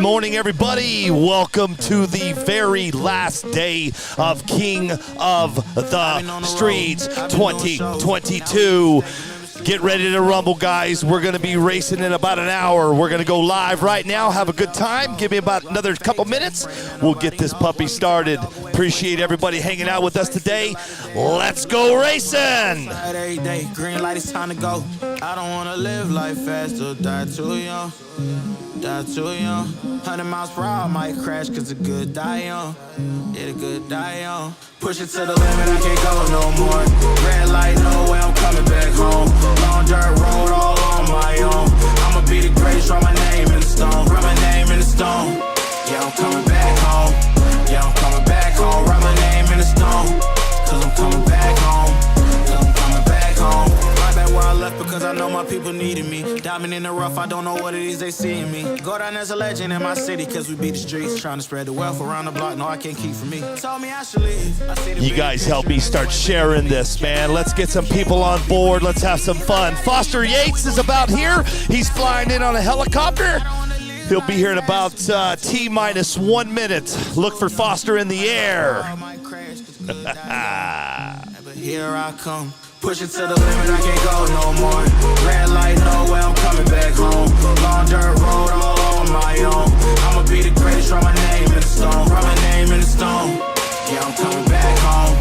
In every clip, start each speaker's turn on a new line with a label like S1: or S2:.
S1: morning, everybody. Welcome to the very last day of King of the Streets 2022. Get ready to rumble, guys. We're going to be racing in about an hour. We're going to go live right now. Have a good time. Give me about another couple minutes. We'll get this puppy started. Appreciate everybody hanging out with us today. Let's go racing.
S2: Every day, green light, it's time to go. I don't want to live life fast or die too young. Die too young. 100 miles per hour, might crash cause the good die young. Yeah, the good die young. Push it to the limit, I can't go no more. Red light, no way, I'm coming back home. Long dirt road, all on my own. I'ma be the greatest, write my name in the stone. Write my name in the stone. Yeah, I'm coming back home. Yeah, I'm coming back home. Write my name in the stone. Cause I'm coming back home. Cause I'm coming back home. Right back where I left because I know my people needed me. Diamond in the rough, I don't know what it is they see in me. Go down as a legend in my city cause we beat the streets. Trying to spread the wealth around the block, no I can't keep from me. Told me I should leave.
S1: You guys help me start sharing this, man. Let's get some people on board. Let's have some fun. Foster Yates is about here. He's flying in on a helicopter. He'll be here in about T-minus 1 minute. Look for Foster in the air.
S2: But here I come. Push it to the limit, I can't go no more. Red light, no way, I'm coming back home. Long dirt road, all on my own. I'ma be the greatest, write my name in the stone. Write my name in the stone. Yeah, I'm coming back home.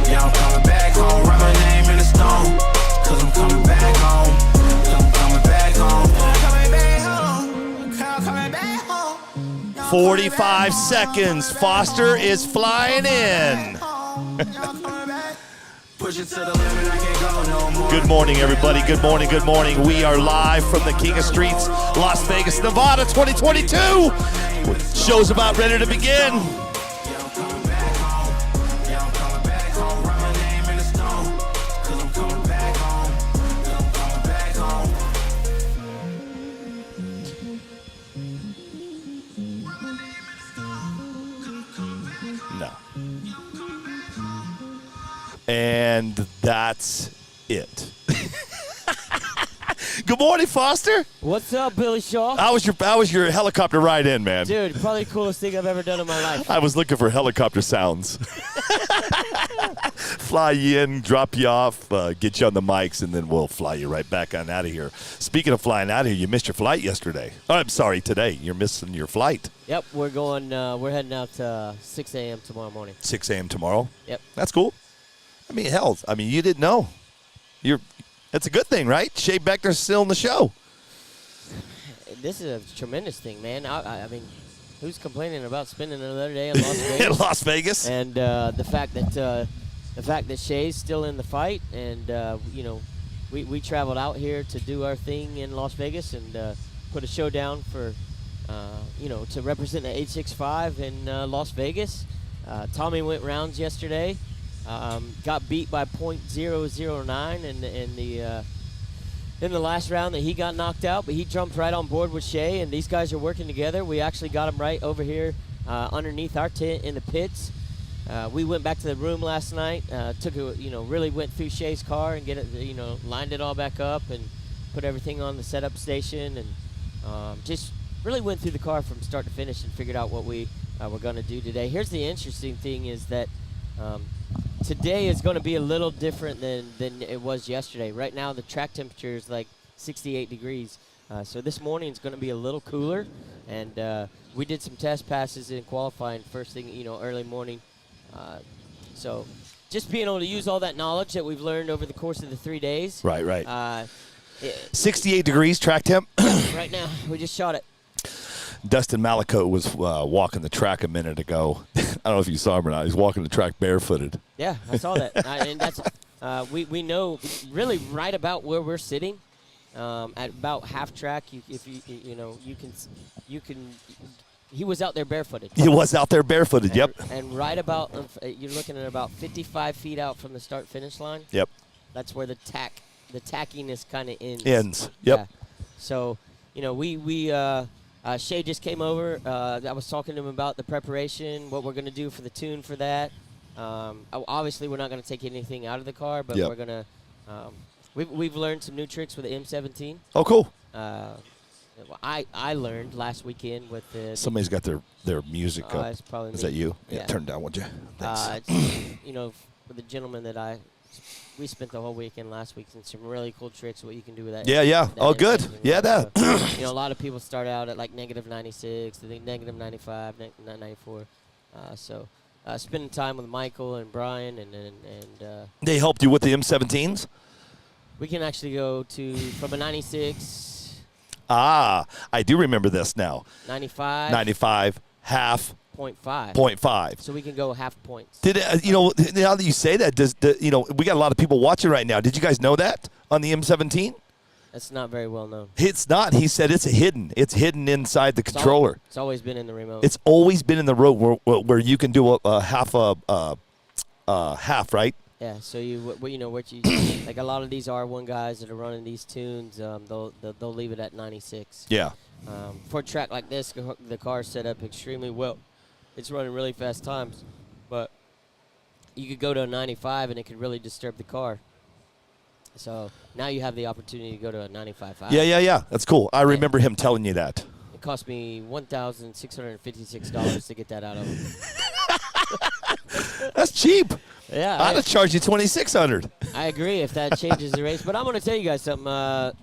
S2: Yeah, I'm coming back home. Write my name in the stone. Cause I'm coming back home. Cause I'm coming back home. Coming back home. Coming back home.
S1: 45 seconds. Foster is flying in.
S2: Push it to the limit, I can't go no more.
S1: Good morning, everybody. Good morning, good morning. We are live from the King of Streets, Las Vegas, Nevada, 2022. Show's about ready to begin. No. And that's it. Good morning, Foster.
S3: What's up, Billy Shaw?
S1: How was your helicopter ride in, man?
S3: Dude, probably the coolest thing I've ever done in my life.
S1: I was looking for helicopter sounds. Fly you in, drop you off, get you on the mics, and then we'll fly you right back on out of here. Speaking of flying out of here, you missed your flight yesterday. Oh, I'm sorry, today. You're missing your flight.
S3: Yep, we're heading out 6 a.m. tomorrow morning.
S1: 6 a.m. tomorrow?
S3: Yep.
S1: That's cool. I mean, hell, you didn't know. That's a good thing, right? Shay Beckner's still in the show.
S3: This is a tremendous thing, man. I mean, who's complaining about spending another day in Las Vegas?
S1: In Las Vegas.
S3: And the fact that Shay's still in the fight, and we traveled out here to do our thing in Las Vegas and put a show down for to represent the 865 in Las Vegas. Tommy went rounds yesterday. Got beat by .009 in the last round that he got knocked out, but he jumped right on board with Shay, and these guys are working together. We actually got him right over here underneath our tent in the pits. We went back to the room last night, really went through Shay's car and get it, lined it all back up and put everything on the setup station, and just really went through the car from start to finish and figured out what we were going to do today. Here's the interesting thing is that today is going to be a little different than it was yesterday. Right now, the track temperature is like 68 degrees. So this morning is going to be a little cooler. And we did some test passes in qualifying first thing, early morning. So just being able to use all that knowledge that we've learned over the course of the 3 days.
S1: Right. 68 degrees track temp.
S3: Right now, we just shot it.
S1: Dustin Malico was walking the track a minute ago. I don't know if you saw him or not. He's walking the track barefooted.
S3: Yeah, I saw that. And that's we know really right about where we're sitting at about half track. You can. He was out there barefooted.
S1: He was out there barefooted. Yep.
S3: And right about you're looking at about 55 feet out from the start finish line.
S1: Yep.
S3: That's where the tackiness kind of ends.
S1: Yep.
S3: Yeah. So Shay just came over. I was talking to him about the preparation, what we're going to do for the tune for that. Obviously, we're not going to take anything out of the car, but we're going to we've learned some new tricks with the M17.
S1: Oh, cool.
S3: I learned last weekend with the.
S1: Somebody's got their music up.
S3: It's probably
S1: Is
S3: me.
S1: that you?
S3: Yeah.
S1: Turn down, would you? Thanks.
S3: It's, with the gentleman that we spent the whole weekend last week and some really cool tricks what you can do with that.
S1: Yeah.
S3: that
S1: Oh, good.
S3: engine,
S1: Yeah, that.
S3: So, a lot of people start out at like -96, I think -95, -94. Spending time with Michael and Brian and
S1: They helped you with the M17s?
S3: we can actually go from a 96,
S1: Ah, I do remember this now.
S3: 95,
S1: 95, half,
S3: 0.5.
S1: 0.5.
S3: So we can go half points.
S1: Did now that you say that, we got a lot of people watching right now. Did you guys know that on the M17?
S3: That's not very well known.
S1: It's not. He said it's hidden. It's hidden inside the controller.
S3: It's always been in the remote.
S1: It's always been in the road where you can do a half, right?
S3: Yeah, so what you like a lot of these R1 guys that are running these tunes, they'll leave it at 96.
S1: Yeah.
S3: For a track like this, the car's set up extremely well. It's running really fast times, but you could go to a 95 and it could really disturb the car. So now you have the opportunity to go to a 95.5.
S1: Yeah. That's cool. I remember him telling you that.
S3: It cost me $1,656 to get that out of him.
S1: That's cheap.
S3: Yeah,
S1: I'd have charged you $2,600.
S3: I agree if that changes the race, but I'm going to tell you guys something. I'm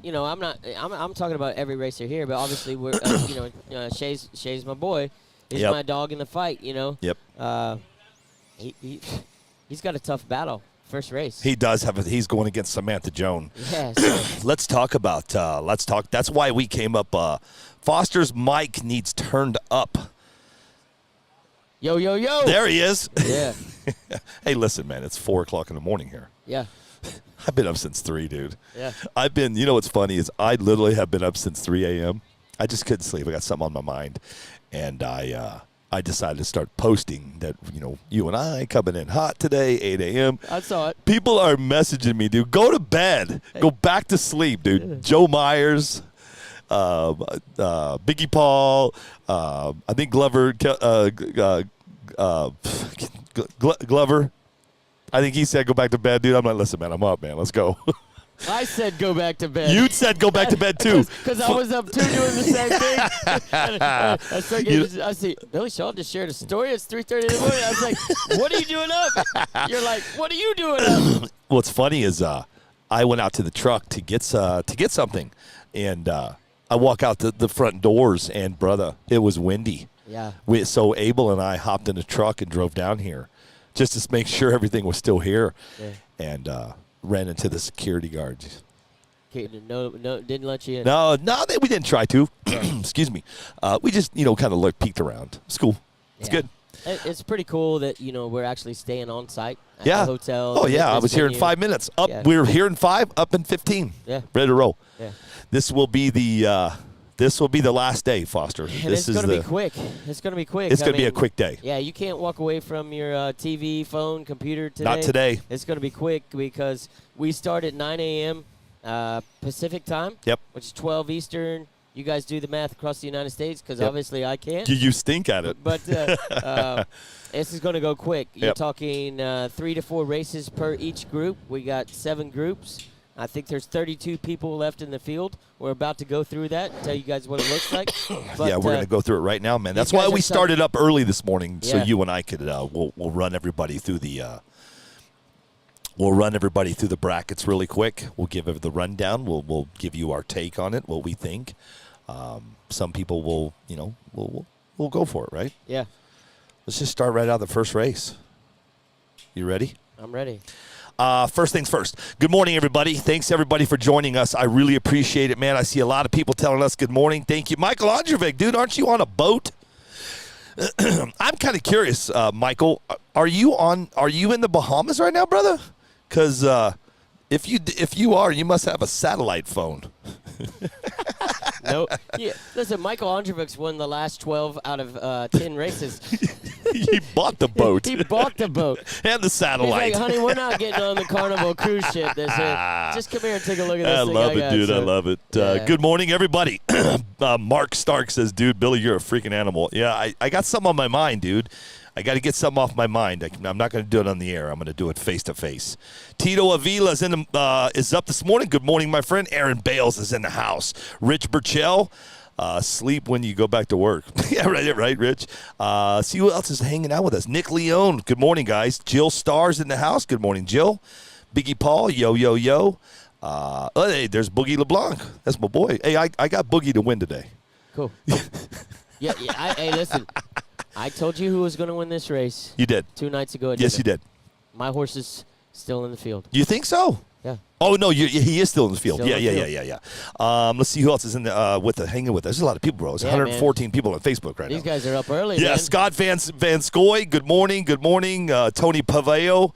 S3: talking about every racer here, but obviously we're Shay's my boy. He's my dog in the fight.
S1: Yep.
S3: He's got a tough battle. First race.
S1: He does have. He's going against Samantha Joan.
S3: Yeah.
S1: Let's talk about. That's why we came up. Foster's mic needs turned up.
S3: Yo.
S1: There he is.
S3: Yeah.
S1: Hey, listen, man. It's 4:00 in the morning here.
S3: Yeah.
S1: I've been up since 3, dude.
S3: Yeah.
S1: I've been. You know what's funny is I literally have been up since 3 a.m. I just couldn't sleep. I got something on my mind, and I decided to start posting that, you and I coming in hot today, 8 a.m.
S3: I saw it.
S1: People are messaging me, dude. Go to bed.
S3: Hey.
S1: Go back to sleep, dude.
S3: Yeah.
S1: Joe Myers, Biggie Paul, I think Glover, Glover. I think he said go back to bed, dude. I'm like, listen, man, I'm up, man. Let's go.
S3: I said go back to bed.
S1: You said go back to bed, too.
S3: Because I was up, too, doing the same thing. I see, Billy Shaw just shared a story. It's 3:30 in the morning. I was like, what are you doing up? You're like, what are you doing up?
S1: What's funny is I went out to the truck to get something, and I walk out the front doors, and, brother, it was windy.
S3: Yeah.
S1: So Abel and I hopped in the truck and drove down here just to make sure everything was still here. Yeah. And ran into the security guards.
S3: No, didn't let you in.
S1: No, we didn't try to. Excuse me. We just, kind of peeked around. It's cool. It's good.
S3: It's pretty cool that, we're actually staying on site at
S1: the
S3: hotel.
S1: Oh, yeah. I was here in 5 minutes. We were here in 5, up in 15.
S3: Yeah.
S1: Ready to roll.
S3: Yeah.
S1: This will be the last day, Foster.
S3: And it's going to be quick. It's going to be quick.
S1: It's going to be a quick day.
S3: Yeah, you can't walk away from your TV, phone, computer today.
S1: Not today.
S3: It's going to be quick because we start at 9 a.m. Pacific time.
S1: Yep.
S3: Which is 12 Eastern. You guys do the math across the United States because obviously I can't.
S1: You stink at it.
S3: But this is going to go quick. You're talking 3 to 4 races per each group. We got 7 groups. I think there's 32 people left in the field. We're about to go through that and tell you guys what it looks like. But,
S1: yeah, we're going to go through it right now, man. That's why we started up early this morning, so you and I could we'll run everybody through the brackets really quick. We'll give the rundown. We'll give you our take on it, what we think. Some people will, we'll go for it, right?
S3: Yeah.
S1: Let's just start right out of the first race. You ready?
S3: I'm ready.
S1: First things first. Good morning, everybody. Thanks, everybody, for joining us. I really appreciate it, man. I see a lot of people telling us good morning. Thank you. Michael Androvic, dude, aren't you on a boat? I'm kind of curious, Michael. Are you in the Bahamas right now, brother? Because if you are, you must have a satellite phone.
S3: No. Yeah. Listen, Michael Androvic's won the last 12 out of 10 races.
S1: He bought the boat.
S3: He bought the boat.
S1: And the satellite.
S3: He's like, honey, we're not getting on the Carnival cruise ship this year. Just come here and take a look at this
S1: I
S3: thing
S1: love
S3: I
S1: it,
S3: got,
S1: dude.
S3: so.
S1: I love it. Good morning, everybody. Mark Stark says, dude, Billy, you're a freaking animal. Yeah, I got something on my mind, dude. I got to get something off my mind. I'm not going to do it on the air. I'm going to do it face-to-face. Tito Avila is up this morning. Good morning, my friend. Aaron Bales is in the house. Rich Burchell. Sleep when you go back to work. Yeah, right, Rich. See who else is hanging out with us. Nick Leone. Good morning, guys. Jill Starr's in the house. Good morning, Jill. Biggie Paul. Yo, yo, yo. Hey, there's Boogie LeBlanc. That's my boy. Hey, I got Boogie to win today.
S3: Cool. Yeah. Hey, listen. I told you who was going to win this race.
S1: You did.
S3: 2 nights ago.
S1: Yes, you did.
S3: My horse is still in the field.
S1: You think so?
S3: Yeah.
S1: Oh, no, he is still in the field.
S3: Still
S1: Yeah. Let's see who else is in the hanging with us. There's a lot of people, bro. There's 114 people on Facebook right now.
S3: These guys are up early,
S1: Yeah,
S3: man.
S1: Scott Van Scoy, good morning. Tony Paveo,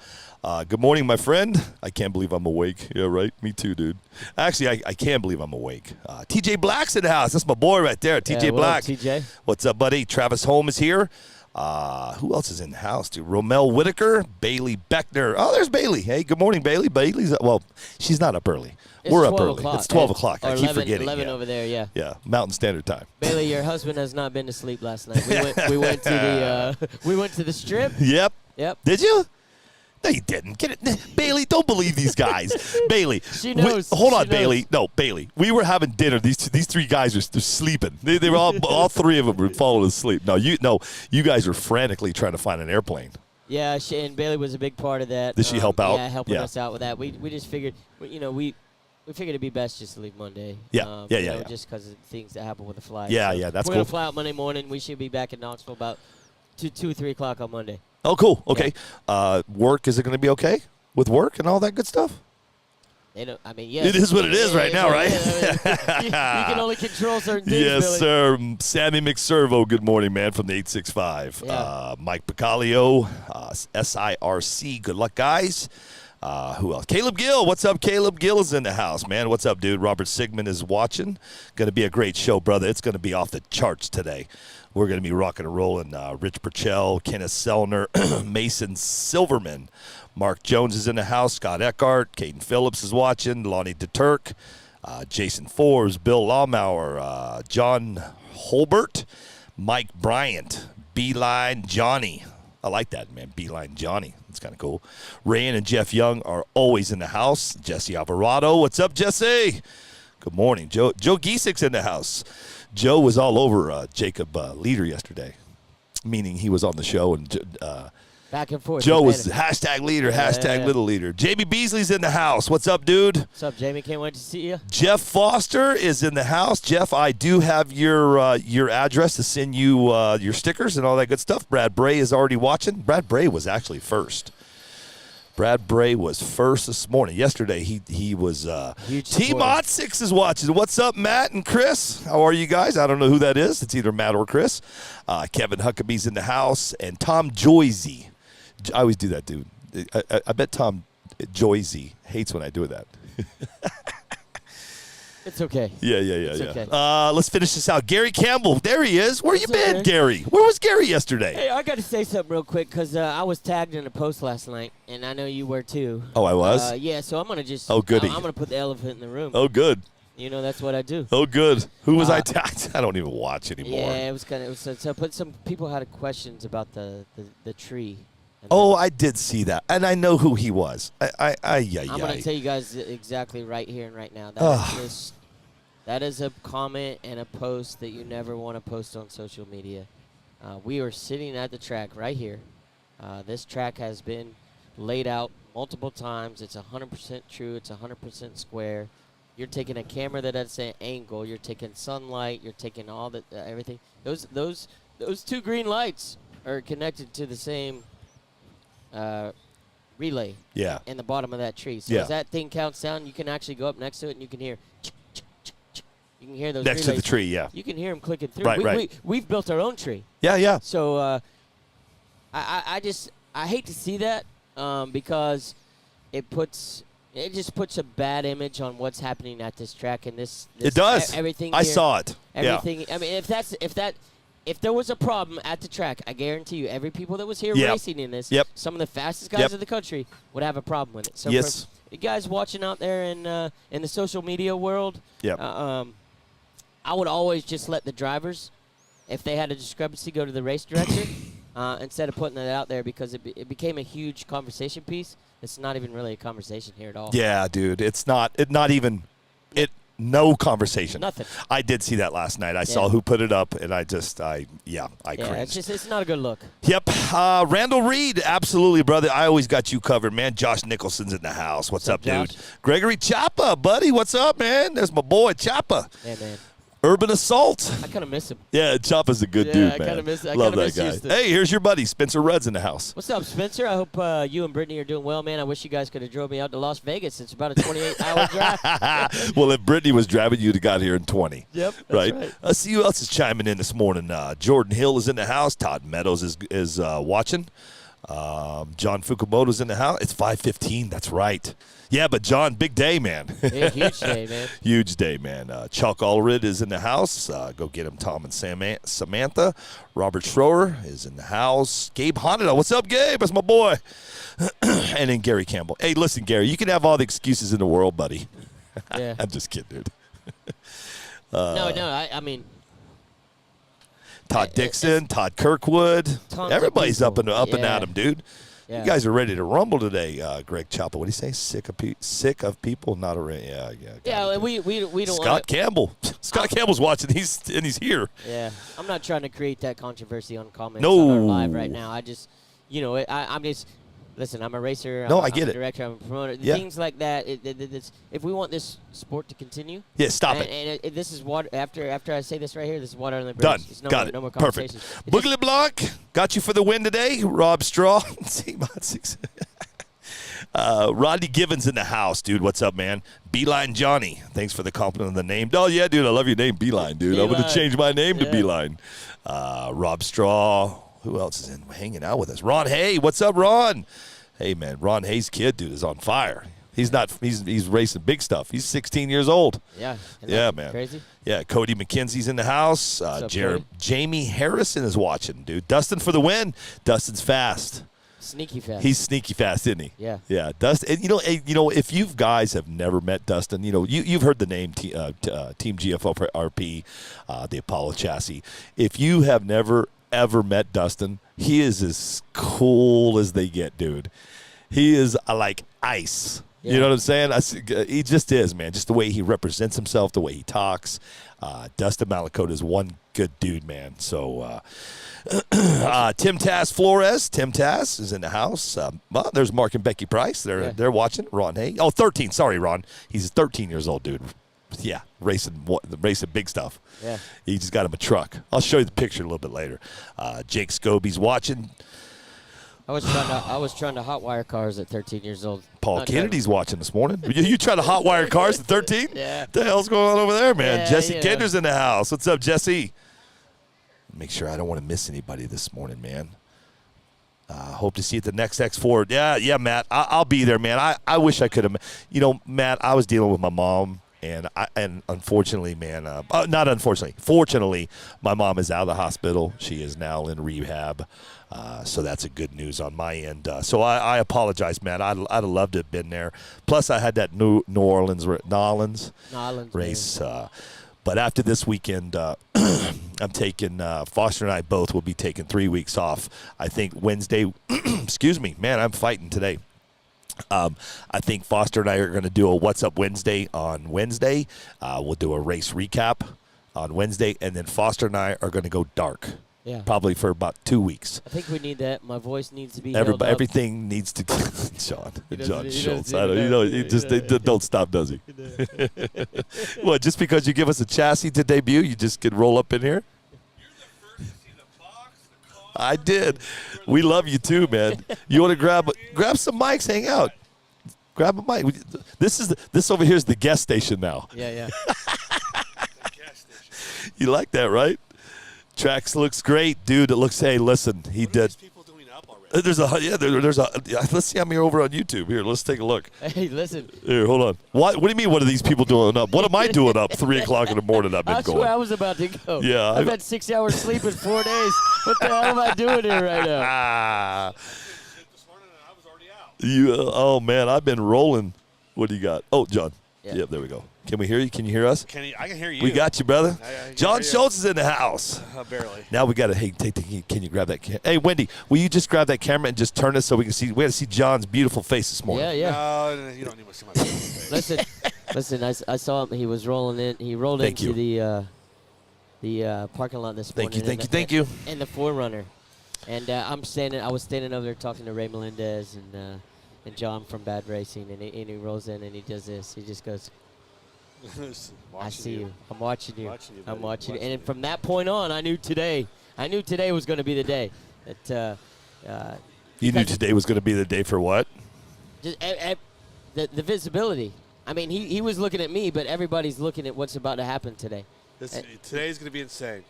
S1: good morning, my friend. I can't believe I'm awake. Yeah, right? Me too, dude. Actually, I can't believe I'm awake. TJ Black's in the house. That's my boy right there, TJ Black.
S3: What up, TJ?
S1: What's up, buddy? Travis Holm is here. Who else is in the house, dude? Romel Whitaker, Bailey Beckner. Oh, there's Bailey. Hey, good morning, Bailey. Well, she's not up early. We're up early. It's 12 o'clock. I keep forgetting.
S3: 11 over there, yeah.
S1: Yeah, Mountain Standard Time.
S3: Bailey, your husband has not been to sleep last night. We went to the strip.
S1: Yep. Did you? No, you didn't. Get it, Bailey. Don't believe these guys, Bailey.
S3: She knows.
S1: Hold on,
S3: She knows.
S1: Bailey. No, Bailey. We were having dinner. These three guys were sleeping. They were all three of them were falling asleep. No, you guys were frantically trying to find an airplane.
S3: Yeah, and Bailey was a big part of that.
S1: Did she help out?
S3: Yeah, helping us out with that. We just figured, we figured it'd be best just to leave Monday.
S1: Yeah.
S3: Just because of things that happen with the flight.
S1: Yeah,
S3: So
S1: that's
S3: we're
S1: cool.
S3: gonna fly out Monday morning. We should be back in Knoxville about 2 or 3 o'clock on Monday.
S1: Oh, cool. Okay. Work, is it going to be okay with work and all that good stuff?
S3: Yeah.
S1: It is what it is right now, right?
S3: You can only control certain things,
S1: Yes,
S3: Billy.
S1: sir. Sammy McServo, good morning, man, from the 865.
S3: Yeah.
S1: Mike Picalio, SIRC, good luck, guys. Who else? Caleb Gill. What's up? Caleb Gill is in the house, man. What's up, dude? Robert Sigmund is watching. Going to be a great show, brother. It's going to be off the charts today. We're going to be rocking and rolling. Rich Purcell, Kenneth Sellner, Mason Silverman. Mark Jones is in the house. Scott Eckhart. Caden Phillips is watching. Lonnie DeTurk. Jason Forbes. Bill Laumauer. John Holbert. Mike Bryant. Beeline Johnny. I like that, man. Beeline Johnny. That's kind of cool. Rayan and Jeff Young are always in the house. Jesse Alvarado. What's up, Jesse? Good morning. Joe Giesick's in the house. Joe was all over Jacob Leader yesterday, meaning he was on the show. And
S3: Back and forth.
S1: Joe was hashtag leader, hashtag little leader. Jamie Beasley's in the house. What's up, dude?
S3: What's up, Jamie? Can't wait to see you.
S1: Jeff Foster is in the house. Jeff, I do have your address to send you your stickers and all that good stuff. Brad Bray is already watching. Brad Bray was actually first. Brad Bray was first this morning. Yesterday, he was Team Mod 6 is watching. What's up, Matt and Chris? How are you guys? I don't know who that is. It's either Matt or Chris. Kevin Huckabee's in the house. And Tom Joyzy. I always do that, dude. I bet Tom Joyzy hates when I do that.
S3: It's okay.
S1: Yeah.
S3: Okay.
S1: Let's finish this out. Gary Campbell, there he is. Where you been,
S3: okay.
S1: Gary? Where was Gary yesterday?
S3: Hey, I got to say something real quick because I was tagged in a post last night, and I know you were too.
S1: Oh, I was?
S3: Yeah, so I'm going to just
S1: Oh, goody.
S3: I'm going to put the elephant in the room.
S1: Oh, good.
S3: That's what I do.
S1: Oh, good. Who was I tagged? I don't even watch anymore.
S3: Yeah, it was so but some people had questions about the tree.
S1: Oh, I did see that, and I know who he was.
S3: I'm going to tell you guys exactly right here and right now. That is a comment and a post that you never want to post on social media. We are sitting at the track right here. This track has been laid out multiple times. It's 100% true. It's 100% square. You're taking a camera that's an angle. You're taking sunlight. You're taking all the everything. Those two green lights are connected to the same relay.
S1: Yeah.
S3: In the bottom of that tree. So as that thing counts down, you can actually go up next to it and you can hear. You can hear those
S1: next to the tree. Yeah.
S3: You can hear them clicking through.
S1: Right.
S3: We've built our own tree.
S1: Yeah.
S3: So I hate to see that because it just puts a bad image on what's happening at this track and this
S1: it does.
S3: Everything
S1: I
S3: here,
S1: saw it.
S3: Everything.
S1: Yeah.
S3: I mean, if there was a problem at the track, I guarantee you, every people that was here racing in this, some of the fastest guys in the country would have a problem with it. So
S1: yes.
S3: For you guys watching out there in the social media world, I would always just let the drivers, if they had a discrepancy, go to the race director instead of putting it out there because it became a huge conversation piece. It's not even really a conversation here at all.
S1: Yeah, dude. It's not. No conversation.
S3: Nothing.
S1: I did see that last night. I saw who put it up, and I cringed.
S3: It's not a good look.
S1: Yep. Randall Reed, absolutely, brother. I always got you covered, man. Josh Nicholson's in the house. What's up, dude?
S3: Josh?
S1: Gregory Chapa, buddy. What's up, man? There's my boy, Chapa.
S3: Yeah, man.
S1: Urban Assault.
S3: I kind of miss him.
S1: Yeah, Chapa's a good dude, man.
S3: I kinda miss
S1: Love that guy.
S3: Houston.
S1: Hey, here's your buddy, Spencer Rudd's in the house.
S3: What's up, Spencer? I hope you and Brittany are doing well, man. I wish you guys could have drove me out to Las Vegas. It's about a 28-hour drive.
S1: Well, if Brittany was driving, you'd have got here in 20.
S3: Yep, that's right.
S1: Let's see who else is chiming in this morning. Jordan Hill is in the house. Todd Meadows is watching. John Fukumoto's in the house. It's 5:15. That's right. Yeah, but John, big day, man.
S3: Yeah, huge day, man.
S1: Huge day, man. Chuck Allred is in the house. Go get him, Tom and Samantha. Robert Schroer is in the house. Gabe Honda. What's up, Gabe? That's my boy. And then Gary Campbell. Hey, listen, Gary, you can have all the excuses in the world, buddy.
S3: Yeah.
S1: I'm just kidding, dude.
S3: I mean.
S1: Todd Dixon, Todd Kirkwood. Everybody's up and at him, dude. Yeah. You guys are ready to rumble today, Greg Chapa. What do you say? Sick of people, not a
S3: Yeah, we don't.
S1: Scott Campbell. Scott Campbell's watching. He's here.
S3: Yeah, I'm not trying to create that controversy on comments
S1: No.
S3: on our live right now. I just, I'm just. Listen, I'm a racer.
S1: I get
S3: I'm a
S1: it.
S3: director. I'm a promoter.
S1: Yeah.
S3: Things like that. If we want this sport to continue.
S1: Yeah, stop it.
S3: And this is what after I say this right here. This is water on the bridge.
S1: Done.
S3: It's no
S1: Got
S3: more,
S1: it.
S3: No more
S1: Perfect.
S3: conversations.
S1: Boogly Block got you for the win today. Rob Straw. Rodney Givens in the house, dude. What's up, man? Beeline Johnny. Thanks for the compliment on the name. Oh, yeah, dude. I love your name, Beeline, dude. I'm going to change my name to Beeline. Rob Straw. Who else is hanging out with us? Ron Hay. What's up, Ron? Hey, man, Ron Hay's kid, dude, is on fire. He's racing big stuff. He's 16 years old.
S3: Yeah.
S1: Yeah, man.
S3: Crazy.
S1: Yeah, Cody McKenzie's in the house. Jamie Harrison is watching, dude. Dustin for the win. Dustin's fast.
S3: Sneaky fast.
S1: He's sneaky fast, isn't he?
S3: Yeah.
S1: Yeah, Dustin. And if you guys have never met Dustin, you've heard the name Team GFO the Apollo chassis. If you have never ever met Dustin, he is as cool as they get, dude. He is like ice. Yeah. You know what I'm saying? He just is, man. Just the way he represents himself, the way he talks. Dustin Malakota is one good dude, man. So Tim Tass Flores. Tim Tass is in the house. There's Mark and Becky Price. They're watching. Ron Hay. Oh, 13. Sorry, Ron. He's 13 years old, dude. Yeah, racing big stuff.
S3: Yeah.
S1: He just got him a truck. I'll show you the picture a little bit later. Jake Scobie's watching.
S3: I was trying to hotwire cars at 13 years old.
S1: Paul Kennedy's watching this morning. You trying to hotwire cars at 13?
S3: Yeah.
S1: What the hell's going on over there, man?
S3: Yeah,
S1: Jesse Kender's in the house. What's up, Jesse? Make sure I don't want to miss anybody this morning, man. Hope to see you at the next X4. Yeah, Matt. I'll be there, man. I wish I could have. Matt, I was dealing with my mom. And unfortunately, man, not unfortunately, fortunately, my mom is out of the hospital. She is now in rehab. So that's a good news on my end. So I apologize, man. I'd have loved to have been there. Plus, I had that New Orleans race. But after this weekend, I'm taking Foster and I both will be taking 3 weeks off. I think Wednesday. Excuse me, man. I'm fighting today. I think Foster and I are going to do a What's Up Wednesday on Wednesday. We'll do a race recap on Wednesday, and then Foster and I are going to go dark.
S3: Yeah.
S1: Probably for about 2 weeks.
S3: I think we need that. My voice needs to be
S1: everything needs to John Schultz. Don't stop, does he? What, just because you give us a chassis to debut, you just can roll up in here? I did. We love you too, man. You want to grab some mics, hang out. Grab a mic. This over here is the guest station now.
S3: Yeah.
S1: You like that, right? Trax looks great, dude. It looks. Hey, listen, he did. There's a. Let's see how many are over on YouTube. Here, let's take a look.
S3: Hey, listen.
S1: Here, hold on. What do you mean? What are these people doing up? What am I doing up 3 o'clock in the morning? I've been
S3: That's
S1: going.
S3: where I was about to go.
S1: Yeah,
S3: I've had 6 hours sleep in 4 days. What the hell am I doing here right now?
S1: Oh man, I've been rolling. What do you got? Oh, John.
S3: Yeah.
S1: Yep, there we go. Can we hear you? Can you hear us?
S4: I can hear you.
S1: We got you, brother.
S4: I
S1: John
S4: hear you.
S1: Schultz is in the house.
S4: Barely.
S1: Now we got to, can you grab that camera? Hey, Wendy, will you just grab that camera and just turn it so we can see? We got to see John's beautiful face this morning.
S3: Yeah.
S4: No, you don't need to see my face.
S3: Listen. I saw him. He was rolling in. He rolled
S1: Thank
S3: into the parking lot this morning.
S1: Thank you.
S3: And the 4Runner. And I was standing over there talking to Ray Melendez and John from Bad Racing, and he rolls in and he does this. He just goes, I see you. I'm watching you. I'm watching you. And from that point on, I knew today was going to be the day. That
S1: You knew today was going to be the day for what?
S3: just the visibility. I mean, he was looking at me, but everybody's looking at what's about to happen today.
S4: Today's going to be insane.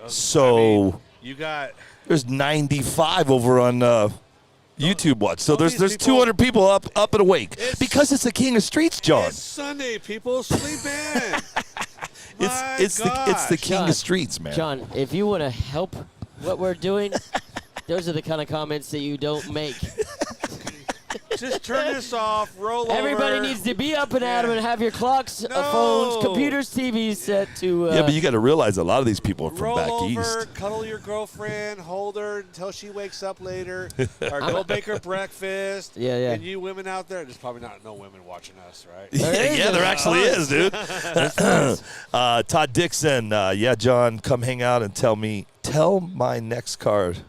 S1: So
S4: you got
S1: there's 95 over on YouTube watch. So there's
S4: these
S1: 200 people up and awake because it's the King of Streets, John.
S4: It's Sunday, people. Sleep in.
S1: It's the King
S3: John,
S1: of Streets, man.
S3: John, if you want to help what we're doing, those are the kind of comments that you don't make.
S4: Just turn this off. Roll
S3: Everybody
S4: over.
S3: needs to be up and at 'em and have your clocks, phones, computers, TVs set to.
S1: Yeah, but you got to realize a lot of these people are from
S4: Roll
S1: back
S4: over,
S1: east.
S4: cuddle your girlfriend, hold her until she wakes up later, or go make her breakfast.
S3: Yeah.
S4: And you women out there, there's probably no women watching us, right?
S1: There actually is, dude. Todd Dixon, John, come hang out and tell my next card.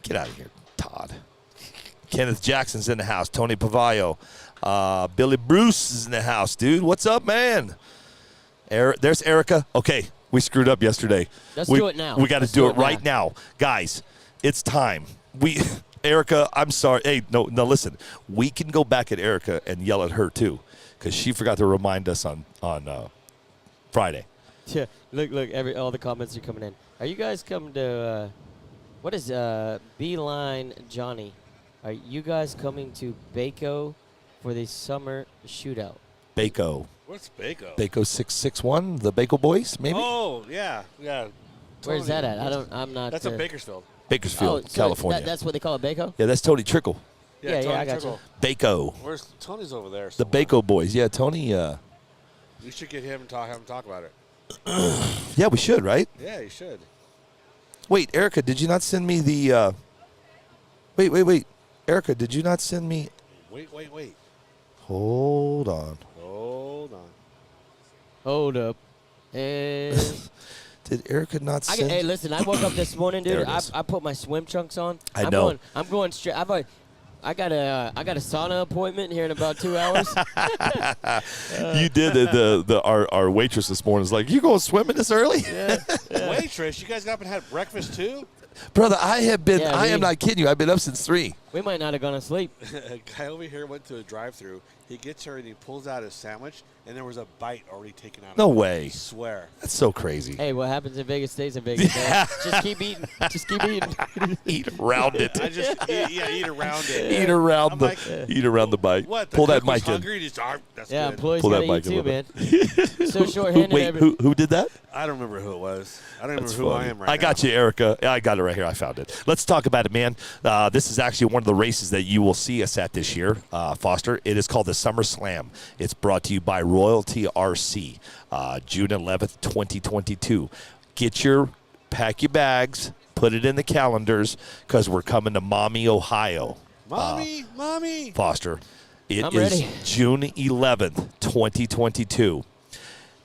S1: Get out of here, Todd. Kenneth Jackson's in the house. Tony Pavayo. Billy Bruce is in the house, dude. What's up, man? There's Erica. Okay, we screwed up yesterday.
S3: Let's do it now.
S1: We got to do it right now. Guys, it's time. Erica, I'm sorry. Hey, no, listen. We can go back at Erica and yell at her, too, because she forgot to remind us on Friday.
S3: Yeah, look, all the comments are coming in. Are you guys coming to, what is Beeline Johnny? Are you guys coming to Baco for the summer shootout?
S1: Baco.
S4: What's Baco?
S1: Baco 661, the Baco Boys, maybe?
S4: Oh, yeah.
S3: Where's that at? I'm not.
S4: That's in Bakersfield.
S1: Bakersfield,
S3: so
S1: California.
S3: That's what they call it, Baco?
S1: Yeah, that's Tony Trickle.
S3: Yeah,
S4: Tony
S3: I got
S4: Trickle.
S1: Baco.
S4: Where's Tony's over there?
S1: The
S4: somewhere.
S1: Baco Boys. Yeah, Tony.
S4: We should get him and have him talk about it.
S1: Yeah, we should, right?
S4: Yeah, you should.
S1: Wait, Erica, did you not send me the... Wait. Erica, did you not send me...
S4: Wait.
S1: Hold on.
S3: Hold up. And
S1: Did Erica not send...
S3: hey, listen, I woke up this morning, dude.
S1: There it is.
S3: I put my swim trunks on.
S1: I know.
S3: I'm going straight. I got a sauna appointment here in about 2 hours.
S1: You did. Our waitress this morning was like, you going swimming this early?
S3: Yeah.
S4: Waitress, you guys got up and had breakfast too?
S1: Brother, I am not kidding you. I've been up since 3.
S3: We might not have gone to sleep.
S4: A guy over here went to a drive-thru. He gets her and he pulls out his sandwich, and there was a bite already taken out.
S1: No
S4: of it.
S1: way.
S4: I swear.
S1: That's so crazy.
S3: Hey, what happens in Vegas stays in Vegas. Man. Just keep eating.
S1: Eat around it.
S4: I just eat around it.
S1: Eat around
S4: I'm
S1: around the bite.
S4: What? The
S1: Pull that
S4: cook was
S1: mic in.
S4: hungry? Just, that's
S3: Yeah,
S4: good.
S3: employees
S1: Pull that
S3: gotta eat
S1: mic in
S3: too,
S1: a
S3: man. So short-handed.
S1: Who did that?
S4: I don't remember who it was. I don't
S1: That's
S4: remember who
S1: funny.
S4: I am right now.
S1: I got you, Erica. I got it right here. I found it. Let's talk about it, man. This is actually one of the races that you will see us at this year, Foster. It is called the Summer Slam. It's brought to you by Royalty RC, June 11th, 2022. Pack your bags, put it in the calendars, because we're coming to Maumee, Ohio.
S4: Mommy.
S1: Foster. It
S3: I'm
S1: is
S3: ready.
S1: June 11th, 2022.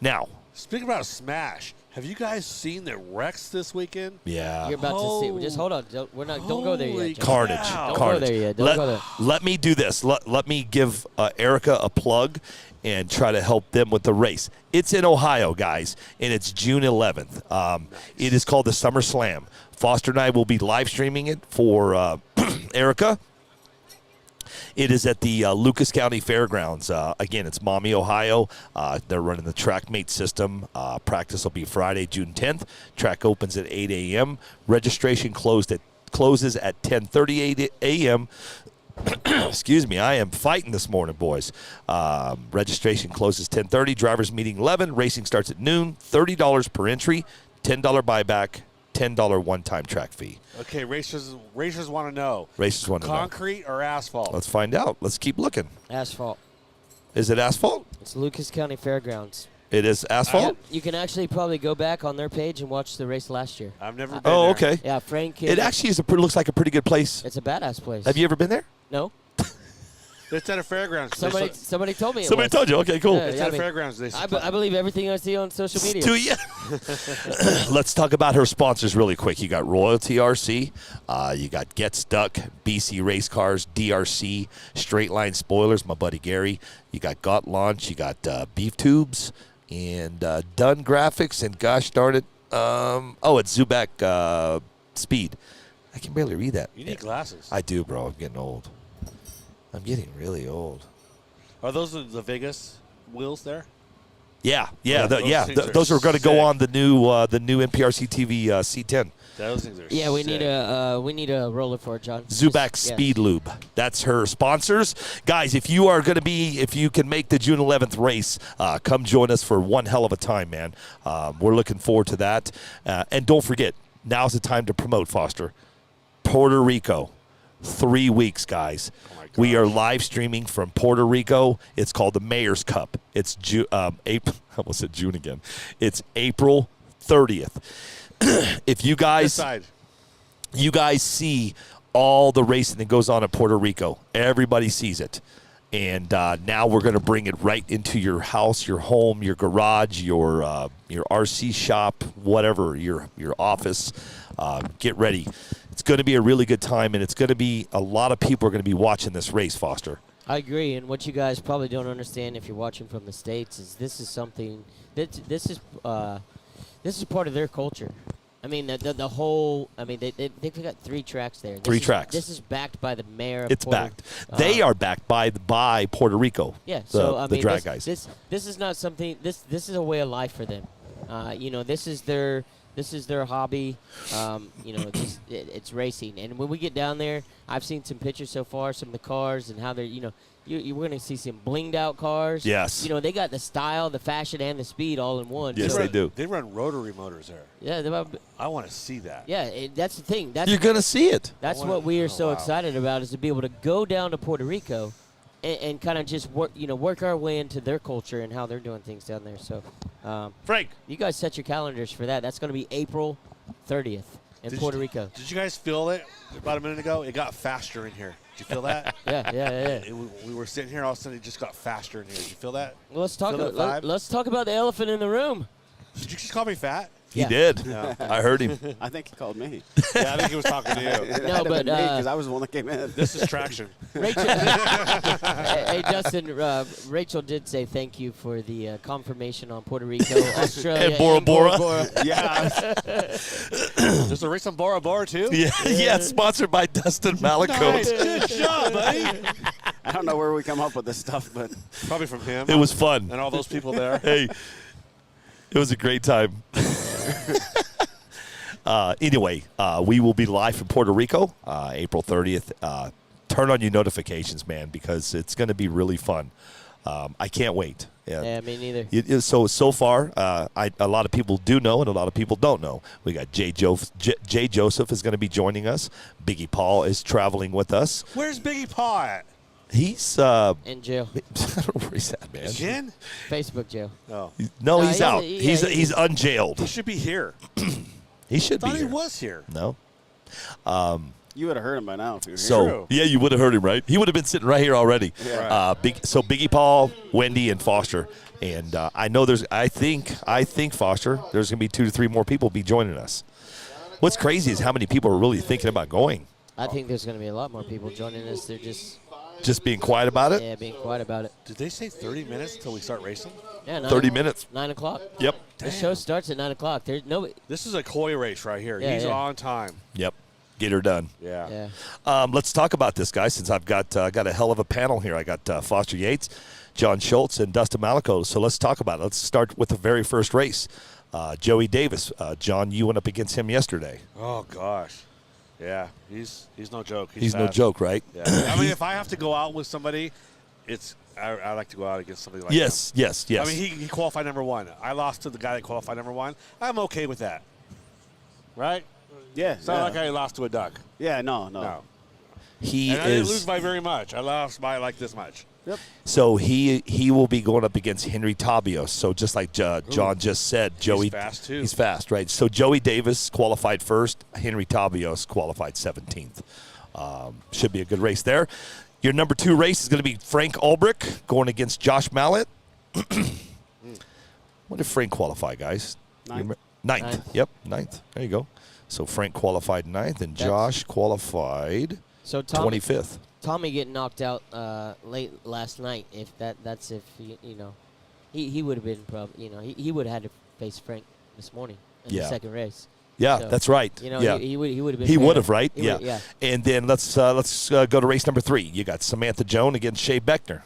S1: Now,
S4: Speaking about Smash, have you guys seen the wrecks this weekend?
S1: yeah.
S3: You're about to see. Just hold on. Don't go there
S4: Holy
S3: yet. John.
S1: Carnage.
S4: Wow.
S3: Don't
S1: Carnage.
S3: go there yet. Don't go there.
S1: Let me do this. Let me give Erica a plug and try to help them with the race. It's in Ohio, guys, and it's June 11th. It is called the Summer Slam. Foster and I will be live streaming it for Erica. It is at the Lucas County Fairgrounds. Again, it's Maumee, Ohio. They're running the TrackMate system. Practice will be Friday, June 10th. Track opens at 8 a.m. Registration closes at 10:30 a.m. Excuse me, I am fighting this morning, boys. Registration closes 10:30. Drivers meeting 11. Racing starts at noon. $30 per entry. $10 buyback. $10 one-time track fee.
S4: Okay, racers want to know.
S1: Racers want to know.
S4: Concrete or asphalt?
S1: Let's find out. Let's keep looking.
S3: Asphalt.
S1: Is it asphalt?
S3: It's Lucas County Fairgrounds.
S1: It is asphalt?
S3: You can actually probably go back on their page and watch the race last year.
S4: I've never been
S1: Oh,
S4: there.
S1: okay.
S3: Yeah, Frank.
S1: It actually looks like a pretty good place.
S3: It's a badass place.
S1: Have you ever been there?
S3: No.
S4: It's at a fairgrounds.
S3: Somebody told me.
S1: Somebody told you. Okay, cool.
S3: Yeah,
S4: It's at a fairgrounds.
S3: I believe everything I see on social media.
S1: Do you? Let's talk about her sponsors really quick. You got Royalty RC, you got Get Stuck, BC Race Cars, DRC, Straight Line Spoilers, my buddy Gary. You got Got Launch, you got Beef Tubes, and Dunn Graphics, and gosh darn it, it's Zubak Speed. I can barely read that.
S4: You need glasses.
S1: I do, bro. I'm getting old. I'm getting really old.
S4: Are those the Vegas wheels there?
S1: Yeah.
S4: Those
S1: Those are going to go
S4: sick.
S1: on the new NPRCTV C10.
S4: Those things are
S3: Yeah, we
S4: sick.
S3: need a roller for it, John.
S1: Zubak
S3: Just- yeah.
S1: Speed Lube. That's her sponsors. Guys, if you can make the June 11th race, come join us for one hell of a time, man. We're looking forward to that. And don't forget, now's the time to promote, Foster. Puerto Rico. 3 weeks, guys.
S4: Oh my
S1: We are
S4: gosh.
S1: live streaming from Puerto Rico. It's called the Mayor's Cup. It's April. I almost said June again. It's April 30th. If you
S4: This
S1: guys
S4: side.
S1: see all the racing that goes on in Puerto Rico, everybody sees it. And now we're going to bring it right into your house, your home, your garage, your RC shop, whatever, your office. Get ready. It's going to be a really good time, and it's going to be a lot of people are going to be watching this race, Foster.
S3: I agree, and what you guys probably don't understand if you're watching from the States is this is something that this is part of their culture. I mean, the whole. I mean, they've got 3 tracks there.
S1: Three tracks.
S3: This is backed by the mayor. Of
S1: It's
S3: Puerto,
S1: backed. They are backed by Puerto Rico.
S3: Yeah.
S1: The,
S3: So I
S1: the
S3: mean,
S1: drag
S3: this,
S1: guys.
S3: this is not something. This is a way of life for them. This is their hobby. It's racing. And when we get down there, I've seen some pictures so far, some of the cars and how they're, you're going to see some blinged out cars.
S1: Yes.
S3: They got the style, the fashion, and the speed all in one.
S1: Yes,
S3: So,
S1: they do.
S4: They run rotary motors there.
S3: Yeah,
S4: I want to see that.
S3: that's the thing. That's
S1: You're going to see it.
S3: that's
S4: I wanna-
S3: what we are
S4: oh,
S3: so
S4: wow.
S3: excited about, is to be able to go down to Puerto Rico and kind of just work our way into their culture and how they're doing things down there. So,
S1: Frank.
S3: you guys set your calendars for that. That's going to be April 30th in
S4: Did
S3: Puerto
S4: you-
S3: Rico.
S4: Did you guys feel it about a minute ago? It got faster in here. Did you feel that?
S3: Yeah.
S4: We were sitting here, all of a sudden it just got faster in here. Did you feel that?
S3: Well, let's talk.
S4: Feel the vibe?
S3: Let's talk about the elephant in the room.
S4: Did you just call me fat?
S1: He
S3: Yeah.
S1: did.
S4: No.
S1: I heard him.
S5: I think he called me.
S4: Yeah, I think he was talking to you.
S3: No, but
S5: because I was the one that came in.
S4: This is traction.
S3: Rachel. Hey, Justin. Rachel did say thank you for the confirmation on Puerto Rico, Australia,
S1: And Bora Bora.
S5: Yeah,
S4: There's a race on Bora Bora, too?
S1: Yeah, sponsored by Dustin Malakote.
S4: Nice. Good job, buddy.
S5: I don't know where we come up with this stuff, but
S4: Probably from him.
S1: It was fun.
S4: And all those people there.
S1: Hey, it was a great time. Anyway, we will be live from Puerto Rico, April 30th. Turn on your notifications, man, because it's going to be really fun. I can't wait.
S3: Yeah, me neither.
S1: So far, a lot of people do know, and a lot of people don't know. We got Jay Joseph is going to be joining us. Biggie Paul is traveling with us.
S4: Where's Biggie Paw at?
S1: He's
S3: In jail,
S1: I don't know where he's at, man.
S4: Again?
S3: Facebook jail.
S4: Oh.
S1: No,
S3: No,
S1: he's
S3: he's-
S1: out.
S3: yeah,
S1: He's
S3: he's-
S1: unjailed.
S4: He should be here.
S1: He should be
S4: Thought he
S1: here.
S4: was here.
S1: No.
S5: you would have heard him by now if you were
S1: So
S5: here.
S4: True.
S1: yeah, you would have heard him, right? He would have been sitting right here already.
S5: Yeah.
S1: So Biggie Paul, Wendy, and Foster, and I know I think Foster, there's gonna be 2 to 3 more people be joining us. What's crazy is how many people are really thinking about going.
S3: I think there's going to be a lot more people joining us. They're just
S1: Being quiet about it.
S3: being quiet about it.
S4: Did they say 30 minutes until we start racing?
S3: Yeah,
S1: 30 minutes.
S3: 9 o'clock.
S1: Yep.
S3: The show starts at 9 o'clock. There's no.
S4: This is a Coy race right here.
S3: Yeah,
S4: He's
S3: yeah.
S4: on time.
S1: Yep. Get her done.
S4: Yeah.
S3: Yeah.
S1: Let's talk about this, guys, since I've got a hell of a panel here. I got Foster Yates, John Schultz, and Dustin Malakote. So let's talk about it. Let's start with the very first race. Joey Davis. John, you went up against him yesterday.
S4: Oh, gosh. Yeah. He's no joke.
S1: He's no
S4: fast.
S1: joke, right?
S4: Yeah. I mean, if I have to go out with somebody, I like to go out against somebody like him.
S1: Yes.
S4: I mean, he qualified number 1. I lost to the guy that qualified number 1. I'm okay with that. Right?
S5: Yeah,
S4: It's not like I lost to a duck.
S5: yeah, no.
S4: No.
S1: He
S4: And I didn't lose
S1: is.
S4: by very much. I lost by like this much.
S5: Yep.
S1: So he will be going up against Henry Tabios. So just like John just said, Joey.
S4: He's fast, too.
S1: He's fast, right? So Joey Davis qualified first. Henry Tabios qualified 17th. Should be a good race there. Your number 2 race is going to be Frank Ulbrich going against Josh Mallett. What did Frank qualify, guys? Ninth. Yep, 9th. There you go. So Frank qualified 9th, and Josh qualified 25th.
S3: Tommy getting knocked out late last night. If that's if he would have been he would have had to face Frank this morning in the second race.
S1: Yeah,
S3: So,
S1: that's right.
S3: he would have been.
S1: He would have, right?
S3: He
S1: Yeah.
S3: would- yeah.
S1: And then let's go to race number 3. You got Samantha Joan against Shea Beckner.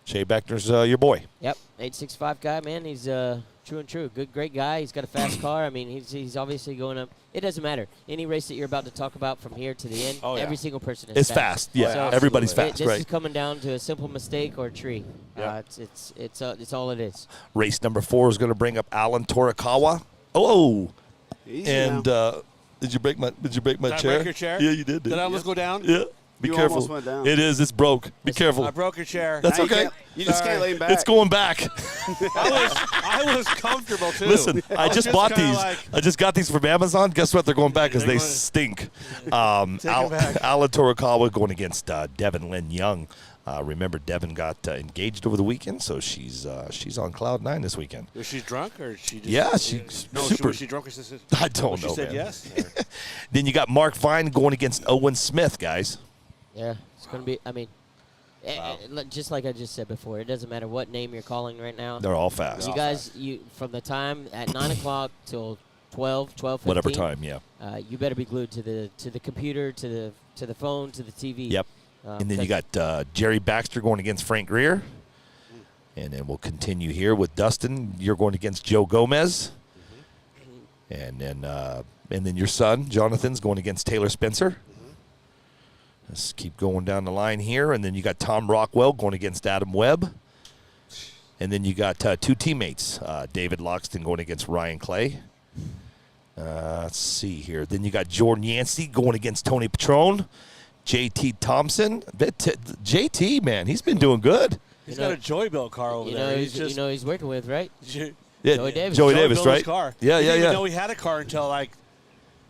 S1: Shea Beckner's your boy.
S3: Yep, 865 guy, man. He's true and true. Great guy. He's got a fast car. I mean, he's obviously going up. It doesn't matter. Any race that you're about to talk about from here to the end, every single person is
S1: It's fast. Yeah,
S3: So
S1: everybody's fast,
S3: This
S1: right?
S3: is coming down to a simple mistake or a tree.
S4: Yeah.
S3: It's all it is.
S1: Race number 4 is going to bring up Alan Torikawa. Oh,
S5: Easy
S1: and
S5: now.
S1: did you break my
S4: Did I
S1: chair?
S4: break your chair?
S1: Yeah, you did.
S4: Did I almost go down?
S1: Yeah. Be
S5: You
S1: careful.
S5: almost went down.
S1: It is. It's broke. Be careful.
S4: I broke your chair.
S1: That's
S5: Now
S1: okay.
S5: You just can't lean back.
S1: It's going back.
S4: I was comfortable, too.
S1: Listen, I
S4: was
S1: just bought
S4: kinda
S1: these.
S4: like-
S1: I just got these from Amazon. Guess what? They're going back because
S4: They're
S1: they
S4: going-
S1: stink.
S4: Take 'em back.
S1: Alan Torikawa going against Devin Lynn Young. Remember, Devin got engaged over the weekend, so she's on cloud 9 this weekend.
S4: Was she drunk or she just?
S1: Yeah, she's
S4: No,
S1: super.
S4: was she drunk or she said?
S1: I don't
S4: She
S1: know,
S4: said
S1: man.
S4: yes. or-
S1: Then you got Mark Vine going against Owen Smith, guys.
S3: Yeah, it's going to be. I mean, just like I just said before, it doesn't matter what name you're calling right now.
S1: They're all fast.
S3: You guys, from the time at 9 o'clock till 12:15.
S1: Whatever time, yeah.
S3: You better be glued to the computer, to the phone, to the TV.
S1: Yep. And then you got Jerry Baxter going against Frank Greer. And then we'll continue here with Dustin. You're going against Joe Gomez. And then your son, Jonathan's going against Taylor Spencer. Let's keep going down the line here. And then you got Tom Rockwell going against Adam Webb. And then you got 2 teammates, David Loxton going against Ryan Clay. Let's see here. Then you got Jordan Yancey going against Tony Petrone. JT Thompson. JT, man, he's been doing good.
S4: He's got a Joy Built car over there.
S3: He's working with, right?
S1: Yeah,
S3: Joey Davis.
S1: Joey
S4: Joey
S1: Davis,
S4: built
S1: right?
S4: his car.
S1: Yeah,
S4: He
S1: yeah,
S4: didn't
S1: yeah.
S4: even know he had a car until like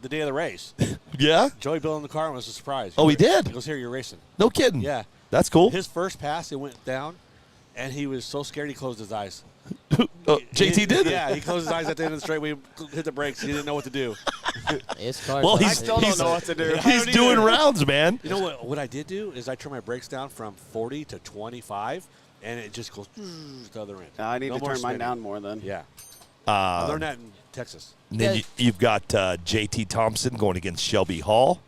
S4: the day of the race.
S1: Yeah?
S4: Joey built the car and was a surprise.
S1: Oh, he did?
S4: He goes, here, you're racing.
S1: No kidding.
S4: Yeah.
S1: That's cool.
S4: His first pass, it went down, and he was so scared he closed his eyes.
S1: JT did?
S4: Yeah, he closed his eyes at the end of the straight. We hit the brakes. He didn't know what to do.
S3: His car's
S1: Well,
S3: like-
S5: I still don't know what to do.
S1: He's doing rounds, man.
S4: You know what I did do is I turned my brakes down from 40 to 25, and it just goes to the other end.
S5: I need
S4: No
S5: to
S4: more
S5: turn mine
S4: spinning.
S5: down more then.
S4: Yeah. I learned that in Texas.
S1: And then you've got JT Thompson going against Shelby Hall.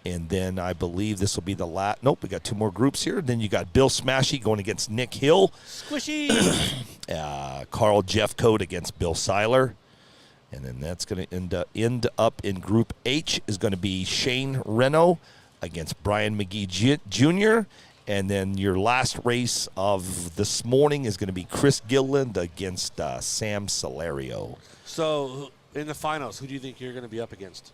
S1: And then I believe this will be the last. Nope, we got 2 more groups here. Then you got Bill Smashy going against Nick Hill.
S4: Squishy.
S1: Carl Jeffcoat against Bill Seiler. And then that's going to end up in Group H is going to be Shane Reno against Brian McGee Jr. And then your last race of this morning is going to be Chris Gilliland against Sam Solario.
S4: So, in the finals, who do you think you're going to be up against?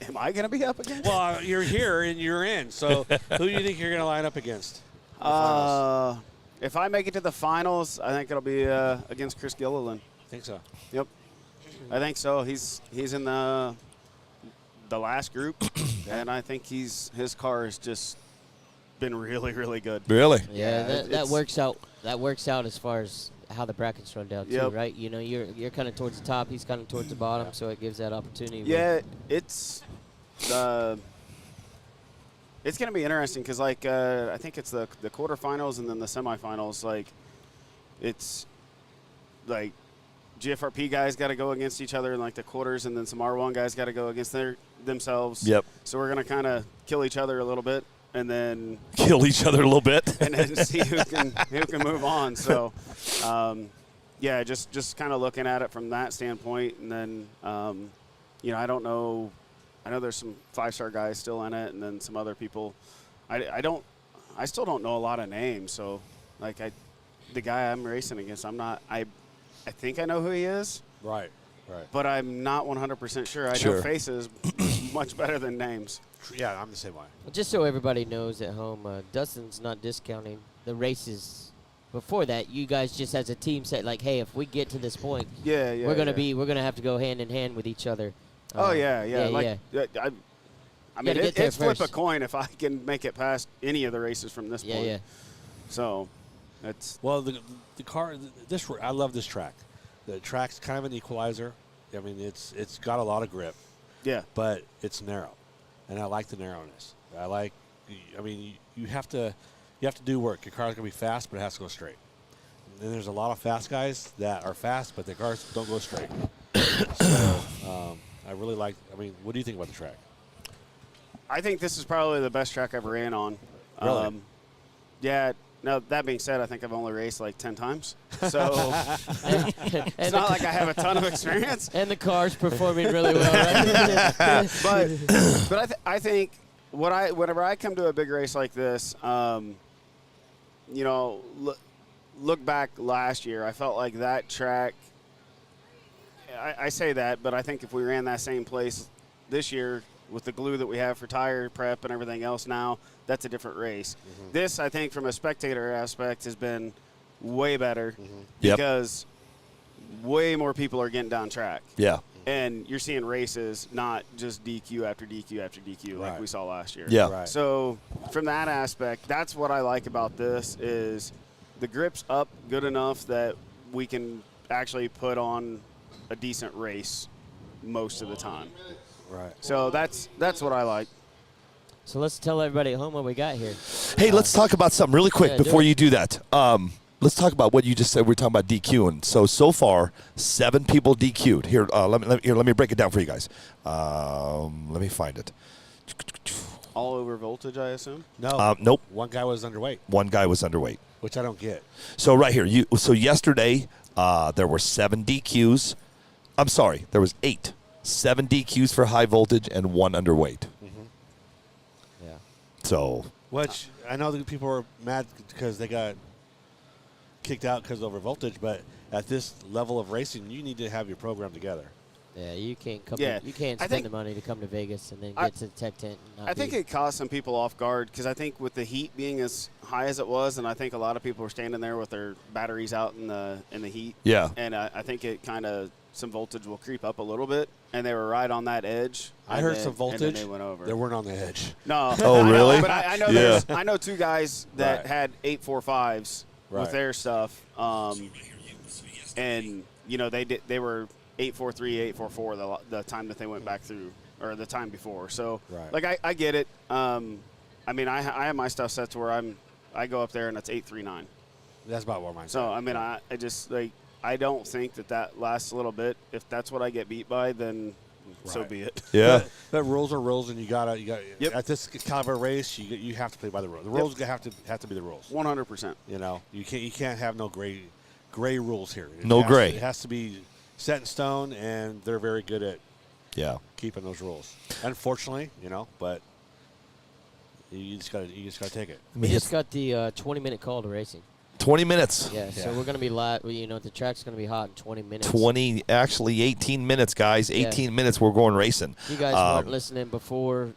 S5: Am I going to be up again?
S4: Well, you're here and you're in. So, who do you think you're going to line up against? in the finals?
S5: If I make it to the finals, I think it'll be against Chris Gilliland.
S4: I think so.
S5: Yep, I think so. He's in the last group, and I think his car has just been really, really good.
S1: Really?
S3: Yeah, that
S5: it's-
S3: works out. That works out as far as how the brackets run down too,
S5: Yep.
S3: right? You know, you're kind of towards the top, he's kind of towards the bottom, so it gives that opportunity.
S5: Yeah, it's going to be interesting because, like, I think it's the quarterfinals and then the semifinals. Like, it's like GFRP guys got to go against each other in like the quarters, and then some R1 guys got to go against themselves.
S1: Yep.
S5: So we're gonna kind of kill each other a little bit, and then
S1: Kill each other a little bit.
S5: see who can move on. So, yeah, just kind of looking at it from that standpoint, and then I don't know. I know there's some 5-star guys still in it, and then some other people. I still don't know a lot of names. So, like the guy I'm racing against, I think I know who he is,
S4: Right.
S5: but I'm not 100% sure. I
S1: Sure.
S5: know faces much better than names.
S4: Yeah, I'm the same way.
S3: Just so everybody knows at home, Dustin's not discounting the races. Before that, you guys just as a team said, like, hey, if we get to this point, we're gonna have to go hand in hand with each other.
S5: I mean, it's flip a coin if I can make it past any of the races from this point.
S3: Yeah.
S5: So, that's
S4: the car. I love this track. The track's kind of an equalizer. I mean, it's got a lot of grip.
S5: Yeah.
S4: But it's narrow, and I like the narrowness. I mean, you have to do work. Your car's gonna be fast, but it has to go straight. And there's a lot of fast guys that are fast, but their cars don't go straight. So I really like. I mean, what do you think about the track?
S5: I think this is probably the best track I've ran on.
S4: Really?
S5: Yeah. Now, that being said, I think I've only raced like 10 times. So it's not like I have a ton of experience.
S3: And the car's performing really well, right?
S5: but I think whenever I come to a big race like this, look back last year, I felt like that track, I say that, but I think if we ran that same place this year with the glue that we have for tire prep and everything else now, that's a different race. Mm-hmm. This, I think, from a spectator aspect, has been way better because way more people are getting down track.
S1: Yeah.
S5: And you're seeing races, not just DQ after DQ after DQ like we saw last year.
S1: Yeah.
S4: Right.
S5: So from that aspect, that's what I like about this is the grip's up good enough that we can actually put on a decent race most of the time.
S4: Right.
S5: So that's what I like.
S3: So let's tell everybody at home what we got here.
S1: Hey, let's talk about something really quick
S3: yeah,
S1: before you do that. Let's talk about what you just said. We're talking about DQing. So far, 7 people DQ'd. Here, let me break it down for you guys. Let me find it.
S5: All over voltage, I assume?
S4: No.
S1: Nope.
S4: One guy was underweight.
S1: One guy was underweight.
S4: Which I don't get.
S1: So right here, so yesterday there were 7 DQs. I'm sorry, there was 8. 7 DQs for high voltage and 1 underweight.
S3: Yeah.
S1: So.
S4: Which I know that people are mad because they got kicked out because of over voltage, but at this level of racing, you need to have your program together.
S3: Yeah, you can't come.
S5: Yeah.
S3: You can't spend the money to come to Vegas and then get to the tech tent. And
S5: I think it caught some people off guard because I think with the heat being as high as it was, and I think a lot of people were standing there with their batteries out in the heat.
S1: Yeah.
S5: And I think it kind of some voltage will creep up a little bit, and they were right on that edge.
S4: I heard some voltage.
S5: And then they went over.
S4: They weren't on the edge.
S5: No.
S1: Oh, really?
S5: But I know I know 2 guys that had 845s with their stuff, and they were 843, 844 the time that they went back through, or the time before. So, I get it. I mean, I have my stuff set to where I go up there and it's 839.
S4: That's about what mine's.
S5: So I mean, I just I don't think that lasts a little bit. If that's what I get beat by, then so be it.
S1: Yeah.
S4: But rules are rules, and you got at this caliber race, you have to play by the rules. The rules have to be the rules.
S5: 100%.
S4: You can't have no gray rules here. It has to be set in stone, and they're very good at keeping those rules. Unfortunately, but you just gotta take it.
S3: We just got the 20-minute call to racing.
S1: 20 minutes.
S3: Yeah, so we're going to be live. The track's going to be hot in 20 minutes.
S1: 18 minutes, guys. 18 minutes, we're going racing.
S3: You guys weren't listening before.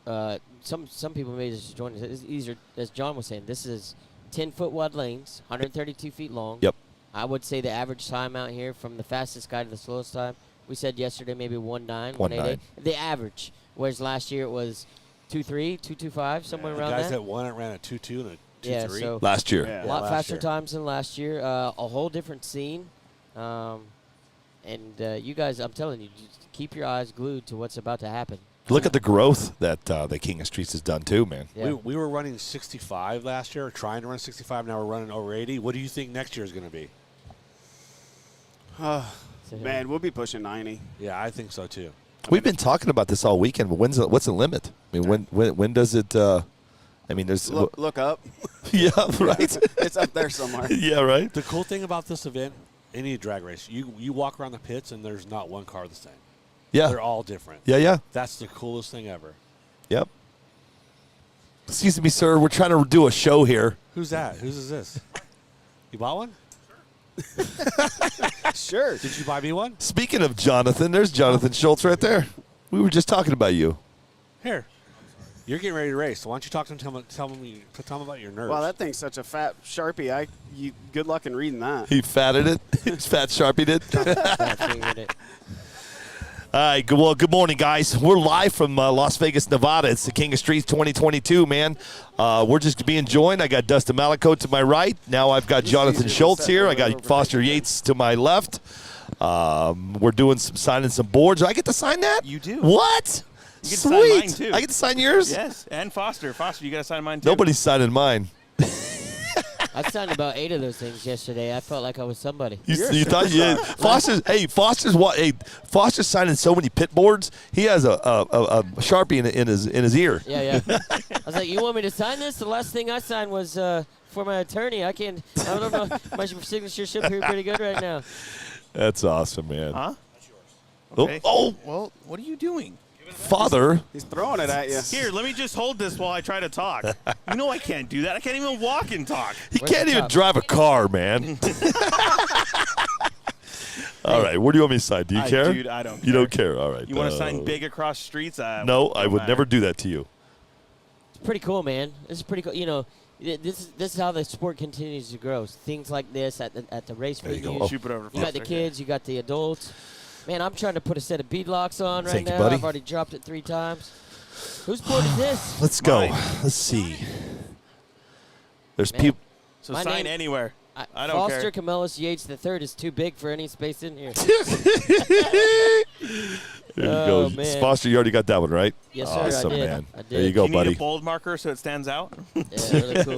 S3: Some people may just join us. These are, as John was saying, this is 10-foot wide lanes, 132 feet long.
S1: Yep.
S3: I would say the average time out here from the fastest guy to the slowest time, we said yesterday maybe 1:09, 1:88. The average, whereas last year it was 2:3, 2:25, somewhere around
S4: guys
S3: that.
S4: that won it ran a 2:2 and a 2:3.
S3: So
S1: last year.
S3: A lot faster times than last year. A whole different scene. And you guys, I'm telling you, just keep your eyes glued to what's about to happen.
S1: Look at the growth that the King of Streets has done too, man.
S3: Yeah.
S4: We were running 65 last year, trying to run 65. Now we're running over 80. What do you think next year is going to be?
S5: Man, we'll be pushing 90.
S4: Yeah, I think so too.
S1: We've been talking about this all weekend, but what's the limit? I mean, when does it? I mean, there's
S5: look up.
S1: Yeah, right.
S5: It's up there somewhere.
S1: Yeah, right.
S4: The cool thing about this event, any drag race, you walk around the pits and there's not one car the same.
S1: Yeah,
S4: they're all different.
S1: Yeah.
S4: That's the coolest thing ever.
S1: Yep. Excuse me, sir. We're trying to do a show here.
S4: Who's that? Whose is this? You bought one?
S5: Sure.
S4: Did you buy me one?
S1: Speaking of Jonathan, there's Jonathan Schultz right there. We were just talking about you.
S4: Here. You're getting ready to race. So why don't you talk to him? Tell him about your nerves.
S5: Wow, that thing's such a fat Sharpie. Good luck in reading that.
S1: He fatted it. He's fat Sharpied it.
S3: It.
S1: All right. Good morning, guys. We're live from Las Vegas, Nevada. It's the King of Streets 2022, man. We're just being joined. I got Dustin Malico to my right. Now I've got Jonathan Schultz here. I got Foster Yates to my left. We're doing signing some boards. Do I get to sign that?
S6: You do.
S1: What?
S6: You get to
S1: Sweet.
S6: sign mine, too.
S1: I get to sign yours?
S6: Yes, and Foster. Foster, you got to sign mine, too.
S1: Nobody's signing mine.
S3: I signed about 8 of those things yesterday. I felt like I was somebody.
S1: You thought you did. Foster's signing so many pit boards. He has a Sharpie in his ear.
S3: Yeah. I was like, you want me to sign this? The last thing I signed was for my attorney. I don't know. My signature should be pretty good right now.
S1: That's awesome, man.
S6: Huh?
S1: Okay. Oh,
S6: Well, what are you doing?
S1: Father.
S5: He's throwing it at you.
S6: Here, let me just hold this while I try to talk. You know I can't do that. I can't even walk and talk.
S1: He
S3: Where's
S1: can't
S3: the
S1: even
S3: top?
S1: drive a car, man. All right, where do you want me to sign? Do you care?
S6: Dude, I don't care.
S1: You don't care. All right.
S6: You want to sign big across streets?
S1: No, I would never do that to you.
S3: It's pretty cool, man. This is pretty cool. You know, this is how the sport continues to grow. Things like this at the race
S1: There you go.
S3: venues.
S1: Oh.
S6: Shoot it over to
S3: You got the
S6: Foster.
S3: kids, you got the adults. Man, I'm trying to put a set of beadlocks on right
S1: Thank you,
S3: now.
S1: buddy.
S3: I've already dropped it 3 times. Whose board is this?
S1: Let's go.
S6: Mine.
S1: Let's see. There's
S3: Man.
S1: people.
S6: So
S3: My
S6: sign
S3: name-
S6: anywhere. I don't
S3: Foster
S6: care.
S3: Camellis Yates III is too big for any space in here.
S1: There you
S3: Oh,
S1: go.
S3: man.
S1: Foster, you already got that one, right?
S3: Yes, sir,
S1: Awesome,
S3: I did.
S1: man.
S3: I did.
S1: There you go,
S6: You need
S1: buddy.
S6: a bold marker so it stands out?
S3: Yeah, really cool.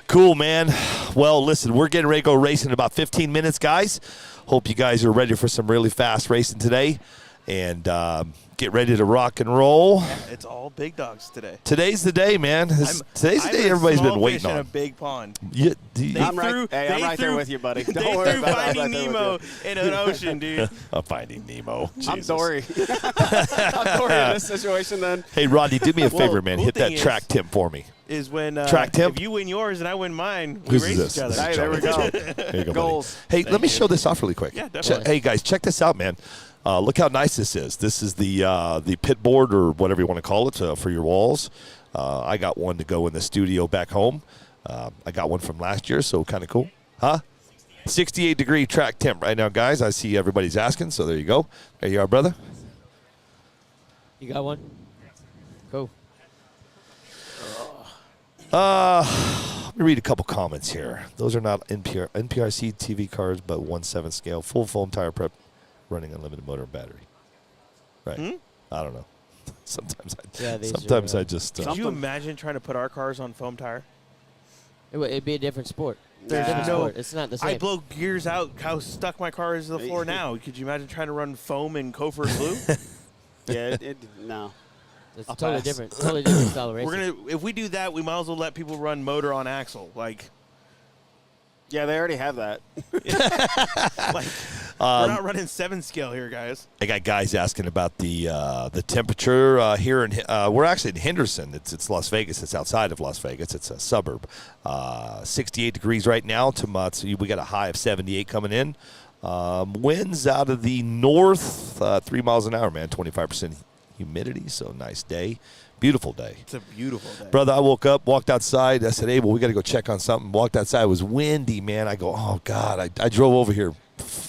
S1: Cool, man. Well, listen, we're getting ready to go racing in about 15 minutes, guys. Hope you guys are ready for some really fast racing today. And get ready to rock and roll.
S6: Yeah, it's all big dogs today.
S1: Today's the day, man. Today's the
S6: I'm
S1: day
S6: a
S1: everybody's
S6: small
S1: been waiting
S6: fish in
S1: on.
S6: a big pond.
S1: Yeah,
S5: I'm right there
S6: threw-
S5: with you, buddy.
S6: They
S5: Don't worry
S6: threw
S5: about it. I'm
S6: Finding
S5: right there with
S6: Nemo
S5: you.
S6: in an ocean, dude.
S1: I'm Finding Nemo.
S5: I'm
S1: Jesus.
S5: Dory. I'm Dory in this situation then.
S1: Hey, Rodney, do me a
S6: Well,
S1: favor, man.
S6: cool
S1: Hit that
S6: thing is-
S1: track tip for me.
S6: Is when
S1: Track temp?
S6: if you win yours and I win mine, we
S1: Whose
S6: race
S1: is this?
S6: each other.
S1: This is
S5: Hey, there we
S1: Jonathan's.
S5: go.
S1: There you go,
S5: Goals.
S1: buddy. Hey, let me show this off really quick.
S6: Yeah, definitely.
S1: Hey, guys, check this out, man. Look how nice this is. This is the pit board or whatever you want to call it for your walls. I got one to go in the studio back home. I got one from last year, so kind of cool. Huh? 68-degree track temp right now, guys. I see everybody's asking, so there you go. There you are, brother.
S3: You got one? Cool.
S1: Let me read a couple comments here. Those are not NPRCTV cars, but 1/7 scale, full foam tire prep, running unlimited motor and battery. Right. I don't know. Sometimes
S3: these
S1: I
S3: are,
S1: just.
S6: Could you imagine trying to put our cars on foam tire?
S3: It'd be a different sport.
S5: There's
S3: Different
S6: no-
S3: sport. It's not the same.
S6: I blow gears out how stuck my car is to the floor now. Could you imagine trying to run foam and Cofer glue?
S5: Yeah, no.
S3: It's
S5: I'll
S3: totally
S5: pass.
S3: different. Totally different style of racing.
S6: We're gonna if we do that, we might as well let people run motor on axle. Like
S5: Yeah, they already have that.
S6: we're not running 7 scale here, guys.
S1: I got guys asking about the temperature here in. We're actually in Henderson. It's Las Vegas. It's outside of Las Vegas. It's a suburb. 68 degrees right now. So we got a high of 78 coming in. Winds out of the north, 3 miles an hour, man. 25% humidity. So nice day. Beautiful day.
S6: It's a beautiful day.
S1: Brother, I woke up, walked outside. I said, hey, well, we got to go check on something. Walked outside. It was windy, man. I go, oh, God. I drove over here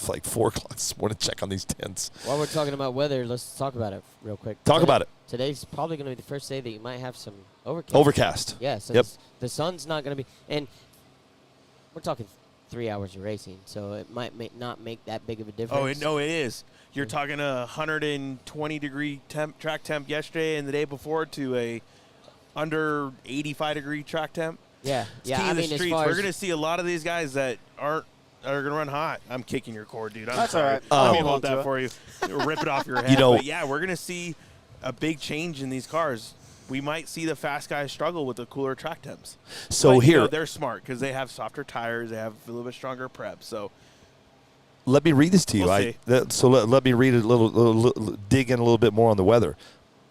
S1: like 4 o'clock this morning to check on these tents.
S3: While we're talking about weather, let's talk about it real quick.
S1: Talk about it.
S3: Today's probably going to be the first day that you might have some overcast.
S1: Overcast.
S3: Yeah, so
S1: Yep.
S3: the sun's not going to be. And we're talking 3 hours of racing, so it might not make that big of a difference.
S6: Oh, it is. You're talking a 120-degree track temp yesterday and the day before to a under 85-degree track temp.
S3: Yeah,
S6: It's
S3: yeah.
S6: king
S3: I
S6: of the
S3: mean, as
S6: streets.
S3: far
S6: We're
S3: as
S6: going to see a lot of these guys that are going to run hot. I'm kicking your cord, dude. I'm
S5: That's
S6: sorry.
S5: all right.
S6: Let me
S5: Hold
S6: hold
S5: on to
S6: that
S5: it.
S6: for you. Rip it off your head.
S1: You know-
S6: But yeah, we're going to see a big change in these cars. We might see the fast guys struggle with the cooler track temps.
S1: So
S6: But, you
S1: here,
S6: know, they're smart because they have softer tires. They have a little bit stronger prep. So
S1: let me read this to you.
S6: We'll see.
S1: So let me read it a little, dig in a little bit more on the weather.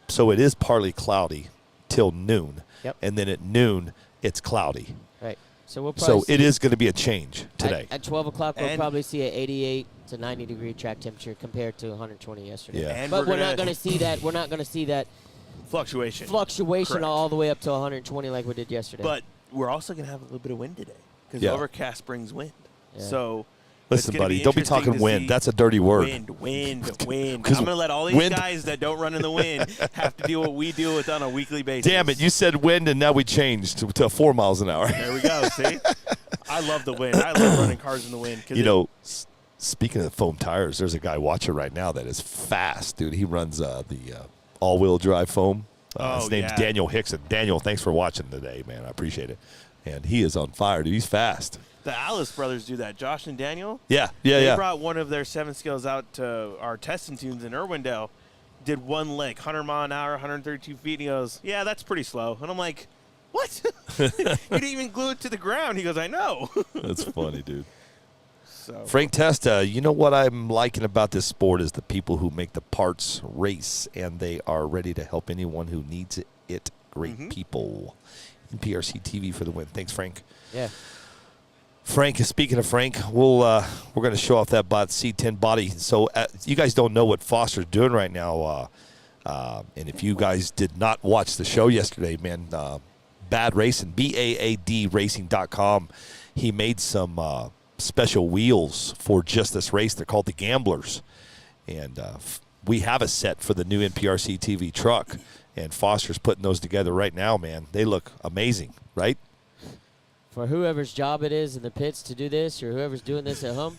S1: So it is partly cloudy till noon.
S3: Yep.
S1: And then at noon, it's cloudy.
S3: right. So we'll probably
S1: So it is going to be a change today.
S3: At 12 o'clock, we'll
S6: And-
S3: probably see an 88 to 90 degree track temperature compared to 120 yesterday.
S1: Yeah.
S6: And
S3: But we're
S6: gonna-
S3: not going to see that. We're not going to see that
S6: Fluctuation.
S3: fluctuation
S6: Correct.
S3: all the way up to 120 like we did yesterday.
S6: But we're also going to have a little bit of wind today because
S1: Yeah.
S6: overcast brings wind.
S3: Yeah.
S6: So
S1: Listen,
S6: it's gonna
S1: buddy, don't be
S6: interesting
S1: talking
S6: to
S1: wind.
S6: see
S1: That's a dirty word.
S6: Wind. I'm
S1: 'Cause
S6: going to let all these
S1: wind-
S6: guys that don't run in the wind have to deal with what we deal with on a weekly basis.
S1: Damn it, you said wind, and now we changed to 4 miles an hour.
S6: There we go. See? I love the wind. I love running cars in the wind. 'Cause
S1: You know, speaking of foam tires, there's a guy watching right now that is fast, dude. He runs the all-wheel drive foam. His name's
S6: yeah.
S1: Daniel Hickson. Daniel, thanks for watching today, man. I appreciate it. And he is on fire, dude. He's fast.
S6: the Alice brothers do that. Josh and Daniel.
S1: Yeah.
S6: They brought one of their 7 skills out to our testing tunes in Irwindale. Did one lick, 100 mile an hour, 132 feet. And he goes, yeah, that's pretty slow. And I'm like, what? You didn't even glue it to the ground. He goes, I know.
S1: That's funny, dude.
S6: So
S1: Frank Testa, you know what I'm liking about this sport is the people who make the parts race, and they are ready to help anyone who needs it. Great people. NPRCTV for the win. Thanks, Frank.
S3: Yeah.
S1: Frank, speaking of Frank, we're going to show off that C10 body. So you guys don't know what Foster's doing right now. And if you guys did not watch the show yesterday, man, Bad Racing, BAADracing.com, he made some special wheels for just this race. They're called the Gamblers. And we have a set for the new NPRC TV truck. And Foster's putting those together right now, man. They look amazing, right?
S3: For whoever's job it is in the pits to do this, or whoever's doing this at home.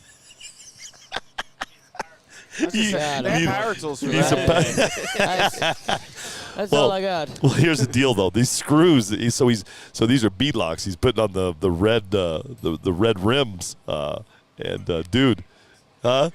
S5: They have power tools for that.
S3: That's all I got.
S1: Well, here's the deal, though. These screws. So these are bead locks. He's putting on the red the red rims. Dude, huh?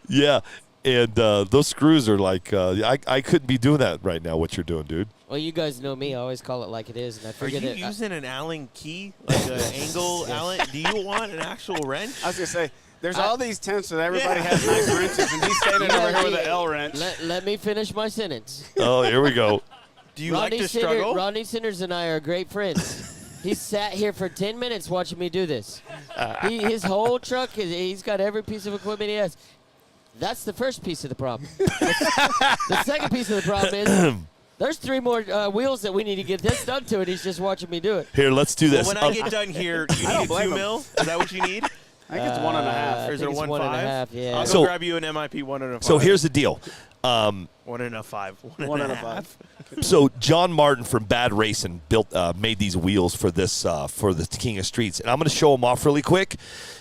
S1: Yeah. And those screws are like I couldn't be doing that right now. What you're doing, dude?
S3: Well, you guys know me. I always call it like it is, and I
S6: are
S3: figured
S6: you
S3: it.
S6: using an Allen key, like an angle Allen? Do you want an actual wrench?
S5: I was going to say, there's all these tents that everybody has nice wrenches, and he's standing over here with an L wrench.
S3: Let me finish my sentence.
S1: Oh, here we go.
S6: Do you like to struggle?
S3: Rodney Sanders and I are great friends. He sat here for 10 minutes watching me do this. His whole truck, he's got every piece of equipment he has. That's the first piece of the problem. The second piece of the problem is there's 3 more wheels that we need to get this done to, and he's just watching me do it.
S1: Here, let's do this.
S6: Well, when I get done here, you need a 2 mil? Is that what you need?
S5: I think it's 1.5.
S6: Or is it a 1.5?
S3: 1.5, yeah.
S6: I'll
S1: So-
S6: go grab you an MIP 1.5.
S1: So here's the deal.
S6: 1.5.
S5: 1.5.
S1: So John Martin from Bad Racing made these wheels for this for the King of Streets, and I'm going to show them off really quick.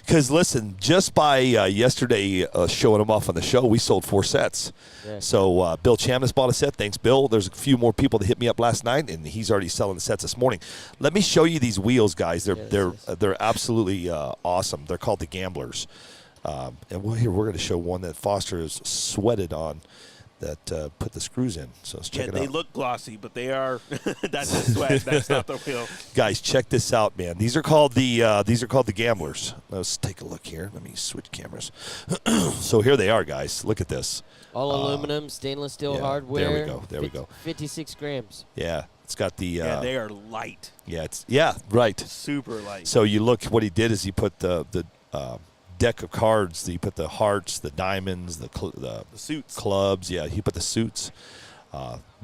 S1: Because listen, just by yesterday showing them off on the show, we sold 4 sets.
S3: Yeah.
S1: So Bill Chamness bought a set. Thanks, Bill. There's a few more people that hit me up last night, and he's already selling the sets this morning. Let me show you these wheels, guys. They're absolutely awesome. They're called the Gamblers, and we're going to show one that Foster has sweated on. That put the screws in. So let's check it out.
S6: They look glossy, but they are. That's the sweat. That's not the wheel.
S1: Guys, check this out, man. These are called the Gamblers. Let's take a look here. Let me switch cameras. So here they are, guys. Look at this.
S3: All aluminum, stainless steel
S1: yeah,
S3: hardware.
S1: there we go, there we go.
S3: 56 grams.
S1: Yeah, it's got the.
S6: Yeah, they are light.
S1: Yeah, right.
S6: Super light.
S1: So you look. What he did is he put the deck of cards. He put the hearts, the diamonds, the
S6: suits,
S1: clubs. Yeah, he put the suits.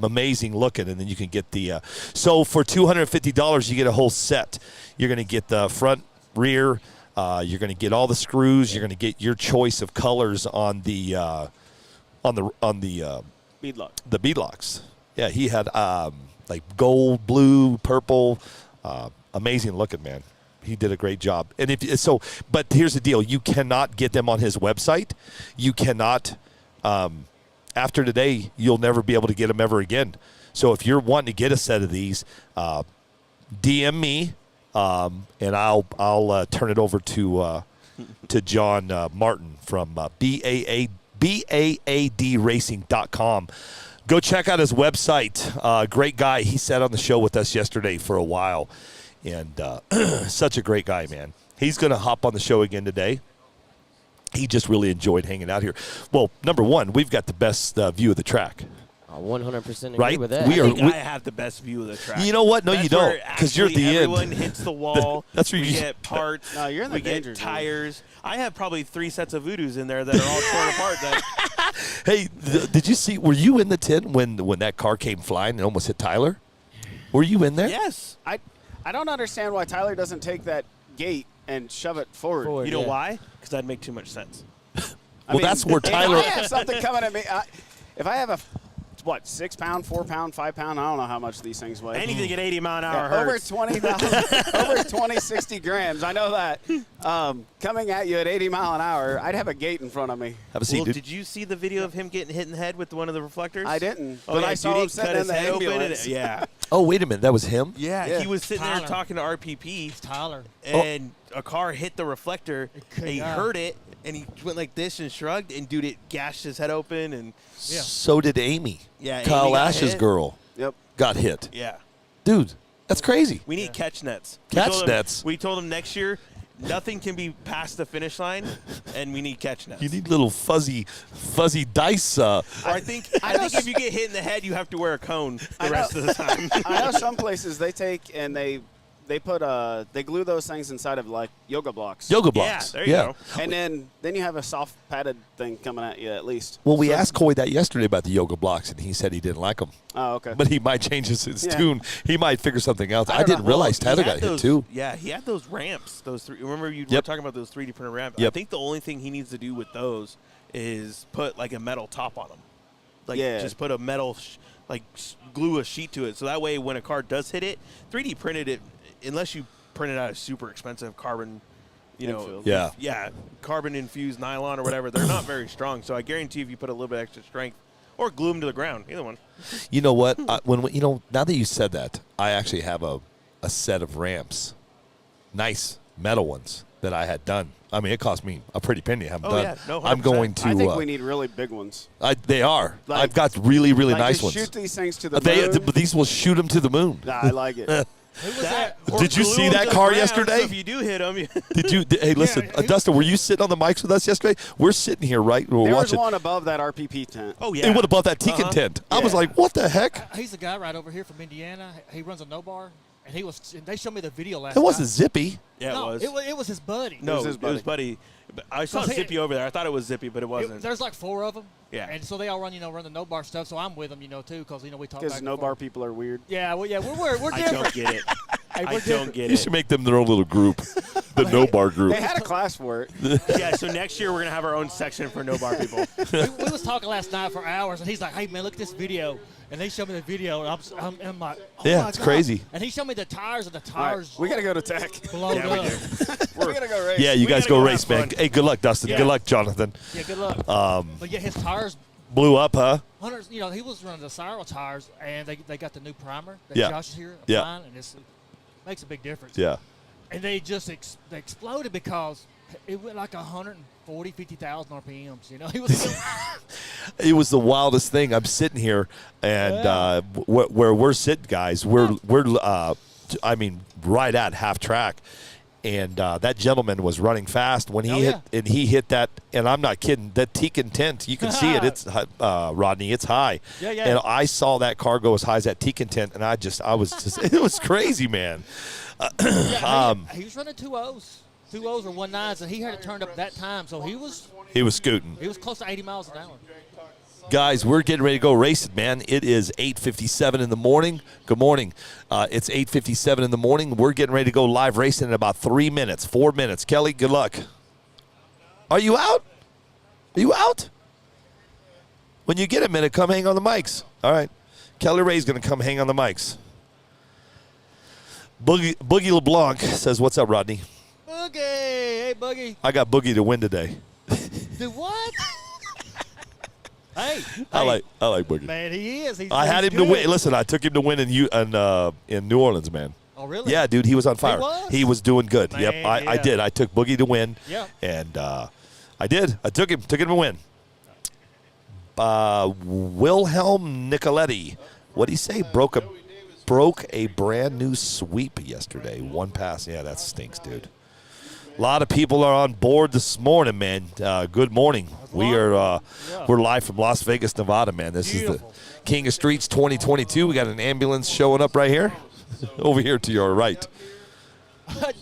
S1: Amazing looking, and then you can get the. So for $250, you get a whole set. You're going to get the front, rear. You're going to get all the screws. You're going to get your choice of colors on the
S5: Bead lock.
S1: The bead locks. Yeah, he had like gold, blue, purple. Amazing looking, man. He did a great job. And but here's the deal: you cannot get them on his website. You cannot. After today, you'll never be able to get them ever again. So if you're wanting to get a set of these, DM me, and I'll turn it over to John Martin from BAADracing.com. Go check out his website. Great guy. He sat on the show with us yesterday for a while. And such a great guy, man. He's going to hop on the show again today. He just really enjoyed hanging out here. Well, number one, we've got the best view of the track.
S3: 100% agree
S1: Right?
S3: with that.
S6: I think I have the best view of the track.
S1: You know what? No,
S6: That's
S1: you don't,
S6: where
S1: because you're at the
S6: everyone
S1: end.
S6: hits the wall.
S1: That's where
S6: we
S1: you
S6: get parts.
S5: No, you're in the
S6: we
S5: danger
S6: get
S5: zone.
S6: tires. I have probably 3 sets of Voodoos in there that are all torn apart. That
S1: Hey, did you see? Were you in the tent when that car came flying and almost hit Tyler? Were you in there?
S6: Yes.
S5: I don't understand why Tyler doesn't take that gate and shove it forward.
S6: You know why? Because that'd make too much sense.
S1: Well, that's where Tyler.
S5: If I have something coming at me, if I have a 6 pound, 4 pound, 5 pound, I don't know how much these things weigh.
S6: Anything at 80 mile an hour
S5: over
S6: hurts.
S5: 60 grams. I know that. Coming at you at 80 mile an hour, I'd have a gate in front of me.
S1: Have a seat,
S6: Well,
S1: dude.
S6: did you see the video of him getting hit in the head with one of the reflectors?
S5: I didn't,
S6: Oh,
S5: but
S6: yeah,
S5: I saw
S6: dude,
S5: him
S6: he
S5: sitting
S6: cut
S5: in
S6: his
S5: the
S6: head open.
S5: ambulance.
S6: Yeah.
S1: Oh, wait a minute. That was him?
S6: Yeah, he was sitting there
S7: Tyler.
S6: talking to RPP,
S7: Tyler.
S6: and a car hit the reflector, and he
S7: Yeah.
S6: heard it, and he went like this and shrugged, and dude, it gashed his head open, and
S7: Yeah.
S1: So did Amy.
S6: Yeah, Amy
S1: Kyle
S6: got
S1: Ash's
S6: hit.
S1: girl
S5: Yep.
S1: got hit.
S6: yeah.
S1: Dude, that's crazy.
S6: We need catch nets.
S1: Catch nets?
S6: We told him next year, nothing can be past the finish line, and we need catch nets.
S1: You need little fuzzy dice.
S6: Or I think if you get hit in the head, you have to wear a cone the rest of the time.
S5: I know some places they take and they put they glue those things inside of like yoga blocks.
S1: Yoga blocks.
S6: there you go.
S5: And then you have a soft padded thing coming at you at least.
S1: Well, we asked Coy that yesterday about the yoga blocks, and he said he didn't like them.
S5: Oh, okay.
S1: But he might change his
S5: Yeah.
S1: tune. He might figure something else. I
S5: don't
S1: didn't
S5: know.
S1: realize
S6: He
S1: Tyler
S6: had
S1: got
S6: those-
S1: hit, too.
S6: Yeah, he had those ramps. Those three. Remember you were
S1: Yep.
S6: talking about those 3D printed ramps?
S1: Yep.
S6: I think the only thing he needs to do with those is put like a metal top on them. Like
S5: Yeah.
S6: just put a metal, glue a sheet to it. So that way when a car does hit it, 3D printed it, unless you printed out a super expensive carbon,
S5: Infield.
S1: Yeah.
S6: carbon infused nylon or whatever, they're not very strong. So I guarantee if you put a little bit extra strength or glue them to the ground, either one.
S1: You know what? Now that you said that, I actually have a set of ramps, nice metal ones that I had done. I mean, it cost me a pretty penny to have them
S6: Oh,
S1: done.
S6: yeah. No,
S1: I'm
S6: 100%.
S1: going to.
S5: I think we need really big ones.
S1: They are.
S5: Like-
S1: I've got really, really
S5: Like,
S1: nice
S5: just
S1: ones.
S5: shoot these things to the moon.
S1: These will shoot them to the moon.
S5: Nah, I like it.
S7: Who was that?
S6: Or
S1: Did you
S6: glue
S1: see
S6: them
S1: that
S6: to the
S1: car
S6: ground,
S1: yesterday?
S6: So if you do hit them,
S1: Hey, listen,
S7: Yeah,
S1: Dustin, were you sitting on the mics with us yesterday? We're sitting here, right? We're
S5: There was
S1: watching.
S5: one above that RPP tent.
S6: oh yeah,
S1: It would above that Tekin
S6: Uh-huh.
S1: tent. I was
S5: Yeah.
S1: like, what the heck?
S7: He's a guy right over here from Indiana. He runs a no bar, and they showed me the video last
S1: It wasn't
S7: night.
S1: Zippy.
S6: Yeah,
S7: no,
S6: it was.
S7: it was his buddy.
S6: No,
S5: It was his
S6: it buddy. But I saw
S7: 'Cause he-
S6: Zippy over there. I thought it was Zippy, but it wasn't.
S7: There's like 4 of them.
S6: Yeah.
S7: And so they all run the no bar stuff. So I'm with them, too, because we talk
S5: Because
S7: back
S5: no
S7: and
S5: bar
S7: forth.
S5: people are weird.
S7: Yeah, well, we're
S6: I
S7: different.
S6: don't get it.
S7: Hey,
S6: I
S7: we're
S6: don't
S7: different.
S6: get
S1: You
S6: it.
S1: should make them their own little group, the no bar group.
S5: They had a class for it.
S6: Yeah, so next year we're gonna have our own section for no bar people.
S7: we was talking last night for hours, and he's like, "Hey man, look at this video." And they showed me the video, and I'm like, "Oh
S1: Yeah,
S7: my
S1: it's
S7: God."
S1: crazy.
S7: And he showed me the tires, and the
S5: All right,
S7: tires
S5: we got to go to tech.
S7: blowed
S6: Yeah, we
S7: up.
S6: do.
S5: We're going to go race.
S1: Yeah, you
S6: We
S1: guys
S6: gotta
S1: go
S6: go
S1: race,
S6: have
S1: man.
S6: fun.
S1: Hey, good luck, Dustin.
S7: Yeah.
S1: Good luck, Jonathan.
S7: Yeah, good luck. But yeah, his tires,
S1: Blew up, huh?
S7: Hunters, he was running the Cyril tires, and they got the new primer that
S1: Yeah.
S7: Josh is here
S1: Yeah.
S7: applying, and it makes a big difference.
S1: Yeah.
S7: And they just they exploded because it went like 140, 50,000 RPMs. He was
S1: It was the wildest thing. I'm sitting here, and where we're sitting, guys, we're right at half track, and that gentleman was running fast when he hit that. And I'm not kidding. That Tekin tent, you can see it. It's Rodney. It's high.
S7: Yeah.
S1: And I saw that car go as high as that Tekin tent, and I was just it was crazy, man.
S7: he was running 2.0s. 2.0s or 1.9s, and he had it turned up that time, so he was
S1: scooting.
S7: close to 80 miles an hour.
S1: Guys, we're getting ready to go racing, man. It is 8:57 in the morning. Good morning. It's 8:57 in the morning. We're getting ready to go live racing in about 4 minutes. Kelly, good luck. Are you out? Are you out? When you get a minute, come hang on the mics. All right. Kelly Ray's going to come hang on the mics. Boogie LeBlanc says, what's up, Rodney?
S7: Boogie! Hey, Boogie.
S1: I got Boogie to win today.
S7: Do what? Hey.
S1: I like Boogie.
S7: Man, he is.
S1: I had him to win. Listen, I took him to win in New Orleans, man.
S7: Oh, really?
S1: Yeah, dude, he was on fire.
S7: He was?
S1: doing good.
S7: Man,
S1: Yep, I
S7: yeah.
S1: did. I took Boogie to win.
S7: Yeah.
S1: And I did. I took him to win. Wilhelm Nicoletti. What did he say? Broke a brand new sweep yesterday. One pass. Yeah, that stinks, dude. A lot of people are on board this morning, man. Good morning. We're live from Las Vegas, Nevada, man. This is the King of Streets 2022. We got an ambulance showing up right here. Over here to your right.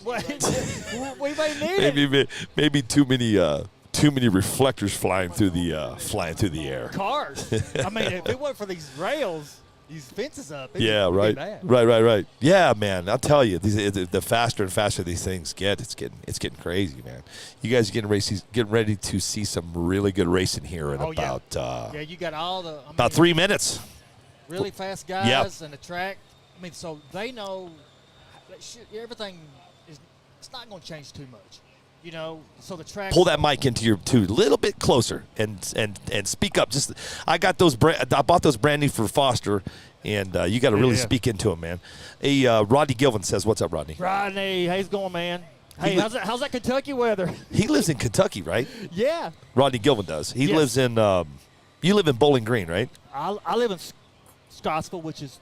S7: We may need it.
S1: Maybe too too many reflectors flying through the air.
S7: Cars. I mean, if it weren't for these rails, these fences up. It'd
S1: Yeah,
S7: be
S1: right.
S7: bad.
S1: Right. Yeah, man. I'll tell you, the faster and faster these things get, it's getting crazy, man. You guys are getting ready to see some really good racing here in about
S7: Yeah, you got all the
S1: about 3 minutes.
S7: really fast guys and the track. I mean, so they know everything is. It's not going to change too much, you know. So the track.
S1: Pull that mic into your a little bit closer and speak up. I got those. I bought those brand new for Foster, and you got to really speak into them, man. Hey, Rodney Gilvin says, "What's up, Rodney?"
S7: Rodney, how's it going, man? Hey, how's that Kentucky weather?
S1: He lives in Kentucky, right?
S7: Yeah.
S1: Rodney Gilvin does. He
S7: Yes.
S1: lives in. You live in Bowling Green, right?
S7: I live in Scottsville, which is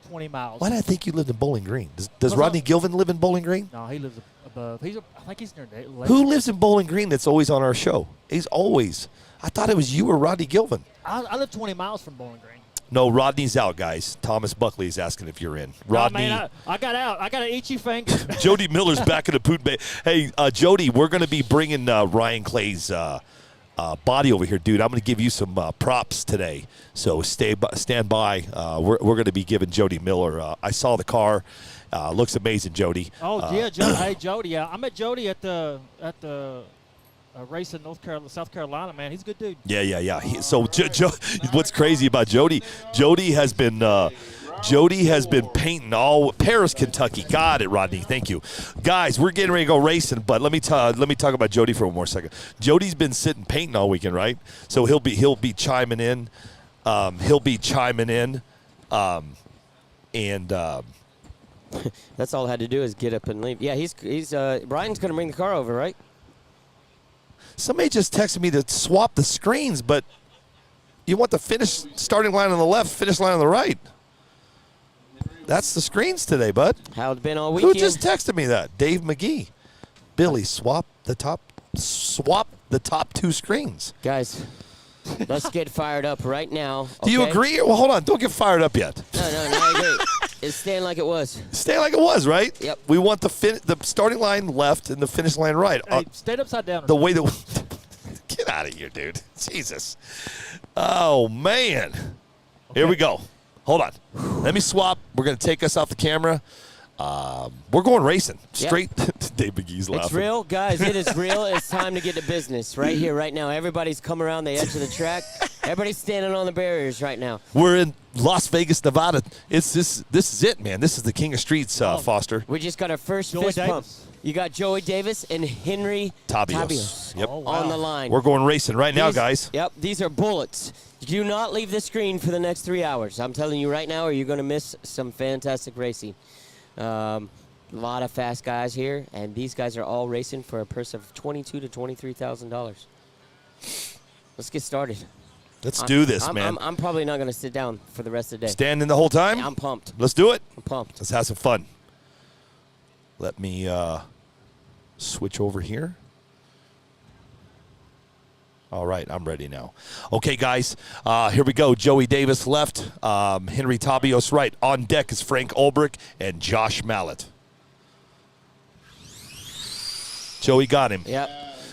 S7: 20 miles.
S1: Why did I think you lived in Bowling Green? Does
S7: What's
S1: Rodney
S7: up?
S1: Gilvin live in Bowling Green?
S7: No, he lives above. I think he's near the lake.
S1: Who lives in Bowling Green that's always on our show? He's always. I thought it was you or Rodney Gilvin.
S7: I live 20 miles from Bowling Green.
S1: No, Rodney's out, guys. Thomas Buckley is asking if you're in. Rodney.
S7: Oh, man, I got out. I got an itchy finger.
S1: Jody Miller's back in the Poot Bay. Hey, Jody, we're going to be bringing Ryan Clay's body over here, dude. I'm going to give you some props today. So stand by. We're going to be giving Jody Miller. I saw the car. Looks amazing, Jody.
S7: Oh yeah, Jody. Hey, Jody. Yeah, I met Jody at the race in South Carolina. Man, he's a good dude.
S1: Yeah. What's crazy about Jody? Jody has been painting all Paris, Kentucky. Got it, Rodney. Thank you, guys. We're getting ready to go racing, but let me talk about Jody for one more second. Jody's been sitting painting all weekend, right? So he'll be chiming in.
S3: That's all I had to do is get up and leave. Yeah, he's Brian's going to bring the car over, right?
S1: Somebody just texted me to swap the screens, but you want the starting line on the left, finish line on the right. That's the screens today, bud.
S3: How it's been all weekend.
S1: Who just texted me that? Dave McGee. Billy, swap the top two screens.
S3: Guys, let's get fired up right now.
S1: Do you
S3: okay?
S1: agree? Well, hold on. Don't get fired up yet.
S3: No, I agree. It's staying like it was.
S1: Stay like it was, right?
S3: Yep.
S1: We want the starting line left and the finish line right.
S7: Hey, stand upside down.
S1: The way that get out of here, dude. Jesus. Oh man. Okay. Here we go. Hold on. Let me swap. We're gonna take us off the camera. We're going racing. Straight. Yep. Dave McGee's laughing.
S3: It's real, guys. It is real. It's time to get to business right here, right now. Everybody's come around the edge of the track. Everybody's standing on the barriers right now.
S1: We're in Las Vegas, Nevada. This is it, man. This is the King of Streets, Foster.
S3: We just got our first
S7: Joey
S3: fist
S7: Davis.
S3: pump. You got Joey Davis and Henry
S1: Tabios. Yep.
S7: Oh, wow.
S3: on the line.
S1: We're going racing right now, guys.
S3: Yep, these are bullets. Do not leave the screen for the next 3 hours. I'm telling you right now, or you're going to miss some fantastic racing. A lot of fast guys here, and these guys are all racing for a purse of $22,000 to $23,000. Let's get started.
S1: Let's do this, man.
S3: I'm probably not going to sit down for the rest of the day.
S1: Standing the whole time?
S3: I'm pumped.
S1: Let's do it.
S3: I'm pumped.
S1: Let's have some fun. Let me switch over here. All right, I'm ready now. Okay, guys, here we go. Joey Davis left, Henry Tabios right. On deck is Frank Ulbrich and Josh Mallett. Joey got him.
S3: Yep.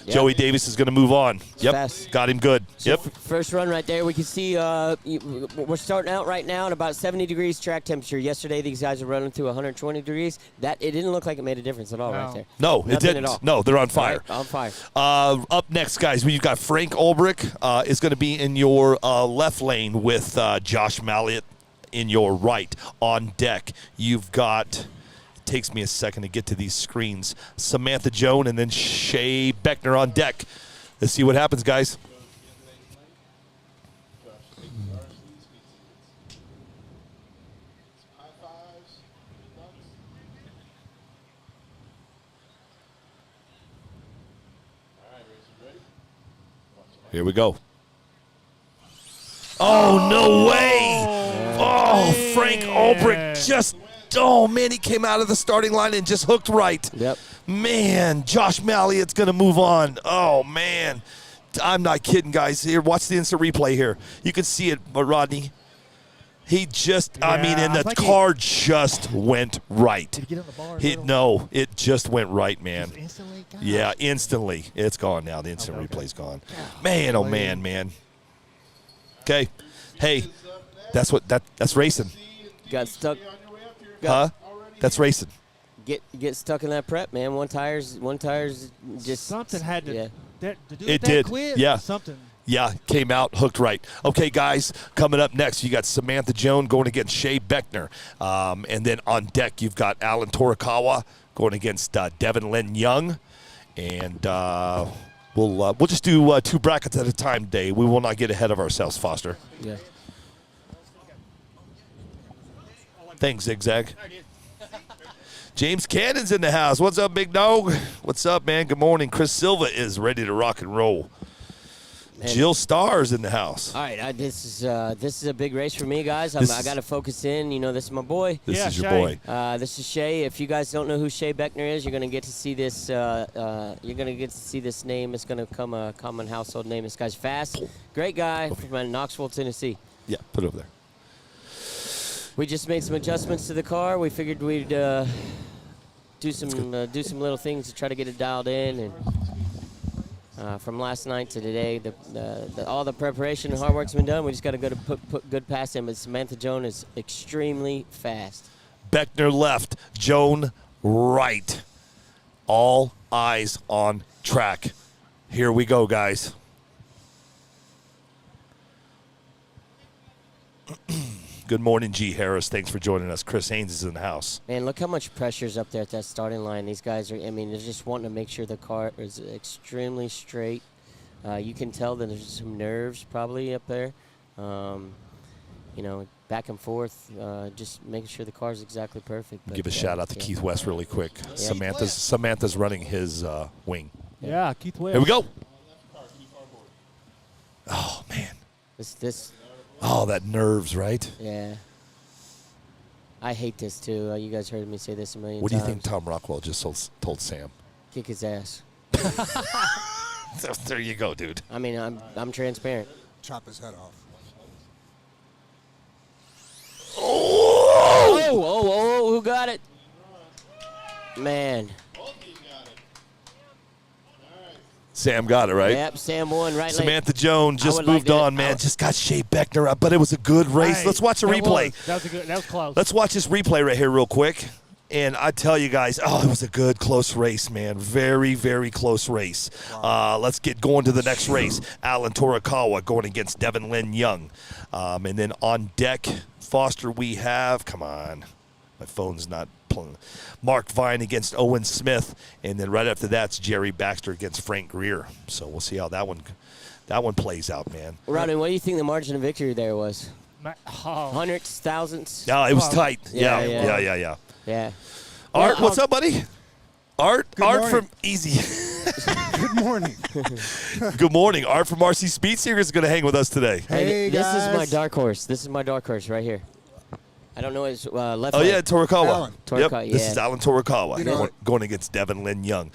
S1: Joey Davis is going to move on. Yep,
S3: fast.
S1: got him good.
S3: So
S1: Yep.
S3: First run right there. We can see we're starting out right now at about 70 degrees track temperature. Yesterday, these guys were running through 120 degrees. It didn't look like it made a difference at all right there.
S1: No,
S3: Nothing
S1: it didn't.
S3: At all.
S1: No, they're on fire.
S3: Right, on fire.
S1: Up next, guys, we've got Frank Ulbrich is going to be in your left lane with Josh Mallett in your right. On deck, you've got... Takes me a second to get to these screens. Samantha Joan and then Shay Beckner on deck. Let's see what happens, guys. Here we go. Oh, no way. Oh, Frank Ulbrich just... Oh, man, he came out of the starting line and just hooked right.
S3: Yep.
S1: Man, Josh Mallett's going to move on. Oh, man. I'm not kidding, guys. Here, watch the instant replay here. You can see it, Rodney. He just,
S7: Yeah,
S1: and
S7: I
S1: the
S7: think
S1: car just went right.
S7: Did he get on the bar?
S1: No, it just went right, man.
S7: Just instantly? Gosh.
S1: Yeah, instantly. It's gone now. The instant
S7: Okay.
S1: replay's gone. Man, oh man. Okay. Hey, that's racing.
S3: Got stuck.
S1: Huh? That's racing.
S3: Get stuck in that prep, man. One tire's just
S7: Something had to,
S3: yeah.
S7: to do
S1: It
S7: that
S1: did.
S7: quick.
S1: Yeah.
S7: Something.
S1: Yeah, came out, hooked right. Okay, guys, coming up next, you got Samantha Jones going against Shea Beckner. And then on deck, you've got Alan Torikawa going against Devin Lynn Young. And we'll just do 2 brackets at a time today. We will not get ahead of ourselves, Foster.
S3: Yeah.
S1: Thanks, Zigzag. James Cannon's in the house. What's up, big dog? What's up, man? Good morning. Chris Silva is ready to rock and roll.
S3: Man.
S1: Jill Starr's in the house.
S3: All right, this is a big race for me, guys. I got to focus in. You know, this is my boy.
S1: This
S7: Yeah,
S1: is your
S7: Shea.
S1: boy.
S3: This is Shea. If you guys don't know who Shea Beckner is, you're gonna get to see this. You're gonna get to see this name. It's gonna become a common household name. This guy's fast, great guy from Knoxville, Tennessee.
S1: Yeah, put it over there.
S3: We just made some adjustments to the car. We figured we'd do some little things to try to get it dialed in. And from last night to today, all the preparation and hard work's been done. We just got to go to put good past him. But Samantha Jones is extremely fast.
S1: Beckner left, Joan right. All eyes on track. Here we go, guys. Good morning, G. Harris. Thanks for joining us. Chris Haynes is in the house.
S3: Man, look how much pressure's up there at that starting line. These guys are, they're just wanting to make sure the car is extremely straight. You can tell that there's some nerves probably up there. Back and forth, just making sure the car's exactly perfect. But,
S1: Give a shout out to Keith West really quick.
S3: Yeah.
S1: Samantha's running his wing.
S7: Yeah, Keith West.
S1: Here we go. Oh, man.
S3: This.
S1: Oh, that nerves, right?
S3: Yeah. I hate this too. You guys heard me say this a million times.
S1: What do you think Tom Rockwell just told Sam?
S3: Kick his ass.
S1: There you go, dude.
S3: I'm transparent.
S8: Chop his head off.
S3: Oh, who got it? Man.
S1: Sam got it, right?
S3: Yep, Sam won right
S1: Samantha Jones just
S3: would
S1: moved
S3: like to-
S1: on, man. Just got Shea Beckner up, but it was a good race.
S7: Hey,
S1: Let's watch the
S7: that
S1: replay.
S7: That was close.
S1: Let's watch this replay right here real quick. And I tell you guys, it was a good, close race, man. Very, very close race. Let's get going to the next race. Alan Torikawa going against Devin Lynn Young. And then on deck, Foster, we have, come on, my phone's not pulling. Mark Vine against Owen Smith. And then right after that's Jerry Baxter against Frank Greer. So we'll see how that one plays out, man.
S3: Rodney, what do you think the margin of victory there was?
S7: Oh.
S3: Hundredths, thousandths?
S1: No, it was tight.
S3: Yeah,
S1: Yeah.
S3: Yeah.
S1: Art,
S3: Yeah,
S1: what's up, buddy? Art
S8: morning.
S1: from Easy.
S8: Good morning.
S1: Good morning. Art from RC Speed Series is going to hang with us today.
S8: Hey,
S3: this is my
S8: guys.
S3: dark horse. This is my dark horse right here. I don't know his left
S1: Oh,
S3: leg.
S1: yeah, Torikawa.
S8: Alan.
S3: Torikawa,
S1: Yep, this
S3: yeah.
S1: is Alan Torikawa
S8: You know-
S1: going against Devin Lynn Young.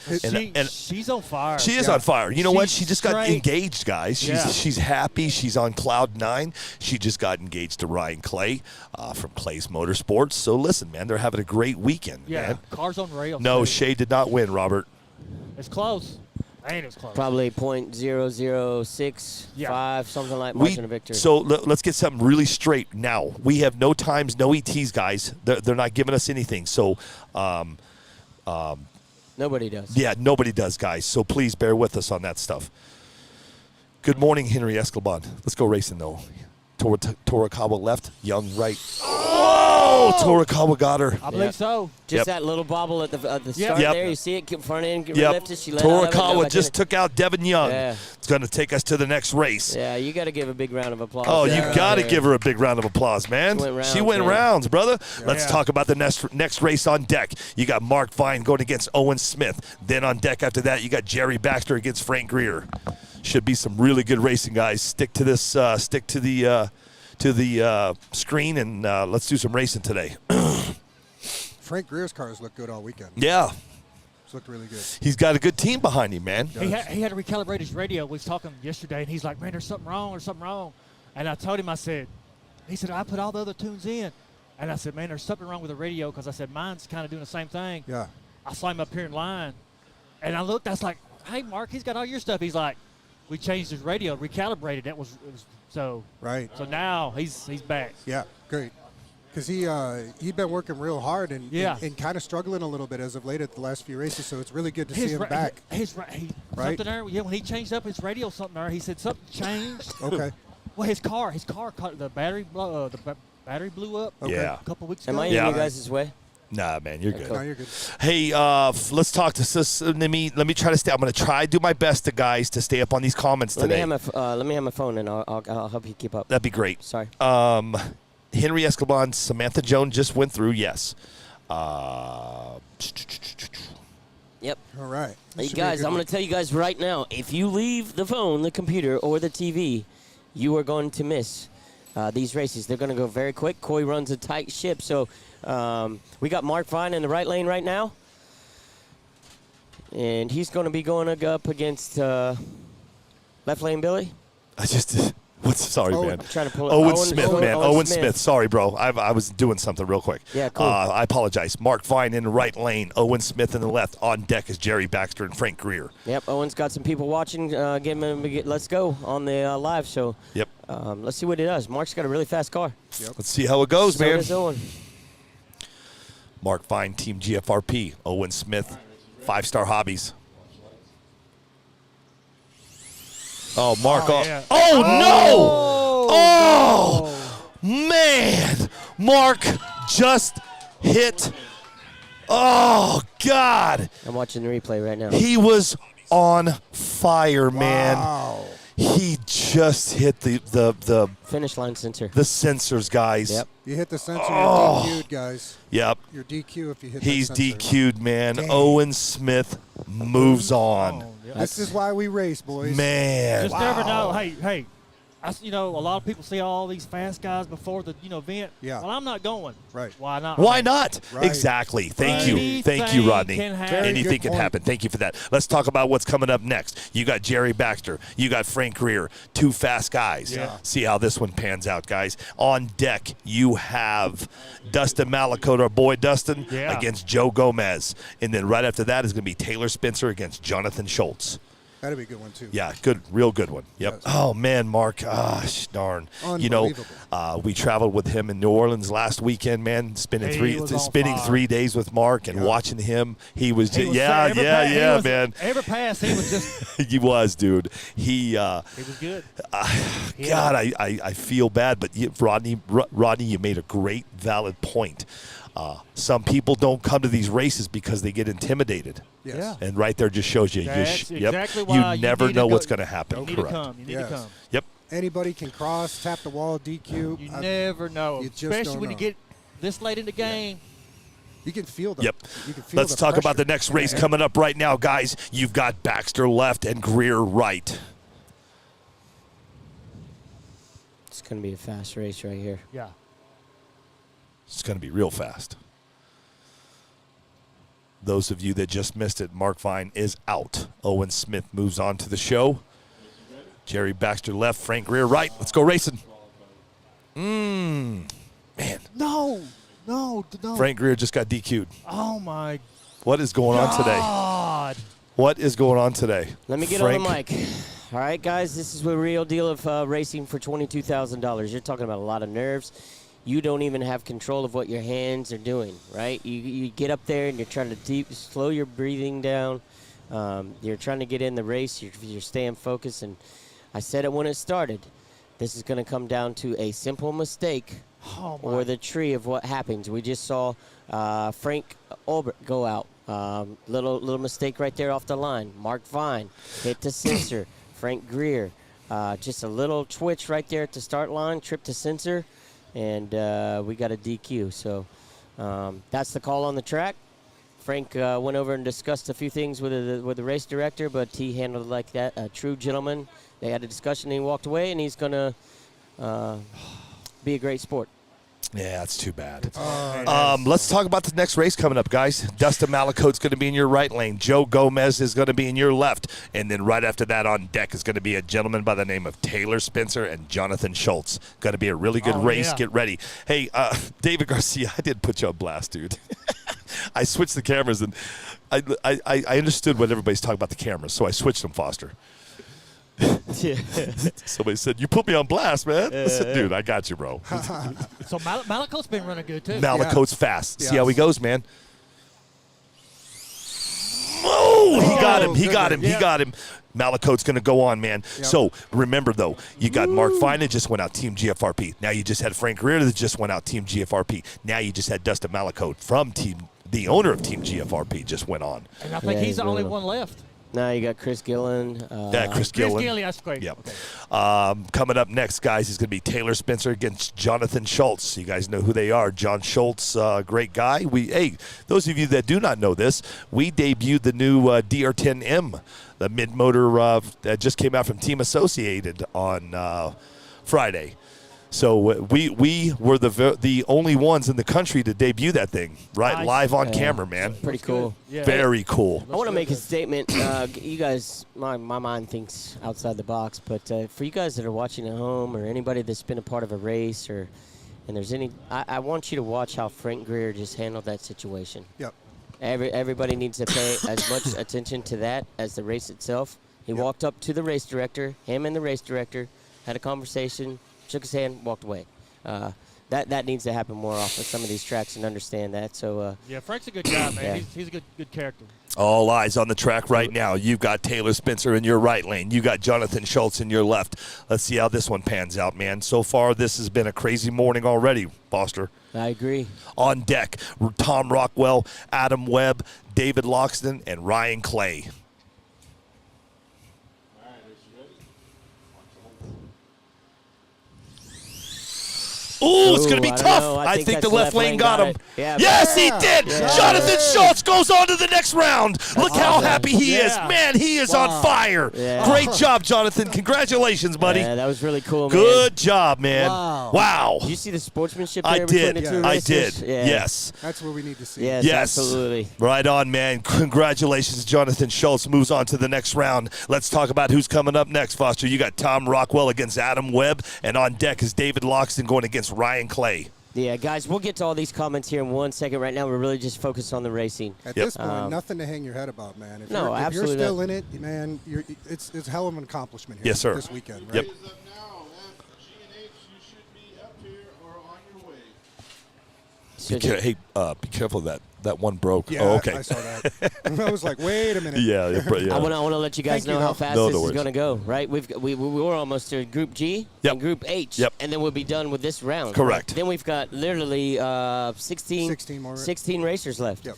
S7: She's on fire.
S1: She is
S8: Yeah.
S1: on fire. You know what?
S7: She's
S1: She just got
S7: straight.
S1: engaged, guys. She's happy. She's on cloud 9. She just got engaged to Ryan Clay from Clay's Motorsports. So listen, man, they're having a great weekend,
S7: Yeah,
S1: man.
S7: cars on rails.
S1: No,
S7: too.
S1: Shea did not win, Robert.
S7: It's close. Man, it was close.
S3: Probably .0065, something like margin of victory.
S1: So let's get something really straight now. We have no times, no ETs, guys. They're not giving us anything. So,
S3: Nobody does.
S1: yeah, nobody does, guys. So please bear with us on that stuff. Good morning, Henry Escobar. Let's go racing, though. Torikawa left, Young right. Oh, Torikawa got her.
S7: I believe so.
S3: Just
S1: Yep.
S3: that little bobble at the
S7: Yep.
S3: start
S1: Yep.
S3: there. You see it, get front end, get
S1: Yep.
S3: lifted. She let out of it, go
S1: Torikawa
S3: back
S1: just
S3: in.
S1: took out Devin Young.
S3: Yeah.
S1: It's going to take us to the next race.
S3: Yeah, you got to give a big round of applause.
S1: Oh,
S3: there,
S1: you
S3: right
S1: got to
S3: there.
S1: give her a big round of applause, man.
S3: She went rounds, man.
S1: rounds, brother. Let's
S7: Yeah.
S1: talk about the next race on deck. You got Mark Vine going against Owen Smith. Then on deck after that, you got Jerry Baxter against Frank Greer. Should be some really good racing, guys. Stick to this. Stick to the screen, and let's do some racing today.
S8: Frank Greer's cars looked good all weekend.
S1: Yeah,
S8: It's looked really good.
S1: he's got a good team behind him, man.
S7: He had to recalibrate his radio. We was talking yesterday, and he's like, man, there's something wrong. And I told him, I said, He said, I put all the other tunes in. And I said, man, there's something wrong with the radio because I said, mine's kind of doing the same thing.
S8: Yeah.
S7: I saw him up here in line. And I looked, I was like, hey, Mark, he's got all your stuff. He's like, we changed his radio, recalibrated. It was so.
S8: Right.
S7: So now he's back.
S8: Yeah, great. Because he'd been working real hard and kind of struggling a little bit as of late at the last few races. So it's really good to see him back.
S7: Something there. Yeah, when he changed up his radio, something there. He said something changed.
S8: Okay.
S7: Well, his car caught the battery. Battery blew up.
S8: Okay.
S1: Yeah.
S7: A couple weeks ago.
S3: Am I in you guys' way?
S1: Nah, man, you're good.
S8: No, you're good.
S1: Hey, let's talk to sis. Let me try to stay. I'm going to try to do my best, guys, to stay up on these comments today.
S3: Let me have my phone, and I'll help you keep up.
S1: That'd be great.
S3: Sorry.
S1: Henry Escobar, Samantha Jones just went through. Yes.
S3: Yep.
S8: All right.
S3: Hey, guys, I'm going to tell you guys right now, if you leave the phone, the computer, or the TV, you are going to miss these races. They're going to go very quick. Coy runs a tight ship, so we got Mark Vine in the right lane right now, and he's going to be going up against left lane Billy.
S1: Sorry, man.
S3: I'm trying to pull
S1: Owen Smith, man. Owen
S3: Smith.
S1: Smith. Sorry, bro. I was doing something real quick.
S3: Yeah, cool.
S1: I apologize. Mark Vine in the right lane. Owen Smith in the left. On deck is Jerry Baxter and Frank Greer.
S3: Yep, Owen's got some people watching. Let's go on the live show.
S1: Yep.
S3: Let's see what he does. Mark's got a really fast car.
S8: Yep.
S1: Let's see how it goes,
S3: So
S1: man.
S3: does Owen.
S1: Mark Vine, Team GFRP. Owen Smith, 5-Star Hobbies. Oh, Mark.
S7: yeah.
S1: Oh, no! Man! Mark just hit. Oh, God.
S3: I'm watching the replay right now.
S1: He was on fire, man.
S8: Wow.
S1: He just hit the
S3: Finish line sensor.
S1: sensors, guys.
S3: Yep.
S8: You hit the sensor, you're DQ'd, guys.
S1: Yep.
S8: You're DQ if you hit
S1: He's
S8: that sensor.
S1: DQ'd, man.
S8: Dang.
S1: Owen Smith moves on.
S8: This is why we race, boys.
S1: Man.
S7: Just never know. Hey, a lot of people see all these fast guys before the event.
S8: Yeah.
S7: Well, I'm not going.
S8: Right.
S7: Why not?
S1: Why not?
S8: Right.
S1: Exactly. Thank
S8: Right.
S1: you. Thank you, Rodney.
S7: Anything can happen.
S8: Very
S1: Anything
S8: good
S1: can
S8: point.
S1: happen. Thank you for that. Let's talk about what's coming up next. You got Jerry Baxter. You got Frank Greer. 2 fast guys.
S7: Yeah.
S1: See how this one pans out, guys. On deck, you have Dustin Malakota, our boy Dustin,
S7: Yeah.
S1: against Joe Gomez. And then right after that is going to be Taylor Spencer against Jonathan Schultz.
S8: That'd be a good one, too.
S1: Yeah, good, real good one. Yep.
S8: Yes.
S1: Oh man, Mark, darn.
S8: Unbelievable.
S1: We traveled with him in New Orleans last weekekend, man. Spending
S7: He was on fire.
S1: 3 days with Mark and watching him. He was,
S7: He was
S1: man.
S7: Every pass, he was just.
S1: He was, dude. He
S7: was good.
S1: God, I feel bad, but Rodney, you made a great, valid point. Some people don't come to these races because they get intimidated.
S8: Yes.
S7: Yeah.
S1: And right there just shows you,
S7: That's exactly why
S1: you
S7: you
S1: never
S7: need to
S1: know
S7: go-
S1: what's going to happen.
S7: You need
S1: Correct.
S7: to come. You need
S8: Yes.
S7: to come.
S1: Yep.
S8: Anybody can cross, tap the wall, DQ.
S7: You never know,
S8: you just
S7: especially
S8: don't
S7: when
S8: know.
S7: you get this late in the game.
S8: You can feel the.
S1: Yep.
S8: You can feel
S1: Let's
S8: the
S1: talk about the
S8: pressure.
S1: next race coming up right now, guys. You've got Baxter left and Greer right.
S3: It's going to be a fast race right here.
S7: Yeah.
S1: It's going to be real fast. Those of you that just missed it, Mark Vine is out. Owen Smith moves on to the show. Jerry Baxter left, Frank Greer right. Let's go racing. Man,
S7: No.
S1: Frank Greer just got DQ'd.
S7: Oh my
S1: What is going on today?
S7: God.
S1: What is going on today?
S3: Let me get
S1: Frank,
S3: on the mic. All right, guys, this is the real deal of racing for $22,000. You're talking about a lot of nerves. You don't even have control of what your hands are doing, right? You get up there and you're trying to slow your breathing down. You're trying to get in the race. You're staying focused. And I said it when it started. This is going to come down to a simple mistake or the tree of what happens. We just saw Frank Ulbert go out. Little mistake right there off the line. Mark Vine hit the sensor. Frank Greer, just a little twitch right there at the start line, tripped the sensor, and we got a DQ. So that's the call on the track. Frank went over and discussed a few things with the race director, but he handled it like that. A true gentleman. They had a discussion, and he walked away, and he's going to be a great sport.
S1: Yeah, that's too bad.
S7: Man,
S1: Let's talk about the next race coming up, guys. Dustin Malacote's going to be in your right lane. Joe Gomez is going to be in your left. And then right after that on deck is going to be a gentleman by the name of Taylor Spencer and Jonathan Schultz. Going to be a really good race.
S7: Yeah.
S1: Get ready. Hey, David Garcia, I did put you on blast, dude. I switched the cameras, and I understood what everybody's talking about the cameras, so I switched them, Foster. Somebody said, "You put me on blast, man." I said, "Dude, I got you, bro."
S7: So Malacote's been running good too.
S1: Malacote's fast. See
S8: Yeah.
S1: how he goes, man. Oh, he got him. He got him. He got him. Malacote's going to go on, man.
S8: Yep.
S1: So remember, though, you got Mark Fine that just went out, Team GFRP. Now you just had Frank Greer that just went out, Team GFRP. Now you just had Dustin Malacote from the owner of Team GFRP just went on.
S7: And I think
S3: Yeah,
S7: he's
S3: he's
S7: the only
S3: really-
S7: one left.
S3: Now you got Chris Gillen.
S1: Chris
S7: Chris
S1: Gillen.
S7: Gilly, that's great.
S1: Yep.
S7: Okay.
S1: Coming up next, guys, is going to be Taylor Spencer against Jonathan Schultz. You guys know who they are. John Schultz, great guy. Hey, those of you that do not know this, we debuted the new DR10M, the mid-motor that just came out from Team Associated on Friday. So we were the only ones in the country to debut that thing, right,
S7: Nice.
S1: live on
S3: Yeah.
S1: camera, man.
S3: Pretty cool.
S7: Yeah.
S1: Very cool.
S3: I want to make a statement. You guys, my mind thinks outside the box, but for you guys that are watching at home or anybody that's been a part of a race and there's any, I want you to watch how Frank Greer just handled that situation.
S8: Yep.
S3: Everybody needs to pay as much attention to that as the race itself. He walked up to the race director, him and the race director, had a conversation, shook his hand, walked away. That needs to happen more often. Some of these tracks and understand that. So
S7: Yeah, Frank's a good guy, man.
S3: Yeah.
S7: He's a good character.
S1: All eyes on the track right now. You've got Taylor Spencer in your right lane. You got Jonathan Schultz in your left. Let's see how this one pans out, man. So far, this has been a crazy morning already, Foster.
S3: I agree.
S1: On deck, Tom Rockwell, Adam Webb, David Loxton, and Ryan Clay. Ooh, it's going to be
S3: Ooh, I don't
S1: tough.
S3: know. I
S1: I
S3: think
S1: think the
S3: that's
S1: left lane got him.
S3: it. Yeah,
S1: Yes, he did.
S3: Yeah.
S1: Jonathan Schultz goes on to the next round. Look how
S3: awesome.
S1: happy he is.
S7: Yeah.
S1: Man, he is on fire.
S3: Yeah.
S1: Great job, Jonathan. Congratulations, buddy.
S3: Yeah, that was really cool, man.
S1: Good job, man.
S8: Wow.
S1: Wow.
S3: Did you see the sportsmanship
S1: I
S3: there between
S1: did.
S3: the two
S1: I
S3: racers?
S1: did.
S3: Yeah.
S1: Yes.
S8: That's what we need to see.
S3: Yes,
S1: Yes.
S3: absolutely.
S1: Right on, man. Congratulations, Jonathan Schultz moves on to the next round. Let's talk about who's coming up next, Foster. You got Tom Rockwell against Adam Webb, and on deck is David Loxton going against Ryan Clay.
S3: Yeah, guys, we'll get to all these comments here in 1 second. Right now, we're really just focused on the racing.
S8: At
S1: Yep.
S8: this point, nothing to hang your head about, man. If
S3: No,
S8: you're, if
S3: absolutely
S8: you're still
S3: not.
S8: in it, man, it's a hell of an accomplishment here
S1: Yes, sir.
S8: this weekend, right?
S1: Yep.
S9: Up now, G&H, you should be up here or on your way.
S1: Be careful that one broke.
S8: Yeah,
S1: Oh, okay.
S8: I saw that. I was like, wait a minute.
S1: Yeah.
S3: I want to let you guys
S8: Thank you,
S3: know how
S8: though.
S3: fast
S1: No,
S3: this
S1: no
S3: is
S1: worries.
S3: going to go, right? We were almost to Group G
S1: Yep.
S3: and Group H,
S1: Yep.
S3: and then we'll be done with this round.
S1: Correct.
S3: Then we've got literally 16
S8: more.
S3: 16 racers left.
S8: Yep.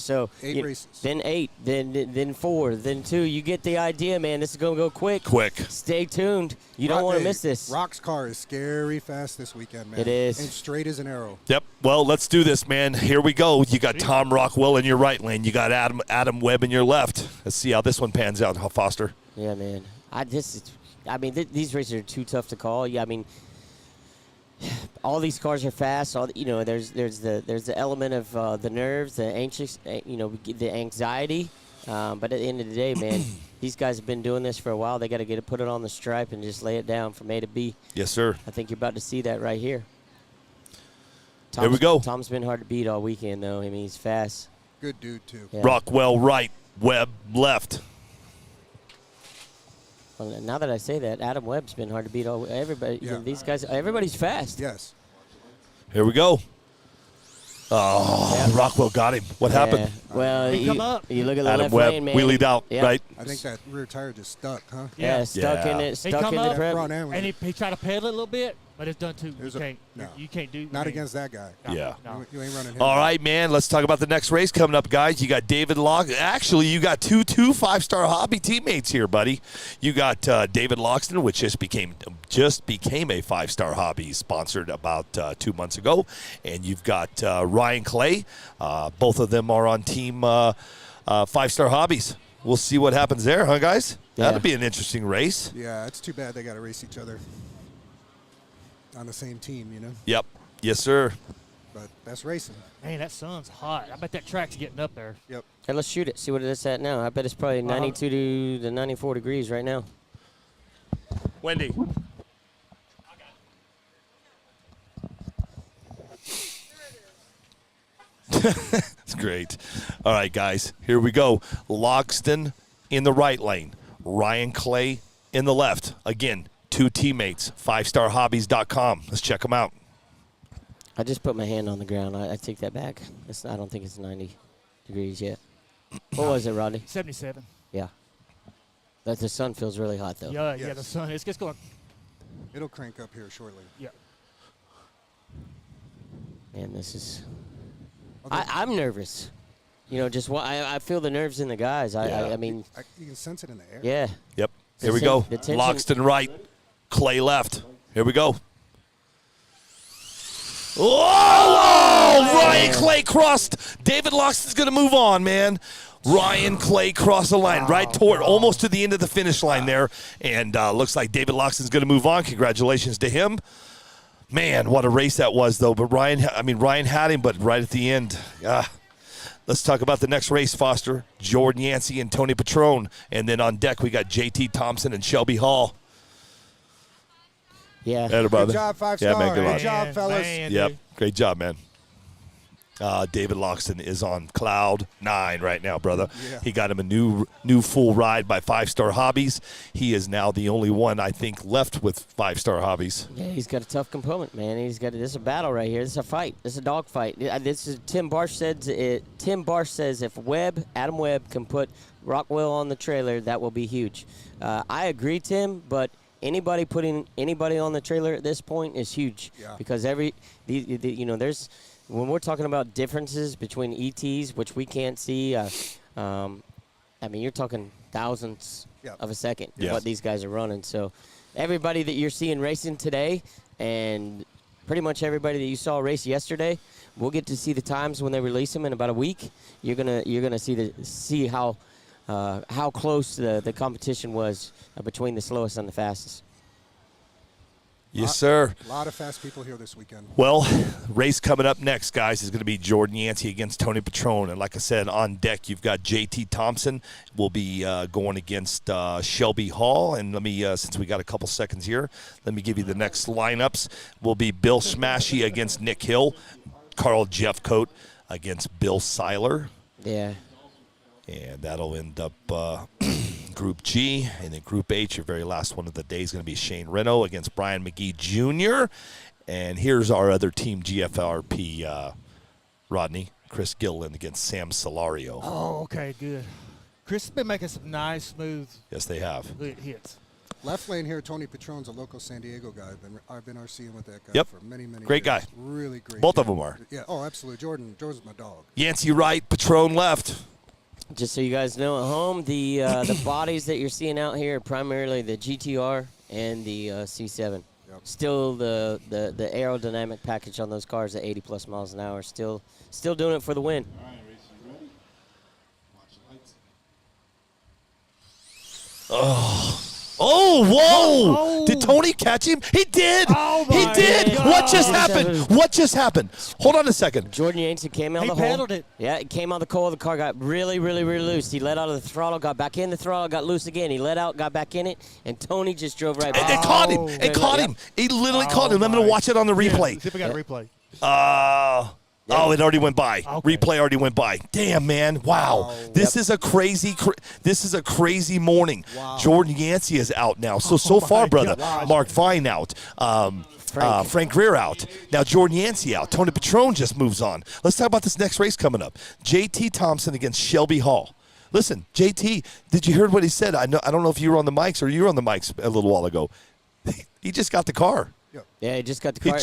S3: So
S8: 8 races.
S3: Then 8, then 4, then 2. You get the idea, man. This is going to go quick.
S1: Quick.
S3: Stay tuned. You don't want to
S8: Hey,
S3: miss this.
S8: Rock's car is scary fast this weekend, man.
S3: It is.
S8: And straight as an arrow.
S1: Yep. Well, let's do this, man. Here we go. You got Tom Rockwell in your right lane. You got Adam Webb in your left. Let's see how this one pans out, Foster.
S3: Yeah, man. These races are too tough to call. Yeah, I mean, all these cars are fast. There's the element of the nerves, the anxious, the anxiety. But at the end of the day, man, these guys have been doing this for a while. They got to put it on the stripe and just lay it down from A to B.
S1: Yes, sir.
S3: I think you're about to see that right here.
S1: Here we go.
S3: Tom's been hard to beat all weekend, though. I mean, he's fast.
S8: Good dude, too.
S3: Yeah.
S1: Rockwell right, Webb left.
S3: Well, now that I say that, Adam Webb's been hard to beat all. Everybody,
S8: Yeah.
S3: these guys, everybody's fast.
S8: Yes.
S1: Here we go. Oh, Rockwell got him. What happened?
S3: Well,
S7: He come up.
S3: you look at the
S1: Adam
S3: left
S1: Webb
S3: lane, man.
S1: wheelied out,
S3: Yeah.
S1: right?
S8: I think that rear tire just stuck, huh?
S3: Yeah, stuck in
S1: Yeah.
S3: it,
S7: He
S3: stuck
S7: come
S3: in the
S7: up,
S3: prep.
S8: Front end.
S7: And he tried to pedal it a little bit, but it's done too.
S8: There's
S7: You
S8: no.
S7: can't do.
S8: Not
S7: you
S8: against that guy.
S7: can't-
S1: Yeah.
S7: No.
S8: You ain't running him.
S1: All right, man. Let's talk about the next race coming up, guys. You got David Loxton. Actually, you got two 5-star hobby teammates here, buddy. You got David Loxton, which just became a 5-star hobby, sponsored about 2 months ago, and you've got Ryan Clay. Both of them are on team 5-star hobbies. We'll see what happens there, huh, guys?
S3: Yeah.
S1: That'll be an interesting race.
S8: Yeah, it's too bad they got to race each other on the same team, you know?
S1: Yep. Yes, sir.
S8: But that's racing.
S7: Man, that sun's hot. I bet that track's getting up there.
S8: Yep.
S3: Hey, let's shoot it. See what it's at now. I bet it's probably 92 to 94 degrees right now.
S1: Wendy. It's great. All right, guys, here we go. Loxton in the right lane. Ryan Clay in the left. Again, 2 teammates, 5starhobbies.com. Let's check them out.
S3: I just put my hand on the ground. I take that back. I don't think it's 90 degrees yet. What was it, Rodney?
S7: 77.
S3: Yeah. But the sun feels really hot, though.
S7: Yeah,
S8: Yes.
S7: the sun. It's just going.
S8: It'll crank up here shortly.
S7: Yeah.
S3: Man, this is...
S8: Okay.
S3: I'm nervous. You know, I feel the nerves in the guys. I mean...
S8: You can sense it in the air.
S3: Yeah.
S1: Yep. Here we go. Loxton right. Clay left. Here we go. Oh, Ryan Clay crossed. David Loxton's going to move on, man. Ryan Clay crossed the line right toward almost to the end of the finish line there. And looks like David Loxton's going to move on. Congratulations to him. Man, what a race that was, though. But Ryan had him, but right at the end. Let's talk about the next race, Foster. Jordan Yancey and Tony Petrone. And then on deck, we got JT Thompson and Shelby Hall.
S3: Yeah.
S8: Good job, 5
S1: Yeah,
S8: star.
S1: man, good luck.
S8: Good job, fellas.
S7: Man,
S1: Yep,
S7: dude.
S1: great job, man. David Loxton is on cloud 9 right now, brother.
S8: Yeah.
S1: He got him a new full ride by 5-Star Hobbies. He is now the only one, I think, left with 5-Star Hobbies.
S3: Yeah, he's got a tough component, man. This is a battle right here. This is a fight. This is a dog fight. This is Tim Barsh said. Tim Barsh says if Adam Webb can put Rockwell on the trailer, that will be huge. I agree, Tim, but anybody putting anybody on the trailer at this point is huge.
S8: Yeah.
S3: Because there's. When we're talking about differences between ETs, which we can't see, you're talking thousands of a second what these guys are running. So everybody that you're seeing racing today and pretty much everybody that you saw race yesterday, we'll get to see the times when they release them in about a week. You're gonna see how close the competition was between the slowest and the fastest.
S1: Yes, sir.
S8: A lot of fast people here this weekend.
S1: Well, race coming up next, guys, is going to be Jordan Yancey against Tony Petrone. And like I said, on deck, you've got JT Thompson will be going against Shelby Hall. And let me, since we got a couple seconds here, let me give you the next lineups. Will be Bill Smashy against Nick Hill, Carl Jeffcoat against Bill Seiler.
S3: Yeah.
S1: And that'll end up Group G. And then Group H, your very last one of the day, is going to be Shane Reno against Brian McGee Jr. And here's our other team, GFRP, Rodney. Chris Gilliland against Sam Solario.
S7: Oh, okay, good. Chris has been making some nice, smooth
S1: Yes, they have.
S7: hits.
S8: Left lane here, Tony Petrone's a local San Diego guy. I've been RCing with that guy
S1: Yep.
S8: for many
S1: Great
S8: years.
S1: guy.
S8: Really great.
S1: Both
S8: guy.
S1: of them are.
S8: Yeah. Oh, absolutely. Jordan's my dog.
S1: Yancey right, Petrone left.
S3: Just so you guys know at home, the bodies that you're seeing out here are primarily the GTR and the C7.
S8: Yep.
S3: Still the aerodynamic package on those cars at 80+ miles an hour. Still doing it for the win.
S9: All right, race, you ready? Watch the lights.
S1: Oh, whoa! Did Tony catch him? He did!
S7: Oh,
S1: He
S7: my
S1: did!
S7: God.
S1: What just happened? What just happened? Hold on a second.
S3: Jordan Yancey came out
S7: He
S3: of the hole.
S7: pedaled it.
S3: Yeah, it came out of the coil. The car got really, really, really loose. He let out of the throttle, got back in the throttle, got loose again. He let out, got back in it, and Tony just drove right
S1: And
S3: back.
S1: it caught him.
S7: Oh.
S1: It caught him. He literally caught him. I'm
S7: my.
S1: going to watch it on the
S7: Yeah,
S1: replay.
S7: see if we got a replay.
S1: Oh, it already went by.
S7: Okay.
S1: Replay already went by. Damn, man. Wow. This is a crazy morning.
S8: Wow.
S1: Jordan Yancey is out now. So far, brother.
S7: gosh.
S1: Mark Vine out. Frank Greer out. Now Jordan Yancey out. Tony Petrone just moves on. Let's talk about this next race coming up. JT Thompson against Shelby Hall. Listen, JT, did you hear what he said? I don't know if you were on the mics or you were on the mics a little while ago. He just got the car.
S3: Yeah, he just got the car.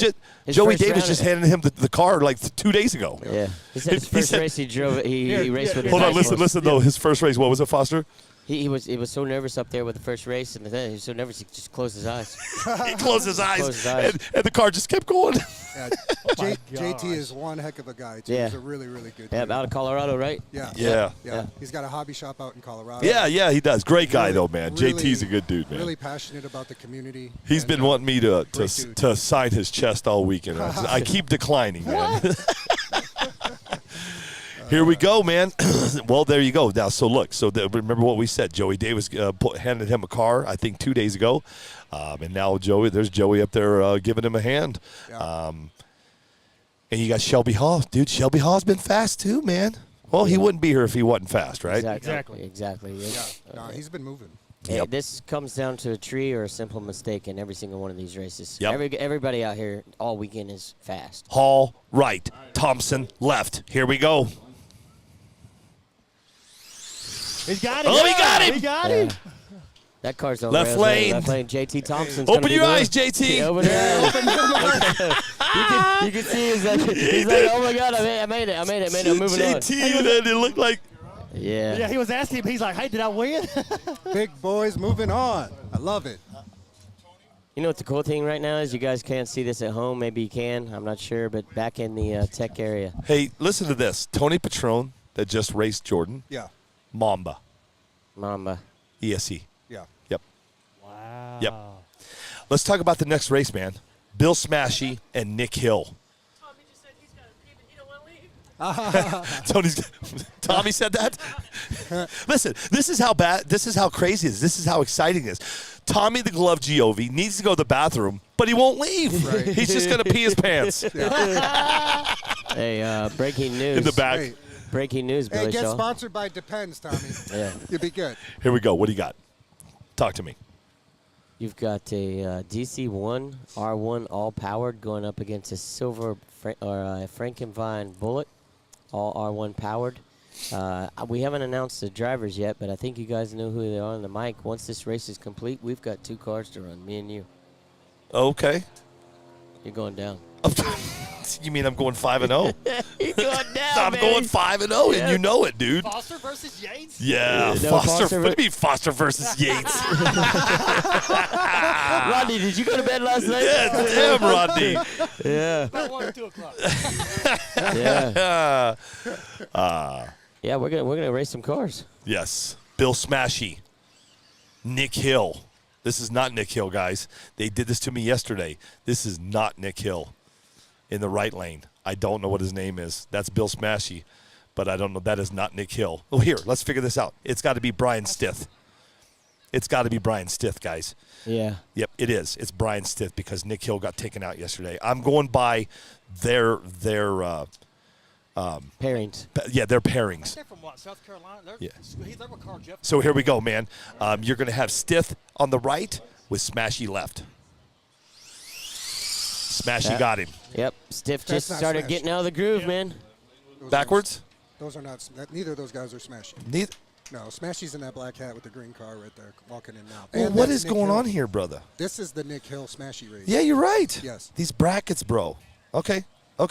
S3: His
S1: Joey
S3: first
S1: Davis
S3: round-
S1: just handed him the car like 2 days ago.
S3: Yeah, he said his first race he drove. He raced with.
S1: Hold on,
S3: his
S1: listen though. His first race, what was it, Foster?
S3: He was so nervous up there with the first race, and then he was so nervous he just closed his eyes.
S1: He closed his eyes,
S3: Closed his eyes.
S1: And the car just kept going.
S8: Yeah, JT is one heck of a guy, too.
S3: Yeah.
S8: He's a really, really good
S3: Yeah,
S8: dude.
S3: out of Colorado, right?
S8: Yeah.
S1: Yeah.
S8: Yeah. He's got a hobby shop out in Colorado.
S1: Yeah, he does. Great guy,
S8: Really-
S1: though, man.
S8: really-
S1: JT's a good dude, man.
S8: Really passionate about the community.
S1: He's
S8: and,
S1: been wanting me
S8: great dude.
S1: to sign his chest all weekend. I keep declining, man. Here we go, man. Well, there you go. Now, so look. Remember what we said. Joey Davis handed him a car, I think, 2 days ago, and now there's Joey up there giving him a hand.
S8: Yeah.
S1: And you got Shelby Hall, dude. Shelby Hall's been fast too, man. Well, he wouldn't be here if he wasn't fast, right?
S3: Exactly. Yeah.
S8: No, he's been moving.
S3: Hey,
S1: Yep.
S3: this comes down to a tree or a simple mistake in every single one of these races.
S1: Yep.
S3: Everybody out here all weekend is fast.
S1: Hall right, Thompson left. Here we go.
S7: He's got him.
S1: Oh, he got him.
S7: He got
S3: Yeah.
S7: him.
S3: That car's on
S1: Left
S3: rails,
S1: lane.
S3: Left lane. JT Thompson's
S1: Open
S3: gonna be
S1: your
S3: the
S1: eyes,
S3: one.
S1: JT.
S3: Yeah, open your eyes. you can see he's like, oh my God, I made it. I'm moving on.
S1: JT, man, it looked like.
S3: Yeah.
S7: Yeah, he was asking him. He's like, hey, did I win?
S8: Big boys moving on. I love it.
S3: You know what the cool thing right now is? You guys can't see this at home. Maybe you can. I'm not sure. But back in the tech area.
S1: Hey, listen to this. Tony Petrone that just raced Jordan.
S8: Yeah.
S1: Mamba.
S3: Mamba.
S1: ESC.
S8: Yeah.
S1: Yep.
S7: Wow.
S1: Yep. Let's talk about the next race, man. Bill Smashy and Nick Hill.
S10: Tommy just said he's got to pee, but he don't want to leave.
S1: Tommy said that? Listen, this is how crazy it is. This is how exciting it is. Tommy the Glove Giovi needs to go to the bathroom, but he won't leave.
S8: Right.
S1: He's just going to pee his pants
S3: Hey, breaking news.
S1: in the back.
S8: Hey,
S3: Breaking news, Billy
S8: get
S3: Shaw.
S8: sponsored by Depends, Tommy.
S3: Yeah.
S8: You'll be good.
S1: Here we go. What do you got? Talk to me.
S3: You've got a DC1 R1 all powered going up against a silver Frankenvine Bullet, all R1 powered. We haven't announced the drivers yet, but I think you guys know who they are on the mic. Once this race is complete, we've got 2 cars to run, me and you.
S1: Okay.
S3: You're going down.
S1: You mean I'm going 5-0?
S3: You're going down,
S1: I'm going 5-0, and you know it, dude.
S7: Foster versus Yates?
S1: Yeah,
S3: No,
S1: Foster. What do you mean Foster versus Yates?
S3: Rodney, did you go to bed last night?
S1: Yeah, damn, Rodney.
S3: Yeah.
S7: About 1 or 2 o'clock.
S3: Yeah. Yeah, we're gonna race some cars.
S1: Yes. Bill Smashy. Nick Hill. This is not Nick Hill, guys. They did this to me yesterday. This is not Nick Hill in the right lane. I don't know what his name is. That's Bill Smashy, but I don't know. That is not Nick Hill. Oh, here, let's figure this out. It's got to be Brian Stith. It's got to be Brian Stith, guys.
S3: Yeah.
S1: Yep, it is. It's Brian Stith because Nick Hill got taken out yesterday. I'm going by their
S3: Pairings.
S1: their pairings.
S7: They're from what, South Carolina?
S1: Yeah.
S7: They're with Carl Jeff.
S1: So here we go, man. You're going to have Stith on the right with Smashy left. Smashy
S3: Yeah.
S1: got him.
S3: Yep. Stiff
S8: That's
S3: just
S8: not
S3: started
S8: Smash.
S3: getting out of the groove, man.
S1: Backwards?
S8: Those are not. Neither of those guys are Smashy.
S1: Neither.
S8: No, Smashy's in that black hat with the green car right there, walking in now.
S1: Well,
S8: And
S1: what
S8: that's
S1: is
S8: Nick
S1: going
S8: Hill.
S1: on here, brother?
S8: This is the Nick Hill Smashy race.
S1: Yeah, you're right.
S8: Yes.
S1: These brackets, bro. Okay.
S7: I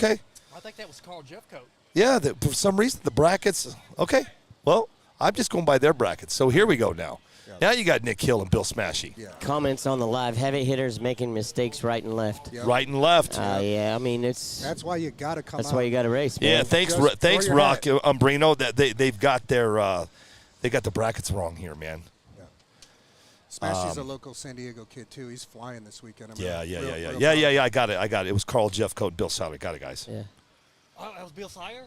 S7: think that was Carl Jeffcoat.
S1: Yeah, for some reason, the brackets. Okay. Well, I'm just going by their brackets. So here we go now.
S8: Yeah.
S1: Now you got Nick Hill and Bill Smashy.
S8: Yeah.
S3: Comments on the live. Heavy hitters making mistakes right and left.
S8: Yeah.
S1: Right and left.
S3: Yeah, I mean,
S8: That's why you got to come
S3: that's
S8: out.
S3: why you got to race, man.
S1: Yeah, thanks,
S8: Just
S1: thanks,
S8: throw your
S1: Rock
S8: hat.
S1: Umbrino. That they've got their they got the brackets wrong here, man.
S8: Smashy's a local San Diego kid, too. He's flying this weekend. I'm
S1: Yeah.
S8: real
S1: I got it. It was Carl Jeffcoat and Bill Sauter. Got it, guys.
S3: Yeah.
S7: Oh, that was Bill Sire?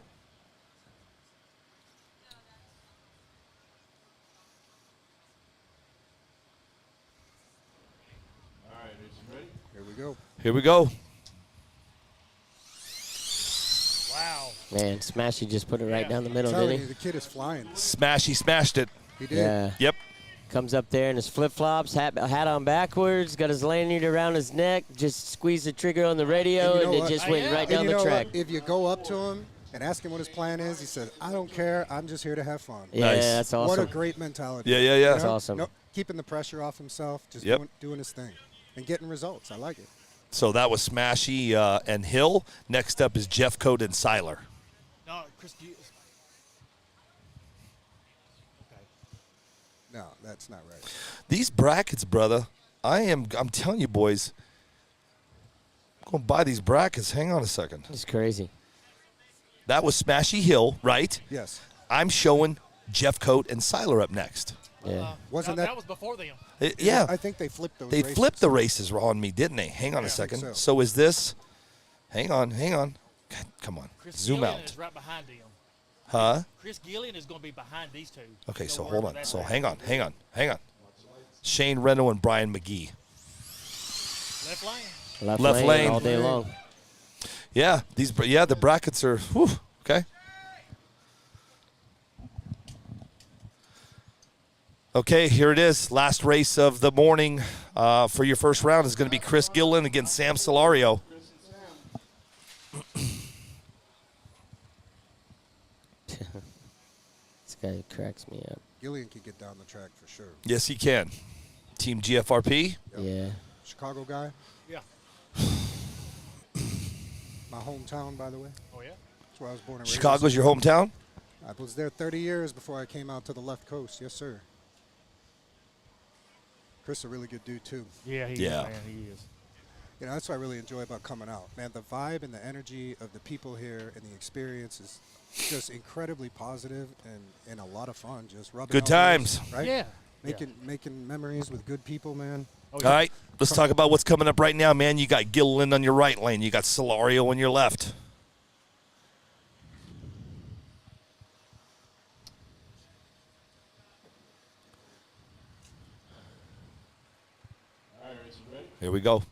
S8: Here we go.
S1: Here we go.
S7: Wow.
S3: Man, Smashy just put it right down the middle,
S8: I'm telling
S3: didn't
S8: you,
S3: he?
S8: the kid is flying.
S1: Smashy smashed it.
S8: He did.
S3: Yeah.
S1: Yep.
S3: Comes up there in his flip-flops, hat on backwards, got his lanyard around his neck, just squeezed the trigger on the radio,
S8: And you
S3: and
S8: know
S3: it
S8: what?
S3: just went right
S8: And
S3: down
S8: you
S3: the
S8: know
S3: track.
S8: what? If you go up to him and ask him what his plan is, he says, I don't care. I'm just here to have fun.
S3: Yeah,
S1: Nice.
S3: that's awesome.
S8: What a great mentality.
S1: Yeah.
S8: You
S3: That's
S8: know?
S3: awesome.
S8: No, keeping the pressure off himself, just
S1: Yep.
S8: doing his thing and getting results. I like it.
S1: So that was Smashy and Hill. Next up is Jeffcoat and Seiler.
S7: No, Chris. Okay.
S8: No, that's not right.
S1: These brackets, brother, I'm telling you, boys, I'm going to buy these brackets. Hang on a second.
S3: It's crazy.
S1: That was Smashy Hill, right?
S8: Yes.
S1: I'm showing Jeff Coat and Seiler up next.
S3: Yeah.
S8: Wasn't
S7: that was before them.
S1: Yeah.
S8: I think they flipped those
S1: They
S8: races.
S1: flipped the races on me, didn't they? Hang on a second.
S8: so.
S1: So is this? Hang on. God, come on.
S7: Chris
S1: Zoom
S7: Gillian
S1: out.
S7: is right behind them.
S1: Huh?
S7: Chris Gillian is going to be behind these two.
S1: Okay,
S7: No
S1: so
S7: word
S1: hold
S7: where
S1: on.
S7: that
S1: So
S7: race
S1: hang on.
S7: is.
S1: Shane Reno and Brian McGee.
S7: Left lane.
S3: Left
S1: lane.
S3: all day long.
S1: Yeah, the brackets are okay. Okay, here it is. Last race of the morning for your first round is going to be Chris Gillen against Sam Solario.
S3: This guy cracks me up.
S8: Gillian can get down the track for sure.
S1: Yes, he can. Team GFRP.
S3: Yeah.
S8: Chicago guy.
S7: Yeah.
S8: My hometown, by the way.
S7: Oh, yeah?
S8: That's where I was born and raised.
S1: Chicago's your hometown?
S8: I was there 30 years before I came out to the left coast. Yes, sir. Chris is a really good dude, too.
S7: Yeah, he
S1: Yeah.
S7: is, man. He is.
S8: You know, that's what I really enjoy about coming out. Man, the vibe and the energy of the people here and the experience is just incredibly positive and a lot of fun. Just rubbing
S1: Good
S8: elbows,
S1: times.
S8: right?
S7: Yeah.
S8: Making memories with good people, man.
S7: Oh,
S1: All right, let's talk about what's coming up right now, man. You got Gillen on your right lane. You got Solario on your left. Here we go.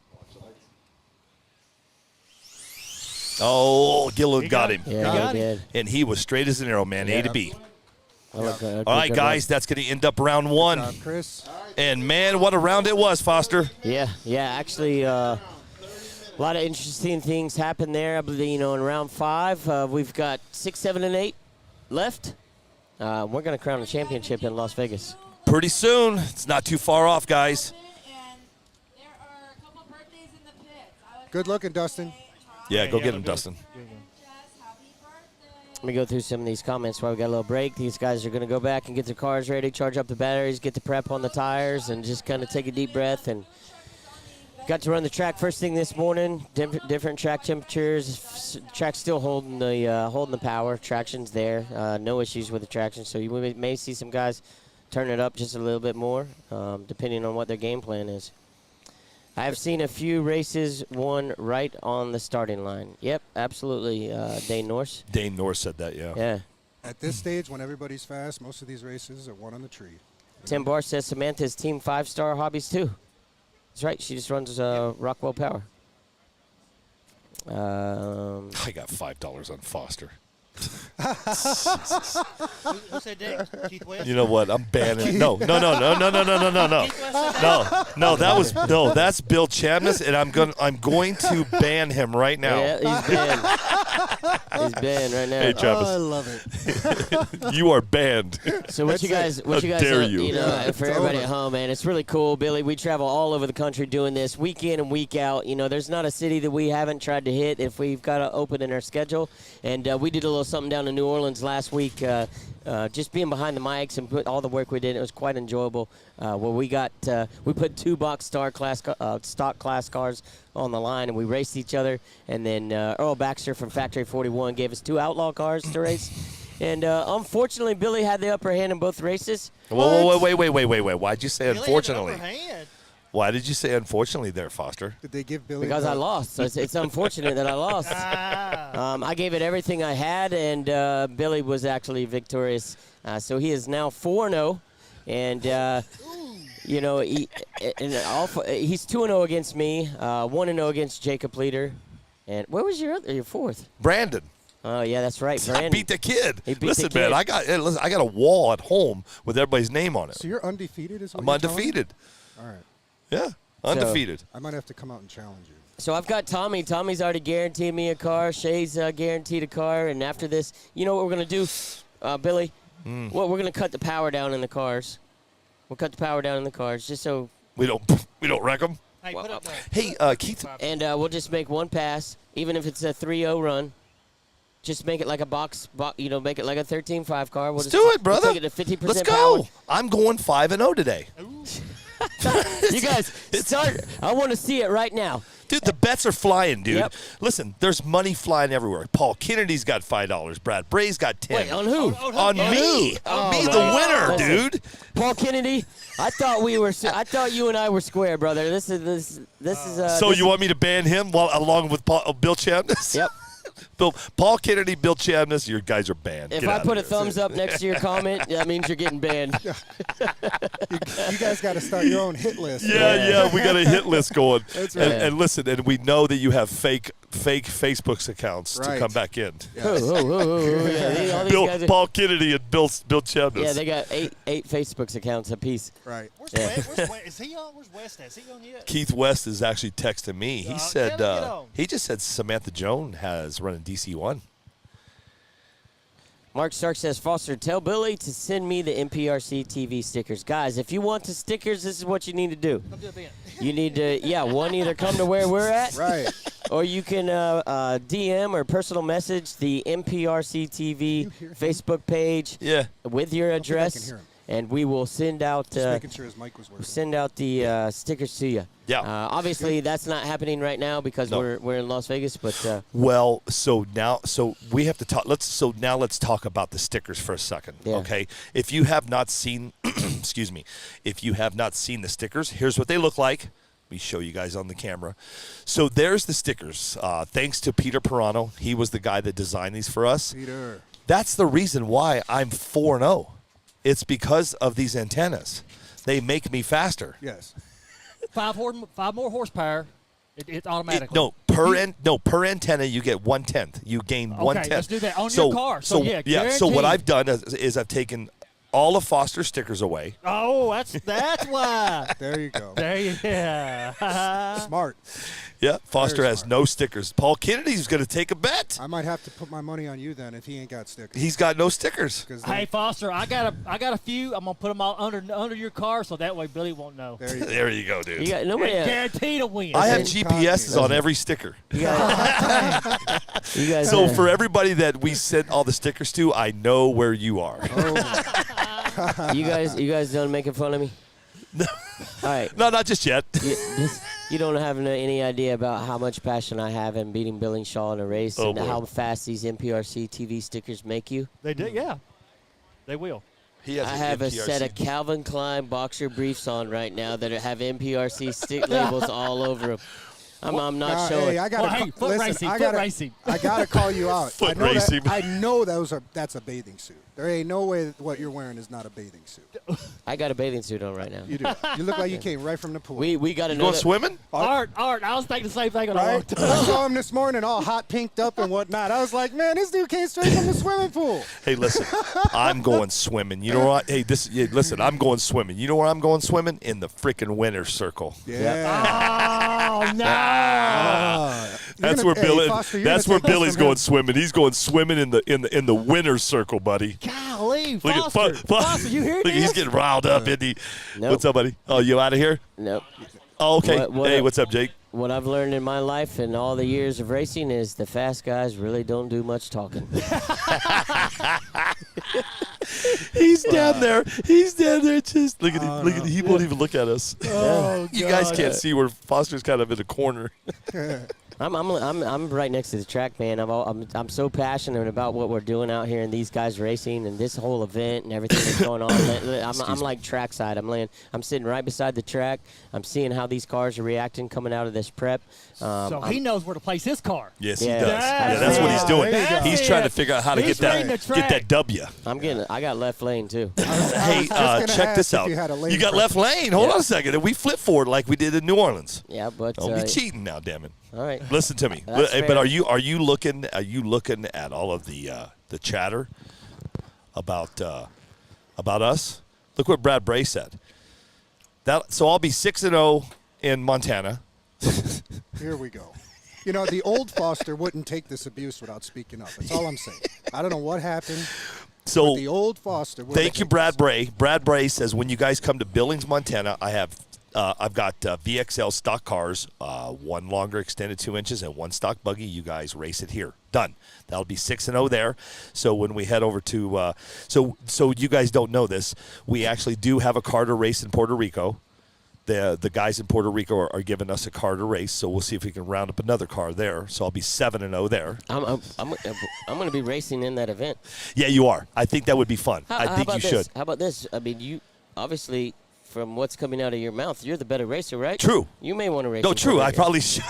S1: Oh, Gillen got him.
S3: Yeah, he did.
S1: And he was straight as an arrow, man, A to B.
S3: All
S1: All right, guys, that's going to end up round one.
S8: Chris.
S1: And, man, what a round it was, Foster.
S3: Yeah, actually, a lot of interesting things happened there. I believe, in round 5, we've got 6, 7, and 8 left. We're going to crown the championship in Las Vegas.
S1: Pretty soon. It's not too far off, guys.
S8: Good looking, Dustin.
S1: Yeah, go get him, Dustin.
S3: Let me go through some of these comments while we got a little break. These guys are going to go back and get their cars ready, charge up the batteries, get the prep on the tires, and just kind of take a deep breath. And got to run the track first thing this morning. Different track temperatures. Track's still holding the power. Traction's there. No issues with the traction. So you may see some guys turn it up just a little bit more, depending on what their game plan is. I have seen a few races won right on the starting line. Yep, absolutely. Dane Norse.
S1: Dane Norse said that, yeah.
S3: Yeah.
S8: At this stage, when everybody's fast, most of these races are one on the tree.
S3: Tim Barr says Samantha's Team 5-Star Hobbies too. That's right. She just runs Rockwell Power.
S1: I got $5 on Foster.
S7: Who said that? Keith West?
S1: You know what? I'm banning. No. That's Bill Chamness, and I'm going to ban him right now.
S3: Yeah, he's banned. He's banned right now.
S1: Hey, Travis.
S8: Oh, I love it.
S1: You are banned.
S3: So what you guys
S1: dare you.
S3: for everybody at home, man, it's really cool, Billy. We travel all over the country doing this week in and week out. There's not a city that we haven't tried to hit if we've got to open in our schedule. And we did a little something down in New Orleans last week, just being behind the mics and put all the work we did. It was quite enjoyable. Where we put 2 box stock class cars on the line, and we raced each other. And then Earl Baxter from Factory 41 gave us 2 outlaw cars to race. And unfortunately, Billy had the upper hand in both races.
S1: Whoa, wait. Why'd you say
S7: Billy
S1: unfortunately?
S7: had the upper hand.
S1: Why did you say unfortunately there, Foster?
S8: Did they give Billy?
S3: Because I lost. So it's unfortunate that I lost. I gave it everything I had, and Billy was actually victorious. So he is now 4-0, and he's 2-0 against me, 1-0 against Jacob Leader. And where was your fourth?
S1: Brandon.
S3: Oh yeah, that's right,
S1: I
S3: Brandon.
S1: beat the kid.
S3: He beat
S1: Listen,
S3: the kid.
S1: man, I got a wall at home with everybody's name on it.
S8: So you're undefeated, is what
S1: I'm
S8: you're telling me?
S1: undefeated.
S8: All right.
S1: Yeah, undefeated.
S8: I might have to come out and challenge you.
S3: So I've got Tommy. Tommy's already guaranteed me a car. Shay's guaranteed a car. And after this, you know what we're going to do, Billy? Well, we're going to cut the power down in the cars. We'll cut the power down in the cars just so.
S1: We don't wreck them.
S7: Hey, put up
S1: Hey, Keith.
S3: And we'll just make one pass, even if it's a 3-0 run. Just make it like a box, make it like a 13.5 car.
S1: Let's do it, brother.
S3: We'll take it to 50%
S1: Let's
S3: power.
S1: go. I'm going 5-0 today.
S3: You guys, start. I want to see it right now.
S1: Dude, the bets are flying, dude.
S3: Yep.
S1: Listen, there's money flying everywhere. Paul Kennedy's got $5. Brad Bray's got 10.
S3: Wait, on who?
S1: On me.
S3: Oh,
S1: Me, the winner,
S3: Listen,
S1: dude.
S3: Paul Kennedy. I thought you and I were square, brother. This is.
S1: So you want me to ban him along with Bill Chamness?
S3: Yep.
S1: Paul Kennedy, Bill Chamness, your guys are banned.
S3: If
S1: Get
S3: I
S1: out
S3: put
S1: of
S3: a
S1: here.
S3: thumbs up next to your comment, that means you're getting banned.
S8: You guys got to start your own hit list.
S1: Yeah, we got a hit list going.
S8: That's right.
S1: And listen, and we know that you have fake Facebook accounts to
S8: Right.
S1: come back in.
S3: Yeah, all these guys are,
S1: Paul Kennedy and Bill Chamness.
S3: yeah, they got eight Facebook accounts apiece.
S8: Right.
S7: Where's
S3: Yeah.
S7: West? Is he on? Where's West at? Is he on yet?
S1: Keith West is actually texting me. He said
S7: tell him to get on.
S1: he just said Samantha Jones has running DC1.
S3: Mark Stark says, Foster, tell Billy to send me the NPRCTV stickers. Guys, if you want the stickers, this is what you need to do.
S7: Come to the event.
S3: You need to, either come to where we're at,
S8: Right.
S3: or you can DM or personal message the NPRCTV
S8: hear him?
S3: Facebook page
S1: Yeah.
S3: with your
S8: I can
S3: address,
S8: hear him.
S3: and we will send out
S8: Just making sure his mic was working.
S3: the stickers to you.
S1: Yeah.
S3: Obviously, that's not happening right now because
S1: No.
S3: we're in Las Vegas, but
S1: Well, so we have to talk. Let's talk about the stickers for a second,
S3: Yeah.
S1: okay? If you have not seen, excuse me, if you have not seen the stickers, here's what they look like. Let me show you guys on the camera. So there's the stickers. Thanks to Peter Pirano, he was the guy that designed these for us.
S8: Peter.
S1: That's the reason why I'm 4-0. It's because of these antennas. They make me faster.
S8: Yes.
S7: 5 more horsepower. It's automatically.
S1: Per antenna you get 1/10. You gain 1/10.
S7: let's do that on your car. So, yeah,
S1: So what
S7: guaranteed.
S1: I've done is I've taken all of Foster's stickers away.
S7: Oh, that's why.
S8: There you go.
S7: Yeah.
S8: Smart.
S1: Yeah, Foster
S8: Very
S1: has
S8: smart.
S1: no stickers. Paul Kennedy's going to take a bet.
S8: I might have to put my money on you then if he ain't got stickers.
S1: He's got no stickers.
S8: 'Cause
S7: Hey
S8: then-
S7: Foster, I got a few. I'm gonna put them all under your car, so that way Billy won't know.
S8: there you go.
S1: There you go, dude.
S3: you got nobody.
S7: Guaranteed to win.
S1: I have
S8: Same
S1: GPSs
S8: copy.
S1: on every sticker.
S3: You guys.
S1: So for everybody that we sent all the stickers to, I know where you are.
S8: Oh,
S3: you guys done making fun of me? No. All right.
S1: No, not just yet.
S3: You don't have any idea about how much passion I have in beating Billingshaw in a race
S1: Oh,
S3: and
S1: boy.
S3: how fast these NPRC TV stickers make you.
S7: They do, yeah. They will.
S1: He has
S3: I
S1: an
S3: have a
S1: NPRC.
S3: set of Calvin Klein boxer briefs on right now that have NPRC stick labels all over them. I'm not
S8: nah,
S3: showing.
S8: hey, I gotta
S7: Well, hey, foot racing,
S8: I
S7: foot
S8: gotta,
S7: racing.
S8: I gotta call you out.
S1: Foot
S8: I know
S1: racing.
S8: I know that's a bathing suit. There ain't no way that what you're wearing is not a bathing suit.
S3: I got a bathing suit on right now.
S8: You do. You look like you came right from the pool.
S3: We got
S1: You
S3: another.
S1: going swimming?
S7: Art, I was thinking the same thing when I
S8: Right?
S7: walked in.
S8: I saw him this morning all hot pinked up and whatnot. I was like, man, this dude came straight from the swimming pool.
S1: Hey, listen, I'm going swimming. You know what? Hey, listen, I'm going swimming. You know where I'm going swimming? In the freaking winner's circle.
S8: Yeah.
S7: Oh, no.
S1: That's where Billy.
S8: Foster, you're
S1: That's
S8: gonna
S1: where
S8: take this
S1: Billy's
S8: from him.
S1: going swimming. He's going swimming in the winner's circle, buddy.
S7: Golly,
S1: Look at
S7: Foster. Foster, you hear
S1: Look,
S7: this?
S1: he's getting riled up, isn't he?
S3: Nope.
S1: What's up, buddy? Oh, you out of here?
S3: Nope.
S1: Oh, okay.
S3: What-
S1: Hey, what's up, Jake?
S3: What I've learned in my life and all the years of racing is the fast guys really don't do much talking.
S1: He's down there. He's down there. Just look at him. Look at him. He won't even look at us.
S7: Oh,
S1: You guys
S7: God.
S1: can't see where Foster's kind of in the corner.
S3: I'm right next to the track, man. I'm so passionate about what we're doing out here and these guys racing and this whole event and everything that's going on. I'm like trackside. I'm sitting right beside the track. I'm seeing how these cars are reacting coming out of this prep.
S7: So he knows where to place his car.
S1: Yes,
S3: Yeah.
S1: he does.
S7: That's
S1: Yeah, that's what he's
S7: it.
S1: doing.
S7: There you go.
S1: He's trying to figure out how to
S7: He's
S1: get
S7: reading the
S1: that
S7: track.
S1: W.
S3: I got left lane too.
S1: Hey,
S8: gonna
S1: check this
S8: ask if
S1: out.
S8: you had a lane
S1: You got
S8: preference.
S1: left lane. Hold
S3: Yeah.
S1: on a second. And we flip forward like we did in New Orleans.
S3: Yeah, but
S1: Don't be cheating now, damn it.
S3: all right.
S1: Listen to me.
S3: That's
S1: But
S3: fair.
S1: are you looking at all of the chatter about us? Look what Brad Bray said. So I'll be 6-0 in Montana.
S8: Here we go. You know, the old Foster wouldn't take this abuse without speaking up. That's all I'm saying. I don't know what happened.
S1: So
S8: The old Foster.
S1: thank you, Brad Bray. Brad Bray says when you guys come to Billings, Montana, I have I've got VXL stock cars, one longer extended 2 inches, and one stock buggy. You guys race it here. Done. That'll be 6-0 there. So when we head over to so you guys don't know this, we actually do have a car to race in Puerto Rico. The guys in Puerto Rico are giving us a car to race, so we'll see if we can round up another car there. So I'll be 7-0 there.
S3: I'm going to be racing in that event.
S1: Yeah, you are. I think that would be fun. I think you should.
S3: How about this? I mean, you obviously, from what's coming out of your mouth, you're the better racer, right?
S1: True.
S3: You may want to race.
S1: No,
S3: in
S1: true.
S3: Puerto
S1: I
S3: Rico.
S1: probably should.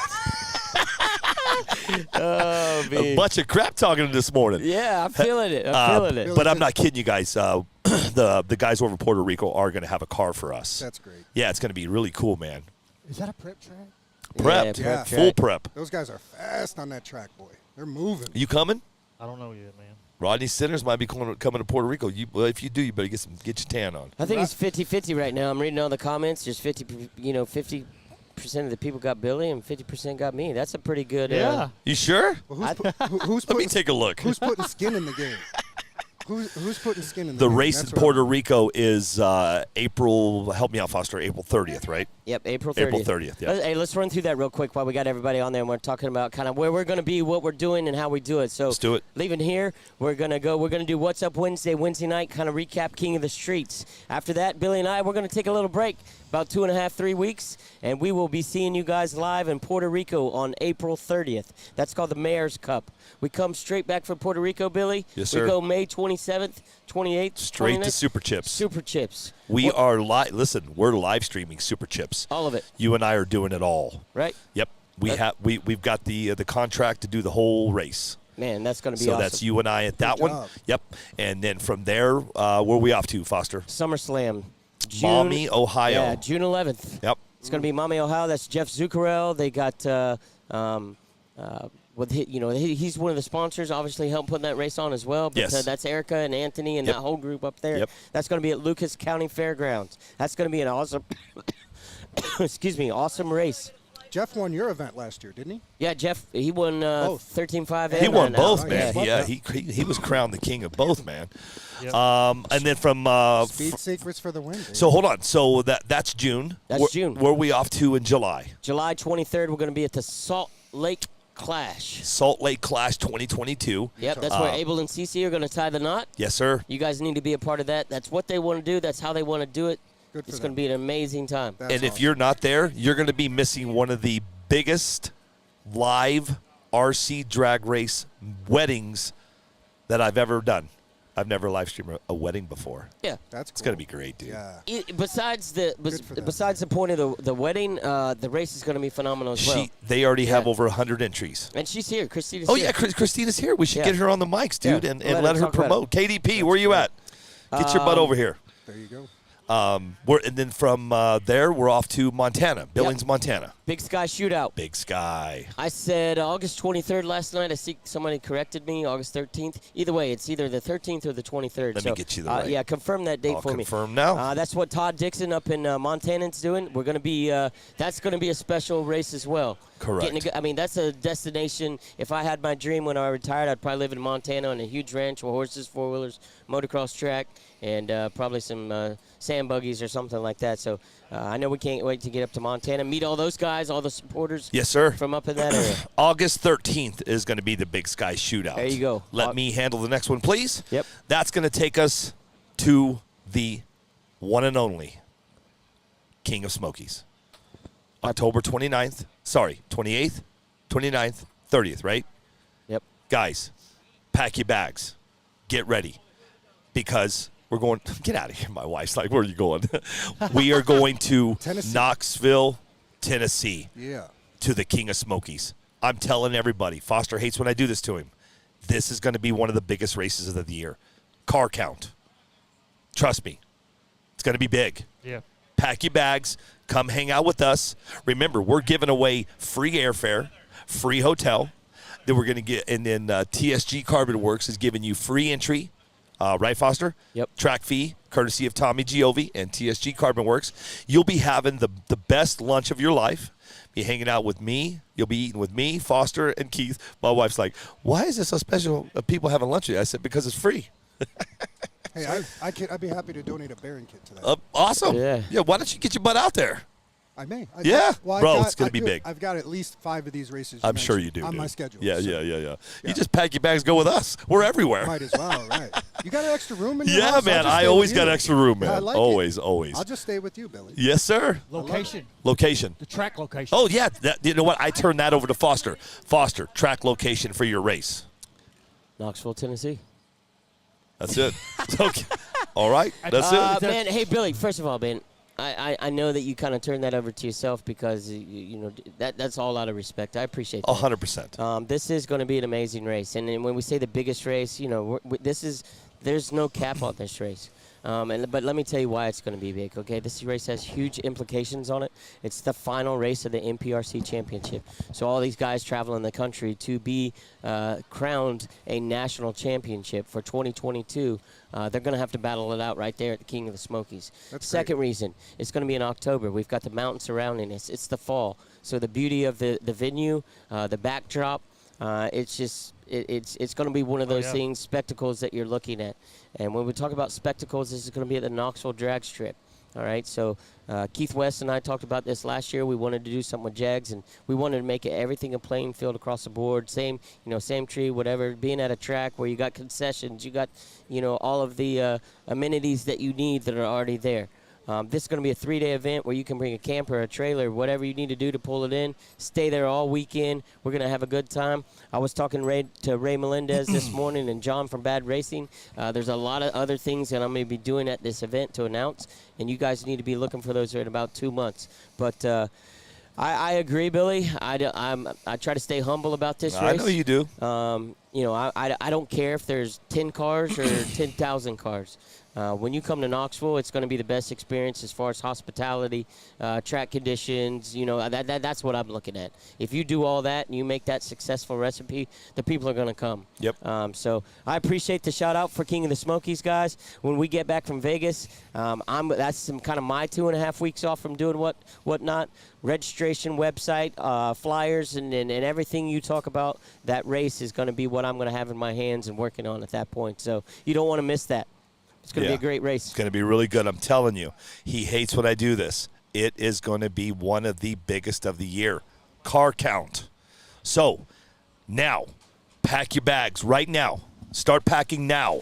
S3: Oh, man.
S1: A bunch of crap talking this morning.
S3: Yeah, I'm feeling it. I'm feeling it.
S1: But I'm not kidding you guys. The guys over in Puerto Rico are going to have a car for us.
S8: That's great.
S1: Yeah, it's going to be really cool, man.
S7: Is that a prep track?
S1: Prepped.
S3: Yeah,
S1: Full prep.
S8: Those guys are fast on that track, boy. They're moving.
S1: You coming?
S7: I don't know yet, man.
S1: Rodney Sinners might be coming to Puerto Rico. If you do, you better get your tan on.
S3: I think it's 50-50 right now. I'm reading all the comments. There's 50% of the people got Billy and 50% got me. That's a pretty good.
S7: Yeah.
S1: You sure?
S8: Well, who's
S1: Let me take a look.
S8: Who's putting skin in the game? Who's putting skin in the
S1: The
S8: game?
S1: race in
S8: That's what
S1: Puerto Rico is April. Help me out, Foster. April 30th, right?
S3: Yep, April 30th.
S1: April 30th, yeah.
S3: Hey, let's run through that real quick while we got everybody on there, and we're talking about kind of where we're going to be, what we're doing, and how we do it. So
S1: Let's do it.
S3: Leaving here, we're going to do What's Up Wednesday night, kind of recap King of the Streets. After that, Billy and I, we're going to take a little break, about 2.5, 3 weeks, and we will be seeing you guys live in Puerto Rico on April 30th. That's called the Mayor's Cup. We come straight back from Puerto Rico, Billy.
S1: Yes, sir.
S3: We go May 27th, 28th,
S1: Straight
S3: 29th.
S1: to Super Chips.
S3: Super Chips.
S1: We are live. Listen, we're live streaming Super Chips.
S3: All of it.
S1: You and I are doing it all.
S3: Right?
S1: Yep. We've got the contract to do the whole race.
S3: Man, that's going to be
S1: So
S3: awesome.
S1: that's you and I at that
S8: Good
S1: one.
S8: job.
S1: Yep. And then from there, where are we off to, Foster?
S3: SummerSlam.
S1: Maumee, Ohio.
S3: Yeah, June 11th.
S1: Yep.
S3: It's going to be Maumee, Ohio. That's Jeff Zuccarello. They got, he's one of the sponsors, obviously helped put that race on as well. But
S1: Yes.
S3: that's Erica and Anthony and
S1: Yep.
S3: that whole group up there.
S1: Yep.
S3: That's going to be at Lucas County Fairgrounds. That's going to be an awesome, awesome race.
S8: Jeff won your event last year, didn't he?
S3: Yeah, Jeff, he won
S8: Both.
S3: 13.5.
S1: He
S3: and
S1: won
S3: 9
S1: both,
S3: hours.
S1: man.
S3: Yeah.
S1: He was crowned the king of both, man.
S7: Yep.
S1: And then from
S8: Speed secrets for the win. Dude.
S1: so hold on. So that's June.
S3: That's June.
S1: Where are we off to in July?
S3: July 23rd, we're going to be at the Salt Lake Clash.
S1: Salt Lake Clash 2022.
S3: Yep, that's where Abel and Cece are going to tie the knot.
S1: Yes, sir.
S3: You guys need to be a part of that. That's what they want to do. That's how they want to do it.
S8: Good for
S3: It's
S8: them.
S3: going to be an amazing time.
S8: That's
S1: And if
S8: awesome.
S1: you're not there, you're going to be missing one of the biggest live RC drag race weddings that I've ever done. I've never live streamed a wedding before.
S3: Yeah.
S8: That's
S1: It's
S8: cool.
S1: going to be great, dude.
S8: Yeah.
S3: Besides
S8: for them.
S3: besides the point of the wedding, the race is going to be phenomenal as well.
S1: They already have
S3: Yeah.
S1: over 100 entries.
S3: And she's here. Christina's
S1: Oh,
S3: here.
S1: yeah, Christina's here. We should
S3: Yeah.
S1: get her on the mics, dude,
S3: Yeah.
S1: and
S3: Let
S1: let
S3: her
S1: her
S3: talk about
S1: promote. KDP, where you at? Get your butt over here.
S8: There you go.
S1: And then from there, we're off to Montana, Billings, Montana.
S3: Big Sky Shootout.
S1: Big Sky.
S3: I said August 23rd last night. I see somebody corrected me. August 13th. Either way, it's either the 13th or the 23rd.
S1: Let me get you the right.
S3: Yeah, confirm that date
S1: I'll
S3: for me.
S1: confirm now.
S3: That's what Todd Dixon up in Montanans doing. We're going to be. That's going to be a special race as well.
S1: Correct.
S3: That's a destination. If I had my dream when I retired, I'd probably live in Montana on a huge ranch with horses, four-wheelers, motocross track, and probably some sand buggies or something like that. So I know we can't wait to get up to Montana, meet all those guys, all the supporters.
S1: Yes, sir.
S3: From up in that area.
S1: August 13th is going to be the Big Sky Shootout.
S3: There you go.
S1: Let me handle the next one, please.
S3: Yep.
S1: That's going to take us to the one and only King of Smokies. October 29th. Sorry, 28th, 29th, 30th, right?
S3: Yep.
S1: Guys, pack your bags. Get ready. Because we're going – get out of here. My wife's like, where are you going? We are going to
S8: Tennessee.
S1: Knoxville, Tennessee.
S8: Yeah.
S1: To the King of Smokies. I'm telling everybody, Foster hates when I do this to him. This is going to be one of the biggest races of the year. Car count. Trust me. It's going to be big.
S7: Yeah.
S1: Pack your bags. Come hang out with us. Remember, we're giving away free airfare, free hotel. Then we're going to get, and then TSG Carbon Works is giving you free entry. Right, Foster?
S3: Yep.
S1: Track fee, courtesy of Tommy Giovi and TSG Carbon Works. You'll be having the best lunch of your life. Be hanging out with me. You'll be eating with me, Foster, and Keith. My wife's like, why is this so special people having lunch here? I said, because it's free.
S8: Hey, I'd be happy to donate a bearing kit to that.
S1: Awesome.
S3: Yeah.
S1: Why don't you get your butt out there?
S8: I may.
S1: Yeah,
S8: Well,
S1: bro, it's going to be big.
S8: I've got at least 5 of these races.
S1: I'm sure you do.
S8: On
S1: dude.
S8: my schedule.
S1: Yeah,
S8: so.
S1: yeah. You just pack your bags, go with us. We're everywhere.
S8: Might as well, right? You got an extra room in your
S1: Yeah,
S8: house?
S1: man. I always got extra room, man.
S8: I like
S1: always,
S8: it.
S1: always.
S8: I'll just stay with you, Billy.
S1: Yes, sir.
S7: Location.
S1: Location.
S7: The track location.
S1: Oh, yeah. You know what? I turned that over to Foster. Foster, track location for your race.
S3: Knoxville, Tennessee.
S1: That's it. Okay. All right. That's it.
S3: Man, hey, Billy, first of all, man, I know that you kind of turned that over to yourself because, you know, that's all out of respect. I appreciate that.
S1: 100%.
S3: This is going to be an amazing race. And then when we say the biggest race, you know, there's no cap on this race. But let me tell you why it's going to be big, okay? This race has huge implications on it. It's the final race of the NPRC Championship. So all these guys traveling the country to be crowned a national championship for 2022, they're going to have to battle it out right there at the King of the Smokies. Second reason, it's going to be in October. We've got the mountains surrounding us. It's the fall. So the beauty of the venue, the backdrop, it's going to be one of those things, spectacles that you're looking at. And when we talk about spectacles, this is going to be at the Knoxville Drag Strip. All right, so Keith West and I talked about this last year. We wanted to do something with Jags, and we wanted to make everything a playing field across the board. Same tree, whatever. Being at a track where you got concessions, you got, all of the amenities that you need that are already there. This is going to be a 3-day event where you can bring a camper, a trailer, whatever you need to do to pull it in. Stay there all weekend. We're going to have a good time. I was talking to Ray Melendez this morning and John from Bad Racing. There's a lot of other things that I'm going to be doing at this event to announce, and you guys need to be looking for those in about 2 months. But I agree, Billy. I try to stay humble about this race.
S1: I know you do.
S3: I don't care if there's 10 cars or 10,000 cars. When you come to Knoxville, it's going to be the best experience as far as hospitality, track conditions. That's what I'm looking at. If you do all that and you make that successful recipe, the people are going to come.
S1: Yep.
S3: So I appreciate the shout out for King of the Smokies, guys. When we get back from Vegas, that's some kind of my 2.5 weeks off from doing whatnot. Registration, website, flyers, and everything you talk about. That race is going to be what I'm going to have in my hands and working on at that point. So you don't want to miss that. It's going to be a great race.
S1: It's going to be really good. I'm telling you. He hates when I do this. It is going to be one of the biggest of the year. Car count. So, now, pack your bags right now. Start packing now.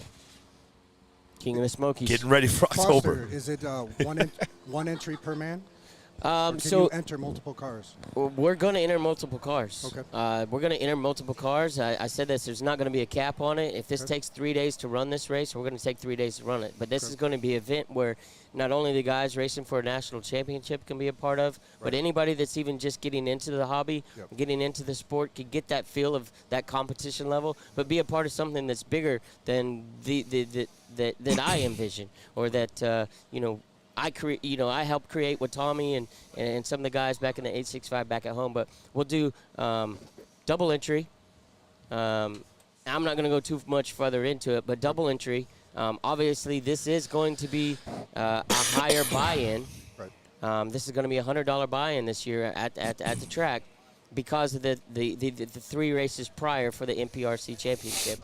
S3: King of the Smokies.
S1: Getting ready for October.
S8: Foster, is it one entry per man? Can
S3: you
S8: enter multiple cars?
S3: We're going to enter multiple cars.
S8: Okay.
S3: We're going to enter multiple cars. I said this. There's not going to be a cap on it. If this takes 3 days to run this race, we're going to take 3 days to run it. But this is going to be an event where not only the guys racing for a national championship can be a part of, but anybody that's even just getting into the hobby, getting into the sport, can get that feel of that competition level, but be a part of something that's bigger than that I envision, or that I helped create with Tommy and some of the guys back in the 865 back at home. But we'll do double entry. I'm not going to go too much further into it, but double entry. Obviously, this is going to be a higher buy-in.
S8: Right.
S3: This is going to be a $100 buy-in this year at the track because of the 3 races prior for the NPRC Championship.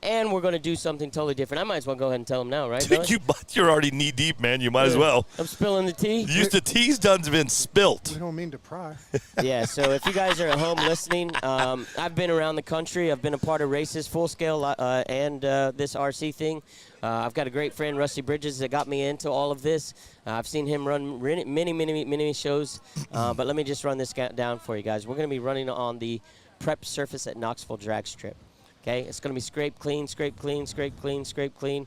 S3: And we're going to do something totally different. I might as well go ahead and tell them now, right, Billy?
S1: You're already knee-deep, man. You might as well.
S3: I'm spilling the tea.
S1: The tea's done been spilt.
S8: We don't mean to pry.
S3: Yeah, so if you guys are at home listening, I've been around the country. I've been a part of races, full scale, and this RC thing. I've got a great friend, Rusty Bridges, that got me into all of this. I've seen him run many shows. But let me just run this down for you guys. We're going to be running on the prep surface at Knoxville Drag Strip. Okay, it's going to be scrape clean, scrape clean, scrape clean, scrape clean.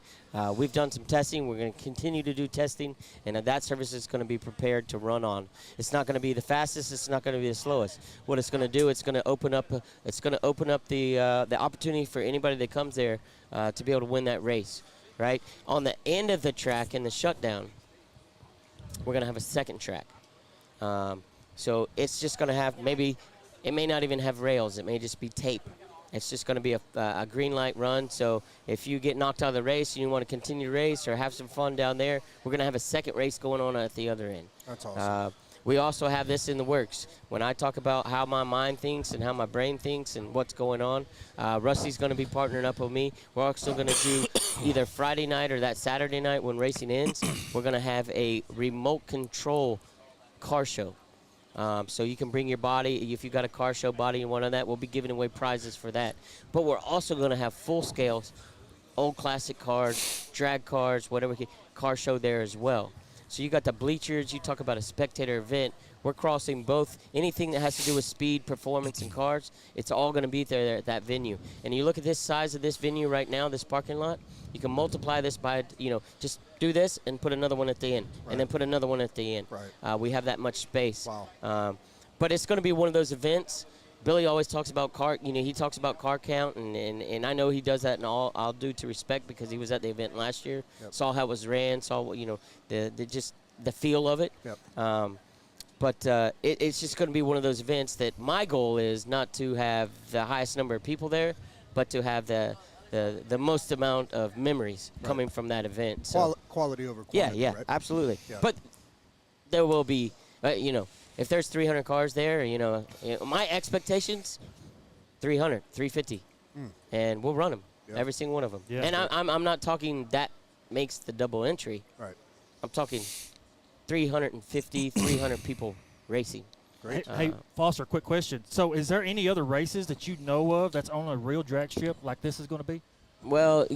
S3: We've done some testing. We're going to continue to do testing, and that surface is going to be prepared to run on. It's not going to be the fastest. It's not going to be the slowest. What it's going to do, it's going to open up the opportunity for anybody that comes there to be able to win that race. Right on the end of the track in the shutdown, we're going to have a second track. So it's just going to have it may not even have rails. It may just be tape. It's just going to be a green light run. So if you get knocked out of the race and you want to continue to race or have some fun down there, we're going to have a second race going on at the other end.
S8: That's awesome.
S3: We also have this in the works. When I talk about how my mind thinks and how my brain thinks and what's going on, Rusty's going to be partnering up with me. We're also going to do either Friday night or that Saturday night when racing ends, we're going to have a remote control car show. So you can bring your body. If you've got a car show body and one of that, we'll be giving away prizes for that. But we're also going to have full scales, old classic cars, drag cars, whatever car show there as well. So you got the bleachers. You talk about a spectator event. We're crossing both. Anything that has to do with speed, performance, and cars, it's all going to be there at that venue. And you look at this size of this venue right now, this parking lot, you can multiply this by, just do this and put another one at the end, and then put another one at the end.
S8: Right.
S3: We have that much space.
S8: Wow.
S3: But it's going to be one of those events. Billy always talks about car, he talks about car count, and I know he does that, and I'll do to respect because he was at the event last year, saw how it was ran, saw, the feel of it.
S8: Yep.
S3: But it's just going to be one of those events that my goal is not to have the highest number of people there, but to have the most amount of memories coming from that event. So,
S8: quality over quantity.
S3: Yeah,
S8: right?
S3: absolutely.
S8: Yeah.
S3: But there will be, if there's 300 cars there, my expectations, 300, 350, and we'll run them, every single one of them.
S11: Yeah.
S3: And I'm not talking that makes the double entry.
S8: Right.
S3: I'm talking 350, 300 people racing.
S8: Great.
S11: Hey, Foster, quick question. So is there any other races that you know of that's on a real drag strip like this is going to be?
S3: Well,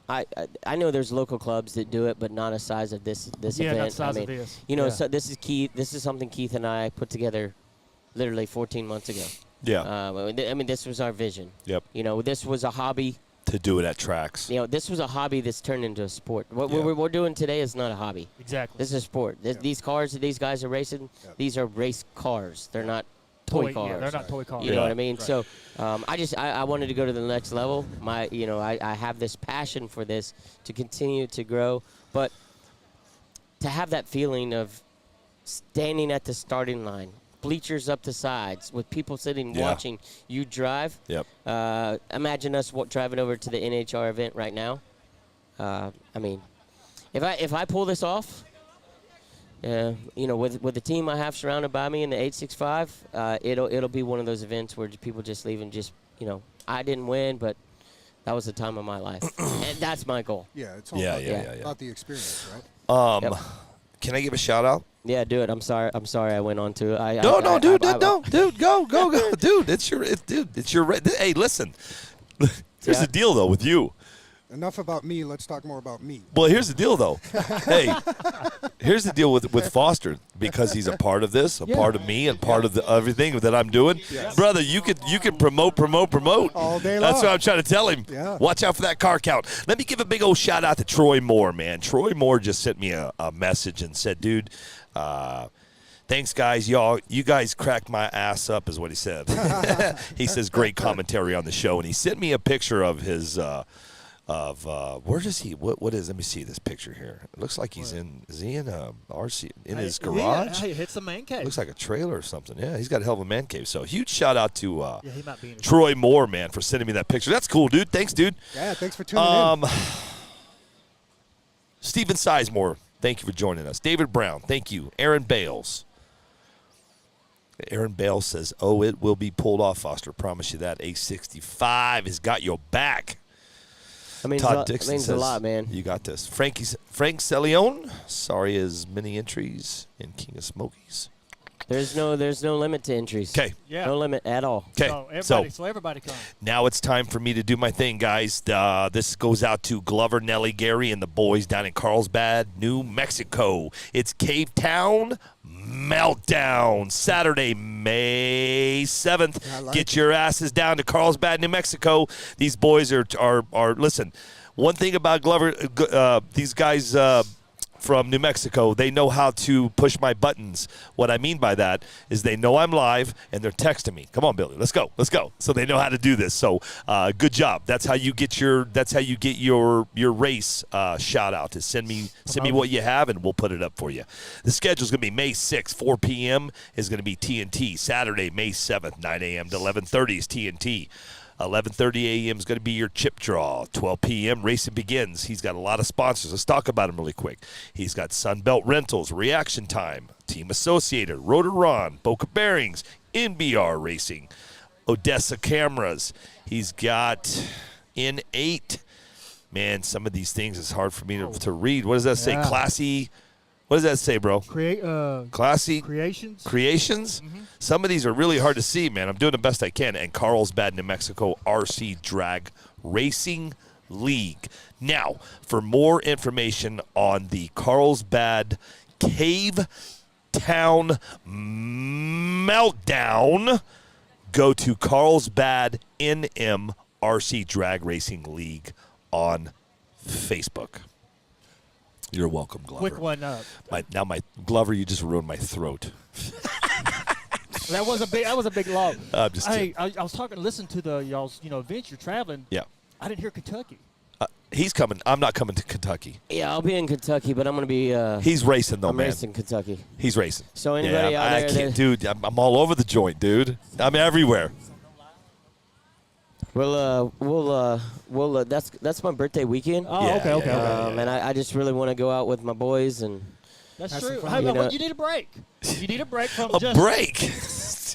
S3: I know there's local clubs that do it, but not a size of this event.
S11: Yeah, not size of this.
S3: So this is Keith. This is something Keith and I put together literally 14 months ago.
S1: Yeah.
S3: This was our vision.
S1: Yep.
S3: This was a hobby.
S1: To do it at tracks.
S3: This was a hobby that's turned into a sport. What we're doing today is not a hobby.
S11: Exactly.
S3: This is a sport. These cars that these guys are racing, these are race cars. They're not toy cars.
S11: Yeah, they're not toy cars.
S3: You know what I mean? Right. So I wanted to go to the next level. I have this passion for this to continue to grow, but to have that feeling of standing at the starting line, bleachers up the sides with people sitting watching you drive.
S1: Yep.
S3: Imagine us driving over to the NHR event right now. If I pull this off, with the team I have surrounded by me in the 865, it'll be one of those events where people just leave and just I didn't win, but that was the time of my life, and that's my goal.
S8: Yeah, it's all about the experience, right?
S1: Can I give a shout out?
S3: Yeah, do it. I'm sorry I went on to it.
S1: Dude, go, dude. It's your. Hey, listen. Here's the deal, though, with you.
S8: Enough about me. Let's talk more about me.
S1: Well, here's the deal, though. Hey, here's the deal with Foster, because he's a part of this, a part of me, and part of everything that I'm doing. Yes. Brother, you could promote
S8: all day long.
S1: That's what I'm trying to tell him.
S8: Yeah.
S1: Watch out for that car count. Let me give a big old shout out to Troy Moore, man. Troy Moore just sent me a message and said, dude, thanks, guys. You guys cracked my ass up, is what he said. He says great commentary on the show, and he sent me a picture of his where does he? What is? Let me see this picture here. It looks like he's in. Is he in RC in his garage?
S7: Yeah, it's a man cave.
S1: Looks like a trailer or something. Yeah, he's got a hell of a man cave. So huge shout out to
S7: he might be in
S1: Troy Moore, man, for sending me that picture. That's cool, dude. Thanks, dude.
S8: Yeah, thanks for tuning in.
S1: Stephen Sizemore, thank you for joining us. David Brown, thank you. Aaron Bales. Aaron Bales says, "Oh, it will be pulled off, Foster. Promise you that. A65 has got your back." Todd Dixon
S3: means
S1: says,
S3: a lot, man.
S1: You got this. Frank Celione, sorry as many entries in King of Smokies.
S3: There's no limit to entries.
S1: Okay.
S3: Yeah. No limit at all.
S1: Okay.
S7: So everybody come.
S1: Now it's time for me to do my thing, guys. This goes out to Glover, Nelly, Gary, and the boys down in Carlsbad, New Mexico. It's Cave Town Meltdown, Saturday, May 7th. Get your asses down to Carlsbad, New Mexico. These boys are listen, one thing about Glover, these guys from New Mexico, they know how to push my buttons. What I mean by that is they know I'm live and they're texting me. Come on, Billy, let's go. So they know how to do this. So good job. That's how you get your race shout out. To send me what you have and we'll put it up for you. The schedule's gonna be May 6th, 4 p.m. is gonna be TNT. Saturday, May 7th, 9 a.m. to 11:30 is TNT. 11:30 a.m. is going to be your chip draw. 12 p.m. racing begins. He's got a lot of sponsors. Let's talk about him really quick. He's got Sunbelt Rentals, Reaction Time, Team Associated, Rotoron, Boca Bearings, NBR Racing, Odessa Cameras. He's got N8. Man, some of these things is hard for me to read. What does that say? Classy What does that say, bro?
S11: Classy
S1: Creations?
S11: Mm-hmm.
S1: Some of these are really hard to see, man. I'm doing the best I can. And Carlsbad, New Mexico, RC Drag Racing League. Now, for more information on the Carlsbad Cave Town Meltdown, go to Carlsbad NM RC Drag Racing League on Facebook. You're welcome, Glover.
S11: Quick one up.
S1: My Glover, you just ruined my throat.
S11: That was a big log.
S1: I'm just
S11: Hey,
S1: kidding.
S11: I was listening to the y'all's events you're traveling.
S1: Yeah.
S11: I didn't hear Kentucky.
S1: He's coming. I'm not coming to Kentucky.
S3: Yeah, I'll be in Kentucky, but I'm going to be.
S1: He's racing, though,
S3: I'm
S1: man.
S3: racing Kentucky.
S1: He's racing.
S3: So anybody out
S1: I
S3: there
S1: can't,
S3: that-
S1: dude. I'm all over the joint, dude. I'm everywhere.
S3: That's my birthday weekend.
S11: Oh,
S1: Yeah,
S11: okay.
S3: And I just really want to go out with my boys and.
S11: That's
S8: Have
S11: true.
S8: some
S11: Hey,
S8: fun.
S11: but you need a break. You need a break from
S1: A
S11: just
S1: break.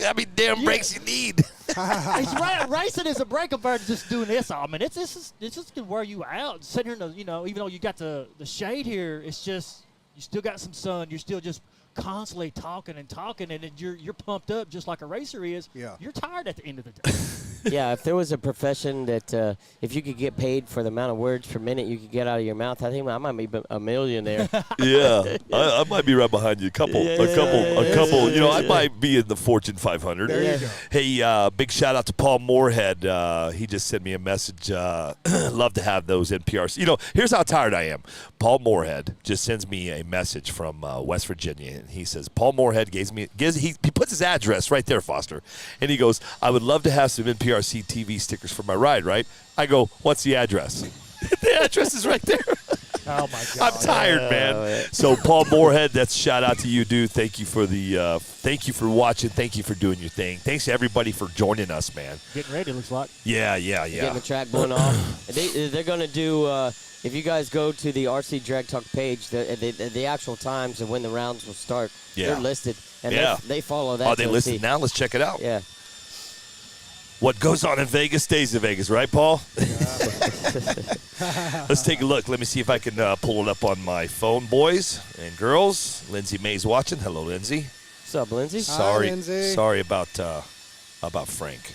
S1: How many damn breaks you need?
S11: It's right. Racing is a break compared to just doing this. I mean, it's just can wear you out. Sitting here, even though you got the shade here, it's just you still got some sun. You're still just constantly talking, and then you're pumped up just like a racer is.
S8: Yeah.
S11: You're tired at the end of the day.
S3: Yeah, if there was a profession that if you could get paid for the amount of words per minute you could get out of your mouth, I think I might be a millionaire.
S1: Yeah, I might be right behind you. A couple. I might be in the Fortune 500.
S8: There you go.
S1: Hey, big shout out to Paul Moorhead. He just sent me a message. Love to have those NPRs. Here's how tired I am. Paul Moorhead just sends me a message from West Virginia, and he says Paul Moorhead he puts his address right there, Foster, and he goes, I would love to have some NPRCTV stickers for my ride, right? I go, what's the address? The address is right there.
S11: Oh my God!
S1: I'm tired, man.
S3: yeah.
S1: So Paul Moorhead, that's shout out to you, dude. Thank you for thank you for watching. Thank you for doing your thing. Thanks to everybody for joining us, man.
S11: Getting ready, looks like.
S1: Yeah.
S3: Getting the track blown off. They're going to do, if you guys go to the RC Drag Talk page, the actual times of when the rounds will start,
S1: Yeah.
S3: they're listed. And
S1: Yeah.
S3: they follow that.
S1: Are they
S3: to a
S1: listed
S3: T.
S1: now? Let's check it out.
S3: Yeah.
S1: What goes on in Vegas stays in Vegas, right, Paul? Let's take a look. Let me see if I can pull it up on my phone, boys and girls. Lindsay May's watching. Hello, Lindsay.
S3: What's up, Lindsay?
S1: Sorry about Frank.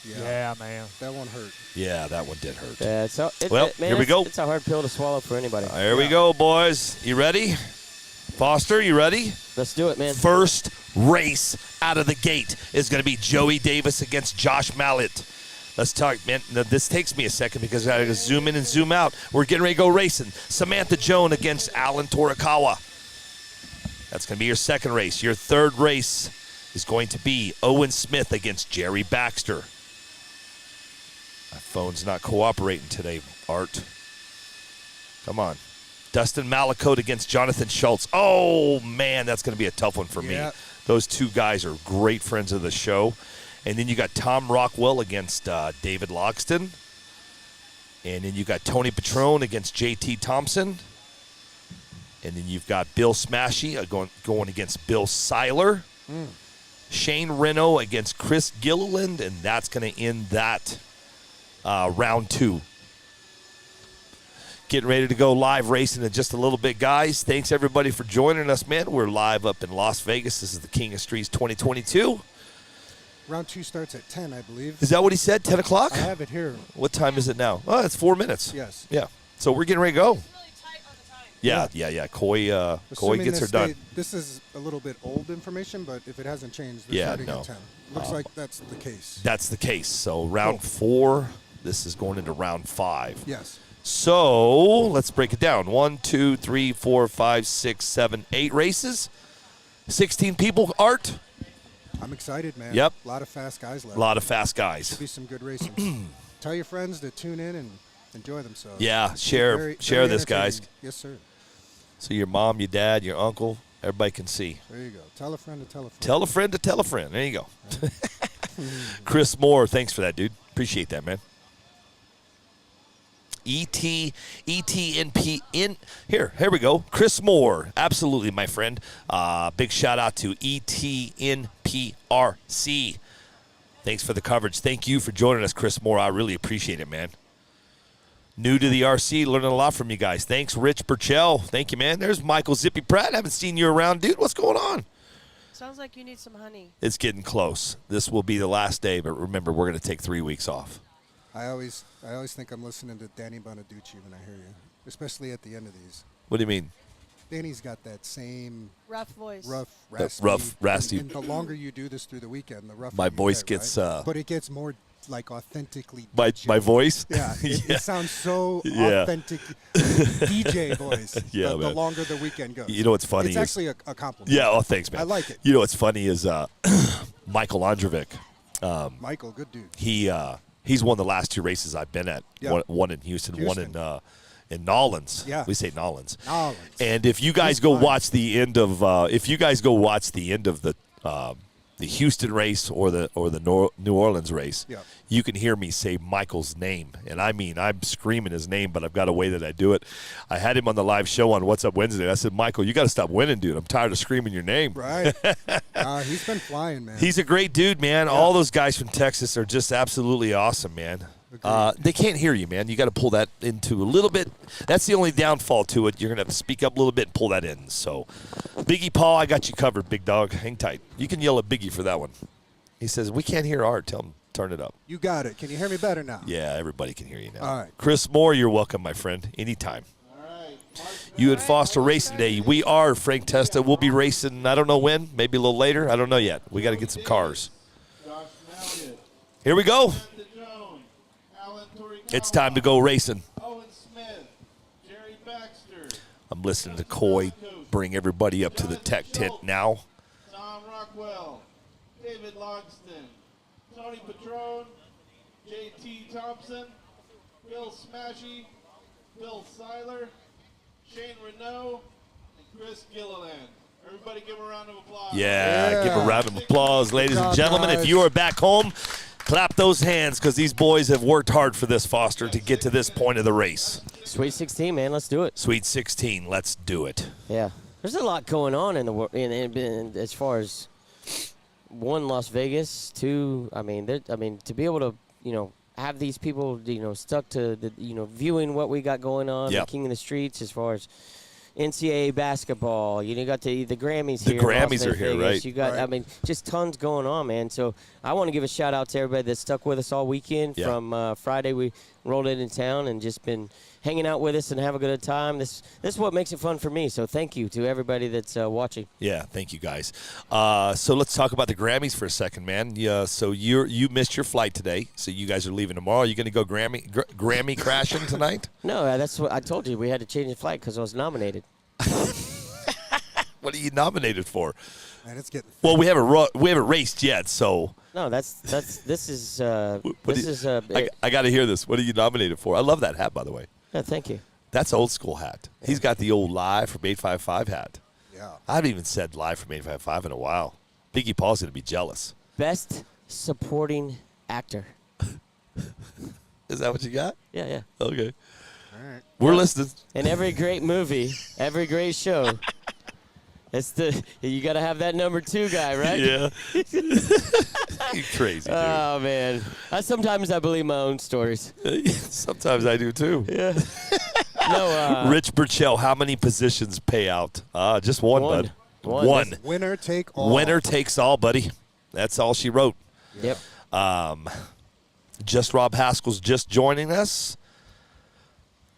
S11: Yeah, man.
S8: That one hurt.
S1: Yeah, that one did hurt.
S3: Yeah, man,
S1: here we go.
S3: It's a hard pill to swallow for anybody.
S1: Here we go, boys. You ready? Foster, you ready?
S3: Let's do it, man.
S1: First race out of the gate is going to be Joey Davis against Josh Mallett. Let's talk, man. Now, this takes me a second because I got to zoom in and zoom out. We're getting ready to go racing. Samantha Joan against Alan Torikawa. That's going to be your second race. Your third race is going to be Owen Smith against Jerry Baxter. My phone's not cooperating today, Art. Come on. Dustin Malakote against Jonathan Schultz. Oh, man, that's going to be a tough one for me. Those two guys are great friends of the show. And then you got Tom Rockwell against David Logston. And then you got Tony Petrone against J.T. Thompson. And then you've got Bill Smashy going against Bill Seiler. Shane Reno against Chris Gilliland. And that's going to end that round two. Getting ready to go live racing in just a little bit, guys. Thanks, everybody, for joining us, man. We're live up in Las Vegas. This is the King of Streets 2022.
S8: Round 2 starts at 10, I believe.
S1: Is that what he said, 10 o'clock?
S8: I have it here.
S1: What time is it now? Oh, it's 4 minutes.
S8: Yes.
S1: Yeah. So we're getting ready to go.
S10: It's really tight on the time.
S1: Yeah. Coy
S8: Assuming
S1: gets her
S8: this
S1: done.
S8: This is a little bit old information, but if it hasn't changed, they're
S1: Yeah,
S8: starting
S1: no.
S8: at 10. Looks like that's the case.
S1: That's the case. So round 4, this is going into round 5.
S8: Yes.
S1: So let's break it down. 1, 2, 3, 4, 5, 6, 7, 8 races. 16 people, Art.
S8: I'm excited, man.
S1: Yep.
S8: A lot of fast guys left.
S1: A lot of fast guys.
S8: Be some good racing. Tell your friends to tune in and enjoy themselves.
S1: Yeah, share
S8: Very
S1: this, guys.
S8: entertaining. Yes, sir.
S1: So your mom, your dad, your uncle, everybody can see.
S8: There you go. Tell a friend to tell a friend.
S1: Tell a friend to tell a friend. There you go. Chris Moore, thanks for that, dude. Appreciate that, man. ETNP in here we go. Chris Moore, absolutely, my friend. Big shout out to ETNPRC. Thanks for the coverage. Thank you for joining us, Chris Moore. I really appreciate it, man. New to the RC, learning a lot from you guys. Thanks, Rich Burchell. Thank you, man. There's Michael Zippy Pratt. Haven't seen you around, dude. What's going on?
S10: Sounds like you need some honey.
S1: It's getting close. This will be the last day, but remember, we're going to take 3 weeks off.
S8: I always think I'm listening to Danny Bonaducci when I hear you, especially at the end of these.
S1: What do you mean?
S8: Danny's got that same
S10: Rough voice.
S8: raspy.
S1: Raspy.
S8: And the longer you do this through the weekend, the rougher
S1: My
S8: you
S1: voice
S8: get,
S1: gets,
S8: right? But it gets more like authentically.
S1: My voice?
S8: Yeah,
S1: Yeah.
S8: it sounds so
S1: Yeah.
S8: authentic DJ voice.
S1: Yeah,
S8: the
S1: man.
S8: longer the weekend goes.
S1: You know what's funny
S8: It's
S1: is-
S8: actually a compliment.
S1: Yeah, oh, thanks, man.
S8: I like it.
S1: You know what's funny is Michael Ondrovic.
S8: Michael, good dude.
S1: He's won the last 2 races I've been at.
S8: Yeah.
S1: One in Houston, one in Nolans.
S8: Yeah.
S1: We say Nolans.
S8: Nolans.
S1: And if you guys go watch the end of the Houston race or the New Orleans race,
S8: Yeah.
S1: you can hear me say Michael's name. And I mean, I'm screaming his name, but I've got a way that I do it. I had him on the live show on What's Up Wednesday. I said, Michael, you got to stop winning, dude. I'm tired of screaming your name.
S8: Right. He's been flying, man.
S1: He's a great dude, man. All those guys from Texas are just absolutely awesome, man. They can't hear you, man. You got to pull that into a little bit. That's the only downfall to it. You're going to have to speak up a little bit and pull that in. So, Biggie Paul, I got you covered, big dog. Hang tight. You can yell at Biggie for that one. He says, we can't hear Art. Tell him, turn it up.
S8: You got it. Can you hear me better now?
S1: Yeah, everybody can hear you now.
S8: All right.
S1: Chris Moore, you're welcome, my friend. Anytime. You and Foster racing today. We are, Frank Testa. We'll be racing, I don't know when, maybe a little later. I don't know yet. We got to get some cars. Here we go. It's time to go racing.
S9: Owen Smith, Jerry Baxter,
S1: I'm listening to Coy bring everybody up to the tech tent now.
S9: Tom Rockwell, David Logston, Tony Patron, J.T. Thompson, Bill Smashy, Bill Seiler, Shane Renault, and Chris Gilliland. Everybody give a round of applause.
S1: Yeah, give a round of applause, ladies and gentlemen. If you are back home, clap those hands because these boys have worked hard for this, Foster, to get to this point of the race.
S3: Sweet 16, man. Let's do it.
S1: Sweet 16. Let's do it.
S3: Yeah. There's a lot going on in the world, in as far as one, Las Vegas, two. I mean, to be able to, have these people, stuck to the, viewing what we got going on,
S1: Yep.
S3: the King of the Streets, as far as NCAA basketball. You got the Grammys here.
S1: The
S3: in Las
S1: Grammys are here,
S3: Vegas.
S1: right?
S3: You got,
S8: Right.
S3: just tons going on, man. So I want to give a shout out to everybody that stuck with us all weekend.
S1: Yeah.
S3: From Friday, we rolled in town and just been hanging out with us and have a good time. This is what makes it fun for me. So thank you to everybody that's watching.
S1: Yeah, thank you guys. So let's talk about the Grammys for a second, man. Yeah, so you missed your flight today, so you guys are leaving tomorrow. Are you going to go Grammy crashing tonight?
S3: No, that's what I told you. We had to change the flight because I was nominated.
S1: What are you nominated for?
S8: Man, it's getting.
S1: Well, we haven't raced yet, so.
S3: No, this is
S1: I got to hear this. What are you nominated for? I love that hat, by the way.
S3: Yeah, thank you.
S1: That's old school hat. He's got the old Live from 855 hat.
S8: Yeah.
S1: I haven't even said Live from 855 in a while. Biggie Paul's going to be jealous.
S3: Best supporting actor.
S1: Is that what you got?
S3: Yeah.
S1: Okay.
S8: All right.
S1: We're listening.
S3: In every great movie, every great show, you got to have that number 2 guy, right?
S1: Yeah. You crazy, dude.
S3: Oh man, sometimes I believe my own stories.
S1: Sometimes I do too.
S3: Yeah. No.
S1: Rich Burchell, how many positions pay out? Just one, bud. One.
S8: Winner take all.
S1: Winner takes all, buddy. That's all she wrote.
S3: Yep.
S1: Just Rob Haskell's just joining us.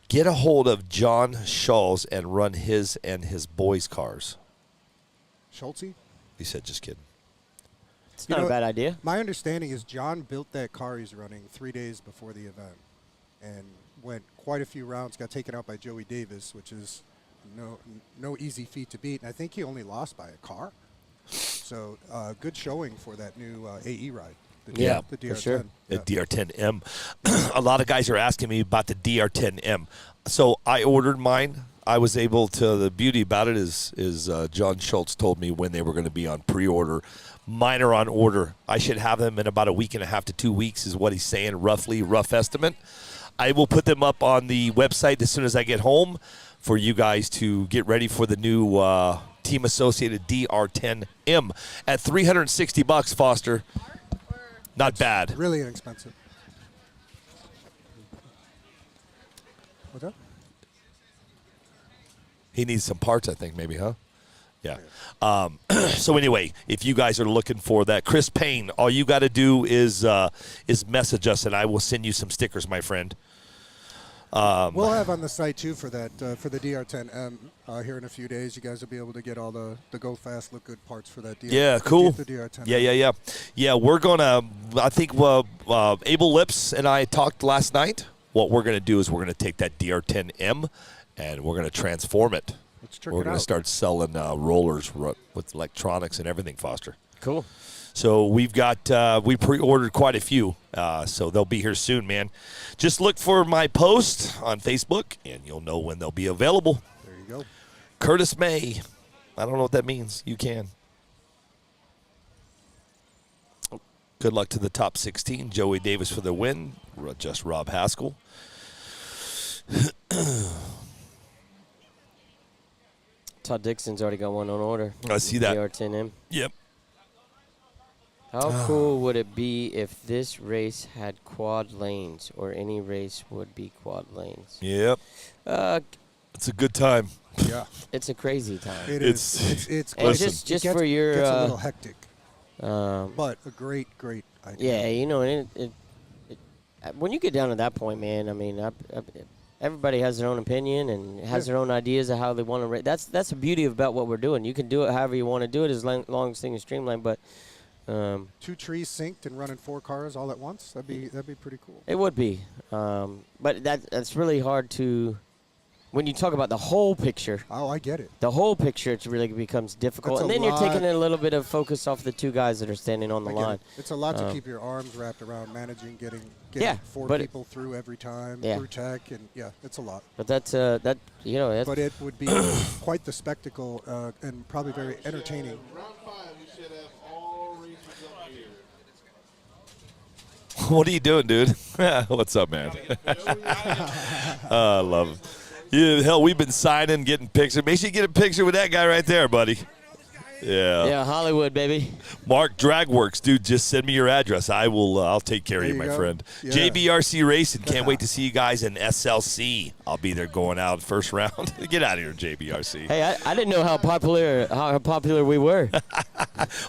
S1: Get a hold of John Schultz and run his and his boys' cars.
S8: Schulte?
S1: He said, just kidding.
S3: It's not a bad idea.
S8: My understanding is John built that car he's running 3 days before the event and went quite a few rounds, got taken out by Joey Davis, which is no easy feat to beat. And I think he only lost by a car. So good showing for that new AE ride. The DR10.
S3: for sure.
S1: The DR10M. A lot of guys are asking me about the DR10M. So I ordered mine. I was able to. The beauty about it is John Schultz told me when they were going to be on pre-order. Mine are on order. I should have them in about a week and a half to 2 weeks is what he's saying, roughly, rough estimate. I will put them up on the website as soon as I get home for you guys to get ready for the new team associated DR10M at $360, Foster. Not bad.
S8: Really inexpensive. What's that?
S1: He needs some parts, I think, maybe, huh? Yeah. So anyway, if you guys are looking for that, Chris Payne, all you got to do is message us, and I will send you some stickers, my friend.
S8: We'll have on the site, too, for that, for the DR10M here in a few days. You guys will be able to get all the Go Fast, Look Good parts for that.
S1: Yeah, cool.
S8: The DR10M.
S1: Yeah. Yeah, we're going to, I think Abel Lips and I talked last night. What we're going to do is we're going to take that DR10M, and we're going to transform it. We're going to start selling rollers with electronics and everything, Foster.
S3: Cool.
S1: So we've got we pre-ordered quite a few, so they'll be here soon, man. Just look for my post on Facebook, and you'll know when they'll be available.
S8: There you go.
S1: Curtis May. I don't know what that means. You can. Good luck to the top 16. Joey Davis for the win. Just Rob Haskell.
S3: Todd Dixon's already got one on order.
S1: I see that.
S3: DR10M.
S1: Yep.
S3: How cool would it be if this race had quad lanes, or any race would be quad lanes?
S1: Yep. It's a good time.
S8: Yeah.
S3: It's a crazy time.
S8: It is. It's
S3: just for your.
S8: It gets a little hectic. But a great idea.
S3: Yeah, you know, when you get down to that point, man, I mean, everybody has their own opinion and has their own ideas of how they want to race. That's the beauty about what we're doing. You can do it however you want to do it, as long as things are streamlined. But
S8: 2 trees synced and running 4 cars all at once. That'd be pretty cool.
S3: It would be, but that's really hard to. When you talk about the whole picture.
S8: Oh, I get it.
S3: The whole picture, it really becomes difficult. And then you're taking a little bit of focus off the 2 guys that are standing on the line.
S8: It's a lot to keep your arms wrapped around, managing, getting 4 people through every time, through tech, and it's a lot.
S3: But that's but
S8: it would be quite the spectacle and probably very entertaining.
S9: Round 5, we should have all racers up here.
S1: What are you doing, dude? What's up, man? I love it. Yeah, hell, we've been signing, getting pictures. Make sure you get a picture with that guy right there, buddy. Yeah.
S3: Yeah, Hollywood, baby.
S1: Mark Dragworks, dude, just send me your address. I'll take care of you, my friend.
S8: Yeah.
S1: JBRC Racing. Can't wait to see you guys in SLC. I'll be there going out first round. Get out of here, JBRC.
S3: Hey, I didn't know how popular we were.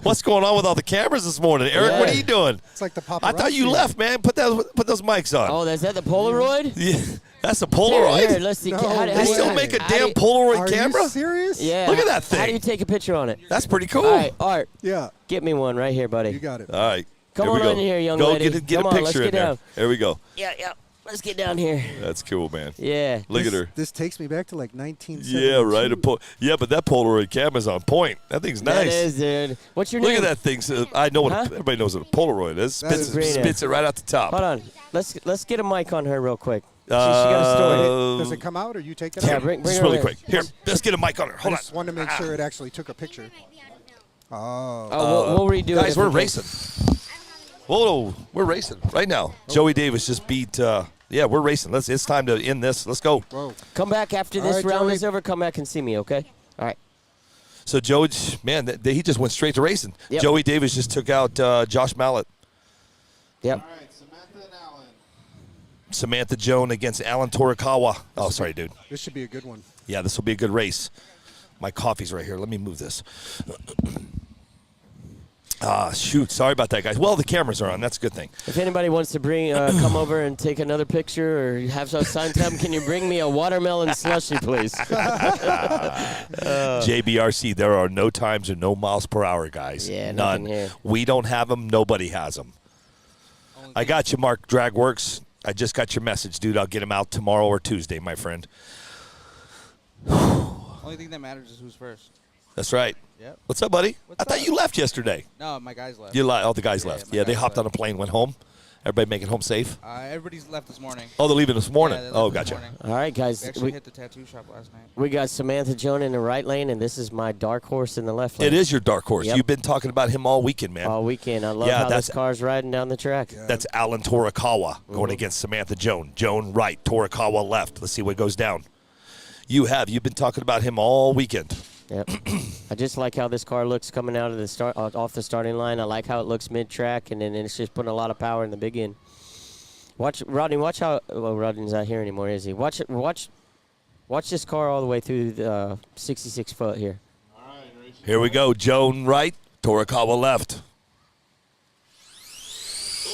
S1: What's going on with all the cameras this morning? Eric, what are you doing?
S8: It's like the paparazzi.
S1: I thought you left, man. Put those mics on.
S3: Oh, is that the Polaroid?
S1: Yeah. That's a Polaroid?
S3: Here, let's see.
S8: No,
S1: they still make a damn Polaroid camera?
S8: Are you serious?
S3: Yeah.
S1: Look at that thing.
S3: How do you take a picture on it?
S1: That's pretty cool.
S3: All right, Art.
S8: Yeah.
S3: Get me one right here, buddy.
S8: You got it.
S1: All right.
S3: Come on in here, young lady.
S1: Get
S3: Come
S1: a
S3: on,
S1: picture
S3: let's
S1: in
S3: get
S1: there.
S3: down.
S1: There we go.
S3: Yeah. Let's get down here.
S1: That's cool, man.
S3: Yeah.
S1: Look at her.
S8: This takes me back to like 1972.
S1: Yeah, right. But that Polaroid camera's on point. That thing's nice.
S3: That is, dude. What's your
S1: Look
S3: name?
S1: at that thing. So I know everybody knows what a Polaroid is. Spits it right out the top.
S3: Hold on. Let's get a mic on her real quick. She got a story.
S8: Does it come out or you take it
S3: Yeah,
S8: out?
S3: bring
S1: Just
S3: her
S1: really
S3: in.
S1: quick. Here, let's get a mic on her. Hold
S8: I
S1: on.
S8: just wanted to make sure it actually took a picture.
S3: We'll redo it.
S1: Guys,
S3: if
S1: we're
S3: we can.
S1: racing. Whoa, we're racing right now. Joey Davis just beat. We're racing. It's time to end this. Let's go.
S8: Whoa.
S3: Come back after this round is over. Come back and see me, okay? All right.
S1: So Joey, man, he just went straight to racing.
S3: Yep.
S1: Joey Davis just took out Josh Mallett.
S3: Yep.
S9: All right, Samantha and Alan.
S1: Samantha Joan against Alan Torikawa. Oh, sorry, dude.
S8: This should be a good one.
S1: Yeah, this will be a good race. My coffee's right here. Let me move this. Shoot. Sorry about that, guys. Well, the cameras are on. That's a good thing.
S3: If anybody wants to come over and take another picture or have some sign time, can you bring me a watermelon slushie, please?
S1: JBRC, there are no times or no miles per hour, guys.
S3: Yeah,
S1: none.
S3: nothing here.
S1: We don't have them. Nobody has them. I got you, Mark Dragworks. I just got your message, dude. I'll get them out tomorrow or Tuesday, my friend.
S12: Only thing that matters is who's first.
S1: That's right.
S12: Yep.
S1: What's up, buddy?
S12: What's
S1: I thought
S12: up?
S1: you left yesterday.
S12: No, my guys left.
S1: All the guys left.
S12: my
S1: Yeah, they
S12: guys
S1: hopped on a
S12: left.
S1: plane, went home. Everybody make it home safe?
S12: Everybody's left this morning.
S1: Oh, they're leaving this morning.
S12: Yeah, they left
S1: Oh,
S12: this
S1: gotcha.
S12: morning.
S3: All right, guys.
S12: We actually hit the tattoo shop last night.
S3: We got Samantha Joan in the right lane, and this is my dark horse in the left lane.
S1: It is your dark horse.
S3: Yep.
S1: You've been talking about him all weekend, man.
S3: All weekend. I love
S1: Yeah,
S3: how
S1: that's-
S3: this car's riding down the track.
S1: That's Alan Torikawa going against Samantha Joan. Joan right, Torikawa left. Let's see what goes down. You've been talking about him all weekend.
S3: Yep. I just like how this car looks coming out of the off the starting line. I like how it looks mid-track, and then it's just putting a lot of power in the big end. Watch Rodney. Watch how. Well, Rodney's not here anymore, is he? Watch this car all the way through the 66 foot here.
S1: Here we go. Joan right, Torikawa left.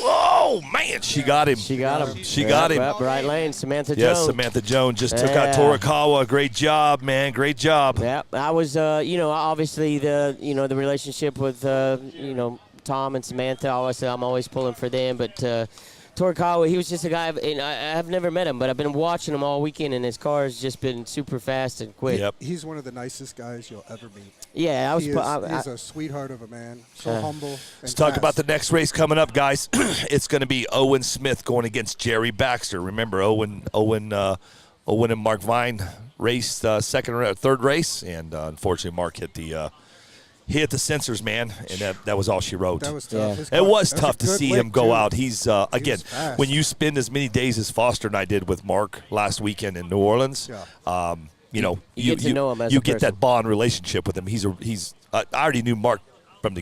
S1: Oh, man, she got him.
S3: She got him.
S1: She got him.
S3: Right lane, Samantha
S1: Yes,
S3: Jones.
S1: Samantha Jones just took out Torikawa. Great job, man. Great job.
S3: Yeah, I was, obviously the relationship with, Tom and Samantha. I'm always pulling for them, but Torikawa, he was just a guy, and I've never met him, but I've been watching him all weekend, and his car has just been super fast and quick.
S1: Yep.
S8: He's one of the nicest guys you'll ever meet.
S3: Yeah,
S8: He's a sweetheart of a man, so humble.
S1: Let's talk about the next race coming up, guys. It's going to be Owen Smith going against Jerry Baxter. Remember, Owen and Mark Vine raced third race, and unfortunately, Mark hit the sensors, man, and that was all she wrote.
S8: That was tough.
S1: Yeah. It was tough to see him go
S8: too.
S1: out. He's again, when you spend as many days as Foster and I did with Mark last weekend in New Orleans, you
S3: get to know him as
S1: you
S3: a
S1: get
S3: person.
S1: that bond relationship with him. I already knew Mark from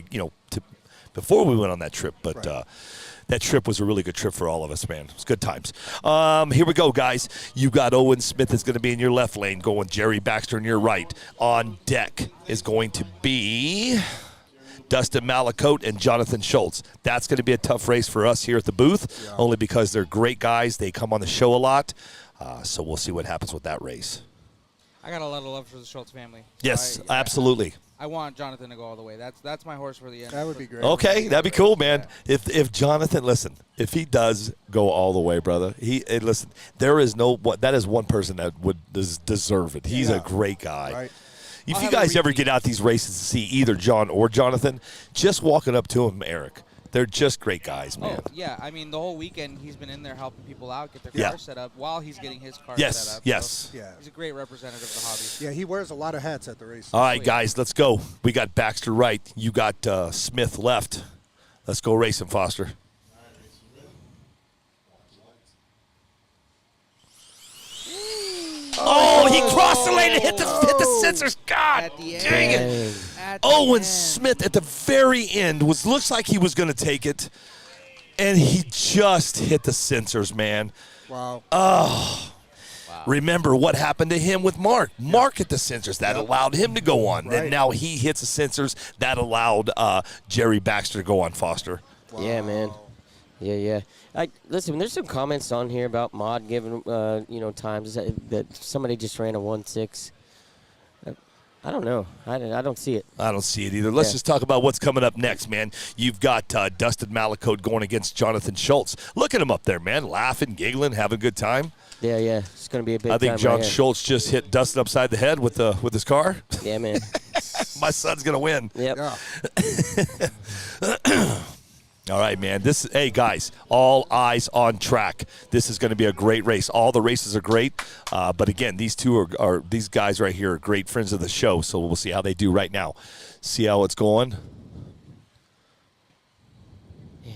S1: before we went on that trip, but that trip was a really good trip for all of us, man. It was good times. Here we go, guys. You got Owen Smith that's going to be in your left lane, going Jerry Baxter in your right. On deck is going to be Dustin Malacote and Jonathan Schultz. That's going to be a tough race for us here at the booth, only because they're great guys. They come on the show a lot, so we'll see what happens with that race.
S12: I got a lot of love for the Schultz family.
S1: Yes, absolutely.
S12: I want Jonathan to go all the way. That's my horse for the end.
S8: That would be great.
S1: Okay, that'd be cool, man. If Jonathan, listen, if he does go all the way, brother, there is that is one person that would deserve it. He's a great guy.
S8: Right.
S1: If you guys ever get out these races to see either John or Jonathan, just walking up to him, Eric. They're just great guys, man.
S12: Oh, yeah. I mean, the whole weekend he's been in there helping people out, get their car set up while he's getting his car set up.
S1: Yes.
S12: So he's a great representative of the hobby.
S8: Yeah, he wears a lot of hats at the races.
S1: All right, guys, let's go. We got Baxter right. You got Smith left. Let's go racing, Foster. Oh, he crossed the lane and hit the sensors. God dang it. Owen Smith at the very end looks like he was going to take it, and he just hit the sensors, man.
S8: Wow.
S1: Oh. Wow. Remember what happened to him with Mark. Mark hit the sensors. That allowed him to go on. And now he hits the sensors. That allowed Jerry Baxter to go on, Foster.
S3: Wow. Yeah, man. Yeah. Listen, there's some comments on here about Mod giving, times that somebody just ran a 1.6. I don't know. I don't see it.
S1: I don't see it either. Let's just talk about what's coming up next, man. You've got Dustin Malacote going against Jonathan Schultz. Look at him up there, man, laughing, giggling, having a good time.
S3: Yeah. It's going to be a big
S1: I think John Schultz just hit Dustin upside the head with his car.
S3: Yeah, man.
S1: My son's going to win.
S3: Yep.
S1: Yeah. All right, man. Hey, guys, all eyes on track. This is going to be a great race. All the races are great. But, again, these these guys right here are great friends of the show, so we'll see how they do right now. See how it's going.
S3: Man,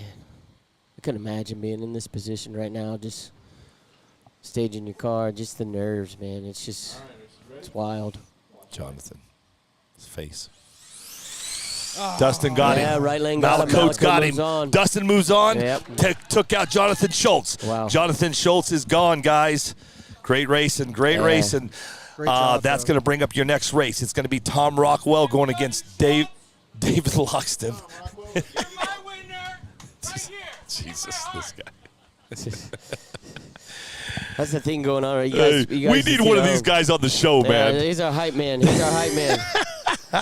S3: I couldn't imagine being in this position right now, just staging your car, just the nerves, man. It's just it's wild.
S1: Jonathan, his face. Dustin got him.
S3: Yeah, right lane got him.
S1: Malacote's got him.
S3: On.
S1: Dustin moves on.
S3: Yep.
S1: Took out Jonathan Schultz.
S3: Wow.
S1: Jonathan Schultz is gone, guys. Great racing. Racing. That's going to bring up your next race. It's going to be Tom Rockwell going against David Loxton. Jesus, this guy.
S3: That's the thing going on. You guys
S1: we need one of these guys on the show, man.
S3: He's our hype man.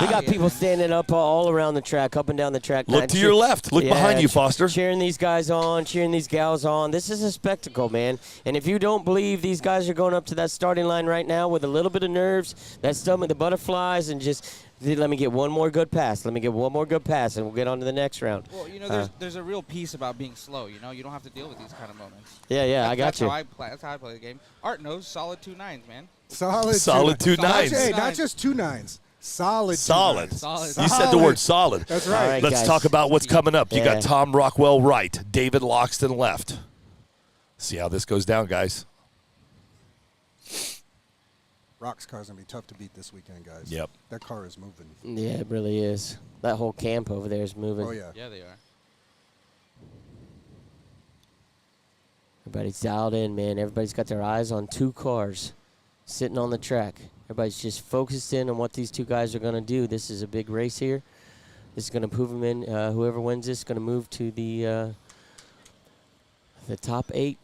S3: We got people standing up all around the track, up and down the track.
S1: Look to your left. Look behind you, Foster.
S3: Cheering these guys on, cheering these gals on. This is a spectacle, man. And if you don't believe these guys are going up to that starting line right now with a little bit of nerves, that stomach, the butterflies, and just let me get one more good pass. Let me get one more good pass, and we'll get on to the next round.
S12: Well, there's a real piece about being slow. You don't have to deal with these kind of moments.
S3: Yeah, I got you.
S12: That's how I play the game. Art knows solid 2 9s, man.
S8: Solid
S1: 2 9s.
S8: Hey, not just 2 9s. Solid.
S1: You said the word solid.
S8: That's right.
S3: All right,
S1: Let's
S3: guys.
S1: talk about what's coming up. You
S3: Yeah.
S1: got Tom Rockwell right, David Loxton left. See how this goes down, guys.
S8: Rock's car's going to be tough to beat this weekend, guys.
S1: Yep.
S8: That car is moving.
S3: Yeah, it really is. That whole camp over there is moving.
S8: Oh, yeah.
S12: Yeah, they are.
S3: Everybody's dialed in, man. Everybody's got their eyes on 2 cars sitting on the track. Everybody's just focused in on what these 2 guys are going to do. This is a big race here. This is going to prove them in. Whoever wins this is going to move to the top 8.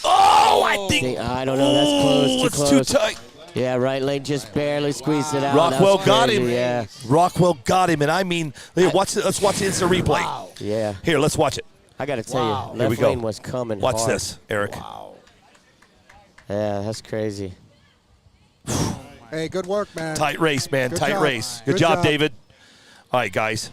S1: Oh, I think.
S3: I don't know. That's close. Too
S1: It's
S3: close.
S1: too tight.
S3: Yeah, right lane just barely squeezed it out.
S1: Rockwell
S3: That was
S1: got
S3: crazy,
S1: him.
S3: Yeah.
S1: Rockwell got him, and I mean, let's watch the instant replay.
S3: Yeah.
S1: Here, let's watch it.
S3: I got to tell you,
S1: Here we
S3: left
S1: go.
S3: lane was coming
S1: Watch
S3: hard.
S1: this, Eric.
S3: Yeah, that's crazy.
S8: Hey, good work, man.
S1: Tight race, man.
S8: Good
S1: Tight
S8: job.
S1: race.
S8: Good
S1: Good job,
S8: job.
S1: David. All right, guys.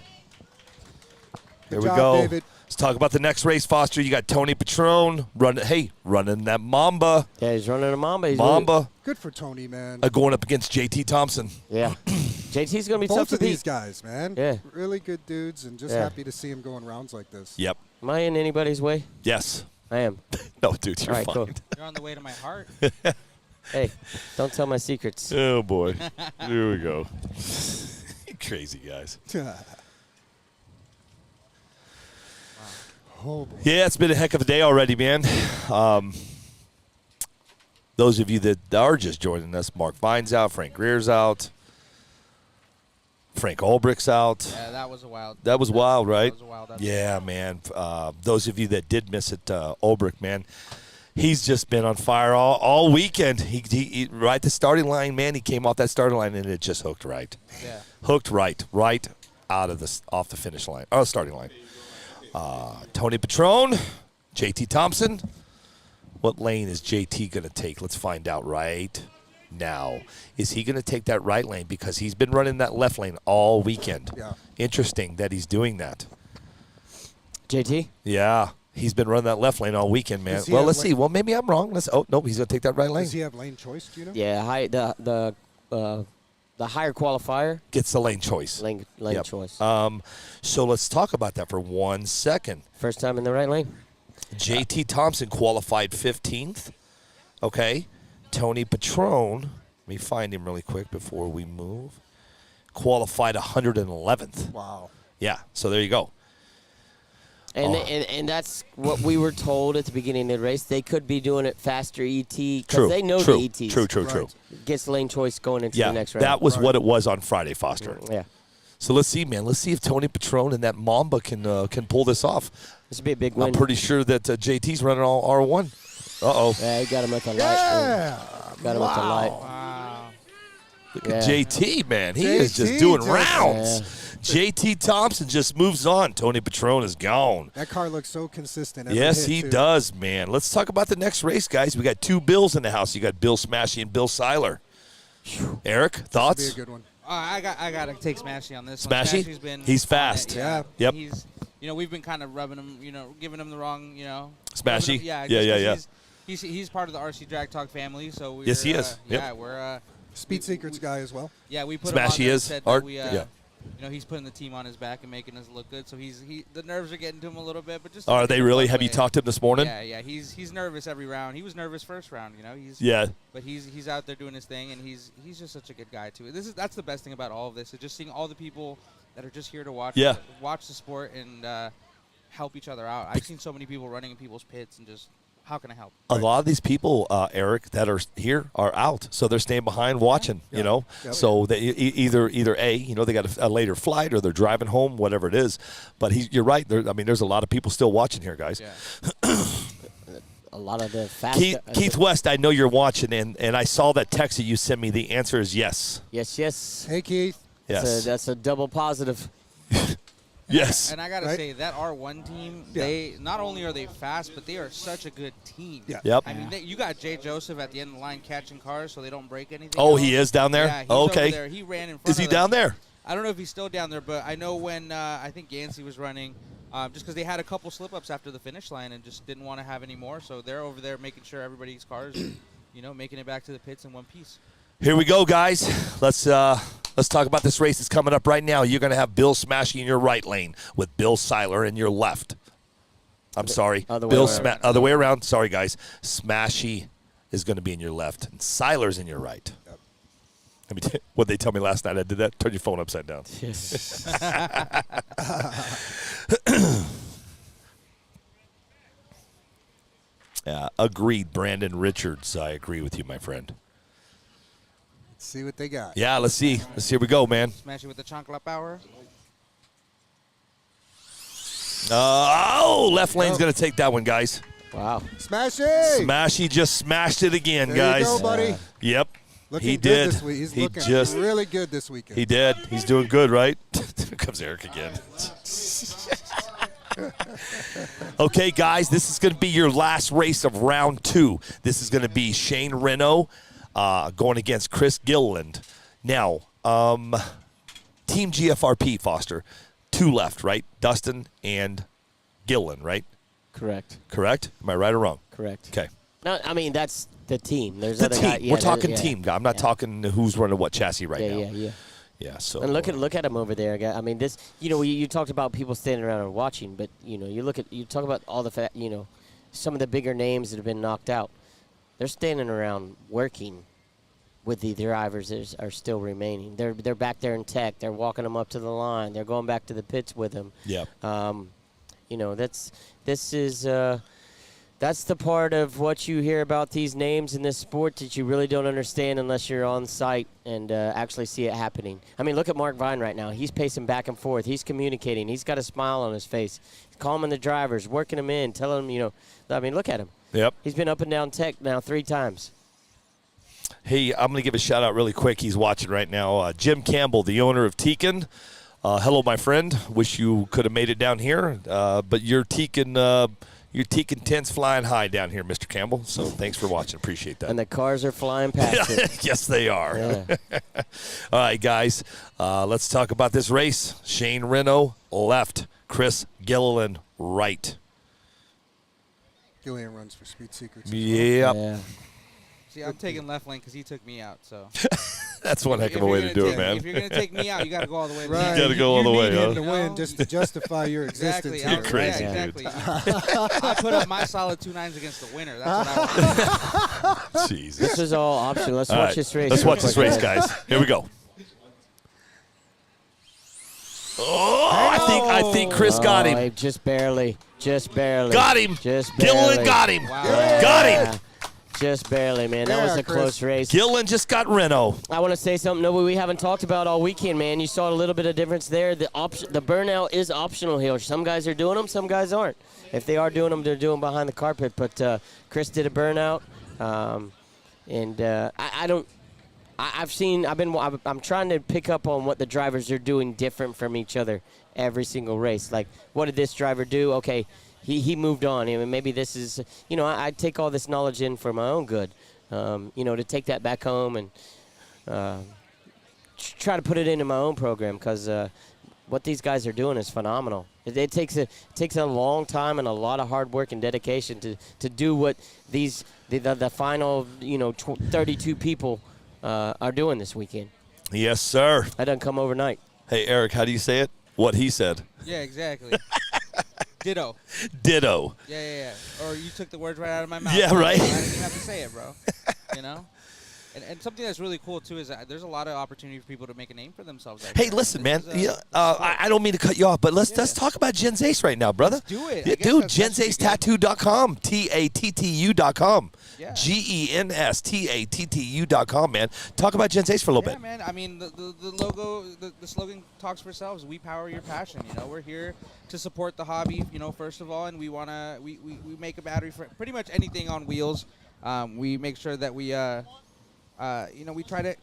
S1: Here we
S8: job,
S1: go.
S8: David.
S1: Let's talk about the next race, Foster. You got Tony Patron running that Mamba.
S3: Yeah, he's running a Mamba. He's
S1: Mamba
S8: Good for Tony, man.
S1: going up against JT Thompson.
S3: Yeah. JT's going to be tough
S8: Both
S3: to
S8: of these
S3: beat.
S8: guys, man.
S3: Yeah.
S8: Really good dudes, and just
S3: Yeah.
S8: happy to see him going rounds like this.
S1: Yep.
S3: Am I in anybody's way?
S1: Yes.
S3: I am.
S1: No, dude, you're
S3: All right,
S1: fine.
S3: cool.
S12: You're on the way to my heart.
S3: Hey, don't tell my secrets.
S1: Oh, boy. Here we go. Crazy guys.
S8: Oh, boy.
S1: Yeah, it's been a heck of a day already, man. Those of you that are just joining us, Mark Vine's out, Frank Greer's out, Frank Ulbricht's out.
S12: Yeah, that was a wild.
S1: That was wild, right?
S12: That was a wild episode.
S1: Yeah, man. Those of you that did miss it, Ulbricht, man, he's just been on fire all weekend. He right at the starting line, man. He came off that starting line and it just hooked right.
S12: Yeah.
S1: Hooked right out of off the finish line, starting line. Tony Patron, JT Thompson. What lane is JT going to take? Let's find out right now. Is he going to take that right lane? Because he's been running that left lane all weekend.
S8: Yeah.
S1: Interesting that he's doing that.
S3: JT?
S1: Yeah. He's been running that left lane all weekend, man.
S8: Does he
S1: Well,
S8: have
S1: let's
S8: lane-
S1: see. Well, maybe I'm wrong. He's going to take that right lane.
S8: Does he have lane choice, do you know?
S3: Yeah, the higher qualifier,
S1: Gets the lane choice.
S3: lane
S1: Yep.
S3: choice.
S1: So let's talk about that for 1 second.
S3: First time in the right lane.
S1: JT Thompson qualified 15th. Okay. Tony Patron, let me find him really quick before we move. Qualified 111th.
S8: Wow.
S1: Yeah, so there you go.
S3: And that's what we were told at the beginning of the race. They could be doing it faster ET
S1: True.
S3: because they know
S1: True.
S3: the ETs.
S1: True.
S3: Gets lane choice going into
S1: Yeah,
S3: the next round.
S1: that was what it was on Friday, Foster.
S3: Yeah.
S1: So let's see, man. Let's see if Tony Patron and that Mamba can pull this off.
S3: This would be a big win.
S1: I'm pretty sure that JT's running all R1. Uh-oh.
S3: Yeah, he got him at the light.
S8: Yeah.
S3: Got him at the light.
S12: Wow.
S1: Look
S3: Yeah.
S1: at JT, man. He is just
S8: JT
S1: doing
S8: just-
S1: rounds. JT Thompson just moves on. Tony Patron is gone.
S8: That car looks so consistent. Every
S1: Yes,
S8: hit,
S1: he
S8: too.
S1: does, man. Let's talk about the next race, guys. We got 2 Bills in the house. You got Bill Smashy and Bill Seiler. Eric,
S8: This
S1: thoughts?
S8: would be a good one.
S12: I got to take Smashy on this
S1: Smashy?
S12: one. Smashy's been
S1: He's
S12: on
S1: fast.
S12: it,
S8: Yeah.
S1: Yep.
S12: He's, we've been kind of rubbing him, giving him the wrong,
S1: Smashy?
S12: giving him- yeah.
S1: Yeah.
S12: just 'cause He's part of the RC Drag Talk family, so we're,
S1: Yes, he is. Yep.
S12: Yeah, we're
S8: Speed Secrets guy as well.
S12: we put
S1: Smashy
S12: him on there and
S1: is.
S12: said
S1: Art-
S12: that we,
S1: yeah.
S12: he's putting the team on his back and making us look good. So the nerves are getting to him a little bit, but just
S1: Are they really?
S12: fun
S1: Have you
S12: way.
S1: talked to him this morning?
S12: Yeah. He's nervous every round. He was nervous first round,
S1: Yeah.
S12: But he's out there doing his thing, and he's just such a good guy too. That's the best thing about all of this. Is just seeing all the people that are just here to watch the sport and help each other out. I've seen so many people running in people's pits and just how can I help?
S1: A lot of these people, Eric, that are here are out, so they're staying behind watching. You know,
S8: Yep.
S1: so they either A, they got a later flight, or they're driving home, whatever it is. But you're right. There's a lot of people still watching here, guys.
S12: Yeah.
S3: A lot of the fast
S1: Keith West, I know you're watching, and I saw that text that you sent me. The answer is yes.
S3: Yes.
S8: Hey, Keith.
S1: Yes.
S3: That's a double positive.
S1: Yes.
S12: And I gotta
S8: Right?
S12: say that R1 team,
S8: Yeah.
S12: they not only are they fast, but they are such a good team.
S8: Yeah.
S1: Yep.
S12: I mean, you got Jay Joseph at the end of the line catching cars so they don't break anything.
S1: Oh,
S12: else.
S1: he is down there?
S12: Yeah, he's
S1: Okay.
S12: over there. He ran in front
S1: Is he
S12: of them.
S1: down there?
S12: I don't know if he's still down there, but I know when I think Yancey was running, just because they had a couple slip-ups after the finish line and just didn't want to have any more. So they're over there making sure everybody's cars, making it back to the pits in one piece.
S1: Here we go, guys. Let's talk about this race that's coming up right now. You're going to have Bill Smashy in your right lane with Bill Seiler in your left. I'm sorry.
S3: Other way
S1: Bill
S3: around.
S1: Other way around. Sorry, guys. Smashy is going to be in your left, and Seiler's in your right. What they tell me last night, I did that. Turn your phone upside down. Yeah, agreed, Brandon Richards. I agree with you, my friend.
S8: Let's see what they got.
S1: Yeah, let's see. Here we go, man.
S12: Smash it with the chocolate power.
S1: Left lane's going to take that one, guys.
S3: Wow.
S8: Smashy!
S1: Smashy just smashed it again,
S8: There
S1: guys.
S8: you go, buddy.
S1: Yep.
S8: Looking
S1: He
S8: good
S1: did.
S8: this week. He's
S1: He
S8: looking
S1: just-
S8: really good this weekend.
S1: He did. He's doing good, right? Here comes Eric again. Okay, guys, this is going to be your last race of round 2. This is going to be Shane Reno going against Chris Gilliland. Now, Team GFRP, Foster, 2 left, right? Dustin and Gilliland, right?
S3: Correct.
S1: Correct? Am I right or wrong?
S3: Correct.
S1: Okay.
S3: No, I mean that's the team. There's
S1: The
S3: other
S1: team.
S3: guys. Yeah,
S1: We're talking
S3: yeah.
S1: team, guy. I'm not talking who's running what chassis right now.
S3: Yeah.
S1: Yeah, so
S3: And look at him over there. I mean, this. You talked about people standing around and watching, but you talk about all the some of the bigger names that have been knocked out. They're standing around working with the drivers that are still remaining. They're back there in tech. They're walking them up to the line. They're going back to the pits with them.
S1: Yep.
S3: That's the part of what you hear about these names in this sport that you really don't understand unless you're on site and actually see it happening. I mean, look at Mark Vine right now. He's pacing back and forth. He's communicating. He's got a smile on his face. He's calming the drivers, working them in, telling them, I mean, look at him.
S1: Yep.
S3: He's been up and down tech now 3 times.
S1: Hey, I'm going to give a shout out really quick. He's watching right now. Jim Campbell, the owner of Tekin. Hello, my friend. Wish you could have made it down here, but your Tekin tent's flying high down here, Mr. Campbell. So thanks for watching. Appreciate that.
S3: And the cars are flying past it.
S1: Yes, they are.
S3: Yeah.
S1: All right, guys. Let's talk about this race. Shane Reno, left. Chris Gilliland, right.
S8: Gillian runs for Speed Secrets.
S1: Yep.
S3: Yeah.
S12: See, I'm taking left lane because he took me out. So
S1: That's one heck of a way to do it, man.
S12: If you're going to take me out, you got to go all the way.
S8: Right.
S1: You got to go all the way,
S8: Need
S1: huh?
S8: to win just to justify your existence.
S12: Exactly.
S8: here.
S1: You're crazy,
S12: yeah, exactly. I put up my solid 2 9s against the winner. That's what I want.
S1: Jesus.
S3: This is all optional. Let's
S1: All
S3: watch
S1: right,
S3: this race.
S1: Let's
S3: real
S1: watch this
S3: quick,
S1: race, guys. Here we go. Oh, I think Chris got him.
S3: Just barely.
S1: Got him.
S3: Just barely.
S1: Gilliland got him.
S12: Wow.
S1: Got him.
S3: Just barely, man. That
S8: Yeah,
S3: was a
S8: Chris.
S3: close race.
S1: Gilliland just got Reno.
S3: I want to say something we haven't talked about all weekend, man. You saw a little bit of difference there. The burnout is optional here. Some guys are doing them, some guys aren't. If they are doing them, they're doing behind the carpet. But Chris did a burnout, I'm trying to pick up on what the drivers are doing different from each other every single race. Like, what did this driver do? Okay, he moved on. I mean, maybe this is, I take all this knowledge in for my own good, to take that back home and try to put it into my own program because what these guys are doing is phenomenal. It takes a long time and a lot of hard work and dedication to do what the final 32 people are doing this weekend.
S1: Yes, sir.
S3: That doesn't come overnight.
S1: Hey, Eric, how do you say it? What he said.
S12: Yeah, exactly. Ditto.
S1: Ditto.
S12: Yeah. Or you took the words right out of my mouth.
S1: Yeah, right.
S12: I didn't even have to say it, bro. And something that's really cool, too, is that there's a lot of opportunity for people to make a name for themselves.
S1: Hey, listen, man. I don't mean to cut you off, but let's talk about Jen's Ace right now, brother.
S12: Let's do it.
S1: Yeah, dude, JensAceTattoo.com. TATTU.com.
S12: Yeah.
S1: GENSTATTU.com, man. Talk about Jen's Ace for a little bit.
S12: Man. I mean, the logo, the slogan talks for itself. We power your passion. We're here to support the hobby, first of all, and we make a battery for pretty much anything on wheels. We make sure that we try to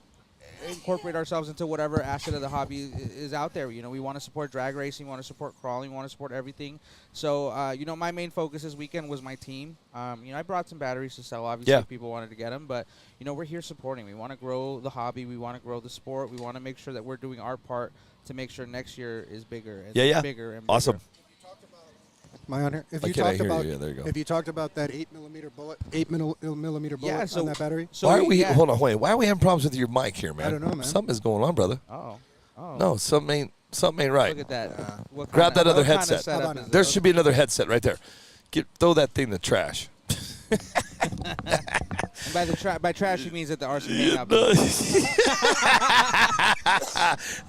S12: incorporate ourselves into whatever asset of the hobby is out there. We want to support drag racing, want to support crawling, want to support everything. So, my main focus this weekend was my team. I brought some batteries to sell. Obviously, if people wanted to get them, but we're here supporting. We want to grow the hobby. We want to grow the sport. We want to make sure that we're doing our part to make sure next year is bigger and bigger and bigger.
S1: Awesome.
S8: Am I on here? If you talked about that 8mm bullet, 8mm bullet on that battery.
S1: So why are we? Hold on, wait. Why are we having problems with your mic here, man?
S8: I don't know, man.
S1: Something is going on, brother.
S12: Oh.
S1: No, something ain't right.
S12: Look at that.
S1: Grab that other headset. There should be another
S12: headset
S1: right there. Throw that thing in the trash.
S12: And by trash, he means at the RC hangout.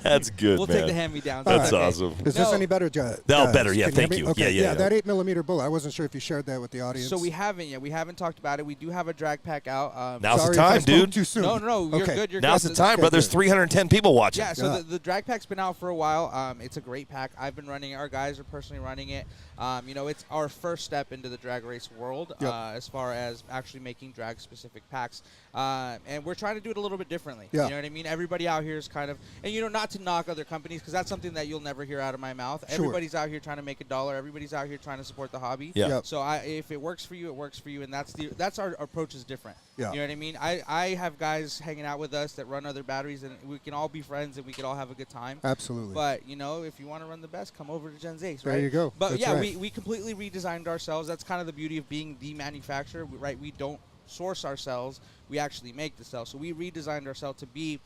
S1: That's good,
S12: We'll
S1: man.
S12: take the hand-me-downs.
S1: That's
S12: Okay.
S1: awesome.
S8: Is this any better, Judd?
S1: No, better. Yeah,
S8: Can
S1: thank
S8: hear me?
S1: you.
S8: Okay.
S1: Yeah.
S8: That 8mm bullet. I wasn't sure if you shared that with the audience.
S12: So we haven't yet. We haven't talked about it. We do have a drag pack out.
S1: Now's
S8: Sorry
S1: the time,
S8: if I spoke
S1: dude.
S8: Too soon.
S12: No, you're
S8: Okay.
S12: good. You're
S1: Now's
S12: good.
S1: the time, bro. There's 310 people watching.
S12: Yeah, so the drag pack's been out for a while. It's a great pack. I've been running it. Our guys are personally running it. It's our first step into the drag race world as far as actually making drag-specific packs. And we're trying to do it a little bit differently.
S8: Yeah.
S12: You know what I mean? Everybody out here is kind of, and not to knock other companies, because that's something that you'll never hear out of my mouth.
S8: Sure.
S12: Everybody's out here trying to make a dollar. Everybody's out here trying to support the hobby.
S1: Yeah.
S8: Yep.
S12: So if it works for you, it works for you, and that's our approach is different.
S8: Yeah.
S12: You know what I mean? I have guys hanging out with us that run other batteries, and we can all be friends, and we can all have a good time.
S8: Absolutely.
S12: But, if you want to run the best, come over to Gen's Ace, right?
S8: There you go.
S12: But,
S8: That's
S12: yeah,
S8: right.
S12: we completely redesigned ourselves. That's kind of the beauty of being the manufacturer, right? We don't source our cells. We actually make the cells. So we redesigned ourselves to be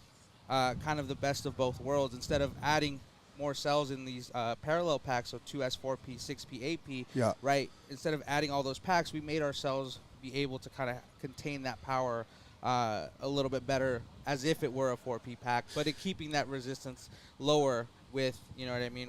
S12: kind of the best of both worlds. Instead of adding more cells in these parallel packs, so 2S, 4P, 6P, 8P,
S8: Yeah.
S12: right? Instead of adding all those packs, we made ourselves be able to kind of contain that power a little bit better as if it were a 4P pack, but keeping that resistance lower with,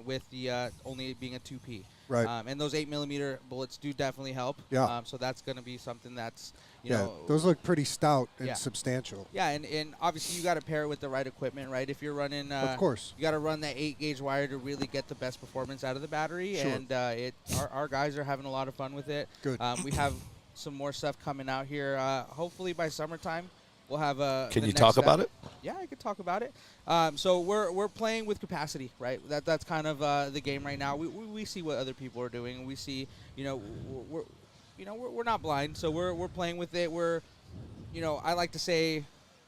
S12: with the only being a 2P.
S8: Right.
S12: And those 8mm bullets do definitely help.
S8: Yeah.
S12: So that's going to be something that's,
S8: those look pretty stout and
S12: Yeah.
S8: substantial.
S12: Yeah, and obviously you got to pair it with the right equipment, right? If you're running,
S8: Of course.
S12: you got to run that 8-gauge wire to really get the best performance out of the battery.
S8: Sure.
S12: And our guys are having a lot of fun with it.
S8: Good.
S12: We have some more stuff coming out here. Hopefully by summertime, we'll have a.
S1: Can
S12: the
S1: you
S12: next
S1: talk
S12: step.
S1: about it?
S12: Yeah, I could talk about it. So we're playing with capacity, right? That's kind of the game right now. We see what other people are doing, and we see, we're not blind, so we're playing with it. We're, I like to say,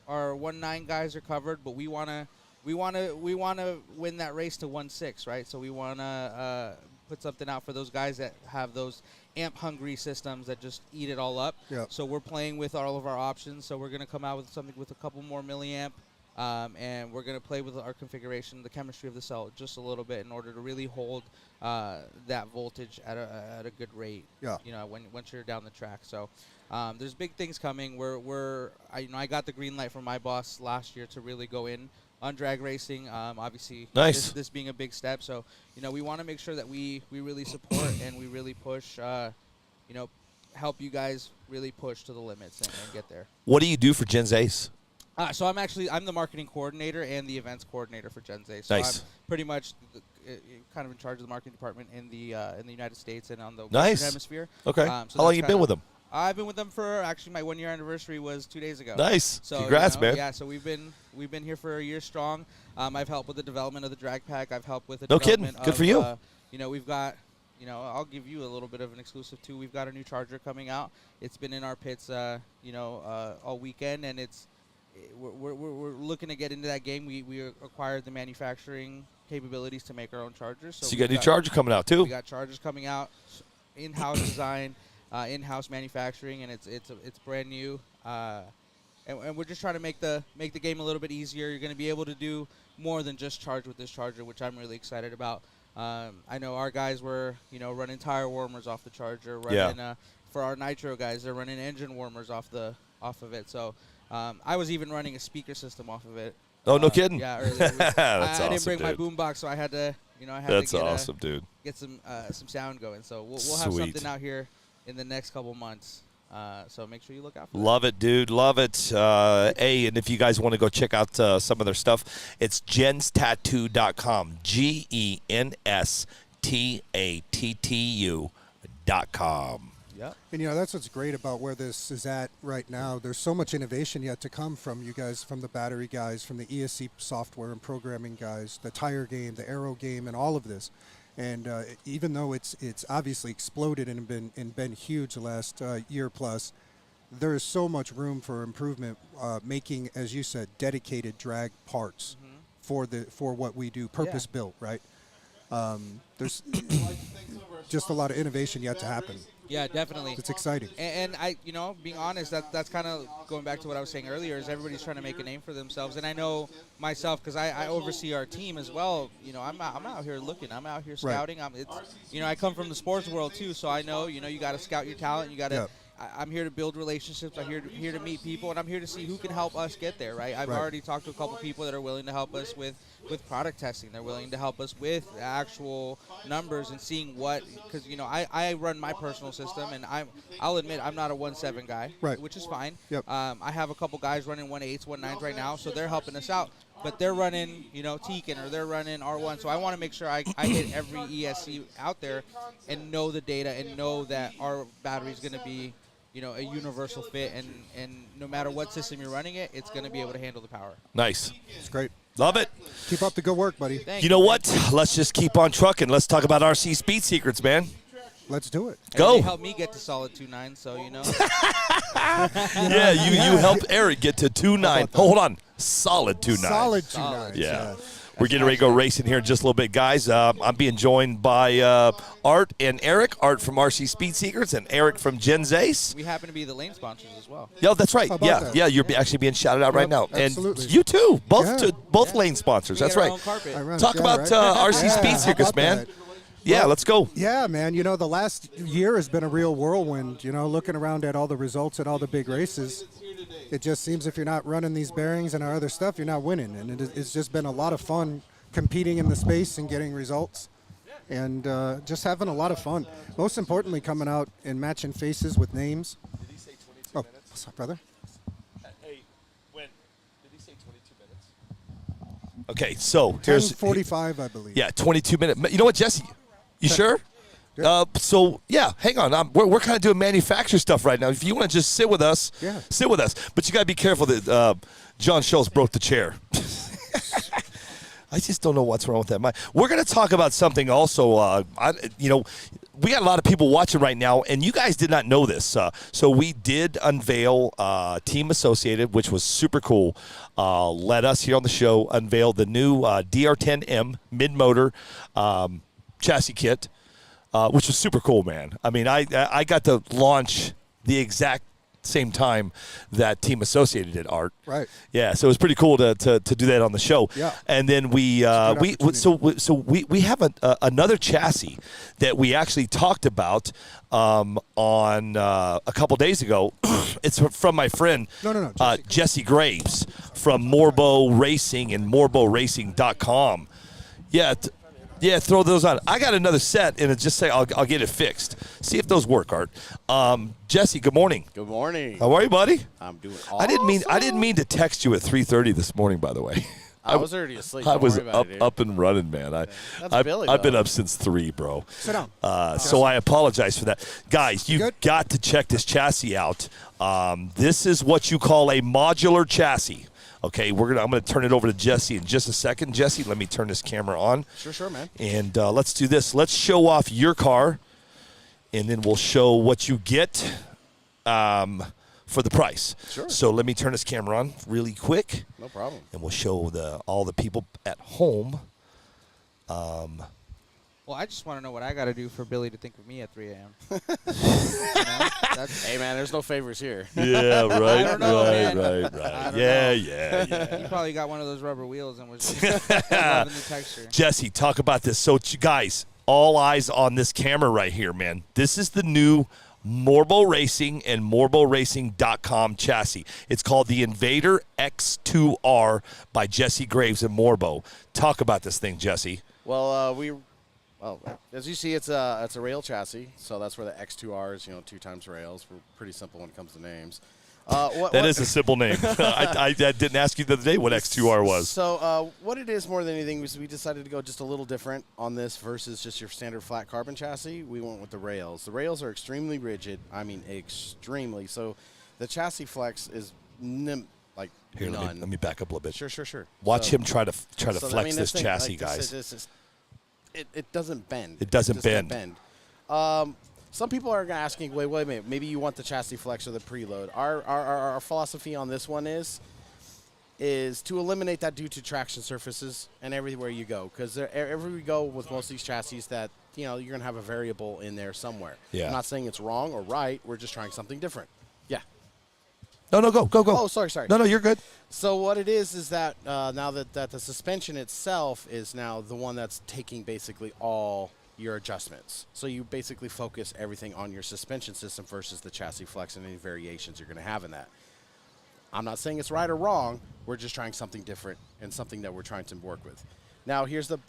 S12: our 1.9 guys are covered, but we wanna win that race to 1.6, right? So we wanna put something out for those guys that have those amp-hungry systems that just eat it all up.
S8: Yep.
S12: So we're playing with all of our options. So we're going to come out with something with a couple more milliamp, and we're going to play with our configuration, the chemistry of the cell just a little bit in order to really hold that voltage at a good rate.
S8: Yeah.
S12: Once you're down the track. So there's big things coming. I got the green light from my boss last year to really go in on drag racing. Obviously,
S1: Nice.
S12: this being a big step. So, we want to make sure that we really support and we really push, help you guys really push to the limits and get there.
S1: What do you do for Gen's Ace?
S12: So I'm the marketing coordinator and the events coordinator for Gen's Ace. So
S1: Nice.
S12: I'm pretty much kind of in charge of the marketing department in the United States and on the
S1: Nice.
S12: Western Hemisphere.
S1: Okay.
S12: So
S1: How long
S12: that's
S1: you been
S12: kinda-
S1: with them?
S12: I've been with them for actually my 1-year anniversary was 2 days ago.
S1: Nice.
S12: So,
S1: Congrats, man.
S12: Yeah, so we've been here for a year strong. I've helped with the development of the drag pack. I've helped with the
S1: No kidding.
S12: development
S1: Good
S12: of,
S1: for you.
S12: We've got, I'll give you a little bit of an exclusive too. We've got a new charger coming out. It's been in our pits, all weekend, and we're looking to get into that game. We acquired the manufacturing capabilities to make our own chargers.
S1: So you got a new charger coming out too?
S12: We got chargers coming out, in-house design. In-house manufacturing, and it's brand new, and we're just trying to make the game a little bit easier. You're going to be able to do more than just charge with this charger, which I'm really excited about. I know our guys were running tire warmers off the charger, running for our nitro guys, they're running engine warmers off of it. So I was even running a speaker system off of it.
S1: Oh, no kidding.
S12: Yeah, earlier.
S1: That's
S12: I didn't
S1: awesome,
S12: bring my
S1: dude.
S12: boombox, so I had to
S1: That's awesome, dude.
S12: get some sound going. So we'll have
S1: Sweet.
S12: something out here in the next couple months. So make sure you look out for
S1: Love it, dude. Love it. And if you guys want to go check out some of their stuff, it's genstattoo.com. genstattoo.com.
S12: Yep.
S8: And that's what's great about where this is at right now. There's so much innovation yet to come from you guys, from the battery guys, from the ESC software and programming guys, the tire game, the aero game, and all of this. And even though it's obviously exploded and been huge the last year plus, there is so much room for improvement. Making, as you said, dedicated drag parts for what we do, purpose built, right? There's just a lot of innovation yet to happen.
S12: Yeah, definitely.
S8: It's exciting.
S12: And I, being honest, that's kind of going back to what I was saying earlier, is everybody's trying to make a name for themselves. And I know myself, because I oversee our team as well. I'm out here looking. I'm out here scouting. I come from the sports world too, so I know, you got to scout your talent. You got to. I'm here to build relationships. I'm here to meet people, and I'm here to see who can help us get there, right? I've already talked to a couple people that are willing to help us with product testing. They're willing to help us with actual numbers and seeing what, because, you know, I run my personal system, and I'll admit I'm not a 1.7 guy, which is fine.
S8: Yep.
S12: I have a couple guys running 1.8s, 1.9s right now, so they're helping us out. But they're running, you know, Tekin, or they're running R1. So I want to make sure I hit every ESC out there and know the data and know that our battery is going to be, you know, a universal fit. And no matter what system you're running it, it's going to be able to handle the power.
S1: Nice.
S8: It's great.
S1: Love it.
S8: Keep up the good work, buddy.
S12: Thank
S1: you know what? Let's just keep on trucking. Let's talk about RC Speed Secrets, man.
S8: Let's do it.
S1: Go.
S12: They helped me get to solid 2.9, so, you know.
S1: Yeah, you helped Eric get to 2.9. Hold on. Solid 2.9.
S8: Solid 2.9.
S1: Yeah. We're getting ready to go racing here in just a little bit, guys. I'm being joined by Art and Eric. Art from RC Speed Secrets and Eric from Gen Zace.
S12: We happen to be the lane sponsors as well.
S1: Yeah, that's right.
S8: That?
S1: Yeah, you're actually being shouted out right now.
S8: Absolutely.
S1: And you too. Both lane sponsors. That's right. Talk about RC Speed Secrets, man.
S8: That?
S1: Yeah, let's go.
S8: Yeah, man. You know, the last year has been a real whirlwind. You know, looking around at all the results at all the big races, it just seems if you're not running these bearings and our other stuff, you're not winning. And it's just been a lot of fun competing in the space and getting results and just having a lot of fun. Most importantly, coming out and matching faces with names.
S1: Did he say 22 minutes?
S8: What's up, brother?
S1: Hey, when? Did he say 22 minutes? Okay, so here's
S8: 10:45, I believe.
S1: Yeah, 22 minutes. You know what, Jesse? You sure? So, yeah, hang on. We're kind of doing manufacturer stuff right now. If you want to just sit with us, sit with us. But you got to be careful that John Schultz broke the chair. I just don't know what's wrong with that. We're going to talk about something also. We got a lot of people watching right now, and you guys did not know this. So we did unveil Team Associated, which was super cool. Let us here on the show unveil the new DR10M mid-motor chassis kit, which was super cool, man. I mean, I got to launch the exact same time that Team Associated did, Art.
S8: Right.
S1: Yeah, so it was pretty cool to do that on the show.
S8: Yeah.
S1: And then we have another chassis that we actually talked about on a couple days ago. It's from my friend Jesse Graves from Morbo Racing and MorboRacing.com. Yeah. Yeah, throw those on. I got another set, and just say I'll get it fixed. See if those work, Art. Jesse, good morning.
S13: Good morning.
S1: How are you, buddy?
S13: I'm doing awesome.
S1: I didn't mean to text you at 3:30 this morning, by the way.
S13: I was already asleep.
S1: I was up and running, man. I've been up since 3, bro.
S8: Sit down.
S1: So I apologize for that. Guys, you've got to check this chassis out. This is what you call a modular chassis. Okay, I'm gonna turn it over to Jesse in just a second. Jesse, let me turn this camera on.
S13: Sure, man.
S1: And let's do this. Let's show off your car, and then we'll show what you get for the price.
S13: Sure.
S1: So let me turn this camera on really quick.
S13: No problem.
S1: And we'll show all the people at home.
S12: Well, I just want to know what I got to do for Billy to think of me at 3 a.m.
S13: Hey, man, there's no favors here.
S1: Yeah, right,
S12: I don't know, man.
S1: right. Yeah.
S12: He probably got one of those rubber wheels and was just loving the texture.
S1: Jesse, talk about this. So, guys, all eyes on this camera right here, man. This is the new Morbo Racing and MorboRacing.com chassis. It's called the Invader X2R by Jesse Graves and Morbo. Talk about this thing, Jesse.
S13: Well, as you see, it's a rail chassis, so that's where the X2R is, 2 times rails. We're pretty simple when it comes to names.
S1: That is a simple name. I didn't ask you the other day what X2R was.
S13: So what it is more than anything is we decided to go just a little different on this versus just your standard flat carbon chassis. We went with the rails. The rails are extremely rigid. I mean, extremely. So the chassis flex is
S1: Here,
S13: none.
S1: let me back up a little bit.
S13: Sure.
S1: Watch him try to flex this chassis, guys.
S13: It doesn't bend.
S1: It doesn't bend.
S13: Some people are asking, wait a minute, maybe you want the chassis flex or the preload. Our philosophy on this one is to eliminate that due to traction surfaces and everywhere you go. Because everywhere you go with most of these chassis that, you're going to have a variable in there somewhere.
S1: Yeah.
S13: I'm not saying it's wrong or right. We're just trying something different. Yeah.
S1: No, go.
S13: Oh, sorry.
S1: No, you're good.
S13: So what it is that now that the suspension itself is now the one that's taking basically all your adjustments. So you basically focus everything on your suspension system versus the chassis flex and any variations you're going to have in that. I'm not saying it's right or wrong. We're just trying something different and something that we're trying to work with. Now, here's the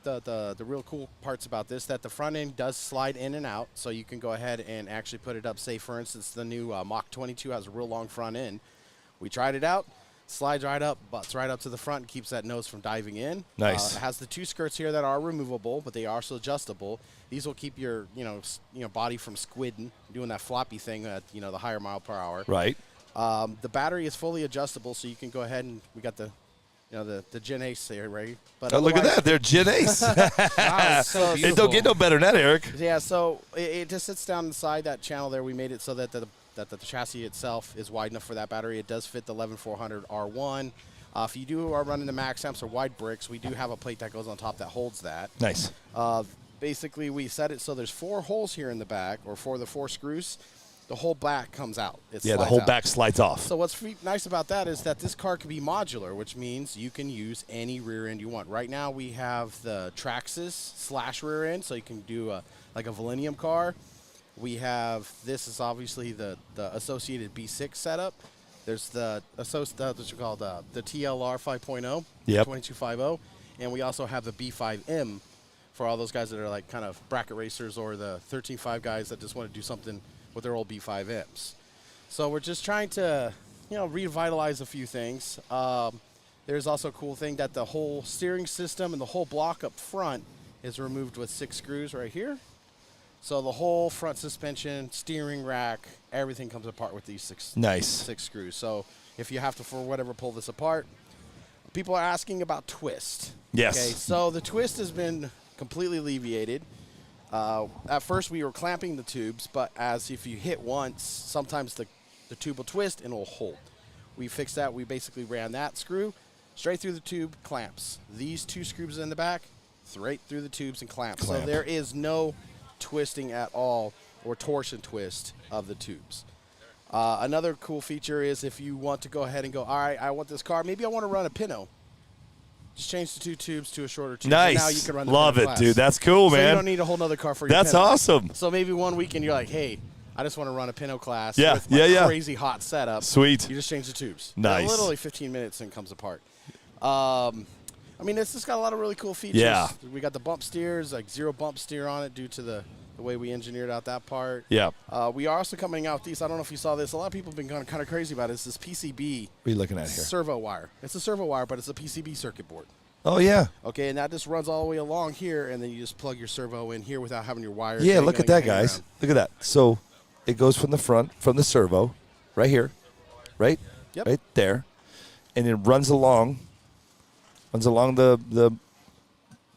S13: real cool parts about this, that the front end does slide in and out, so you can go ahead and actually put it up. Say, for instance, the new Mach 22 has a real long front end. We tried it out. Slides right up, butts right up to the front, and keeps that nose from diving in.
S1: Nice.
S13: It has the 2 skirts here that are removable, but they are also adjustable. These will keep your body from squidding, doing that floppy thing at the higher mile per hour.
S1: Right.
S13: The battery is fully adjustable, so you can go ahead and we got the Gen Ace there, right? But
S1: look at that. They're Gen Ace.
S13: Wow, so
S1: it don't get no better than that, Eric.
S13: Yeah, so it just sits down inside that channel there. We made it so that the chassis itself is wide enough for that battery. It does fit the 11400 R1. If you are running the max amps or wide bricks, we do have a plate that goes on top that holds that.
S1: Nice.
S13: Basically, we set it so there's 4 holes here in the back, or for the 4 screws. The whole back comes out.
S1: The whole back slides off.
S13: So what's nice about that is that this car can be modular, which means you can use any rear end you want. Right now we have the Traxxas / rear end, so you can do like a Millennium car. We have, this is obviously the associated B6 setup. There's the TLR 5.0,
S1: yep.
S13: 2250, and we also have the B5M for all those guys that are like kind of bracket racers, or the 13.5 guys that just want to do something with their old B5Ms. So we're just trying to, revitalize a few things. There's also a cool thing that the whole steering system and the whole block up front is removed with 6 screws right here. So the whole front suspension, steering rack, everything comes apart with these 6 screws. So if you have to, for whatever, pull this apart. People are asking about twist.
S1: Yes.
S13: Okay, so the twist has been completely alleviated. At first we were clamping the tubes, but if you hit once, sometimes the tube will twist and it'll hold. We fixed that. We basically ran that screw straight through the tube, clamps. These 2 screws in the back, straight through the tubes and clamps. So there is no twisting at all or torsion twist of the tubes. Another cool feature is if you want to go ahead and go, all right, I want this car, maybe I want to run a Pinto. Just change the 2 tubes to a shorter tube.
S1: Nice.
S13: Now you can run the
S1: Love
S13: Pinto
S1: it,
S13: class.
S1: dude. That's cool,
S13: so
S1: man.
S13: You don't need a whole other car for your
S1: That's
S13: Pinto.
S1: awesome.
S13: So maybe one weekend you're like, hey, I just want to run a Pinto class with my crazy hot setup.
S1: Sweet.
S13: You just change the tubes.
S1: Nice.
S13: Literally 15 minutes and it comes apart. It's just got a lot of really cool features.
S1: Yeah.
S13: We got the bump steers, like 0 bump steer on it due to the way we engineered out that part.
S1: Yeah.
S13: We are also coming out with these. I don't know if you saw this. A lot of people have been kind of crazy about it. It's this PCB.
S1: What are you looking at here?
S13: Servo wire. It's a servo wire, but it's a PCB circuit board.
S1: Oh, yeah.
S13: Okay, and that just runs all the way along here, and then you just plug your servo in here without having your wire.
S1: Yeah, look at that, guys.
S13: Around.
S1: Look at that. So it goes from the front, from the servo, right here, right?
S13: Yep.
S1: Right there. And it runs along the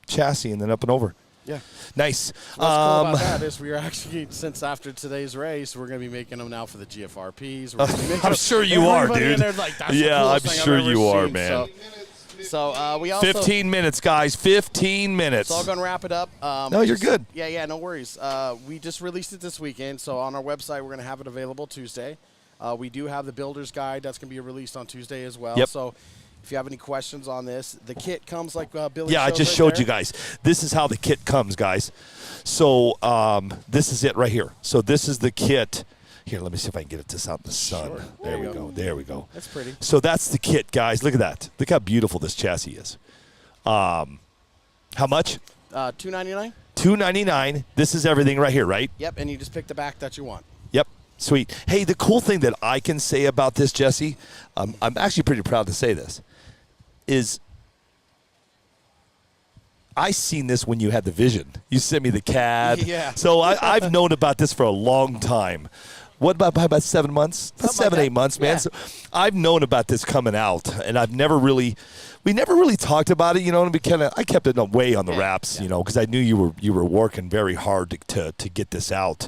S1: chassis and then up and over.
S13: Yeah.
S1: Nice.
S13: What's cool about that is we're actually, since after today's race, we're going to be making them now for the GFRPs.
S1: I'm sure you are, dude. I'm sure you are, man.
S13: So we also
S1: 15 minutes, guys. 15 minutes.
S13: So I'm going to wrap it up.
S1: No, you're good.
S13: Yeah, no worries. We just released it this weekend, so on our website we're going to have it available Tuesday. We do have the builder's guide that's going to be released on Tuesday as well.
S1: Yep.
S13: So if you have any questions on this, the kit comes like Billy.
S1: Yeah, I just showed you guys. This is how the kit comes, guys. So this is it right here. So this is the kit. Here, let me see if I can get this out in the sun.
S13: Sure.
S1: There we go. There we go.
S13: That's pretty.
S1: So that's the kit, guys. Look at that. Look how beautiful this chassis is. How much?
S13: $299.
S1: $299. This is everything right here, right?
S13: Yep, and you just pick the back that you want.
S1: Yep. Sweet. Hey, the cool thing that I can say about this, Jesse, I'm actually pretty proud to say this, is I seen this when you had the vision. You sent me the CAD.
S13: Yeah.
S1: So I've known about this for a long time. What about 7 months? About 7, 8 months, man.
S13: Yeah.
S1: So I've known about this coming out, and we never really talked about it, and I kept it away on the wraps, because I knew you were working very hard to get this out.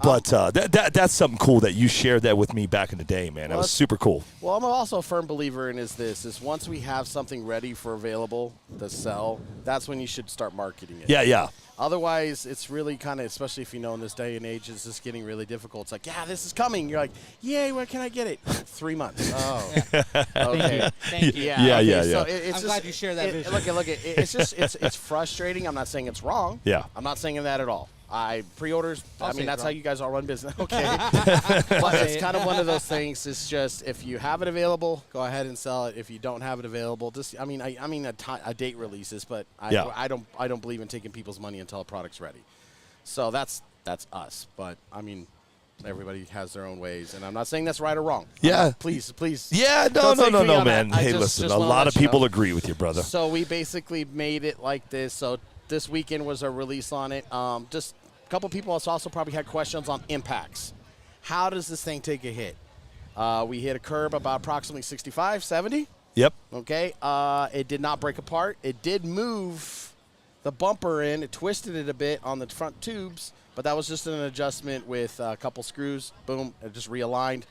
S1: But that's something cool that you shared that with me back in the day, man. That was super cool.
S13: Well, I'm also a firm believer in is once we have something ready for available to sell, that's when you should start marketing it.
S1: Yeah.
S13: Otherwise, it's really kind of, especially if you know in this day and age, it's just getting really difficult. It's like, yeah, this is coming. You're like, yay, when can I get it? 3 months. Oh. Okay.
S12: Thank you.
S13: Yeah. So
S12: I'm glad you share that vision.
S13: Look, it's just, it's frustrating. I'm not saying it's wrong.
S1: Yeah.
S13: I'm not saying that at all. Pre-orders, that's how you guys all run business. Okay.
S12: But
S13: it's kind of one of those things. It's just, if you have it available, go ahead and sell it. If you don't have it available, a date releases, but I don't believe in taking people's money until a product's ready. So that's us. But everybody has their own ways, and I'm not saying that's right or wrong.
S1: Yeah.
S13: Please.
S1: Yeah, no, man. Hey, listen, a lot of people agree with you, brother.
S13: So we basically made it like this. So this weekend was a release on it. Just a couple people also probably had questions on impacts. How does this thing take a hit? We hit a curb about approximately 65, 70.
S1: Yep.
S13: Okay. It did not break apart. It did move the bumper in. It twisted it a bit on the front tubes, but that was just an adjustment with a couple screws. Boom. It just realigned.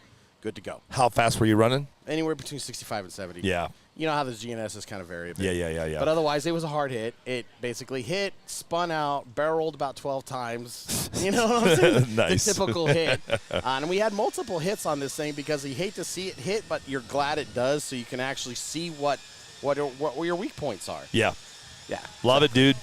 S13: Good to go.
S1: How fast were you running?
S13: Anywhere between 65 and 70.
S1: Yeah.
S13: You know how the GNS is kind of vary a bit.
S1: Yeah.
S13: But otherwise, it was a hard hit. It basically hit, spun out, barreled about 12 times. You know what I'm saying?
S1: Nice.
S13: The typical hit. And we had multiple hits on this thing because you hate to see it hit, but you're glad it does, so you can actually see what your weak points are.
S1: Yeah.
S13: Yeah.
S1: Love it, dude.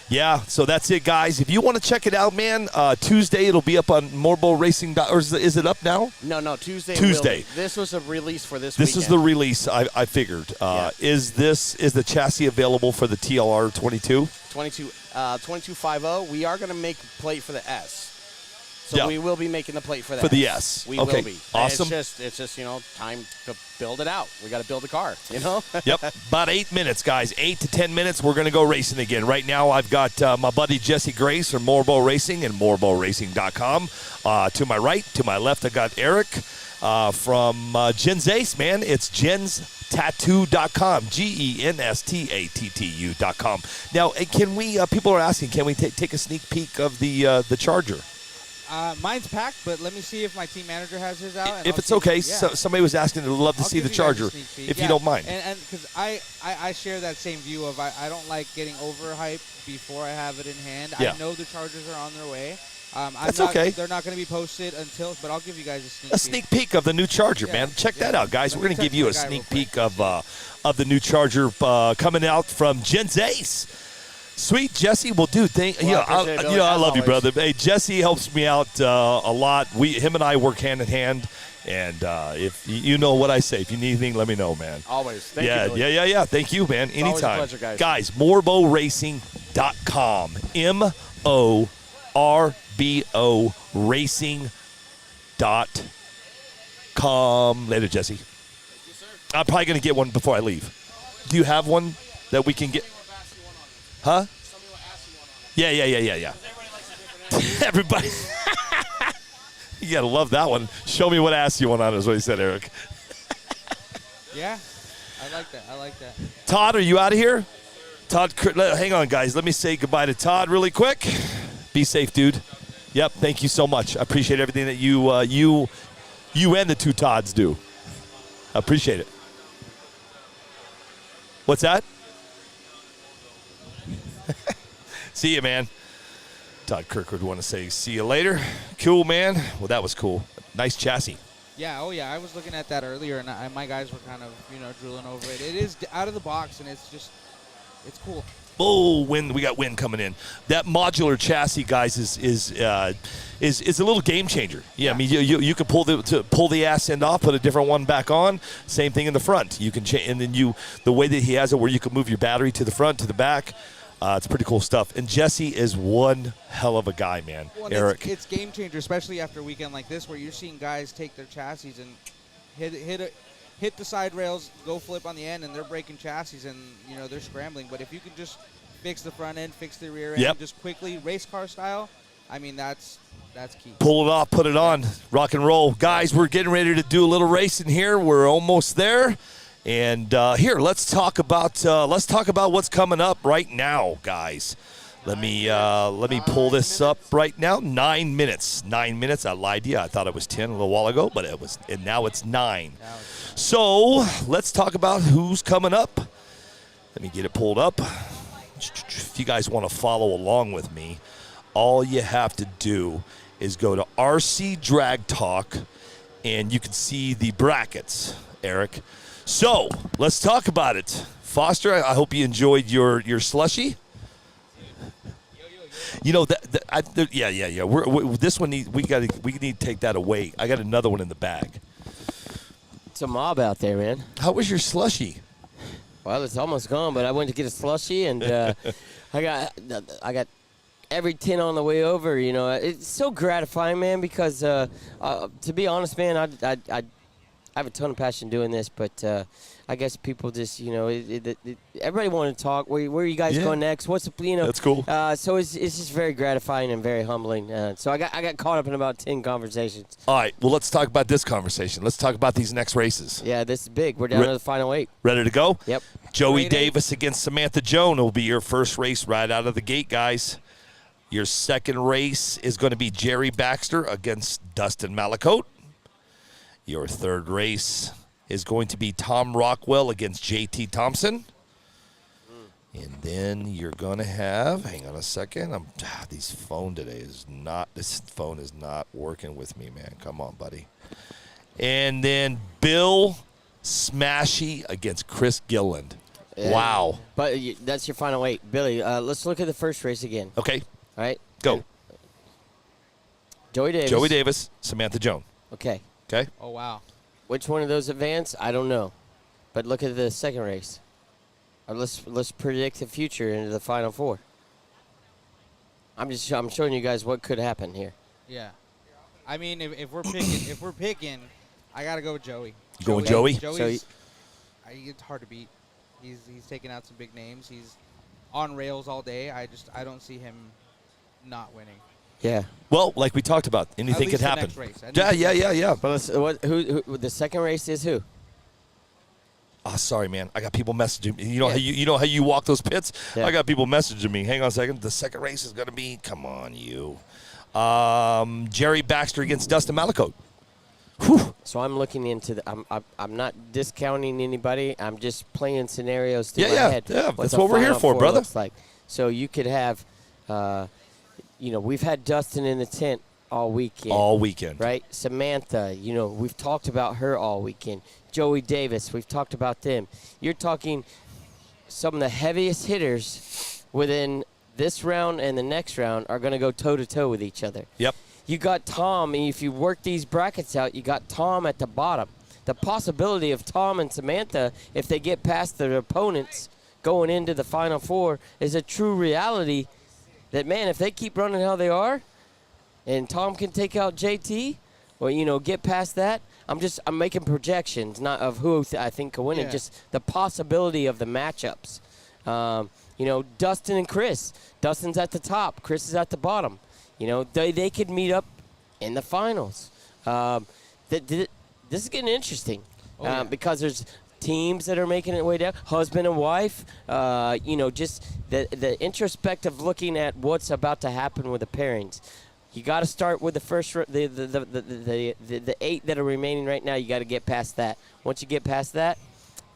S1: Yeah, so that's it, guys. If you want to check it out, man, Tuesday it'll be up on Morbo Racing. Or is it up now?
S13: No, Tuesday.
S1: Tuesday.
S13: This was a release for this
S1: This
S13: weekend.
S1: is the release, I figured. Is the chassis available for the TLR 22?
S13: 2250. We are going to make plate for the S. So we will be making the plate for the S.
S1: For the S.
S13: We
S1: Okay.
S13: will be.
S1: Awesome.
S13: It's just time to build it out. We got to build a car,
S1: Yep. About 8 minutes, guys. 8 to 10 minutes, we're going to go racing again. Right now, I've got my buddy Jesse Grace from Morbo Racing and morboracing.com. To my right, to my left, I got Eric from Jen's Ace, man. It's jenstattoo.com, genstattoo.com. Now, can we, people are asking, can we take a sneak peek of the Charger?
S12: Mine's packed, but let me see if my team manager has his out. And
S1: if it's okay, so somebody was asking, they'd love to see the Charger, if you don't mind.
S12: And because I share that same view of I don't like getting overhyped before I have it in hand.
S1: Yeah.
S12: I know the Chargers are on their way.
S1: That's okay.
S12: They're not going to be posted but I'll give you guys
S1: a sneak peek of the new Charger, man. Check that out, guys. We're going to give you a sneak peek of the new Charger coming out from Jen's Ace. Sweet, Jesse. Well, dude, I love you, brother. Hey, Jesse helps me out a lot. Him and I work hand in hand, and if you know what I say, if you need anything, let me know, man.
S13: Always. Thank you, Billy.
S1: Yeah. Thank you, man.
S13: It's
S1: anytime.
S13: always a pleasure,
S1: guys, morboracing.com. MORBO racing.com. Later, Jesse. I'm probably going to get one before I leave. Do you have one that we can get? Huh? Yeah. Everybody. You got to love that one. Show me what ass you want on is what he said, Eric.
S12: Yeah, I like that.
S1: Todd, are you out of here? Todd, hang on, guys. Let me say goodbye to Todd really quick. Be safe, dude. Yep, thank you so much. I appreciate everything that you and the two Todds do. I appreciate it. What's that? See you, man. Todd Kirkwood want to say see you later. Cool, man. Well, that was cool. Nice chassis.
S12: Yeah, I was looking at that earlier, and my guys were kind of, drooling over it. It is out of the box, and it's cool.
S1: Oh, wind! We got wind coming in. That modular chassis, guys, is a little game changer. Yeah, I mean, you can pull the ass end off, put a different one back on. Same thing in the front. You can change, and then the way that he has it, where you can move your battery to the front, to the back. It's pretty cool stuff. And Jesse is one hell of a guy, man.
S12: Well,
S1: Eric,
S12: it's game changer, especially after a weekend like this, where you're seeing guys take their chassis and hit the side rails, go flip on the end, and they're breaking chassis, and they're scrambling. But if you can just fix the front end, fix the rear end, just quickly, race car style, I mean that's key.
S1: Pull it off, put it on, rock and roll, guys. We're getting ready to do a little racing here. We're almost there, and here let's talk about what's coming up right now, guys. Let me pull this up right now. 9 minutes. 9 minutes. I lied to you. I thought it was 10 a little while ago, but and now it's 9. So let's talk about who's coming up. Let me get it pulled up. If you guys want to follow along with me, all you have to do is go to RC Drag Talk, and you can see the brackets, Eric. So let's talk about it. Foster, I hope you enjoyed your slushie. You know yeah. This one we need to take that away. I got another one in the bag.
S3: It's a mob out there, man.
S1: How was your slushie?
S3: Well, it's almost gone, but I went to get a slushie, and I got every tin on the way over. You know, it's so gratifying, man. Because to be honest, man, I have a ton of passion doing this, but I guess people just, you know, everybody want to talk. Where are you guys going next? What's the, you know?
S1: That's cool.
S3: So it's just very gratifying and very humbling. So I got caught up in about 10 conversations.
S1: All right, well, let's talk about this conversation. Let's talk about these next races.
S3: Yeah, this is big. We're down to the final 8.
S1: Ready to go?
S3: Yep.
S1: Joey Davis against Samantha Joan will be your first race right out of the gate, guys. Your second race is going to be Jerry Baxter against Dustin Malacote. Your third race is going to be Tom Rockwell against JT Thompson. And then you're going to have, hang on a second. This phone is not working with me, man. Come on, buddy. And then Bill Smashy against Chris Gilland.
S3: Yeah.
S1: Wow.
S3: But that's your final 8. Billy, let's look at the first race again.
S1: Okay.
S3: All right.
S1: Go.
S3: Joey
S1: Davis, Samantha Joan.
S3: Okay.
S1: Okay.
S12: Oh, wow.
S3: Which one of those advanced? I don't know. But look at the second race. Let's predict the future into the final 4. I'm showing you guys what could happen here.
S12: Yeah. I mean, if we're picking, I gotta go with Joey.
S1: You going Joey?
S12: Joey's, it's hard to beat. He's taking out some big names. He's on rails all day. I don't see him not winning.
S3: Yeah.
S1: Well, like we talked about, anything could happen. Yeah.
S3: But who the second race is who?
S1: Oh, sorry, man. I got people messaging me. You know how you walk those pits? Yeah. I got people messaging me. Hang on a second. The second race is going to be, come on, you. Jerry Baxter against Dustin Malacote. Whew.
S3: So I'm looking into I'm not discounting anybody. I'm just playing scenarios through my head.
S1: Yeah, that's what we're here for, brother.
S3: Looks like. So you could have, we've had Dustin in the tent all weekend. Right? Samantha, we've talked about her all weekend. Joey Davis, we've talked about them. You're talking some of the heaviest hitters within this round and the next round are going to go toe-to-toe with each other.
S1: Yep.
S3: You got Tom, and if you work these brackets out, you got Tom at the bottom. The possibility of Tom and Samantha, if they get past their opponents going into the Final Four, is a true reality that, man, if they keep running how they are and Tom can take out JT or, get past that, I'm making projections, not of who I think can win it, just the possibility of the matchups. Dustin and Chris. Dustin's at the top. Chris is at the bottom. They could meet up in the finals. This is getting interesting because there's teams that are making it way down, husband and wife. Just the introspective looking at what's about to happen with the pairings. You got to start with the first the 8 that are remaining right now. You got to get past that. Once you get past that,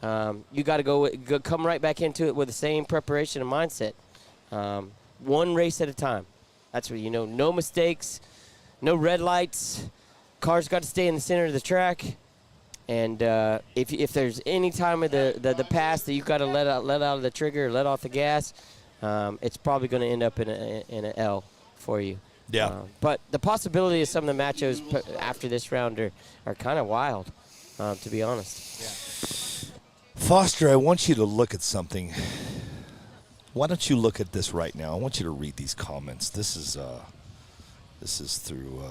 S3: you got to come right back into it with the same preparation and mindset. One race at a time. That's what no mistakes, no red lights. Cars got to stay in the center of the track. And if there's any time of the pass that you got to let out of the trigger, or let off the gas, it's probably going to end up in an L for you.
S1: Yeah.
S3: But the possibility of some of the matchups after this round are kind of wild, to be honest.
S12: Yeah.
S1: Foster, I want you to look at something. Why don't you look at this right now? I want you to read these comments. This is through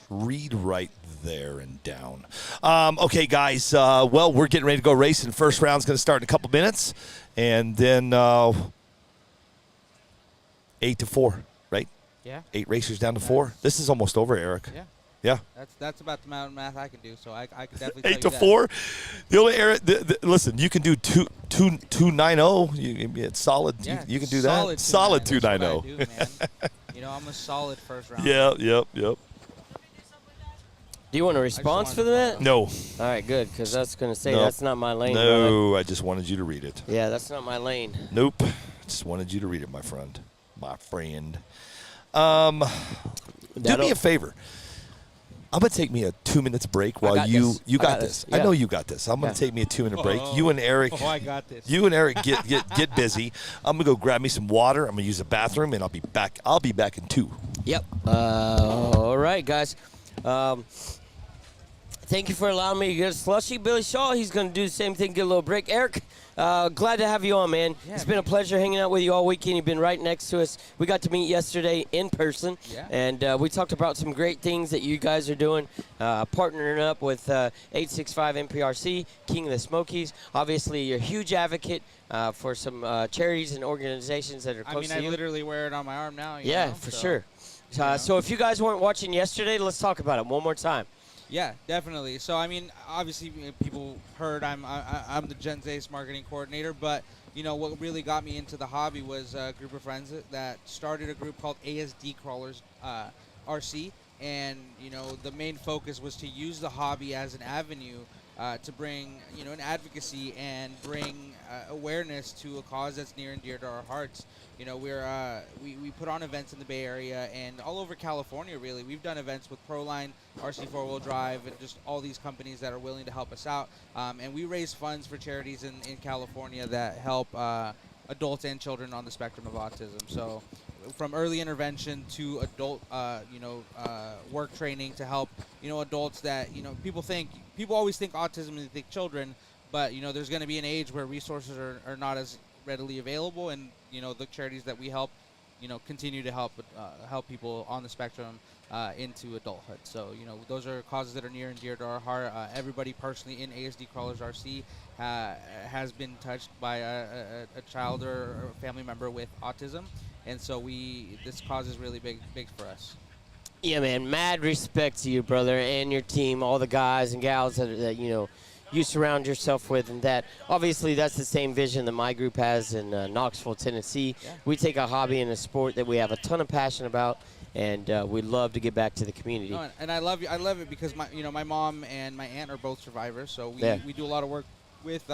S1: read right there and down. Okay, guys. Well, we're getting ready to go racing. First round's going to start in a couple minutes, and then 8-4, right?
S12: Yeah.
S1: 8 racers down to 4. This is almost over, Eric.
S12: Yeah.
S1: Yeah.
S12: That's about the amount of math I can do. So I can definitely
S1: 8
S12: tell
S1: to
S12: you
S1: 4. The only area. Listen, you can do 290. It's solid.
S12: Yeah,
S1: you can do that.
S12: Solid
S1: 290.
S12: I'm a solid first round.
S1: Yeah. Yep.
S3: Do you want a response for that?
S1: No.
S3: All right, good, because that's going to say
S1: Nope.
S3: that's not my lane.
S1: No,
S3: brother.
S1: I just wanted you to read it.
S3: Yeah, that's not my lane.
S1: Nope. Just wanted you to read it, my friend. My friend. Do me a favor. I'm going to take me a 2 minutes break while you got this.
S3: Yeah.
S1: I know you got this. I'm going to take me a 2 minute break. You and Eric.
S12: I got this.
S1: You and Eric get busy. I'm going to go grab me some water. I'm going to use the bathroom, and I'll be back. I'll be back in 2.
S3: Yep. All right, guys. Thank you for allowing me to get a slushy. Billy Shaw, he's going to do the same thing, get a little break. Eric, glad to have you on, man.
S12: Yeah,
S3: it's been a pleasure hanging out with you all weekend. You've been right next to us. We got to meet yesterday in person, and we talked about some great things that you guys are doing, partnering up with 865 NPRC, King of the Smokies. Obviously, you're a huge advocate for some charities and organizations that are close to you.
S12: I literally wear it on my arm now.
S3: For sure. So if you guys weren't watching yesterday, let's talk about it one more time.
S12: Yeah, definitely. So, I mean, obviously, people heard I'm the Gen Z's marketing coordinator, but, what really got me into the hobby was a group of friends that started a group called ASD Crawlers RC, and, the main focus was to use the hobby as an avenue to bring, an advocacy and bring awareness to a cause that's near and dear to our hearts. We put on events in the Bay Area and all over California, really. We've done events with Proline, RC 4-Wheel Drive, and just all these companies that are willing to help us out. And we raise funds for charities in California that help adults and children on the spectrum of autism. So from early intervention to adult, work training to help, adults that, people always think autism and they think children, but, there's going to be an age where resources are not as readily available, and, the charities that we help, continue to help people on the spectrum into adulthood. So, those are causes that are near and dear to our heart. Everybody personally in ASD Crawlers RC has been touched by a child or a family member with autism, and so this cause is really big for us.
S3: Yeah, man, mad respect to you, brother, and your team, all the guys and gals that you surround yourself with, and that obviously that's the same vision that my group has in Knoxville, Tennessee. Yeah. We take a hobby and a sport that we have a ton of passion about, and we love to give back to the community.
S12: No, and I love it because my mom and my aunt are both survivors, so we do a lot of work with.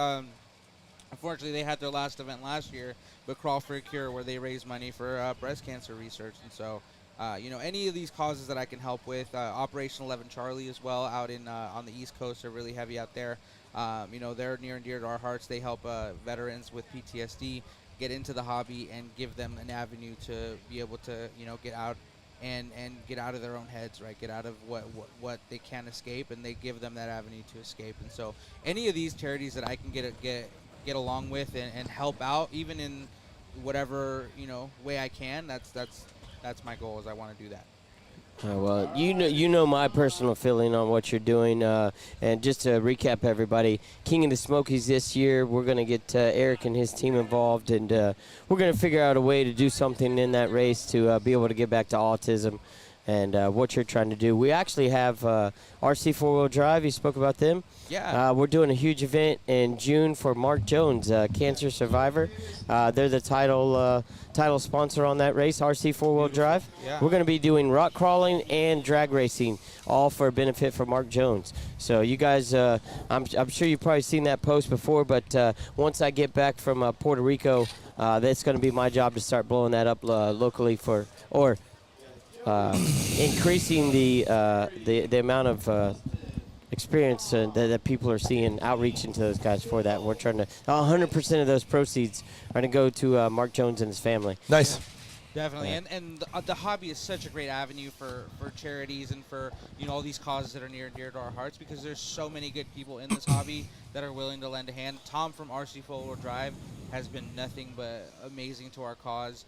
S12: Unfortunately, they had their last event last year, but Crawl for a Cure, where they raise money for breast cancer research, and so. Any of these causes that I can help with, Operation 11 Charlie as well, out in on the East Coast, are really heavy out there. They're near and dear to our hearts. They help veterans with PTSD get into the hobby and give them an avenue to be able to, get out and get out of their own heads, right? Get out of what they can't escape, and they give them that avenue to escape. And so, any of these charities that I can get along with and help out, even in whatever way I can, that's my goal. Is I want to do that.
S3: Well, you know my personal feeling on what you're doing, and just to recap, everybody, King of the Smokies this year, we're going to get Eric and his team involved, and we're going to figure out a way to do something in that race to be able to get back to autism and what you're trying to do. We actually have RC 4-Wheel Drive. You spoke about them.
S12: Yeah.
S3: We're doing a huge event in June for Mark Jones, cancer survivor. They're the title sponsor on that race, RC 4-Wheel Drive.
S12: Yeah.
S3: We're going to be doing rock crawling and drag racing, all for a benefit for Mark Jones. So you guys, I'm sure you've probably seen that post before, but once I get back from Puerto Rico, that's going to be my job to start blowing that up locally increasing the amount of experience that people are seeing, outreach into those guys for that. We're trying to 100% of those proceeds are going to go to Mark Jones and his family.
S1: Nice.
S12: Definitely, and the hobby is such a great avenue for charities and for all these causes that are near and dear to our hearts, because there's so many good people in this hobby that are willing to lend a hand. Tom from RC 4-Wheel Drive has been nothing but amazing to our cause.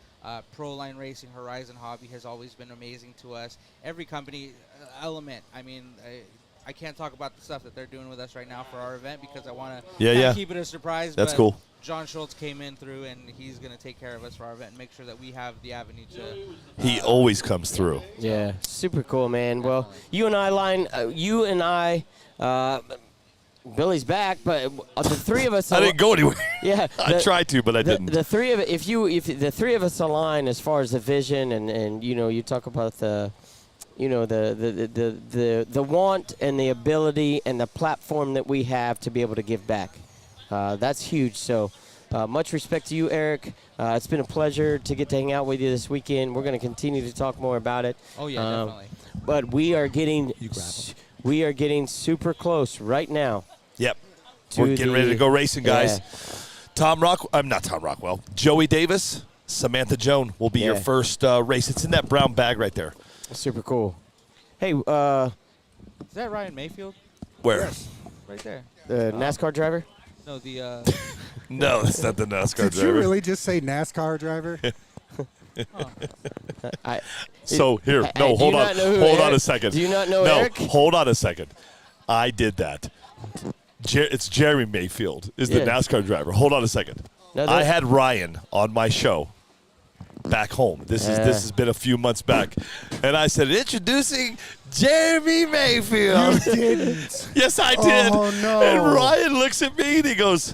S12: Proline Racing, Horizon Hobby has always been amazing to us. Every company, Element, I mean, I can't talk about the stuff that they're doing with us right now for our event because I want to keep it a surprise.
S1: That's
S12: but,
S1: cool.
S12: John Schultz came in through, and he's going to take care of us for our event and make sure that we have the avenue to.
S1: He always comes through.
S3: Yeah, super cool, man. Well, you and I, Billy's back, but the three of us.
S1: I didn't go anywhere.
S3: Yeah,
S1: I tried to, but I didn't.
S3: The three of if the three of us align as far as the vision and you talk about the want and the ability and the platform that we have to be able to give back. That's huge. So much respect to you, Eric. It's been a pleasure to get to hang out with you this weekend. We're going to continue to talk more about it.
S12: Oh yeah, definitely.
S3: But we are getting super close right now.
S1: Yep. We're getting ready to go racing, guys.
S3: Yeah.
S1: Not Tom Rockwell. Joey Davis, Samantha Joan will be your first race. It's in that brown bag right there.
S3: Super cool. Hey,
S12: is that Ryan Mayfield?
S1: Where?
S12: Yes. Right there.
S3: The NASCAR driver?
S12: No, the.
S1: No, that's not the NASCAR driver.
S8: Did you really just say NASCAR driver?
S1: Hold on a second.
S3: Do you not know Eric?
S1: Hold on a second. I did that. It's Jerry Mayfield is the NASCAR driver. Hold on a second.
S3: No,
S1: I had Ryan on my show back home. This has been a few months back. And I said, introducing Jeremy Mayfield.
S8: You didn't.
S1: Yes, I did.
S8: Oh, no.
S1: And Ryan looks at me and he goes,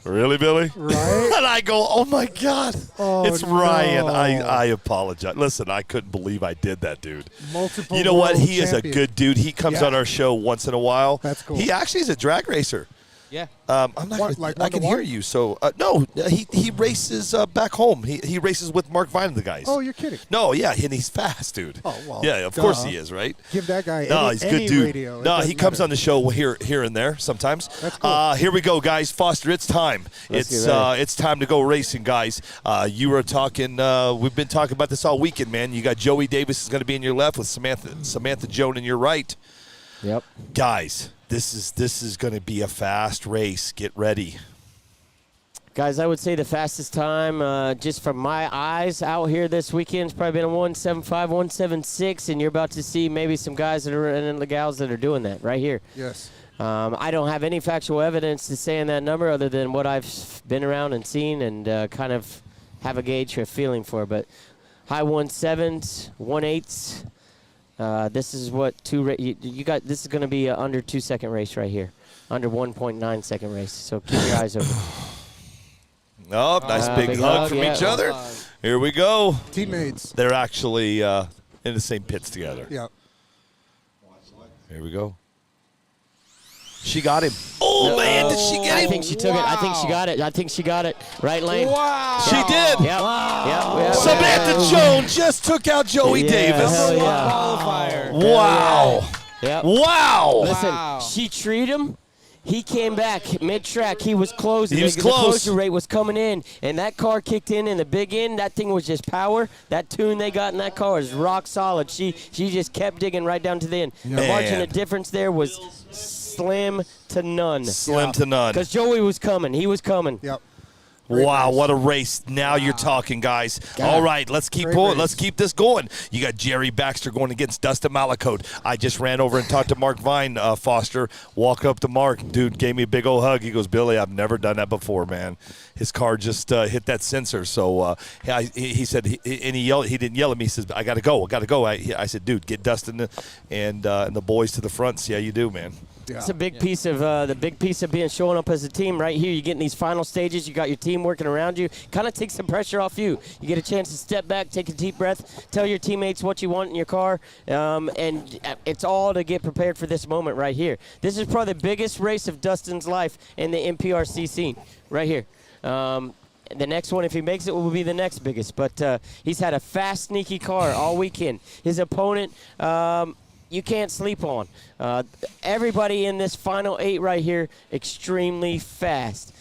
S1: really, Billy?
S8: Right?
S1: And I go, oh, my God.
S8: Oh,
S1: it's Ryan.
S8: no.
S1: I apologize. Listen, I couldn't believe I did that, dude.
S8: Multiple
S1: You know what?
S8: world
S1: He is a
S8: champion.
S1: good dude. He comes on our show once in a while.
S8: That's cool.
S1: He actually is a drag racer.
S12: Yeah.
S1: I'm not.
S8: What,
S1: gonna-
S8: like
S1: I can hear
S8: one-to-one?
S1: you. So no, he races back home. He races with Mark Vine and the guys.
S8: Oh, you're kidding.
S1: No, yeah, and he's fast, dude.
S8: Oh, well,
S1: yeah, of
S8: duh.
S1: course he is, right?
S8: Give that guy
S1: No,
S8: any,
S1: he's a good
S8: any
S1: dude.
S8: radio. It
S1: No, he
S8: doesn't
S1: comes
S8: matter.
S1: on the show here and there sometimes.
S8: That's cool.
S1: Here we go, guys. Foster, it's time. It's time to go racing, guys. You were talking. We've been talking about this all weekend, man. You got Joey Davis is going to be in your left with Samantha Joan in your right.
S3: Yep.
S1: Guys, this is going to be a fast race. Get ready.
S3: Guys, I would say the fastest time, just from my eyes out here this weekend, has probably been a 175, 176, and you're about to see maybe some guys that are and the gals that are doing that right here.
S8: Yes.
S3: I don't have any factual evidence to say in that number other than what I've been around and seen and kind of have a gauge or a feeling for. But high 1.7s, 1.8s. This is what you got. This is going to be an under 2 second race right here, under 1.9 second race. So keep your eyes open.
S1: Oh, nice big hug from each other. Here we go.
S8: Teammates.
S1: They're actually in the same pits together.
S8: Yeah.
S1: Here we go. She got him. Oh, man, did she get him?
S3: I think she took it. I think she got it. I think she got it. Right lane.
S12: Wow.
S1: She did.
S3: Yep.
S1: Samantha Joan just took out Joey Davis.
S3: Hell yeah.
S12: Qualifier.
S1: Wow.
S3: Yep.
S1: Wow.
S3: Listen,
S12: Wow.
S3: she treated him. He came back mid-track. He was closing.
S1: He was
S3: the
S1: close.
S3: closure rate was coming in, and that car kicked in the big end. That thing was just power. That tune they got in that car is rock solid. She just kept digging right down to the end. The margin of difference there was slim to none.
S1: Slim to none.
S3: Because Joey was coming. He was coming.
S8: Yep.
S1: Wow, what a race. Now you're talking, guys. All right, let's keep pulling. Let's keep this going. You got Jerry Baxter going against Dustin Malacote. I just ran over and talked to Mark Vine, Foster. Walk up to Mark. Dude gave me a big old hug. He goes, Billy, I've never done that before, man. His car just hit that sensor. So he said, and he yelled. He didn't yell at me. He says, I got to go. I said, dude, get Dustin and the boys to the front. See how you do, man.
S8: Yeah.
S3: It's a big piece of the big piece of being showing up as a team right here. You get in these final stages. You got your team working around you. Kind of takes some pressure off you. You get a chance to step back, take a deep breath, tell your teammates what you want in your car, and it's all to get prepared for this moment right here. This is probably the biggest race of Dustin's life in the NPRC scene right here. The next one, if he makes it, will be the next biggest. But he's had a fast, sneaky car all weekend. His opponent. You can't sleep on. Everybody in this final 8 right here, extremely fast.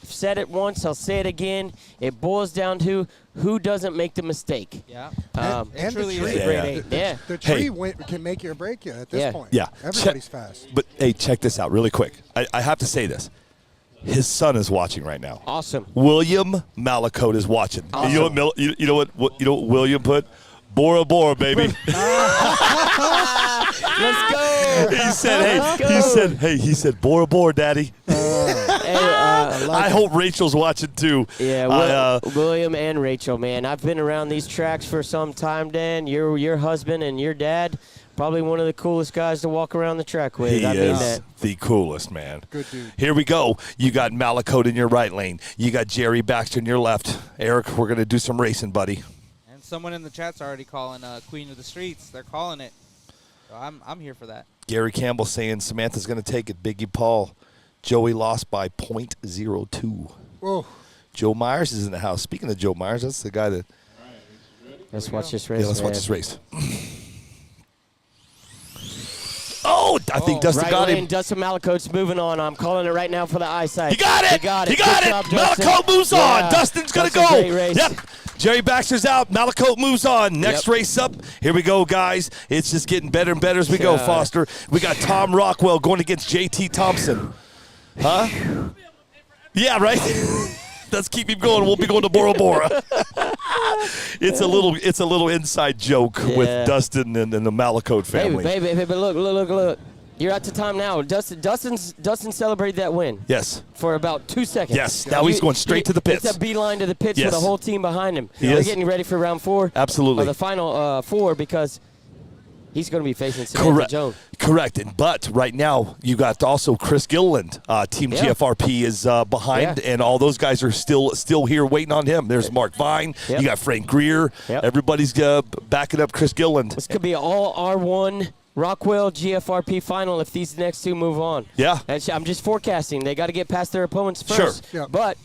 S3: I've said it once, I'll say it again. It boils down to who doesn't make the mistake.
S12: Yeah.
S8: And the
S12: truly
S8: tree.
S12: is a
S3: great 8. Yeah.
S8: The tree can make you or break you at this point.
S1: Yeah.
S8: Everybody's fast.
S1: But, hey, check this out really quick. I have to say this. His son is watching right now.
S3: Awesome.
S1: William Malacote is watching.
S3: Awesome.
S1: You know what William put? Bora Bora, baby.
S3: Let's go.
S1: He said, Bora Bora, Daddy.
S3: Hey,
S1: I hope Rachel's watching too.
S3: Yeah, William and Rachel, man. I've been around these tracks for some time, Dan. Your husband and your dad, probably one of the coolest guys to walk around the track with.
S1: He
S3: I mean
S1: is
S3: that.
S1: the coolest, man.
S8: Good dude.
S1: Here we go. You got Malakote in your right lane. You got Jerry Baxter in your left. Eric, we're going to do some racing, buddy.
S12: And someone in the chat's already calling Queen of the Streets. They're calling it. So I'm here for that.
S1: Gary Campbell saying Samantha's going to take it. Biggie Paul. Joey lost by .02.
S8: Oh.
S1: Joe Myers is in the house. Speaking of Joe Myers, that's the guy that.
S3: Let's watch this race.
S1: Yeah, let's watch this race. Oh, I think Dustin
S3: right
S1: got
S3: lane,
S1: him.
S3: Dustin Malakote's moving on. I'm calling it right now for the eyesight.
S1: He got it.
S3: He got it.
S1: He got
S3: Good
S1: it.
S3: job, Dustin.
S1: Malakote moves on.
S3: Yeah.
S1: Dustin's going to
S3: That's a
S1: go.
S3: great race.
S1: Yep. Jerry Baxter's out. Malakote moves on. Next
S3: Yep.
S1: race up. Here we go, guys. It's just getting better and better as we go, Foster. We got Tom Rockwell going against JT Thompson. Huh? Yeah, right? Let's keep him going. We'll be going to Bora Bora. It's a little inside joke with Dustin and the Malakote family.
S3: Baby, look. You're at the time now. Dustin celebrated that win.
S1: Yes.
S3: For about 2 seconds.
S1: Yes. Now he's going straight to the pits.
S3: It's a beeline to the pits with the whole team behind him. They're getting ready for round 4.
S1: Absolutely.
S3: Or the final 4 because he's going to be facing Samantha Jones.
S1: Correct. But right now, you got also Chris Gilliland. Team GFRP is behind, and all those guys are still here waiting on him. There's Mark Vine. You got Frank Greer. Everybody's backing up Chris Gilliland.
S3: This could be all R1 Rockwell GFRP final if these next two move on.
S1: Yeah.
S3: I'm just forecasting. They got to get past their opponents first.
S1: Sure.
S3: But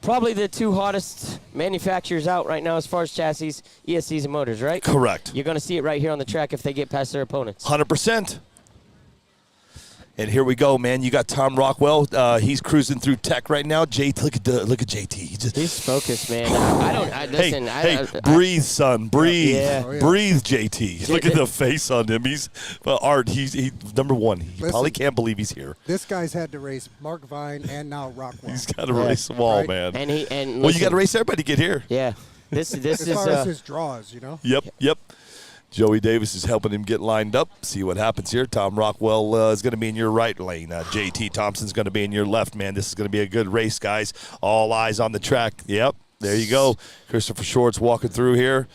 S3: probably the two hottest manufacturers out right now as far as chassis, ESCs, and motors, right?
S1: Correct.
S3: You're going to see it right here on the track if they get past their opponents.
S1: 100%. And here we go, man. You got Tom Rockwell. He's cruising through tech right now. Look at JT.
S3: He's focused, man. Listen.
S1: Breathe, son. Breathe.
S3: Yeah.
S1: Breathe, JT. Look at the face on him. He's Art. He's number one. He probably can't believe he's here.
S8: This guy's had to race Mark Vine and now Rockwell.
S1: He's got to race them all, man.
S3: And
S1: well, you got to race everybody to get here.
S3: Yeah. This
S8: as
S3: is
S8: far as his draws, you know.
S1: Yep. Joey Davis is helping him get lined up. See what happens here. Tom Rockwell is going to be in your right lane. JT Thompson's going to be in your left, man. This is going to be a good race, guys. All eyes on the track. Yep, there you go. Christopher Short's walking through here,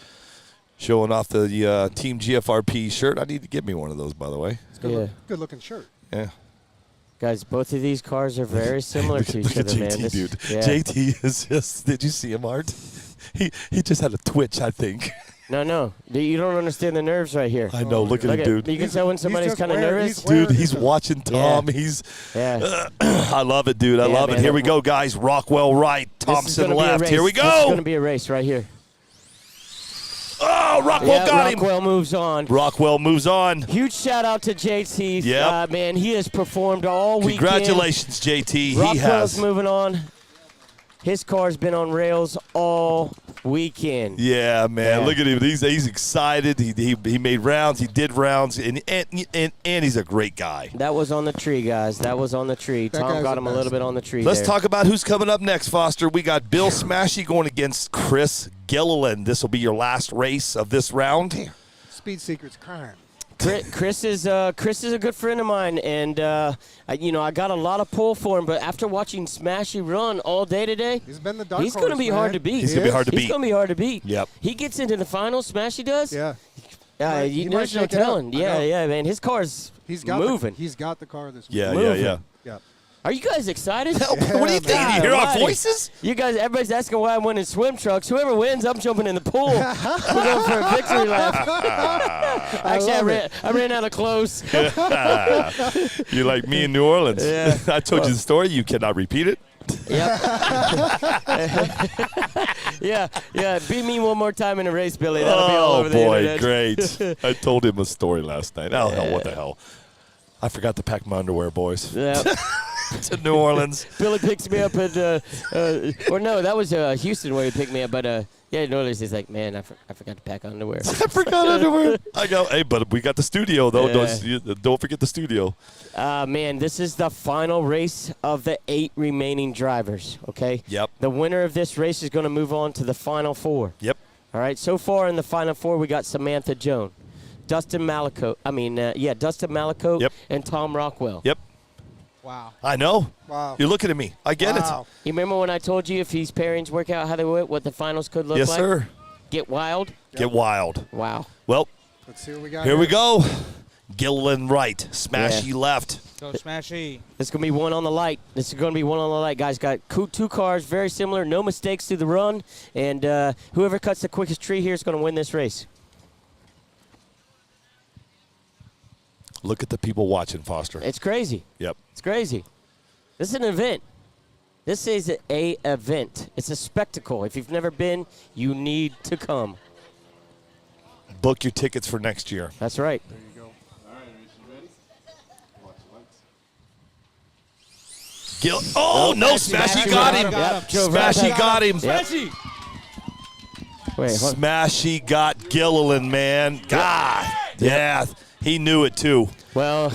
S1: showing off the Team GFRP shirt. I need to get me one of those, by the way.
S8: It's good looking shirt.
S1: Yeah.
S3: Guys, both of these cars are very similar to each
S1: Look
S3: other,
S1: at JT,
S3: man.
S1: dude. JT is just, did you see him, Art? He just had a twitch, I think.
S3: No. You don't understand the nerves right here.
S1: I know. Look at him, dude.
S3: You can tell when somebody's kind of nervous.
S1: Dude, he's watching Tom.
S3: Yeah.
S1: I love it, dude. I love it. Here we go, guys. Rockwell right, Thompson left. Here we go.
S3: This is going to be a race right here.
S1: Oh, Rockwell got him.
S3: Rockwell moves on.
S1: Rockwell moves on.
S3: Huge shout out to JT.
S1: Yeah.
S3: Man, he has performed all weekend.
S1: Congratulations, JT.
S3: Rockwell's moving on. His car's been on rails all weekend.
S1: Yeah, man. Yeah. Look at him. He's excited. He made rounds. He did rounds, and he's a great guy.
S3: That was on the tree, guys. That was on the tree. Tom got him a little bit on the tree.
S1: Let's talk about who's coming up next, Foster. We got Bill Smashy going against Chris Gilliland. This will be your last race of this round.
S8: Speed Secret's crime.
S3: Chris is a good friend of mine, and I got a lot of pull for him. But after watching Smashy run all day today,
S8: he's been the dark
S3: he's going to be hard to beat.
S1: He's going to be hard to beat.
S3: He's going to be hard to beat.
S1: Yep.
S3: He gets into the finals. Smashy does.
S8: Yeah.
S3: There's no telling. Yeah, man. His car's moving.
S8: He's got the car this week.
S1: Yeah.
S3: Are you guys excited?
S1: What do you think? You hear our voices?
S3: You guys, everybody's asking why I'm winning swim trucks. Whoever wins, I'm jumping in the pool. We're going for a victory lap. Actually, I ran out of clothes.
S1: You're like me in New Orleans.
S3: Yeah.
S1: I told you the story. You cannot repeat it.
S3: Yep. yeah. Beat me one more time in a race, Billy. That'll be all over the internet.
S1: Great. I told him a story last night. Oh, hell, what the hell. I forgot to pack my underwear, boys.
S3: Yeah.
S1: To New Orleans.
S3: Billy picks me up at, or no, that was Houston where he picked me up. But New Orleans, he's like, man, I forgot to pack underwear.
S1: I forgot underwear. I go, hey, but we got the studio, though.
S3: Yeah.
S1: Don't forget the studio.
S3: Man, this is the final race of the 8 remaining drivers, okay?
S1: Yep.
S3: The winner of this race is going to move on to the final 4.
S1: Yep.
S3: All right, so far in the final 4, we got Samantha Jones, Dustin Malakote,
S1: Yep.
S3: and Tom Rockwell.
S1: Yep.
S12: Wow.
S1: I know.
S8: Wow.
S1: You're looking at me. I get it.
S3: You remember when I told you if these pairings work out how they would, what the finals could look
S1: Yes,
S3: like?
S1: sir.
S3: Get wild.
S1: Get wild.
S3: Wow.
S1: Well,
S8: Let's see what we got.
S1: here we go. Gilliland right. Smashy left.
S12: Go Smashy.
S3: This is going to be one on the light. This is going to be one on the light. Guys, got two cars, very similar. No mistakes through the run. And whoever cuts the quickest tree here is going to win this race.
S1: Look at the people watching, Foster.
S3: It's crazy.
S1: Yep.
S3: It's crazy. This is an event. This is a event. It's a spectacle. If you've never been, you need to come.
S1: Book your tickets for next year.
S3: That's right.
S9: There you go. All right, race ready? Watch the lights.
S1: Oh, no, Smashy got him. Smashy got him.
S3: Smashy. Wait, hold on.
S1: Smashy got Gilliland, man. God. Yeah. He knew it, too.
S3: Well,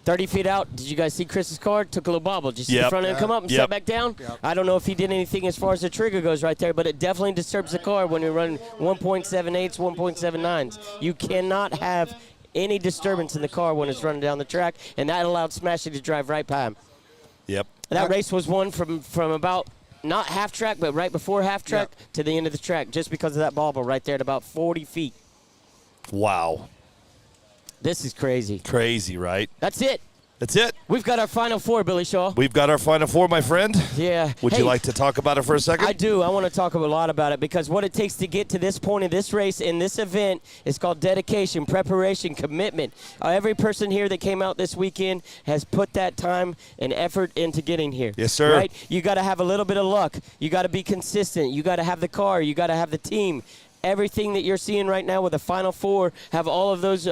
S3: 30 feet out, did you guys see Chris's car? Took a little bobble. Did you see the front end come up and set back down?
S8: Yep.
S3: I don't know if he did anything as far as the trigger goes right there, but it definitely disturbs the car when you're running 1.78s, 1.79s. You cannot have any disturbance in the car when it's running down the track, and that allowed Smashy to drive right by him.
S1: Yep.
S3: That race was won from about not half track, but right before half track to the end of the track, just because of that bobble right there at about 40 feet.
S1: Wow.
S3: This is crazy.
S1: Crazy, right?
S3: That's it.
S1: That's it.
S3: We've got our final four, Billy Shaw.
S1: We've got our final four, my friend.
S3: Yeah.
S1: Would you like to talk about it for a second?
S3: I do. I want to talk a lot about it because what it takes to get to this point in this race, in this event, is called dedication, preparation, commitment. Every person here that came out this weekend has put that time and effort into getting here.
S1: Yes, sir.
S3: Right? You got to have a little bit of luck. You got to be consistent. You got to have the car. You got to have the team. Everything that you're seeing right now with the Final Four have all of those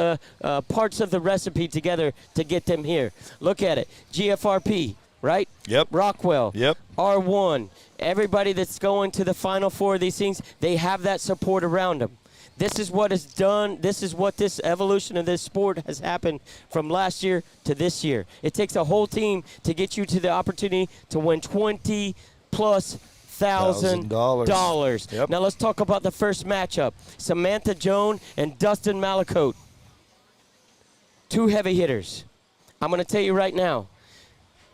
S3: parts of the recipe together to get them here. Look at it. GFRP, right?
S1: Yep.
S3: Rockwell.
S1: Yep.
S3: R1. Everybody that's going to the Final Four of these things, they have that support around them. This is what is done. This is what this evolution of this sport has happened from last year to this year. It takes a whole team to get you to the opportunity to win $20,000+ $1,000.
S1: Yep.
S3: Now let's talk about the first matchup. Samantha Joan and Dustin Malacote. Two heavy hitters. I'm going to tell you right now.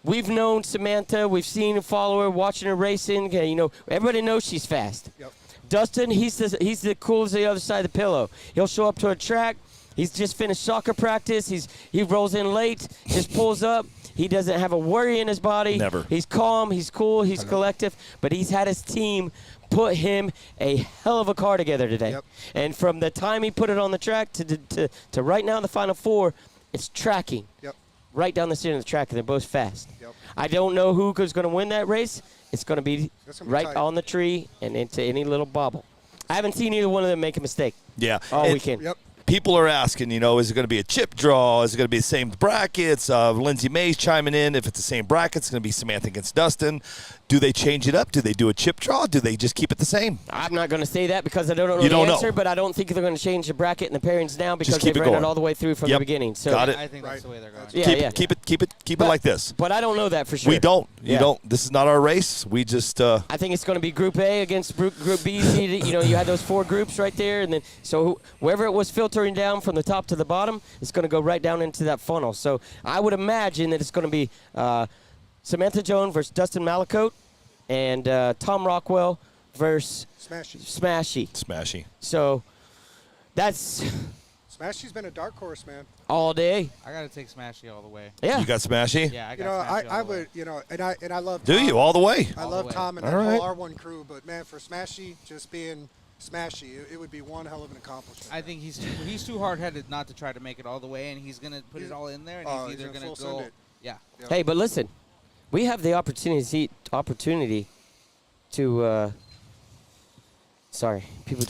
S3: We've known Samantha. We've seen her, follow her, watching her racing. You know, everybody knows she's fast.
S8: Yep.
S3: Dustin, he's the cool as the other side of the pillow. He'll show up to a track. He's just finished soccer practice. He rolls in late, just pulls up. He doesn't have a worry in his body.
S1: Never.
S3: He's calm, he's cool, he's collective, but he's had his team put him a hell of a car together today.
S8: Yep.
S3: And from the time he put it on the track to right now in the Final Four, it's tracking.
S8: Yep.
S3: Right down the center of the track, and they're both fast.
S8: Yep.
S3: I don't know who's going to win that race. It's going to be right
S8: tight.
S3: on the tree and into any little bobble. I haven't seen either one of them make a mistake
S1: Yeah.
S3: all weekend.
S8: Yep.
S1: People are asking, is it going to be a chip draw? Is it going to be the same brackets? Lindsay Mays chiming in. If it's the same brackets, it's going to be Samantha against Dustin. Do they change it up? Do they do a chip draw? Do they just keep it the same?
S3: I'm not going to say that because I don't know
S1: You
S3: the
S1: don't
S3: answer,
S1: know.
S3: but I don't think they're going to change the bracket and the pairings now because
S1: keep
S3: they've
S1: it
S3: ran
S1: going.
S3: it all the way through from the beginning. So
S1: Got it.
S12: I think that's the way they're going.
S3: Yeah,
S1: Keep it like this.
S3: But I don't know that for sure.
S1: We don't. You
S3: Yeah.
S1: don't. This is not our race. We just.
S3: I think it's going to be Group A against Group B. You had those four groups right there, and then so wherever it was filtering down from the top to the bottom, it's going to go right down into that funnel. So I would imagine that it's going to be Samantha Joan versus Dustin Malacote, and Tom Rockwell versus Smashy.
S1: Smashy.
S3: So that's
S8: Smashy's been a dark horse, man.
S3: all day.
S12: I got to take Smashy all the way.
S3: Yeah.
S1: You got Smashy?
S12: Yeah, I
S8: You
S12: got
S8: know,
S12: Smashy all
S8: I
S12: the way.
S8: would, and I love.
S1: Do
S8: Tom.
S1: you all the way?
S8: I
S12: All the
S8: love
S12: way.
S8: Tom and
S1: All
S8: that
S1: right.
S8: whole R1 crew, but man, for Smashy just being Smashy, it would be one hell of an accomplishment.
S12: I think he's too hard-headed not to try to make it all the way, and he's going to put it all in there, and he's either
S8: gonna
S12: going to
S8: full
S12: go.
S8: send it.
S12: Yeah.
S3: Hey, but listen, we have the opportunity to. Sorry, people.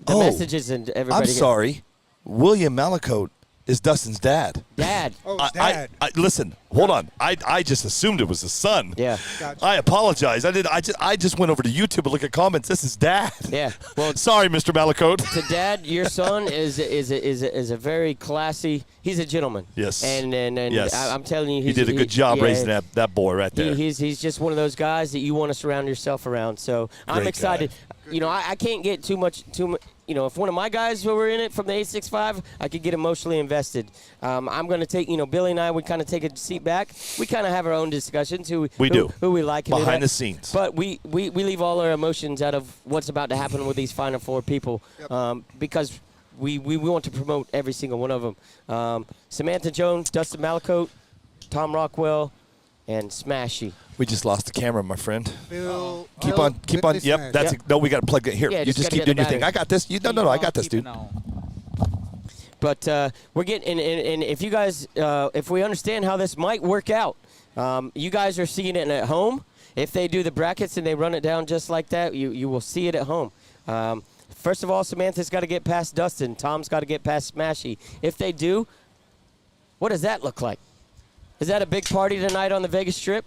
S3: The messages and everybody.
S1: I'm sorry. William Malacote is Dustin's dad.
S3: Dad.
S8: Oh, his dad.
S1: Listen, hold on. I just assumed it was his son.
S3: Yeah.
S8: Gotcha.
S1: I apologize. I just went over to YouTube and look at comments. This is dad.
S3: Yeah. Well,
S1: Sorry, Mr. Malacote.
S3: to Dad, your son is a very classy. He's a gentleman.
S1: Yes.
S3: And
S1: Yes.
S3: I'm telling you,
S1: He did a good job raising that boy right there.
S3: He's just one of those guys that you want to surround yourself around. So I'm
S1: Great
S3: excited.
S1: guy.
S3: I can't get too much if one of my guys were in it from the 865, I could get emotionally invested. I'm going to take, Billy and I would kind of take a seat back. We kind of have our own discussions. Who we like
S1: behind the scenes.
S3: But we leave all our emotions out of what's about to happen with these Final Four people because we want to promote every single one of them. Samantha Jones, Dustin Malacote, Tom Rockwell, and Smashy.
S1: We just lost the camera, my friend.
S8: Bill,
S1: Keep on. Yep, that's it. No, we got to plug it here.
S3: Yeah,
S1: you just keep doing your thing. I got this. No, I got this, dude.
S3: But we're getting, and if you guys, if we understand how this might work out, you guys are seeing it at home. If they do the brackets and they run it down just like that, you will see it at home. First of all, Samantha's got to get past Dustin. Tom's got to get past Smashy. If they do, what does that look like? Is that a big party tonight on the Vegas Strip?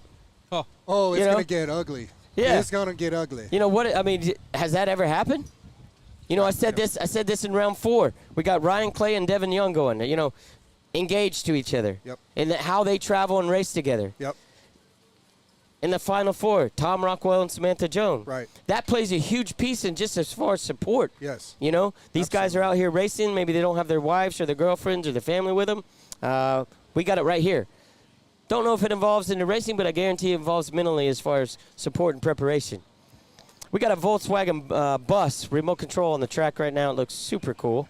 S8: Oh, it's going to get ugly.
S3: Yeah.
S8: It's going to get ugly.
S3: You know what? I mean, has that ever happened? I said this in round 4. We got Ryan Clay and Devin Young going, engaged to each other.
S8: Yep.
S3: And how they travel and race together.
S8: Yep.
S3: In the Final Four, Tom Rockwell and Samantha Jones.
S8: Right.
S3: That plays a huge piece in just as far as support.
S8: Yes.
S3: These guys are out here racing. Maybe they don't have their wives or their girlfriends or their family with them. We got it right here. Don't know if it involves in the racing, but I guarantee it involves mentally as far as support and preparation. We got a Volkswagen bus, remote control on the track right now. It looks super cool.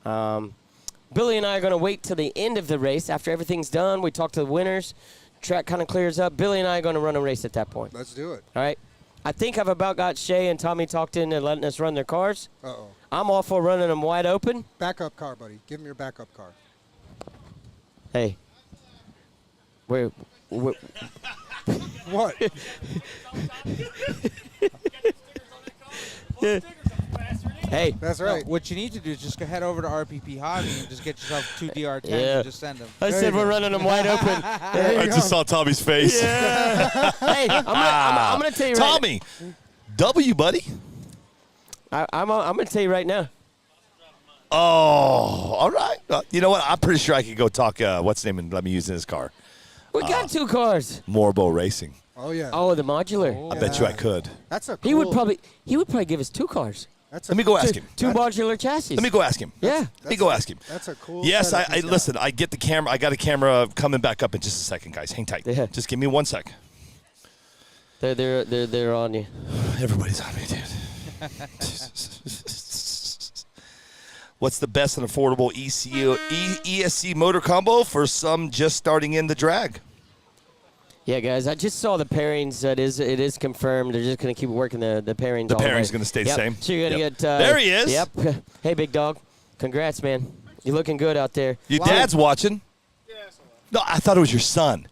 S3: Billy and I are going to wait till the end of the race. After everything's done, we talk to the winners. Track kind of clears up. Billy and I are going to run a race at that point.
S8: Let's do it.
S3: All right. I think I've about got Shay and Tommy talked into letting us run their cars.
S8: Uh-oh.
S3: I'm all for running them wide open.
S8: Backup car, buddy. Give him your backup car.
S3: Hey. We're
S8: what?
S3: Hey.
S8: That's right.
S12: No, what you need to do is just go head over to RPP Hobby and just get yourself 2 DR10s and just send them.
S3: I said we're running them wide open.
S1: I just saw Tommy's face.
S3: Yeah. Hey, I'm going to tell you
S1: Tommy, W, buddy.
S3: I'm going to tell you right now.
S1: Oh, all right. You know what? I'm pretty sure I could go talk, what's his name, and let me use in his car.
S3: We got 2 cars.
S1: Morbo Racing.
S8: Oh, yeah.
S3: Oh, the modular.
S8: Oh,
S1: I bet you I could.
S8: That's a cool.
S3: He would probably give us 2 cars.
S1: Let me go ask him.
S3: 2 modular chassis.
S1: Let me go ask him.
S3: Yeah.
S1: Let me go ask him.
S8: That's a cool.
S1: Yes,
S8: setup he's got.
S1: listen, I get the camera. I got a camera coming back up in just a second, guys. Hang tight.
S3: Yeah.
S1: Just give me 1 sec.
S3: They're on you.
S1: Everybody's on me, dude. What's the best and affordable ESC motor combo for some just starting in the drag?
S3: Yeah, guys, I just saw the pairings. It is confirmed. They're just going to keep working the pairings.
S1: The
S3: all
S1: pairing's
S3: way.
S1: going to stay the same.
S3: So you're going to get.
S1: There he is.
S3: Yep. Hey, big dog. Congrats, man. You're looking good out there.
S1: Your dad's watching. No, I thought it was your son.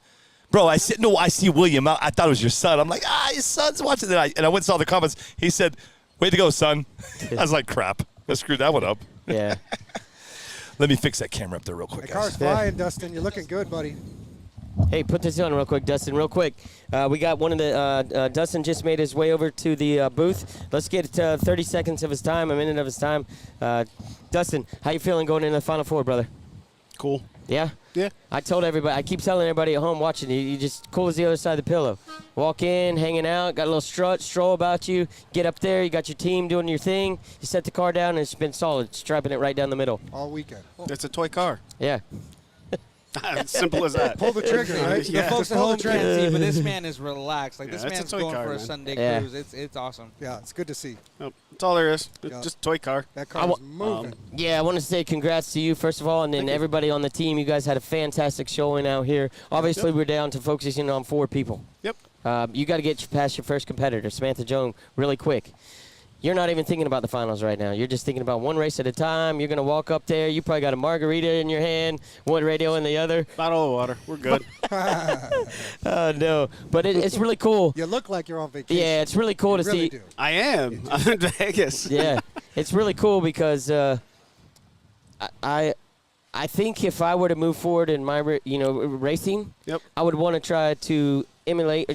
S1: Bro, I see William. I thought it was your son. I'm like, his son's watching. And I went and saw the comments. He said, way to go, son. I was like, crap. I screwed that one up.
S3: Yeah.
S1: Let me fix that camera up there real quick,
S8: The
S1: guys.
S8: car's flying, Dustin. You're looking good, buddy.
S3: Hey, put this on real quick, Dustin, real quick. We got one of the Dustin just made his way over to the booth. Let's get 30 seconds of his time, a minute of his time. Dustin, how you feeling going into the Final Four, brother?
S5: Cool.
S3: Yeah?
S5: Yeah.
S3: I told everybody, I keep telling everybody at home watching, you just cool as the other side of the pillow. Walk in, hanging out, got a little stroll about you. Get up there, you got your team doing your thing. You set the car down, and it's been solid, striping it right down the middle.
S8: All weekend.
S5: It's a toy car.
S3: Yeah.
S5: Simple as that.
S8: Pull the trigger, right?
S12: The folks at home can't see, but this man is relaxed. Like,
S5: Yeah,
S12: this
S5: it's a
S12: man's
S5: toy
S12: going
S5: car,
S12: for a
S5: man.
S12: Sunday cruise. It's awesome.
S8: Yeah, it's good to see.
S5: Nope. That's all there is. It's
S8: Yeah.
S5: just a toy car.
S8: That car's moving.
S3: Yeah, I want to say congrats to you, first of all, and then everybody on the team. You guys had a fantastic showing out here. Obviously, we're down to focusing on 4 people.
S5: Yep.
S3: You got to get past your first competitor, Samantha Jones, really quick. You're not even thinking about the finals right now. You're just thinking about one race at a time. You're going to walk up there. You probably got a margarita in your hand, one radio in the other.
S5: Bottle of water. We're good.
S3: No. But it's really cool.
S8: You look like you're on vacation.
S3: Yeah, it's really cool
S8: You
S3: to
S8: really
S3: see.
S8: do.
S5: I am. I'm in Vegas.
S3: Yeah, it's really cool because I think if I were to move forward in my racing,
S5: Yep.
S3: I would want to try to emulate.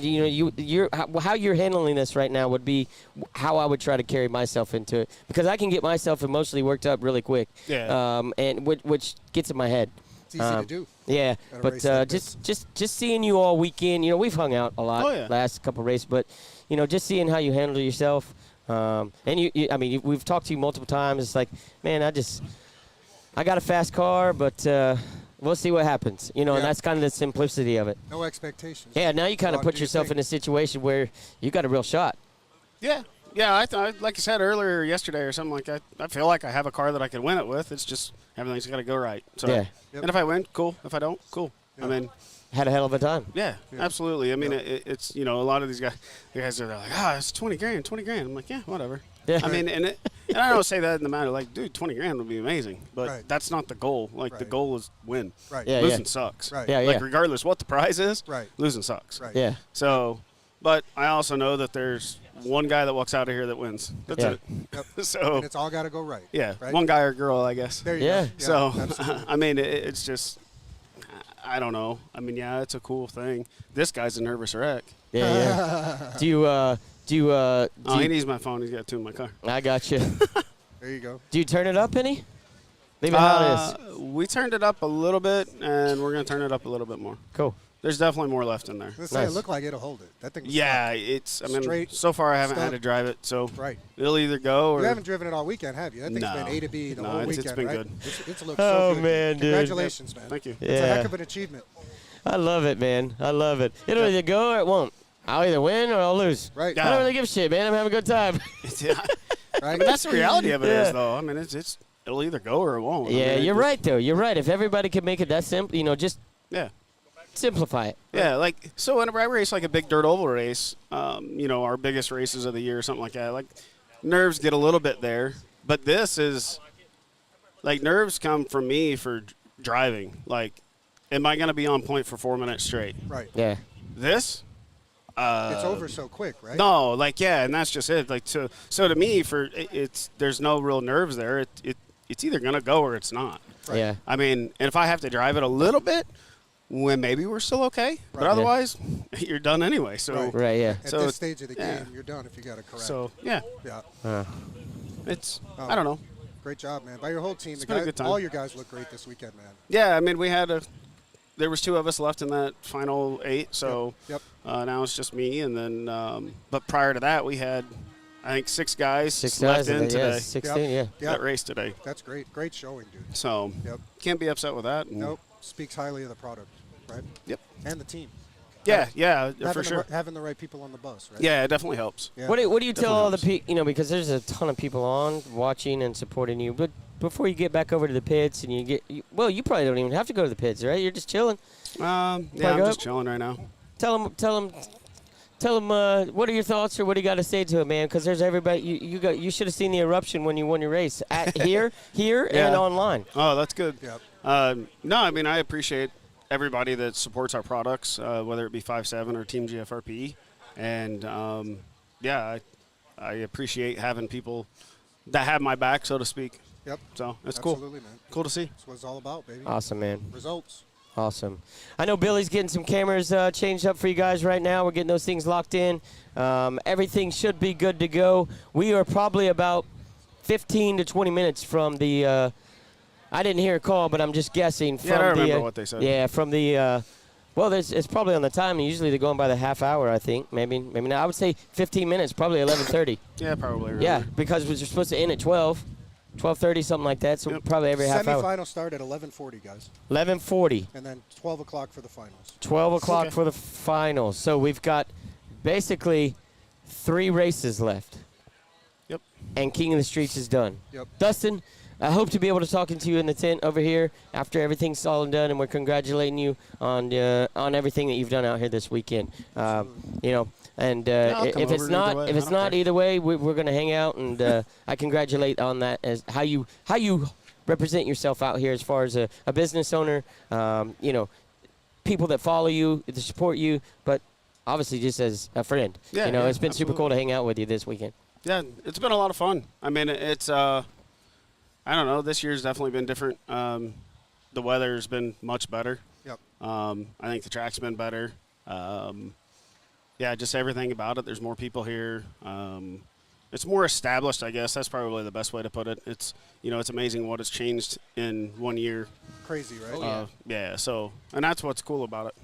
S3: How you're handling this right now would be how I would try to carry myself into it, because I can get myself emotionally worked up really quick.
S5: Yeah.
S3: And which gets in my head.
S8: It's easy to do.
S3: Yeah,
S8: At a
S3: but
S8: race like this.
S3: just seeing you all weekend, we've hung out a lot
S5: Oh, yeah.
S3: last couple races, but just seeing how you handle yourself, And I mean, we've talked to you multiple times. It's like, man, I got a fast car, but we'll see what happens. You know, and that's kind of the simplicity of it.
S8: No expectations.
S3: Yeah, now you kind of put yourself in a situation where you got a real shot.
S14: Yeah. Yeah, like I said earlier yesterday or something like that, I feel like I have a car that I can win it with. It's just everything's got to go right. So,
S3: yeah.
S14: And if I win, cool. If I don't, cool.
S8: Yeah.
S14: I mean,
S3: had a hell of a time.
S14: Yeah, absolutely. I mean, it's, you know, a lot of these guys are like, it's 20 grand. I'm like, yeah, whatever.
S3: Yeah.
S14: I mean, and I don't say that in the matter like, dude, 20 grand would be amazing, but that's not the goal. Like the goal is win.
S8: Right.
S3: Yeah,
S14: losing sucks.
S8: Right.
S3: Yeah,
S14: like regardless what the prize is, losing sucks.
S8: Right.
S3: Yeah.
S14: So, but I also know that there's one guy that walks out of here that wins. That's it.
S8: Yep.
S14: So
S8: and it's all got to go right.
S14: Yeah,
S8: right?
S14: one guy or girl, I guess.
S8: There you
S3: go.
S14: So
S8: absolutely.
S14: I mean, it's just, I don't know. I mean, yeah, it's a cool thing. This guy's a nervous wreck.
S3: Yeah. Do you?
S14: He needs my phone. He's got two in my car.
S3: I got you.
S8: There you go.
S3: Do you turn it up any? Leave it how it is.
S14: We turned it up a little bit, and we're going to turn it up a little bit more.
S3: Cool.
S14: There's definitely more left in there.
S8: Let's say it looked like it'll hold it. That thing was
S14: it's, I mean,
S8: straight,
S14: so far I haven't had
S8: stuck.
S14: to drive it, so
S8: Right.
S14: it'll either go or.
S8: You haven't driven it all weekend, have you? That thing's
S14: No.
S8: been A to B the
S14: No,
S8: whole
S14: it's
S8: weekend,
S14: been
S8: right?
S14: good.
S8: It's looked
S3: Oh,
S8: so good.
S3: man, dude.
S8: Congratulations, man.
S14: Thank you.
S8: It's a heck of an achievement.
S3: I love it, man. I love it. It'll either go or it won't. I'll either win or I'll lose.
S8: Right.
S3: I don't really give a shit, man. I'm having a good time.
S14: I mean, that's the reality of it is, though. I mean, it's it'll either go or it won't.
S3: Yeah,
S14: I mean,
S3: you're right, though. You're right. If everybody could make it that simple, you know, just simplify it.
S14: Yeah, like, so whenever I race like a big dirt oval race, you know, our biggest races of the year or something like that, like, nerves get a little bit there. But this is, like, nerves come from me for driving. Like, am I going to be on point for 4 minutes straight?
S8: Right.
S3: Yeah.
S14: This?
S8: It's over so quick, right?
S14: No, like, yeah, and that's just it. Like, so to me, there's no real nerves there. It's either going to go or it's not.
S3: Right. Yeah.
S14: I mean, and if I have to drive it a little bit, when maybe we're still okay, but otherwise, you're done anyway. So
S3: Right, yeah.
S8: At
S14: So
S8: this stage of the game, you're done if you got it correct.
S14: So yeah,
S8: Yeah.
S14: it's I don't know.
S8: Great job, man. By your whole team.
S14: It's been a good time.
S8: All your guys look great this weekend, man.
S14: Yeah, I mean, there was two of us left in that final 8, so
S8: Yep.
S14: Now it's just me, and then but prior to that, we had I think 6 guys
S3: Six
S14: left
S3: guys
S14: in
S3: in there,
S14: today.
S3: yeah, 16, yeah.
S14: That race today.
S8: That's great. Great showing, dude.
S14: So can't be upset with that. And
S8: Nope. Speaks highly of the product, right?
S14: Yep.
S8: And the team.
S14: Yeah,
S8: Having
S14: for sure.
S8: Having the right people on the bus, right?
S14: Yeah, it definitely helps.
S8: Yeah.
S3: What do you tell
S14: Definitely
S3: all the
S14: helps.
S3: people, you know, because there's a ton of people on watching and supporting you, but before you get back over to the pits and you probably don't even have to go to the pits, right? You're just chilling.
S14: Yeah, I'm just chilling right now.
S3: Tell them, what are your thoughts or what do you got to say to it, man? Because there's everybody. You should have seen the eruption when you won your race here, and online.
S14: Oh, that's good.
S8: Yep.
S14: No, I mean I appreciate everybody that supports our products, whether it be 5.7 or Team GFRP, and I appreciate having people that have my back, so to speak.
S8: Yep.
S14: So it's
S8: Absolutely,
S14: cool.
S8: man.
S14: Cool to see.
S8: That's what it's all about, baby.
S3: Awesome, man.
S8: Results.
S3: Awesome. I know Billy's getting some cameras changed up for you guys right now. We're getting those things locked in. Everything should be good to go. We are probably about 15 to 20 minutes from the I didn't hear a call, but I'm just guessing. From
S14: I remember what they said.
S3: Yeah, from the it's probably on the time. Usually they're going by the half hour, I think. Maybe not. I would say 15 minutes, probably 11:30.
S14: Yeah, probably. Right.
S3: Yeah, because we're supposed to end at 12:30, something like that. So probably every half hour.
S8: Semifinals start at 11:40, guys.
S3: 11:40.
S8: And then 12 o'clock for the finals.
S3: 12 o'clock
S14: Okay.
S3: for the finals. So we've got basically 3 races left.
S14: Yep.
S3: And King of the Streets is done.
S8: Yep.
S3: Dustin, I hope to be able to talk to you in the tent over here after everything's all done, and we're congratulating you on everything that you've done out here this weekend. You know, and
S14: I'll come
S3: if it's
S14: over
S3: not
S14: either way.
S3: if
S14: I
S3: it's
S14: don't
S3: not
S14: care.
S3: either way, we're gonna hang out, and I congratulate on that as how you represent yourself out here as far as a business owner. You know, people that follow you, that support you, but obviously just as a friend.
S14: Yeah,
S3: you know,
S14: yeah,
S3: it's been super
S14: absolutely.
S3: cool to hang out with you this weekend.
S14: Yeah, it's been a lot of fun. I mean, it's I don't know. This year's definitely been different. The weather's been much better.
S8: Yep.
S14: I think the track's been better. Yeah, just everything about it. There's more people here. It's more established, I guess. That's probably the best way to put it. It's it's amazing what has changed in 1 year.
S8: Crazy, right?
S12: Oh, yeah.
S14: Yeah. So, and that's what's cool about it.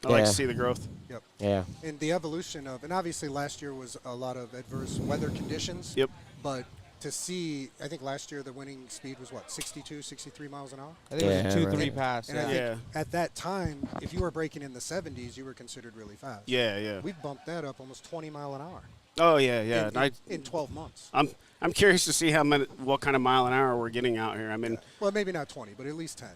S14: I like to see the growth.
S8: Yep.
S3: Yeah.
S8: And the evolution of, and obviously last year was a lot of adverse weather conditions.
S14: Yep.
S8: But to see, I think last year the winning speed was what, 62, 63 miles an hour?
S12: I think it was a 2-3 pass.
S8: And I think at that time, if you were breaking in the 70s, you were considered really fast.
S14: Yeah, yeah.
S8: We've bumped that up almost 20 mile an hour.
S14: Oh yeah, yeah.
S8: In 12 months.
S14: I'm curious to see what kind of mile an hour we're getting out here. I mean,
S8: well, maybe not 20, but at least 10.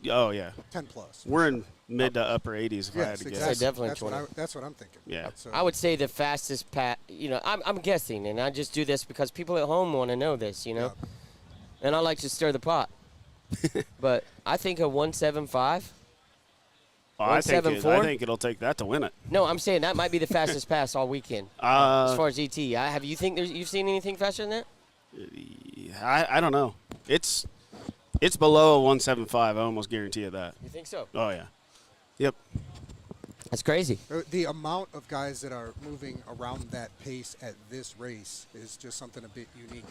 S14: Oh yeah.
S8: 10 plus.
S14: We're in mid to upper 80s. If I had to guess.
S3: Exactly. Definitely
S8: that's
S3: 20.
S8: That's what I'm thinking.
S14: Yeah.
S8: So
S3: I would say the fastest I'm guessing, and I just do this because people at home want to know this, and I like to stir the pot. But I think a 175.
S14: Oh, I think it'll take that to win it.
S3: No, I'm saying that might be the fastest pass all weekend as far as ET. Have you you've seen anything faster than that?
S14: I don't know. It's below a 175. I almost guarantee you that.
S3: You think so?
S14: Oh yeah. Yep.
S3: That's crazy.
S8: The amount of guys that are moving around that pace at this race is just something a bit unique.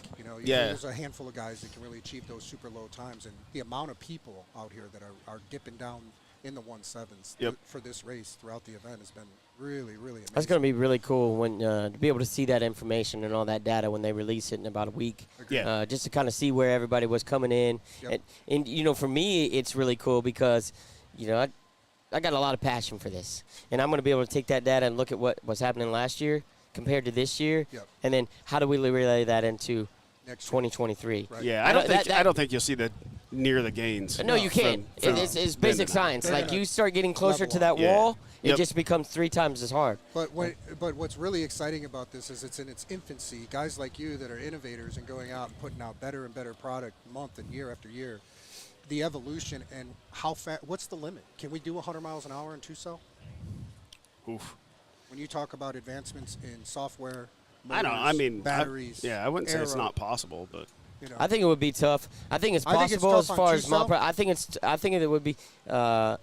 S8: There's a handful of guys that can really achieve those super low times, and the amount of people out here that are dipping down in the 1.7s for this race throughout the event has been really, really amazing.
S3: That's going to be really cool when to be able to see that information and all that data when they release it in about a week.
S14: Yeah.
S3: Just to kind of see where everybody was coming in.
S8: Yep.
S3: And for me, it's really cool because, I got a lot of passion for this. And I'm going to be able to take that data and look at what was happening last year compared to this year.
S8: Yep.
S3: And then how do we relay that into
S8: next
S3: 2023?
S8: Right.
S14: Yeah, I don't think you'll see near the gains.
S3: No, you can't. It's basic science. Like you start getting closer to that wall, it just becomes 3 times as hard.
S8: But what's really exciting about this is it's in its infancy. Guys like you that are innovators and going out and putting out better and better product month and year after year. The evolution and how fast. What's the limit? Can we do 100 miles an hour in 2-cell?
S14: Oof.
S8: When you talk about advancements in software,
S14: I don't. I mean,
S8: batteries.
S14: I wouldn't say it's not possible, but.
S3: I think it would be tough. I think it's possible as far as I think it would be. I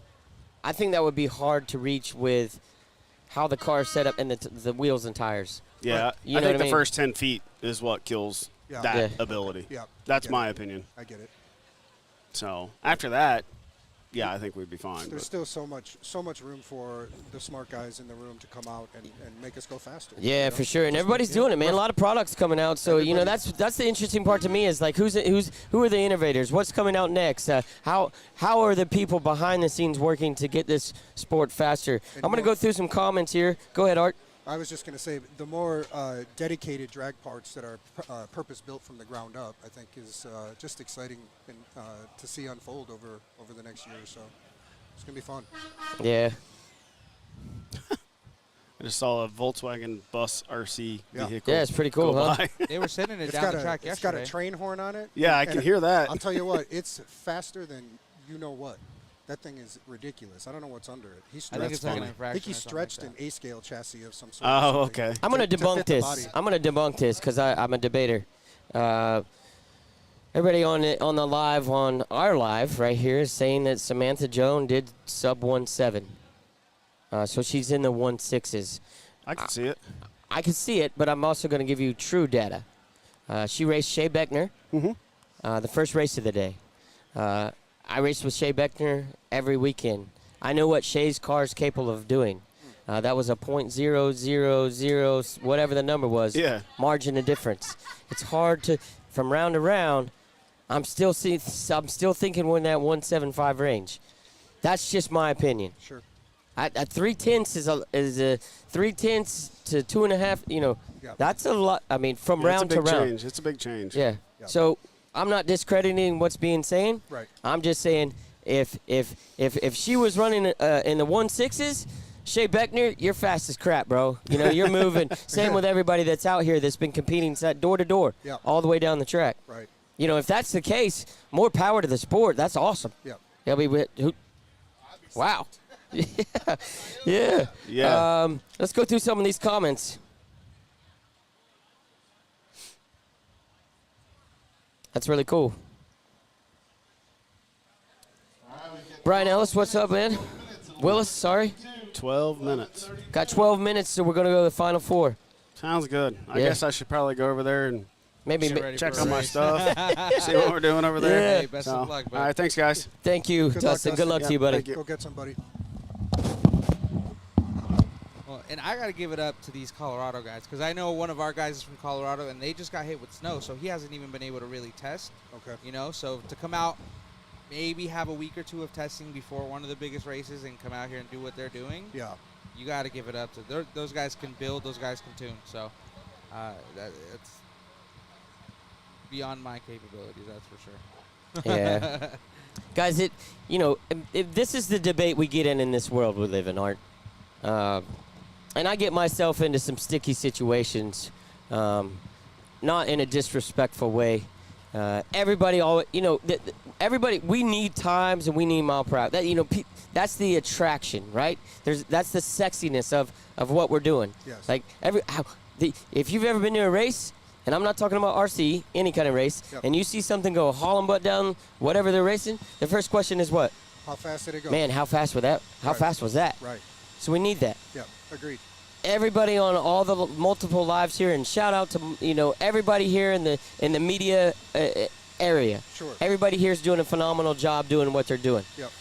S3: think that would be hard to reach with how the car is set up and the wheels and tires.
S14: Yeah, I think the first 10 feet is what kills that ability.
S8: Yeah,
S14: that's my opinion.
S8: I get it.
S14: So after that, I think we'd be fine.
S8: There's still so much room for the smart guys in the room to come out and make us go faster.
S3: Yeah, for sure. And everybody's doing it, man. A lot of products coming out. So that's the interesting part to me is like who are the innovators? What's coming out next? How are the people behind the scenes working to get this sport faster? I'm going to go through some comments here. Go ahead, Art.
S8: I was just going to say, the more dedicated drag parts that are purpose-built from the ground up, I think is just exciting and, to see unfold over the next year or so. It's going to be fun.
S3: Yeah.
S14: I just saw a Volkswagen bus RC vehicle.
S3: Yeah, it's pretty cool, huh?
S12: They were sending it down the track yesterday.
S8: It's got a train horn on it.
S14: Yeah, I can hear that.
S8: I'll tell you what, it's faster than you-know-what. That thing is ridiculous. I don't know what's under it.
S12: I think it's like an infraction.
S8: I think he stretched
S12: like
S8: an A-scale chassis of some sort.
S14: Oh, okay.
S3: I'm going to debunk this. I'm going to debunk this because I'm a debater. Everybody on the live, on our live right here, is saying that Samantha Jones did sub 1.7. So she's in the 1.6s.
S14: I can see it.
S3: I can see it, but I'm also going to give you true data. She raced Shea Beckner, the first race of the day. I race with Shea Beckner every weekend. I know what Shea's car is capable of doing. That was a .000, whatever the number was, margin of difference. It's hard to, from round to round, I'm still thinking we're in that 1.75 range. That's just my opinion.
S8: Sure.
S3: At 3/10 is a 3/10 to 2.5. That's a lot. I mean, from round to round.
S14: It's a big change.
S3: Yeah. So I'm not discrediting what's being saying.
S8: Right.
S3: I'm just saying if she was running in the 1.6s, Shea Beckner, you're fast as crap, bro. You're moving. Same with everybody that's out here that's been competing door to door, all the way down the track.
S8: Right.
S3: If that's the case, more power to the sport. That's awesome.
S8: Yeah.
S3: Wow. Yeah.
S14: Yeah.
S3: Let's go through some of these comments. That's really cool. Brian Ellis, what's up, man? Willis, sorry.
S14: 12 minutes.
S3: Got 12 minutes, so we're going to go to the Final Four.
S14: Sounds good. I guess I should probably go over there and
S3: maybe
S14: check on my stuff, see what we're doing over there.
S3: Yeah.
S12: Hey, best of luck, buddy.
S14: All right, thanks, guys.
S3: Thank you, Dustin. Good luck to you, buddy.
S8: Go get somebody.
S12: And I got to give it up to these Colorado guys because I know one of our guys is from Colorado, and they just got hit with snow, so he hasn't even been able to really test.
S8: Okay.
S12: You know, so to come out, maybe have a week or two of testing before one of the biggest races and come out here and do what they're doing.
S8: Yeah.
S12: You got to give it up to those guys. Can build, those guys can tune. So it's beyond my capabilities, that's for sure.
S3: Yeah. Guys, this is the debate we get in this world we live in, Art. And I get myself into some sticky situations, not in a disrespectful way. Everybody always, everybody, we need times and we need mile per hour. That's the attraction, right? That's the sexiness of what we're doing.
S8: Yes.
S3: Like if you've ever been to a race, and I'm not talking about RC, any kind of race,
S8: Yep.
S3: and you see something go hauling butt down whatever they're racing, the first question is what?
S8: How fast did it go?
S3: Man, how fast was that? How
S8: Right.
S3: fast was that?
S8: Right.
S3: So we need that.
S8: Yeah. Agreed.
S3: Everybody on all the multiple lives here, and shout out to everybody here in the media area.
S8: Sure.
S3: Everybody here is doing a phenomenal job doing what they're doing.
S8: Yep.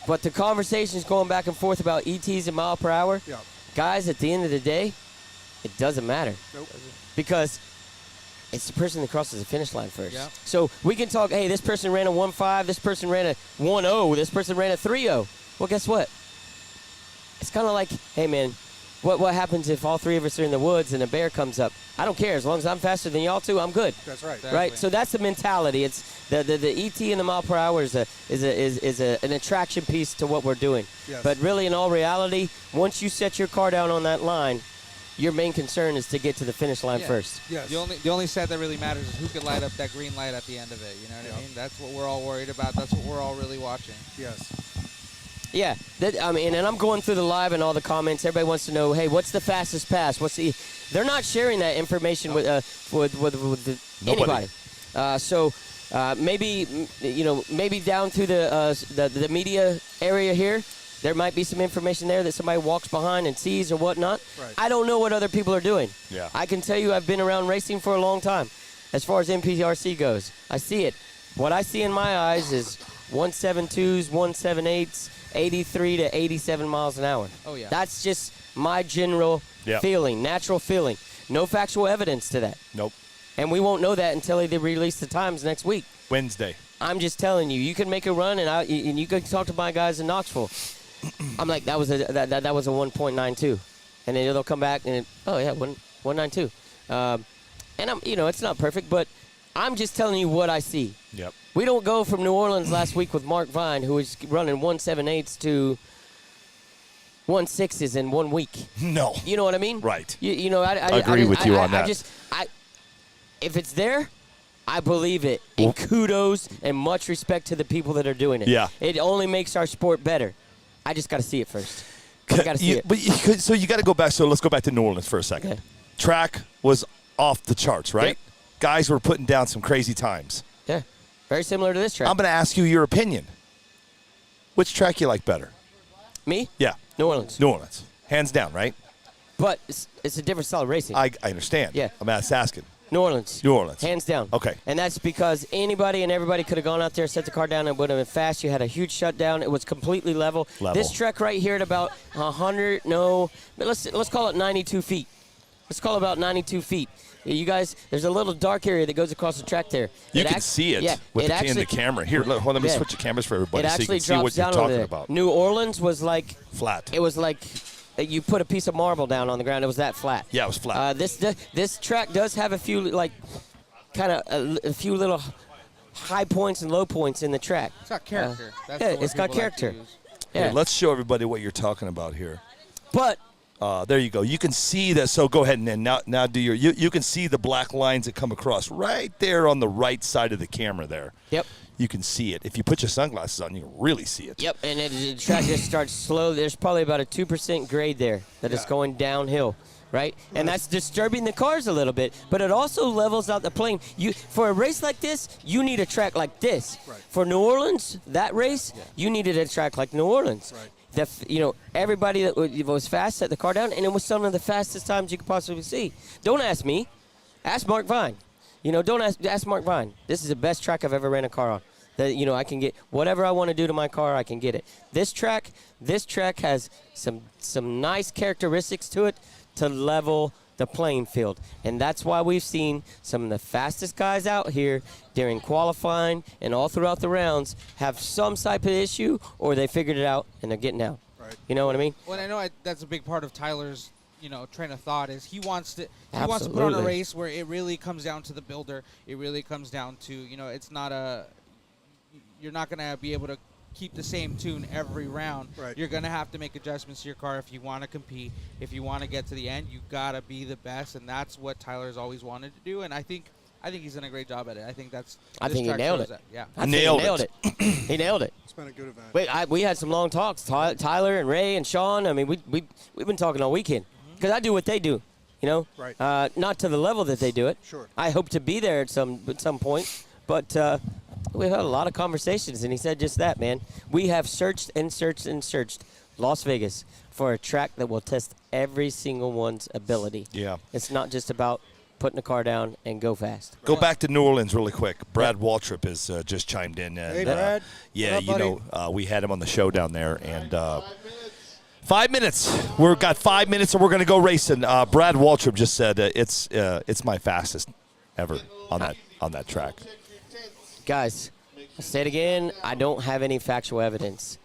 S3: But the conversations going back and forth about ETs and mile per hour,
S8: Yep.
S3: guys, at the end of the day, it doesn't matter.
S8: Nope.
S3: Because it's the person that crosses the finish line first.
S12: Yeah.
S3: So we can talk, hey, this person ran a 1.5, this person ran a 1.0, this person ran a 3.0. Well, guess what? It's kind of like, hey, man, what happens if all three of us are in the woods and a bear comes up? I don't care. As long as I'm faster than y'all two, I'm good.
S8: That's right.
S12: Exactly.
S3: Right? So that's the mentality. It's the ET and the mile per hour is an attraction piece to what we're doing.
S8: Yes.
S3: But really, in all reality, once you set your car down on that line, your main concern is to get to the finish line
S12: Yeah.
S3: first.
S8: Yes.
S12: The only set that really matters is who can light up that green light at the end of it. You know what I mean? That's what we're all worried about. That's what we're all really watching.
S8: Yes.
S3: Yeah, and I'm going through the live and all the comments. Everybody wants to know, hey, what's the fastest pass? They're not sharing that information with anybody. So maybe down through the media area here, there might be some information there that somebody walks behind and sees or whatnot.
S8: Right.
S3: I don't know what other people are doing.
S1: Yeah.
S3: I can tell you I've been around racing for a long time. As far as NPRC goes, I see it. What I see in my eyes is 172s, 178s, 83 to 87 miles an hour.
S12: Oh, yeah.
S3: That's just my general feeling, natural feeling. No factual evidence to that.
S1: Nope.
S3: And we won't know that until they release the times next week.
S1: Wednesday.
S3: I'm just telling you, you can make a run, and you can talk to my guys in Knoxville. I'm like, that was a 1.92, and then they'll come back and 1.92. And it's not perfect, but I'm just telling you what I see.
S1: Yep.
S3: We don't go from New Orleans last week with Mark Vine, who was running 1.78s to 1.6s in 1 week.
S1: No.
S3: You know what I mean?
S1: Right.
S3: I
S1: agree with you on that.
S3: If it's there, I believe it. And kudos and much respect to the people that are doing it.
S1: Yeah.
S3: It only makes our sport better. I just got to see it first. I got to see it.
S1: So you got to go back. So let's go back to New Orleans for a second.
S3: Okay.
S1: Track was off the charts, right?
S3: Yep.
S1: Guys were putting down some crazy times.
S3: Yeah. Very similar to this track.
S1: I'm going to ask you your opinion. Which track you like better?
S3: Me?
S1: Yeah.
S3: New Orleans.
S1: New Orleans. Hands down, right?
S3: But it's a different style of racing.
S1: I understand.
S3: Yeah.
S1: I'm just asking.
S3: New Orleans.
S1: New Orleans.
S3: Hands down.
S1: Okay.
S3: And that's because anybody and everybody could have gone out there, set the car down, and it would have been fast. You had a huge shutdown. It was completely level. This track right here at about 100, let's call it 92 feet. Let's call it about 92 feet. You guys, there's a little dark area that goes across the track there.
S1: You can see it in the camera. Here, let me switch the cameras for everybody so you can see what you're talking about.
S3: New Orleans was like
S1: flat.
S3: It was like you put a piece of marble down on the ground. It was that flat.
S1: Yeah, it was flat.
S3: This track does have a few a few little high points and low points in the track.
S12: It's got character.
S3: It's got character.
S1: Yeah. Here, let's show everybody what you're talking about here.
S3: But
S1: there you go. You can see that. So go ahead and now do your. You can see the black lines that come across right there on the right side of the camera there.
S3: Yep.
S1: You can see it. If you put your sunglasses on, you can really see it.
S3: Yep. And the track just starts slow. There's probably about a 2% grade there that is going downhill. Right? And that's disturbing the cars a little bit, but it also levels out the plane. For a race like this, you need a track like this.
S8: Right.
S3: For New Orleans, that race, you needed a track like New Orleans.
S8: Right.
S3: Everybody that was fast set the car down, and it was some of the fastest times you could possibly see. Don't ask me. Ask Mark Vine. Don't ask Mark Vine. This is the best track I've ever ran a car on. that I can get whatever I want to do to my car. I can get it. This track has some nice characteristics to it to level the playing field, and that's why we've seen some of the fastest guys out here during qualifying and all throughout the rounds have some type of issue, or they figured it out and they're getting out.
S8: Right.
S3: You know what I mean?
S12: Well, I know that's a big part of Tyler's train of thought is he wants to put on a race where it really comes down to the builder. It really comes down to it's not you're not going to be able to keep the same tune every round.
S8: Right.
S12: You're going to have to make adjustments to your car if you want to compete. If you want to get to the end, you got to be the best, and that's what Tyler's always wanted to do. And I think he's done a great job at it. I think
S3: he nailed it.
S12: Yeah,
S3: I think he nailed it. He nailed it.
S8: It's been a good event.
S3: Wait, we had some long talks. Tyler and Ray and Sean. I mean, we've been talking all weekend because I do what they do.
S8: Right.
S3: Not to the level that they do it.
S8: Sure.
S3: I hope to be there at some point, but. We've had a lot of conversations, and he said just that, man. We have searched and searched and searched Las Vegas for a track that will test every single one's ability.
S1: Yeah.
S3: It's not just about putting the car down and go fast.
S1: Go back to New Orleans really quick. Brad Waltrip has just chimed in. And,
S8: hey, Brad.
S1: Yeah,
S8: What up, buddy?
S1: we had him on the show down there. And 5 minutes. We've got 5 minutes, and we're going to go racing. Brad Waltrip just said it's my fastest ever on that track.
S3: Guys, I'll say it again. I don't have any factual evidence.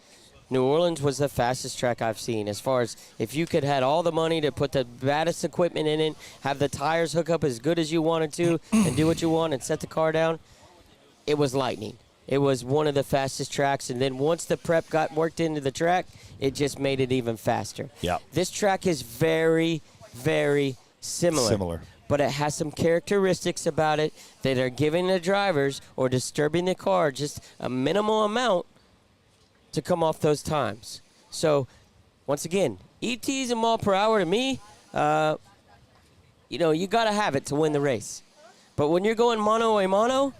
S3: New Orleans was the fastest track I've seen. As far as if you could had all the money to put the baddest equipment in it, have the tires hook up as good as you wanted to, and do what you want and set the car down, it was lightning. It was one of the fastest tracks. And then once the prep got worked into the track, it just made it even faster.
S1: Yeah.
S3: This track is very, very similar. But it has some characteristics about it that are giving the drivers or disturbing the car just a minimal amount to come off those times. So, once again, ETs and mile per hour to me, you got to have it to win the race. But when you're going mano a mano,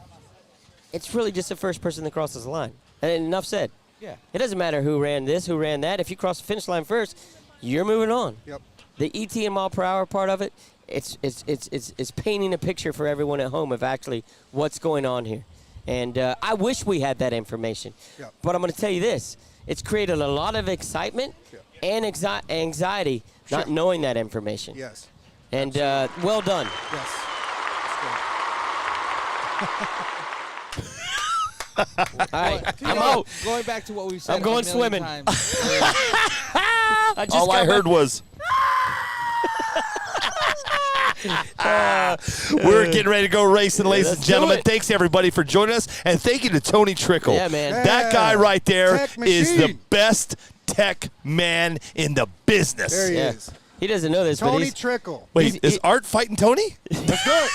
S3: it's really just the first person that crosses the line. And enough said.
S12: Yeah.
S3: It doesn't matter who ran this, who ran that. If you cross the finish line first, you're moving on.
S8: Yep.
S3: The ET and mile per hour part of it, it's painting a picture for everyone at home of actually what's going on here. And I wish we had that information.
S8: Yep.
S3: But I'm going to tell you this. It's created a lot of excitement and anxiety not knowing that information.
S8: Yes.
S3: And well done.
S8: Yes.
S3: All right, I'm out.
S12: Going back to what we've said
S3: I'm going
S12: a million
S3: swimming.
S12: times.
S1: All I heard was... we're getting ready to go racing, ladies and gentlemen. Thanks, everybody, for joining us. And thank you to Tony Trickle.
S3: Yeah, man.
S1: That guy right there
S8: Tech
S1: is the
S8: machine.
S1: best tech man in the business.
S8: There he is.
S3: He doesn't know this, but
S8: Tony
S3: he's...
S8: Trickle.
S1: Wait, is Art fighting Tony?
S8: Let's do it.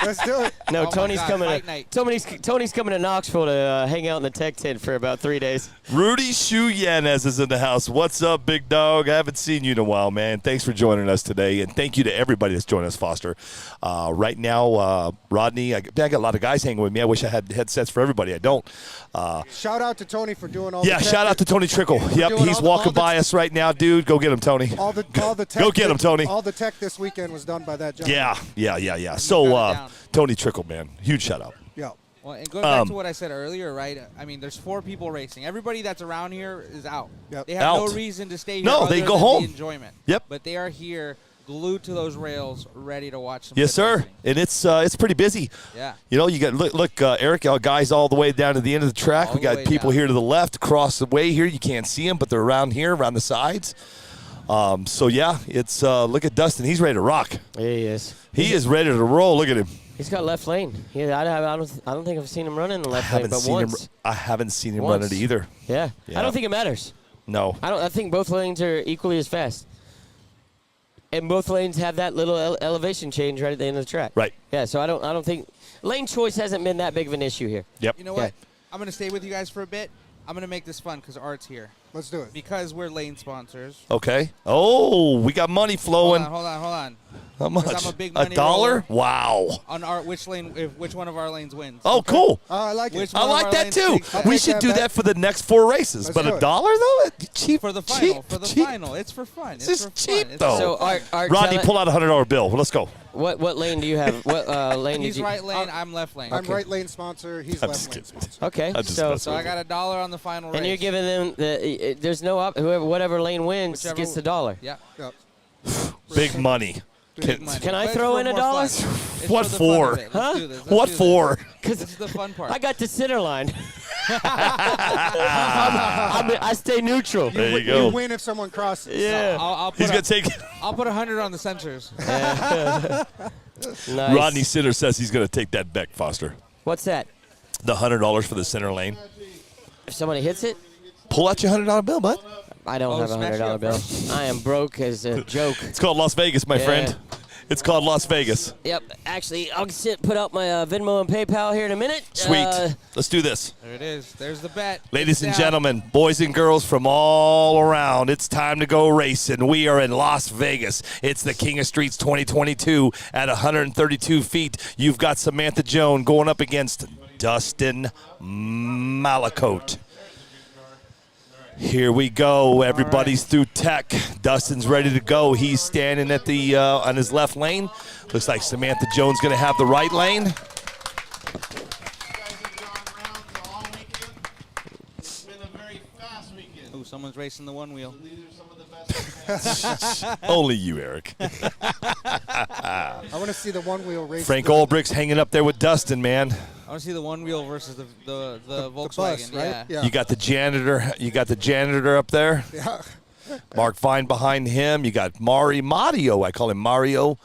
S8: Let's do it.
S3: No,
S12: Oh
S3: Tony's
S12: my God,
S3: coming.
S12: fight night.
S3: Tony's coming to Knoxville to hang out in the tech tent for about 3 days.
S1: Rudy Shu Yanez is in the house. What's up, big dog? I haven't seen you in a while, man. Thanks for joining us today, and thank you to everybody that's joined us, Foster. Right now, Rodney, I got a lot of guys hanging with me. I wish I had headsets for everybody. I don't.
S8: Shout out to Tony for doing all the tech.
S1: Shout out to Tony Trickle. Yep,
S8: doing
S1: he's
S8: all the-
S1: walking
S8: all the-
S1: by us right now, dude. Go get him, Tony.
S8: All the tech.
S1: Go get him, Tony.
S8: All the tech this weekend was done by that gentleman.
S1: Yeah. So,
S12: got it down.
S1: Tony Trickle, man, huge shout out.
S8: Yeah.
S12: Well, and going back to what I said earlier, right? I mean, there's 4 people racing. Everybody that's around here is out.
S8: Yep.
S12: They have no
S1: Out.
S12: reason to stay here.
S1: No,
S12: other
S1: they go
S12: than
S1: home.
S12: The enjoyment.
S1: Yep.
S12: But they are here, glued to those rails, ready to watch some.
S1: Yes,
S12: good
S1: sir.
S12: racing.
S1: And it's pretty busy.
S12: Yeah.
S1: You got look, Eric, guys all the way down to the end of the track.
S12: All
S1: We
S12: the
S1: got
S12: way
S1: people
S12: down.
S1: here to the left, across the way here. You can't see them, but they're around here, around the sides. It's look at Dustin. He's ready to rock.
S3: Yeah, he is.
S1: He is ready to roll. Look at him.
S3: He's got left lane. I don't think I've seen him run in the left lane, but once.
S1: I haven't seen him run it either.
S3: Yeah.
S1: Yeah.
S3: I don't think it matters.
S1: No.
S3: I think both lanes are equally as fast. And both lanes have that little elevation change right at the end of the track.
S1: Right.
S3: Yeah, so I don't think lane choice hasn't been that big of an issue here.
S1: Yep.
S12: You know what? I'm going to stay with you guys for a bit. I'm going to make this fun because Art's here.
S8: Let's do it.
S12: Because we're lane sponsors.
S1: Okay. Oh, we got money flowing.
S12: Hold on.
S1: How much?
S12: I'm a big money
S1: $1?
S12: roller.
S1: Wow.
S12: On which one of our lanes wins.
S1: Oh, cool.
S8: I like it.
S12: Which
S1: I
S12: one of
S1: like
S12: our
S1: that
S12: lanes
S1: too.
S12: takes that?
S1: We
S8: take
S1: should
S8: that
S1: do
S8: back.
S1: that for the next 4 races.
S8: Let's
S1: But
S8: do
S1: $1
S8: it.
S1: though? Cheap.
S12: For the
S1: cheap,
S12: final. For the
S1: cheap.
S12: final. It's for fun.
S1: This
S12: It's
S1: is
S12: for
S1: cheap,
S12: fun. It's
S1: though.
S3: So Art
S1: Rodney,
S3: tell-
S1: pull out a $100 bill. Let's go.
S3: What lane do you have? What lane
S12: He's
S3: did you?
S12: right lane. I'm left lane.
S8: I'm right lane sponsor. He's left lane sponsor.
S3: Okay,
S12: so I got $1 on the final race.
S3: and you're giving them there's no whatever lane wins gets the $1.
S12: Yeah.
S8: Yep.
S1: Big money.
S3: Can I throw in $1?
S1: What for?
S3: Huh?
S1: What for?
S12: This is the fun part.
S3: I got the center line. I stay neutral.
S1: There you go.
S8: You win if someone crosses.
S3: Yeah.
S12: I'll
S1: He's going to take.
S12: I'll put 100 on the sensors.
S3: Nice.
S1: Rodney Sitter says he's going to take that bet, Foster.
S3: What's that?
S1: The $100 for the center lane.
S3: If somebody hits it?
S1: Pull out your $100 bill, bud.
S3: I don't have a $100 bill. I am broke as a joke.
S1: It's called Las Vegas, my friend. It's called Las Vegas.
S3: Yep. Actually, I'll put out my Venmo and PayPal here in a minute.
S1: Sweet. Let's do this.
S12: There it is. There's the bet.
S1: Ladies and gentlemen, boys and girls from all around, it's time to go racing. We are in Las Vegas. It's the King of Streets 2022 at 132 feet. You've got Samantha Jones going up against Dustin Malacote. Here we go. Everybody's through tech. Dustin's ready to go. He's standing at the on his left lane. Looks like Samantha Jones going to have the right lane.
S12: Ooh, someone's racing the one wheel.
S1: Only you, Eric.
S8: I want to see the one wheel race.
S1: Frank Olbricht's hanging up there with Dustin, man.
S12: I want to see the one wheel versus the Volkswagen.
S8: bus, right? Yeah.
S1: You got the janitor. You got the janitor up there.
S8: Yeah.
S1: Mark Vine behind him. You got Mario. I call him Mario.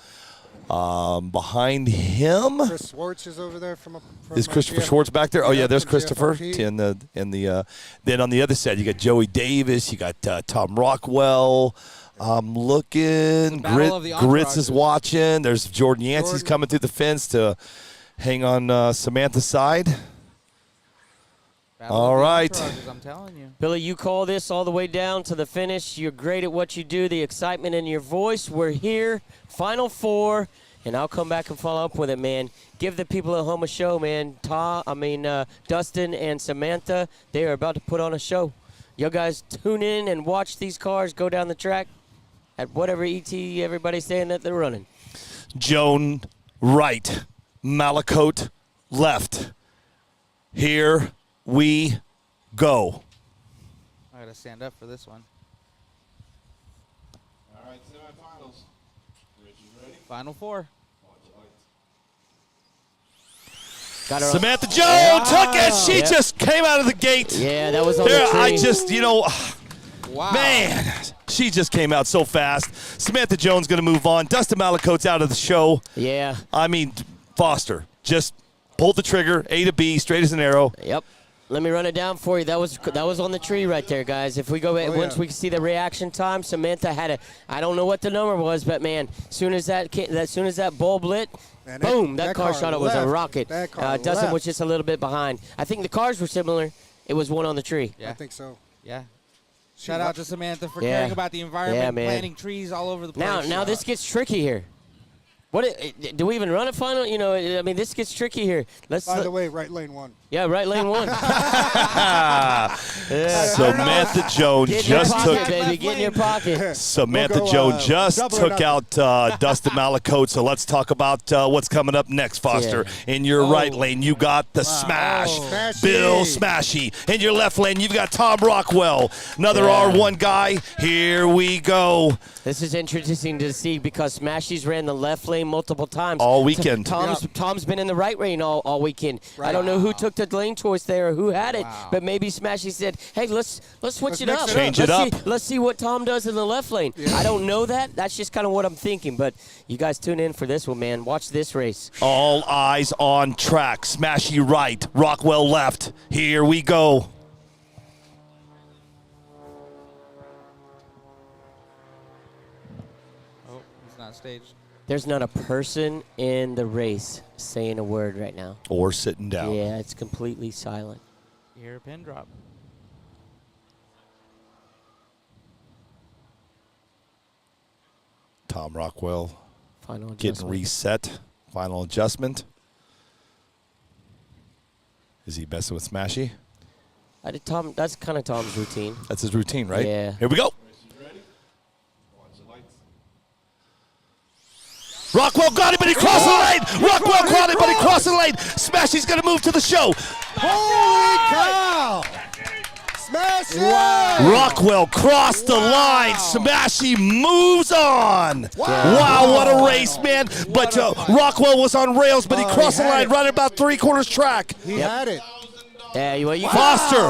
S1: Behind him.
S8: Chris Schwartz is over there from
S1: Is Christopher Schwartz back there? Oh yeah, there's Christopher. Then on the other side, you got Joey Davis. You got Tom Rockwell. I'm looking. Grits is watching. There's Jordan Yancey's coming through the fence to hang on Samantha's side. All right.
S12: I'm telling you.
S3: Billy, you call this all the way down to the finish. You're great at what you do. The excitement in your voice. We're here. Final four. And I'll come back and follow up with it, man. Give the people at home a show, man. Dustin and Samantha, they are about to put on a show. You guys tune in and watch these cars go down the track at whatever ET everybody's saying that they're running.
S1: Joan right. Malacote left. Here we go.
S12: I got to stand up for this one.
S9: All right, semifinals. Rich, you ready?
S12: Final four.
S1: Samantha Jones took it. She just came out of the gate.
S3: Yeah, that was on the tree.
S1: I just,
S12: wow.
S1: Man, she just came out so fast. Samantha Jones going to move on. Dustin Malacote's out of the show.
S3: Yeah.
S1: I mean, Foster just pulled the trigger, A to B, straight as an arrow.
S3: Yep. Let me run it down for you. That was on the tree right there, guys. If we go once we see the reaction time, Samantha had I don't know what the number was, but man, soon as that bulb lit,
S8: Man,
S3: boom, that car shot. It was a rocket. Dustin
S8: left.
S3: was just a little bit behind. I think the cars were similar. It was one on the tree.
S12: Yeah.
S8: I think so.
S12: Yeah. Shout out to Samantha for caring about the environment, planting trees all over the place.
S3: Now this ggets tricky here. Do we even run a final? I mean, this gets tricky here.
S8: By the way, right lane one.
S3: Yeah, right lane one.
S1: Samantha Jones just took.
S3: Baby, get in your pocket.
S1: Samantha Jones just took out Dustin Malacote. So let's talk about what's coming up next, Foster. In your right lane, you got the Smash, Bill Smashy. In your left lane, you've got Tom Rockwell, another R1 guy. Here we go.
S3: This is interesting to see because Smashy's ran the left lane multiple times.
S1: All weekend.
S3: Tom's been in the right lane all weekend. Right. I don't know who took the lane choice there or who had it, but maybe Smashy said, hey, let's switch it up.
S1: Change it up.
S3: Let's see what Tom does in the left lane. Yeah. I don't know that. That's just kind of what I'm thinking. But you guys tune in for this one, man. Watch this race.
S1: All eyes on track. Smashy right, Rockwell left. Here we go.
S12: Oh, he's not staged.
S3: There's not a person in the race saying a word right now.
S1: Or sitting down.
S3: Yeah, it's completely silent.
S12: You hear a pin drop.
S1: Tom Rockwell
S3: Final
S1: getting
S3: adjustment.
S1: reset. Final adjustment. Is he messing with Smashy?
S3: That's kind of Tom's routine.
S1: That's his routine, right?
S3: Yeah.
S1: Here we go. Rockwell got him, but he crossed the lane. Rockwell caught him, but he crossed the lane. Smashy's going to move to the show.
S8: Holy cow! Smash it!
S1: Wow. Rockwell crossed the line. Smashy moves on. Wow, what a race, man. But Rockwell was on rails, but he crossed the line right about 3/4 track.
S8: He had it.
S3: Yeah, well, you
S1: Foster.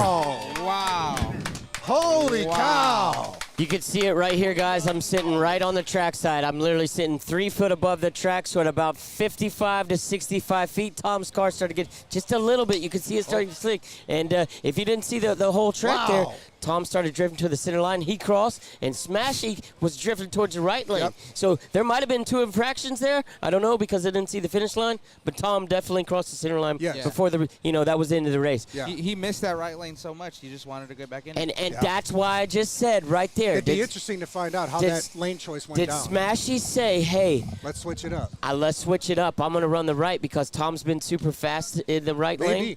S12: Wow.
S8: Holy cow.
S3: You can see it right here, guys. I'm sitting right on the track side. I'm literally sitting 3 foot above the track, so at about 55 to 65 feet, Tom's car started to get just a little bit. You can see it starting to slick. And if you didn't see the whole track there, Tom started drifting to the center line. He crossed, and Smashy was drifting towards the right lane. So there might have been 2 infractions there. I don't know because I didn't see the finish line, but Tom definitely crossed the center line before that was the end of the race.
S12: Yeah. He missed that right lane so much, he just wanted to go back in.
S3: And that's why I just said right there.
S8: It'd be interesting to find out how that lane choice went down.
S3: Did Smashy say, hey,
S8: let's switch it up?
S3: Let's switch it up. I'm going to run the right because Tom's been super fast in the right lane.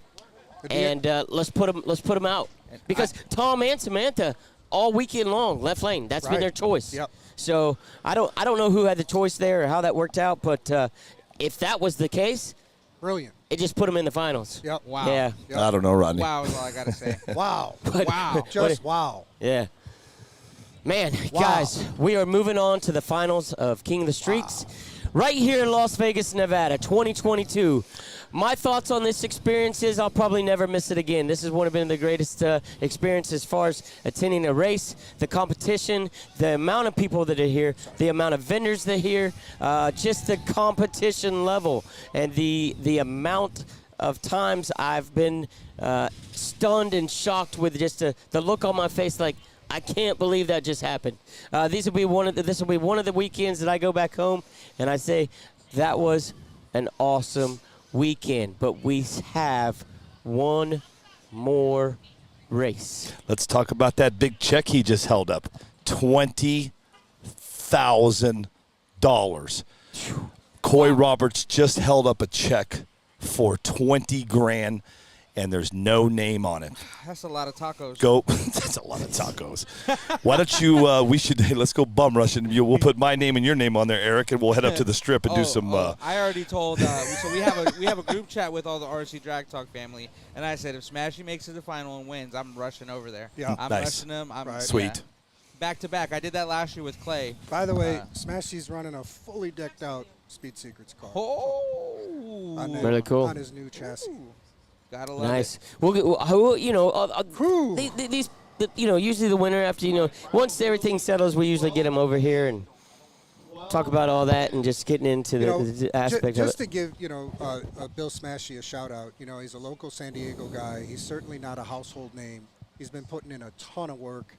S3: And let's put him out. Because Tom and Samantha all weekend long left lane. That's been their choice. So I don't know who had the choice there or how that worked out, but if that was the case,
S8: brilliant.
S3: It just put them in the finals.
S12: Wow.
S3: Yeah.
S1: I don't know, Rodney.
S12: Wow is all I got to say.
S8: Wow.
S12: Wow.
S8: Just wow.
S3: Yeah. Man, guys, we are moving on to the finals of King of the Streets right here in Las Vegas, Nevada, 2022. My thoughts on this experience is I'll probably never miss it again. This has one of been the greatest experiences as far as attending a race, the competition, the amount of people that are here, the amount of vendors that are here, just the competition level, and the amount of times I've been stunned and shocked with just the look on my face like, I can't believe that just happened. This will be one of the weekends that I go back home and I say that was an awesome weekend. But we have one more race.
S1: Let's talk about that big check he just held up. $20,000. Coy Roberts just held up a check for $20,000. And there's no name on it.
S12: That's a lot of tacos.
S1: That's a lot of tacos. Why don't you? Let's go bum rushing. We'll put my name and your name on there, Eric, and we'll head up to the strip and do some.
S12: I already told. So we have a group chat with all the RC Drag Talk family, and I said if Smashy makes it to the final and wins, I'm rushing over there.
S8: Yeah,
S12: I'm rushing him.
S1: Sweet.
S12: Yeah. Back to back. I did that last year with Clay.
S8: By the way, Smashy's running a fully decked out Speed Secrets car.
S3: Really cool.
S8: On his new chassis.
S12: Gotta love
S3: nice.
S12: it.
S3: These usually the winner after once everything settles, we usually get them over here and talk about all that and just getting into the aspect of it.
S8: Just to give Bill Smashy a shout out. He's a local San Diego guy. He's certainly not a household name. He's been putting in a ton of work,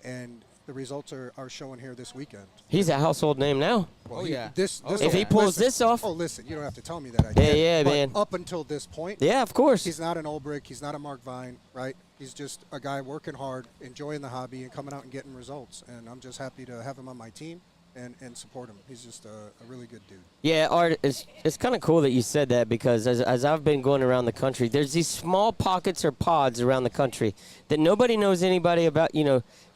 S8: and the results are showing here this weekend.
S3: He's a household name now.
S8: Well,
S3: if he pulls this off.
S8: Oh, listen, you don't have to tell me that.
S3: Yeah,
S8: but
S3: man.
S8: Up until this point.
S3: Yeah, of course.
S8: He's not an Ulbrich. He's not a Mark Vine, right? He's just a guy working hard, enjoying the hobby, and coming out and getting results. And I'm just happy to have him on my team and support him. He's just a really good dude.
S3: Yeah, Art, it's kind of cool that you said that because as I've been going around the country, there's these small pockets or pods around the country that nobody knows anybody about,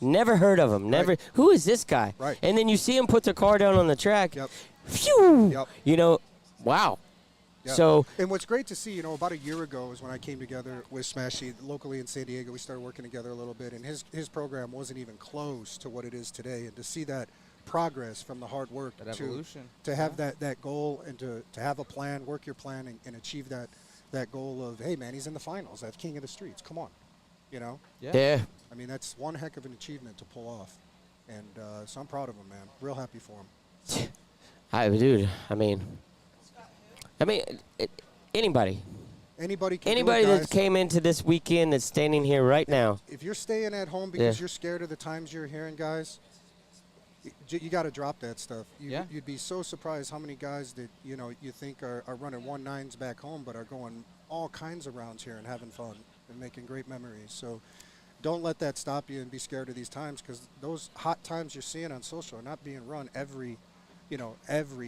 S3: never heard of them. Never. Right. Who is this guy?
S8: Right.
S3: And then you see him put their car down on the track.
S8: Yep.
S3: Phew.
S8: Yep.
S3: Wow.
S8: Yep.
S3: So.
S8: And what's great to see, about a year ago is when I came together with Smashy locally in San Diego. We started working together a little bit, and his program wasn't even close to what it is today. And to see that progress from the hard work to have that goal and to have a plan, work your plan, and achieve that goal of, hey, man, he's in the finals. That's King of the Streets. Come on.
S3: Yeah.
S8: I mean, that's one heck of an achievement to pull off. And so I'm proud of him, man. Real happy for him.
S3: Anybody
S8: can
S3: that came into this weekend that's standing here right now.
S8: If you're staying at home because you're scared of the times you're hearing, guys, you got to drop that stuff. You'd be so surprised how many guys that you think are running 1.9s back home, but are going all kinds of rounds here and having fun and making great memories. So don't let that stop you and be scared of these times, because those hot times you're seeing on social are not being run every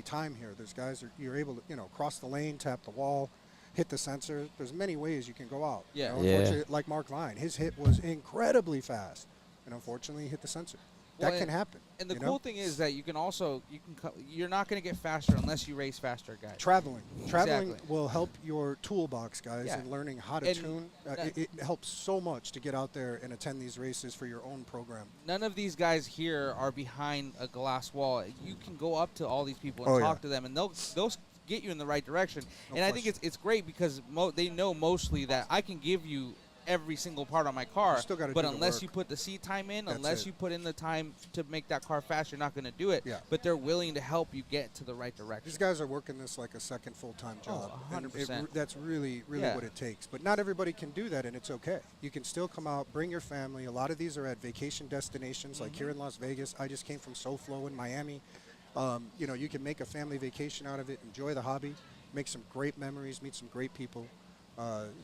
S8: time here. There's guys you're able to cross the lane, tap the wall, hit the sensor. There's many ways you can go out.
S3: Yeah.
S8: Unfortunately, like Mark Vine, his hit was incredibly fast, and unfortunately he hit the sensor. that can happen.
S12: And the
S8: you
S12: cool
S8: know?
S12: thing is that you're not going to get faster unless you race faster, guys.
S8: Traveling
S12: Exactly.
S8: will help your toolbox, guys,
S12: Yeah.
S8: in learning how to
S12: And
S8: tune. It helps so much to get out there and attend these races for your own program.
S12: None of these guys here are behind a glass wall. You can go up to all these people and talk to them, and they'll get you in the right direction.
S8: No
S12: and I
S8: question.
S12: think it's great because they know mostly that I can give you every single part on my car,
S8: You still gotta
S12: but
S8: do the
S12: unless
S8: work.
S12: you put the seat time in,
S8: That's
S12: unless
S8: it.
S12: you put in the time to make that car fast, you're not going to do it.
S8: Yeah.
S12: But they're willing to help you get to the right direction.
S8: These guys are working this like a second full-time job. and
S12: 100%.
S8: That's really
S12: Yeah.
S8: what it takes. But not everybody can do that, and it's okay. You can still come out, bring your family. A lot of these are at vacation destinations, like here in Las Vegas. I just came from SoFlo in Miami. You know, you can make a family vacation out of it, enjoy the hobby, make some great memories, meet some great people,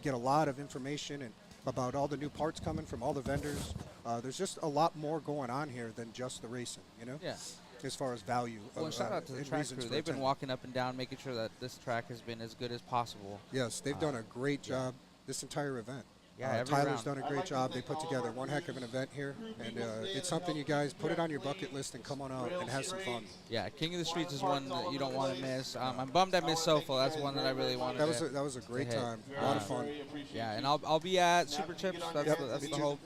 S8: get a lot of information and about all the new parts coming from all the vendors. There's just a lot more going on here than just the racing, you know?
S12: Yeah.
S8: As far as value.
S12: Well, shout out to the
S8: and
S12: track
S8: reasons
S12: crew.
S8: for
S12: They've been
S8: attending.
S12: walking up and down, making sure that this track has been as good as possible.
S8: Yes, they've done a great job this entire event.
S12: Yeah, every
S8: Tyler's
S12: round.
S8: done a great job. They put together one heck of an event here, and it's something you guys put it on your bucket list and come on out and have some fun.
S12: Yeah, King of the Streets is one that you don't want to miss. I'm bummed I missed Sofo. That's one that I really wanted.
S8: That was a great
S12: hit.
S8: time. A lot of fun.
S12: Yeah, and I'll be at Super Chips. That's
S8: Yep,
S12: the
S8: me
S12: the
S8: too.
S12: hope.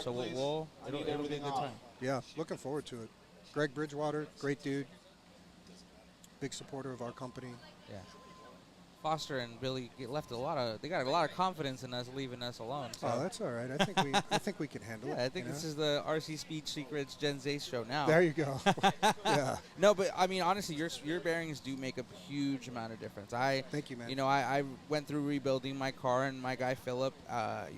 S12: So it'll be a good time.
S8: Yeah, looking forward to it. Greg Bridgewater, great dude. Big supporter of our company.
S12: Yeah. Foster and Billy got a lot of confidence in us leaving us alone. So.
S8: Oh, that's all right. I think we can handle it.
S12: Yeah, I think this is the RC Speed Secrets Gen Z show now.
S8: There you go. Yeah.
S12: No, but I mean honestly, your bearings do make a huge amount of difference.
S8: Thank you, man.
S12: You know, I went through rebuilding my car, and my guy Philip,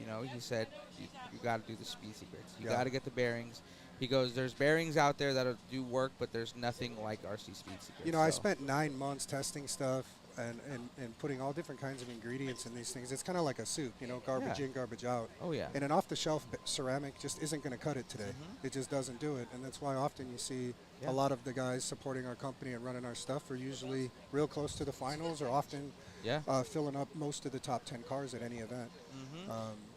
S12: you know, he said you got to do the Speed Secrets. You got to get the bearings. He goes, there's bearings out there that'll do work, but there's nothing like RC Speed Secrets.
S8: You know, I spent 9 months testing stuff and putting all different kinds of ingredients in these things. It's kind of like a soup, you know, garbage in, garbage out.
S12: Oh, yeah.
S8: And an off-the-shelf ceramic just isn't going to cut it today. It just doesn't do it. And that's why often you see a lot of the guys supporting our company and running our stuff are usually real close to the finals or often filling up most of the top 10 cars at any event.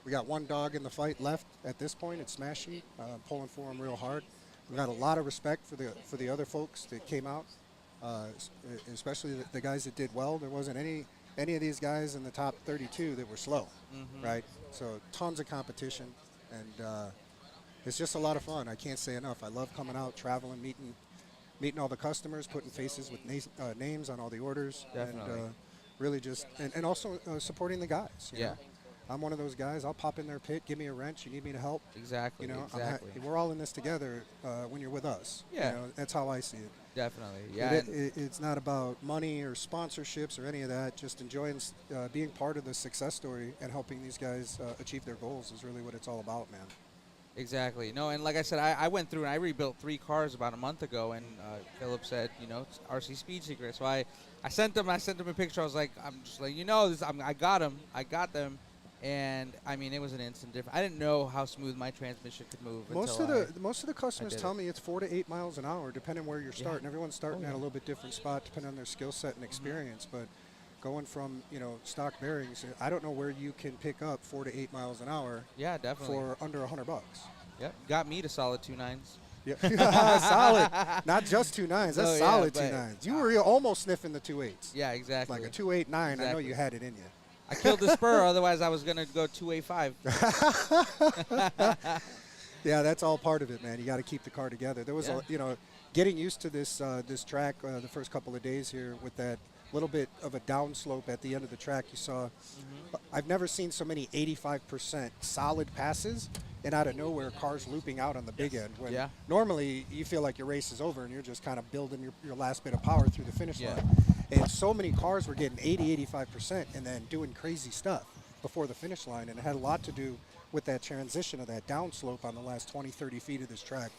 S8: We got one dog in the fight left at this point. It's Smashy, pulling for him real hard. We got a lot of respect for the other folks that came out, especially the guys that did well. There wasn't any of these guys in the top 32 that were slow, right? So tons of competition, and it's just a lot of fun. I can't say enough. I love coming out, traveling, meeting all the customers, putting faces with names on all the orders,
S12: Definitely.
S8: and really just and also supporting the guys. You know? I'm one of those guys. I'll pop in their pit, give me a wrench. You need me to help?
S12: Exactly.
S8: You know,
S12: exactly.
S8: we're all in this together when you're with us.
S12: Yeah.
S8: You know, that's how I see it.
S12: Definitely. Yeah.
S8: It's not about money or sponsorships or any of that. Just enjoying being part of the success story and helping these guys achieve their goals is really what it's all about, man.
S12: Exactly. No, and like I said, I went through and I rebuilt 3 cars about a month ago, and Philip said, you know, it's RC Speed Secret. So I sent him a picture. I was like, I'm just like, you know, I got them. And I mean, it was an instant difference. I didn't know how smooth my transmission could move.
S8: Most of the customers tell me it's 4 to 8 miles an hour, depending where you're starting. Everyone's starting at a little bit different spot, depending on their skill set and experience. But going from stock bearings, I don't know where you can pick up 4 to 8 miles an hour.
S12: Yeah, definitely.
S8: For under $100.
S12: Yep, got me to solid 2 9s.
S8: Yeah, solid. Not just 2 9s. That's solid 2 9s. You were almost sniffing the 2 8s.
S12: Yeah, exactly.
S8: Like a 2 8 9. Exactly. I know you had it in you.
S12: I killed the spur, otherwise I was going to go 2A5.
S8: Yeah, that's all part of it, man. You got to keep the car together. There was, getting used to this this track the first couple of days here with that little bit of a downslope at the end of the track. You saw, I've never seen so many 85% solid passes, and out of nowhere, cars looping out on the big end. When normally you feel like your race is over and you're just kind of building your last bit of power through the finish line. And so many cars were getting 80, 85% and then doing crazy stuff before the finish line. And it had a lot to do with that transition of that downslope on the last 20, 30 feet of this track.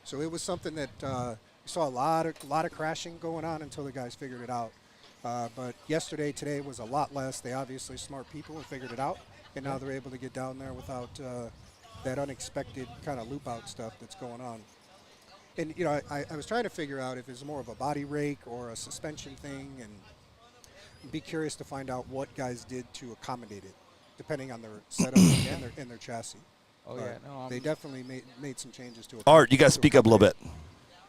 S8: So it was something that we saw a lot of crashing going on until the guys figured it out. But today was a lot less. They obviously smart people and figured it out. And now they're able to get down there without that unexpected kind of loop out stuff that's going on. And, I was trying to figure out if it's more of a body rake or a suspension thing, and be curious to find out what guys did to accommodate it, depending on their setup and their chassis.
S12: Oh
S8: but
S12: yeah, no.
S8: they definitely made some changes to it.
S1: Art, you got to speak up a little bit.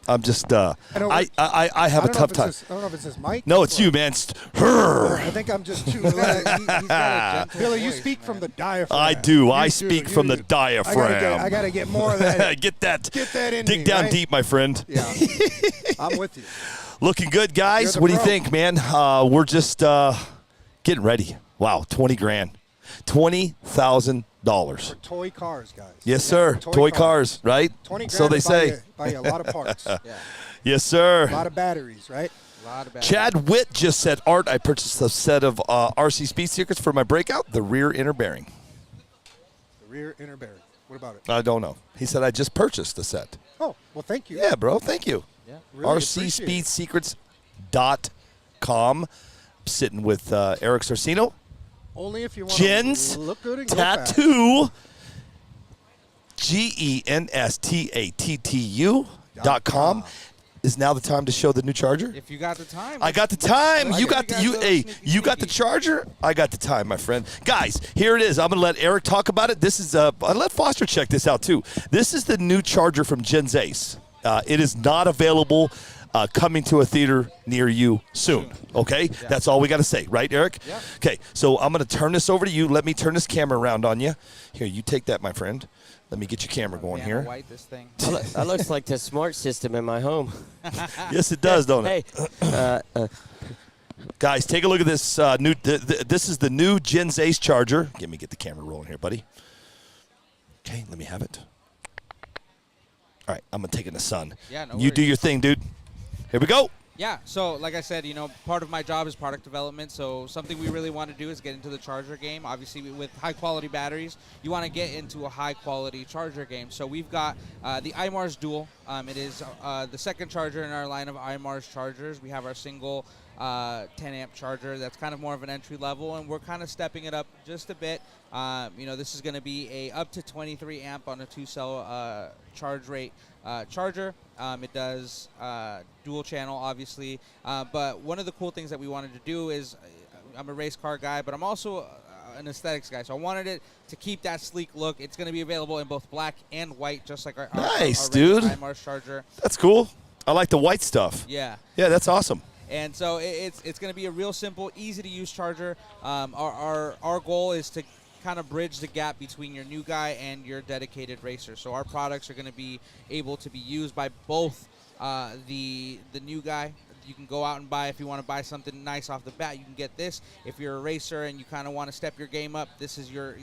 S1: I'm just, I have a tough time.
S8: I don't know if it's his mic.
S1: No, it's you, man.
S8: I think I'm just too Billy, you speak from the diaphragm.
S1: I do. I speak from the diaphragm.
S8: I got to get more of that.
S1: Get that in
S8: Dig
S1: me, down
S8: right?
S1: deep, my friend.
S8: Yeah. I'm with you.
S1: Looking good, guys. What do you think, man? We're just getting ready. Wow, 20 grand. $20,000.
S8: For toy cars, guys.
S1: Yes, sir. Toy cars, right?
S8: 20 grand
S1: so they say.
S8: Buy you a lot of parts. Yeah.
S1: Yes, sir.
S8: A lot of batteries, right?
S12: A lot of batteries.
S1: Chad Witt just said, Art, I purchased a set of RC Speed Secrets for my breakout, the rear inner bearing.
S8: The rear inner bearing. What about it?
S1: I don't know. He said, I just purchased the set.
S8: Oh, well, thank you.
S1: Yeah, bro. Thank you.
S8: Yeah. Really
S1: RCSpeedsecrets.com. Sitting with Eric Sorcino.
S8: Only if you want
S1: Jen's
S8: to look good and
S1: Tattoo. GenStattu.com. Is now the time to show the new charger?
S12: If you got the time.
S1: I got the time. You got the charger. I got the time, my friend. Guys, here it is. I'm gonna let Eric talk about it. This is I'll let Foster check this out too. This is the new charger from Gen's Ace. It is not available. Coming to a theater near you soon. Okay, that's all we got to say, right, Eric?
S12: Yeah.
S1: Okay, so I'm gonna turn this over to you. Let me turn this camera around on you. Here, you take that, my friend. Let me get your camera going here.
S12: White, this thing.
S3: That looks like the smart system in my home.
S1: Yes, it does, don't it?
S3: Hey,
S1: guys, take a look at this new. This is the new Gen's Ace charger. Let me get the camera rolling here, buddy. Okay, let me have it. All right, I'm gonna take it in the sun.
S12: Yeah, no
S1: you
S12: worries.
S1: do your thing, dude. Here we go.
S12: Yeah, so like I said, part of my job is product development, so something we really want to do is get into the charger game. Obviously, with high-quality batteries, you want to get into a high-quality charger game. So we've got the iMars Dual. It is the second charger in our line of iMars chargers. We have our single 10-amp charger that's kind of more of an entry level, and we're kind of stepping it up just a bit. This is going to be a up to 23 amp on a 2-cell charge rate charger. It does dual channel, obviously, but one of the cool things that we wanted to do is I'm a race car guy, but I'm also an aesthetics guy, so I wanted it to keep that sleek look. It's going to be available in both black and white, just like our
S1: dude.
S12: iMars charger.
S1: That's cool. I like the white stuff.
S12: Yeah.
S1: Yeah, that's awesome.
S12: And so it's going to be a real simple, easy-to-use charger. Our goal is to kind of bridge the gap between your new guy and your dedicated racer. So our products are going to be able to be used by both the new guy. You can go out and buy, if you want to buy something nice off the bat, you can get this. If you're a racer and you kind of want to step your game up, this is your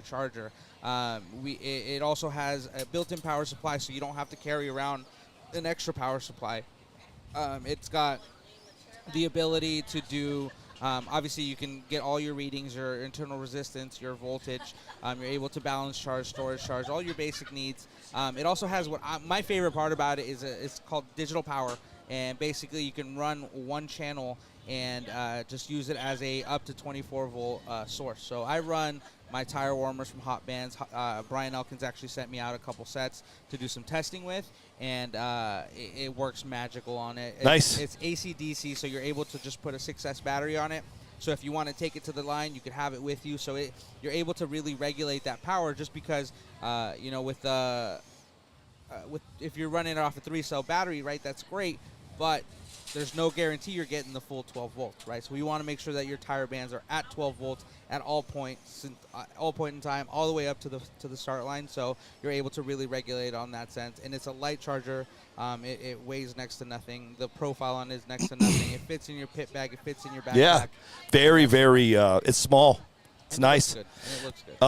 S12: charger. It also has a built-in power supply, so you don't have to carry around an extra power supply. It's got the ability to do, obviously you can get all your readings, your internal resistance, your voltage. You're able to balance charge, storage charge, all your basic needs. It also has my favorite part about it is it's called digital power, and basically you can run one channel and just use it as a up to 24 volt source. So I run my tire warmers from Hot Bands. Brian Elkins actually sent me out a couple sets to do some testing with, and it works magical on it.
S1: Nice.
S12: It's AC/DC, so you're able to just put a 6S battery on it. So if you want to take it to the line, you could have it with you. So you're able to really regulate that power, just because if you're running it off a 3-cell battery, right, that's great, but there's no guarantee you're getting the full 12 volts, right? So we want to make sure that your tire bands are at 12 volts at all points in time, all the way up to the start line. So you're able to really regulate on that sense. And it's a light charger. It weighs next to nothing. The profile on it is next to nothing. It fits in your pit bag. It fits in your backpack.
S1: Yeah, very, very. It's small. It's nice.
S12: It looks good.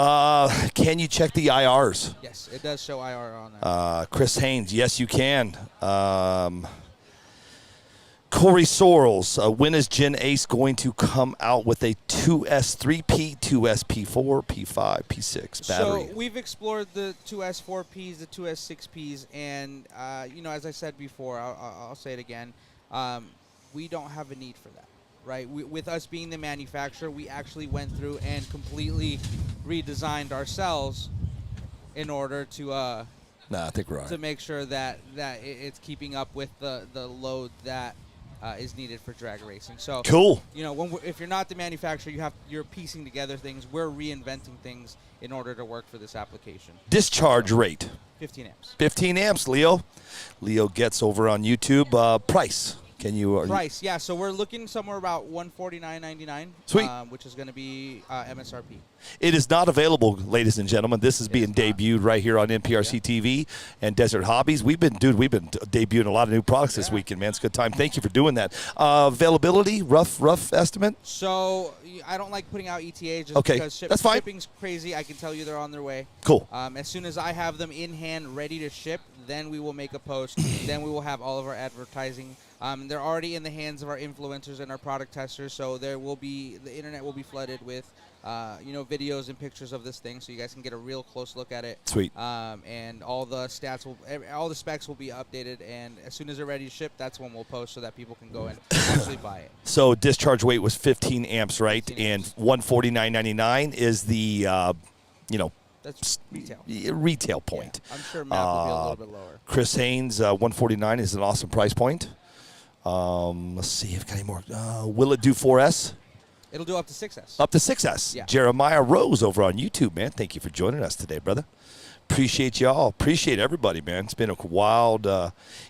S1: Can you check the IRs?
S12: Yes, it does show IR on that.
S1: Chris Haynes, yes, you can. Corey Sorrells, when is Gen Ace going to come out with a 2S 3P, 2S P4, P5, P6 battery?
S12: So we've explored the 2S 4Ps, the 2S 6Ps, and as I said before, I'll say it again, we don't have a need for that, right? With us being the manufacturer, we actually went through and completely redesigned ourselves in order to
S1: I think we're all right.
S12: to make sure that it's keeping up with the load that is needed for drag racing. So
S1: Cool.
S12: You know, if you're not the manufacturer, you're piecing together things. We're reinventing things in order to work for this application.
S1: Discharge rate.
S12: 15 amps.
S1: 15 amps, Leo. Leo gets over on YouTube. Price. Can you?
S12: Price, yeah. So we're looking somewhere about $149.99.
S1: Sweet.
S12: Which is going to be MSRP.
S1: It is not available, ladies and gentlemen. This is being debuted right here on NPRCTV and Desert Hobbies. We've been debuting a lot of new products this weekend, man. It's a good time. Thank you for doing that. Availability, rough estimate?
S12: So I don't like putting out ETA just
S1: Okay,
S12: because
S1: that's fine.
S12: shipping's crazy. I can tell you they're on their way.
S1: Cool.
S12: As soon as I have them in hand, ready to ship, then we will make a post. Then we will have all of our advertising. They're already in the hands of our influencers and our product testers, so the internet will be flooded with, videos and pictures of this thing, so you guys can get a real close look at it.
S1: Sweet.
S12: And all the all the specs will be updated, and as soon as they're ready to ship, that's when we'll post so that people can go and actually buy it.
S1: So discharge weight was 15 amps, right? 15 amps. And $149.99 is the,
S12: That's retail.
S1: Retail point.
S12: Yeah, I'm sure Matt will be a little bit lower.
S1: Chris Haynes, $149 is an awesome price point. Let's see if I've got any more. Will it do 4S?
S12: It'll do up to 6S.
S1: Up to 6S.
S12: Yeah.
S1: Jeremiah Rose over on YouTube, man. Thank you for joining us today, brother. Appreciate y'all. Appreciate everybody, man. It's been a wild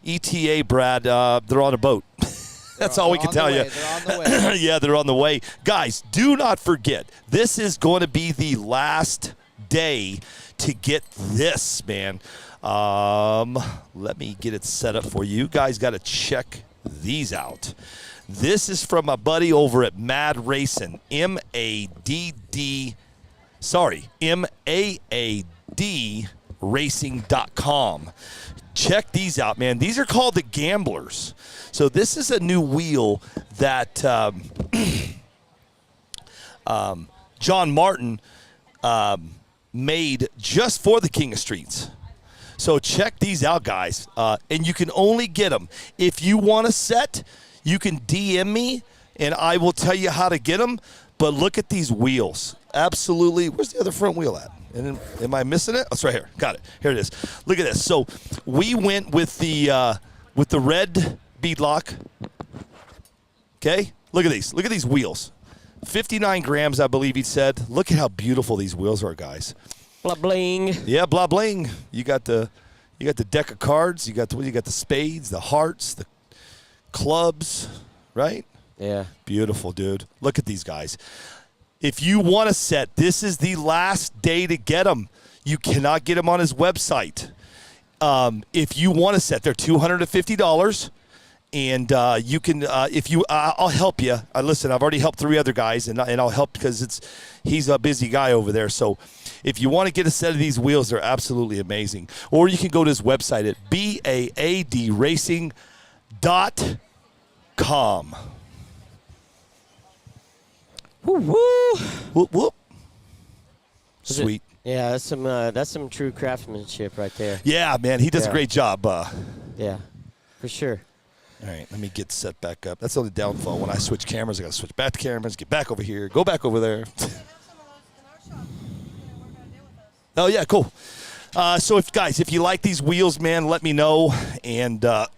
S1: ETA, Brad. They're on a boat. That's all we can tell you.
S12: They're on the way.
S1: Yeah, they're on the way. Guys, do not forget, this is going to be the last day to get this, man. Let me get it set up for you. You guys got to check these out. This is from my buddy over at Mad Racing, MAAD racing.com. Check these out, man. These are called the Gamblers. So this is a new wheel that John Martin made just for the King of Streets. So check these out, guys. And you can only get them. If you want a set, you can DM me, and I will tell you how to get them. But look at these wheels. Absolutely. Where's the other front wheel at? And am I missing it? Oh, it's right here. Got it. Here it is. Look at this. So we went with the red beadlock. Okay? Look at these. Look at these wheels. 59 grams, I believe he said. Look at how beautiful these wheels are, guys.
S3: Blah bling.
S1: Yeah, blah bling. You got the deck of cards. You got the spades, the hearts, the clubs, right?
S3: Yeah.
S1: Beautiful, dude. Look at these guys. If you want a set, this is the last day to get them. You cannot get them on his website. If you want a set, they're $250. And you can, I'll help you. Listen, I've already helped 3 other guys, and I'll help because he's a busy guy over there. So if you want to get a set of these wheels, they're absolutely amazing. Or you can go to his website at baadracing.com.
S3: Woo woo.
S1: Whoop whoop. Sweet.
S3: Yeah, that's some true craftsmanship right there.
S1: Yeah, man, he does a great job.
S3: Yeah, for sure.
S1: All right, let me get set back up. That's the only downfall. When I switch cameras, I got to switch back to cameras, get back over here, go back over there. Oh, yeah, cool. So, if you like these wheels, man, let me know. And not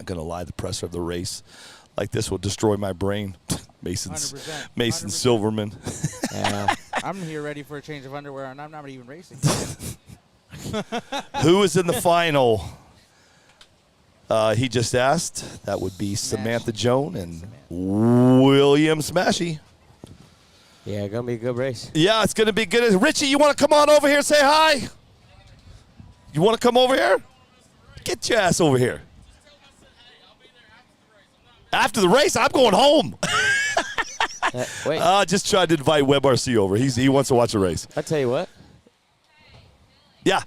S1: going to lie, the pressure of the race like this will destroy my brain. Mason 100%. Silverman.
S12: Yeah. I'm here ready for a change of underwear, and I'm not even racing.
S1: Who is in the final? He just asked. That would be Samantha Joan and William Smashy.
S3: Yeah, going to be a good race.
S1: Yeah, it's going to be good. Richie, you want to come on over here and say hi? You want to come over here? Get your ass over here. After the race, I'm going home.
S3: Wait.
S1: Just tried to invite WebRC over. He wants to watch the race.
S3: I'll tell you what.
S1: Yeah.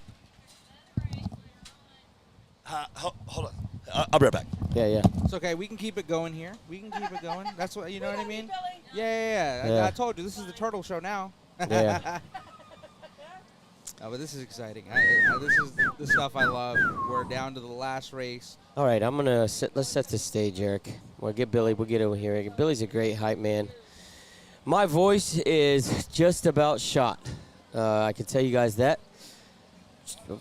S1: Hold on. I'll be right back.
S3: Yeah.
S12: It's okay. We can keep it going here. We can keep it going. That's what, you know what I mean? Yeah. I told you, this is the turtle show now.
S3: Yeah.
S12: But this is exciting. This is the stuff I love. We're down to the last race.
S3: All right, let's set the stage, Eric. We'll get Billy. We'll get over here. Billy's a great hype man. My voice is just about shot. I can tell you guys that.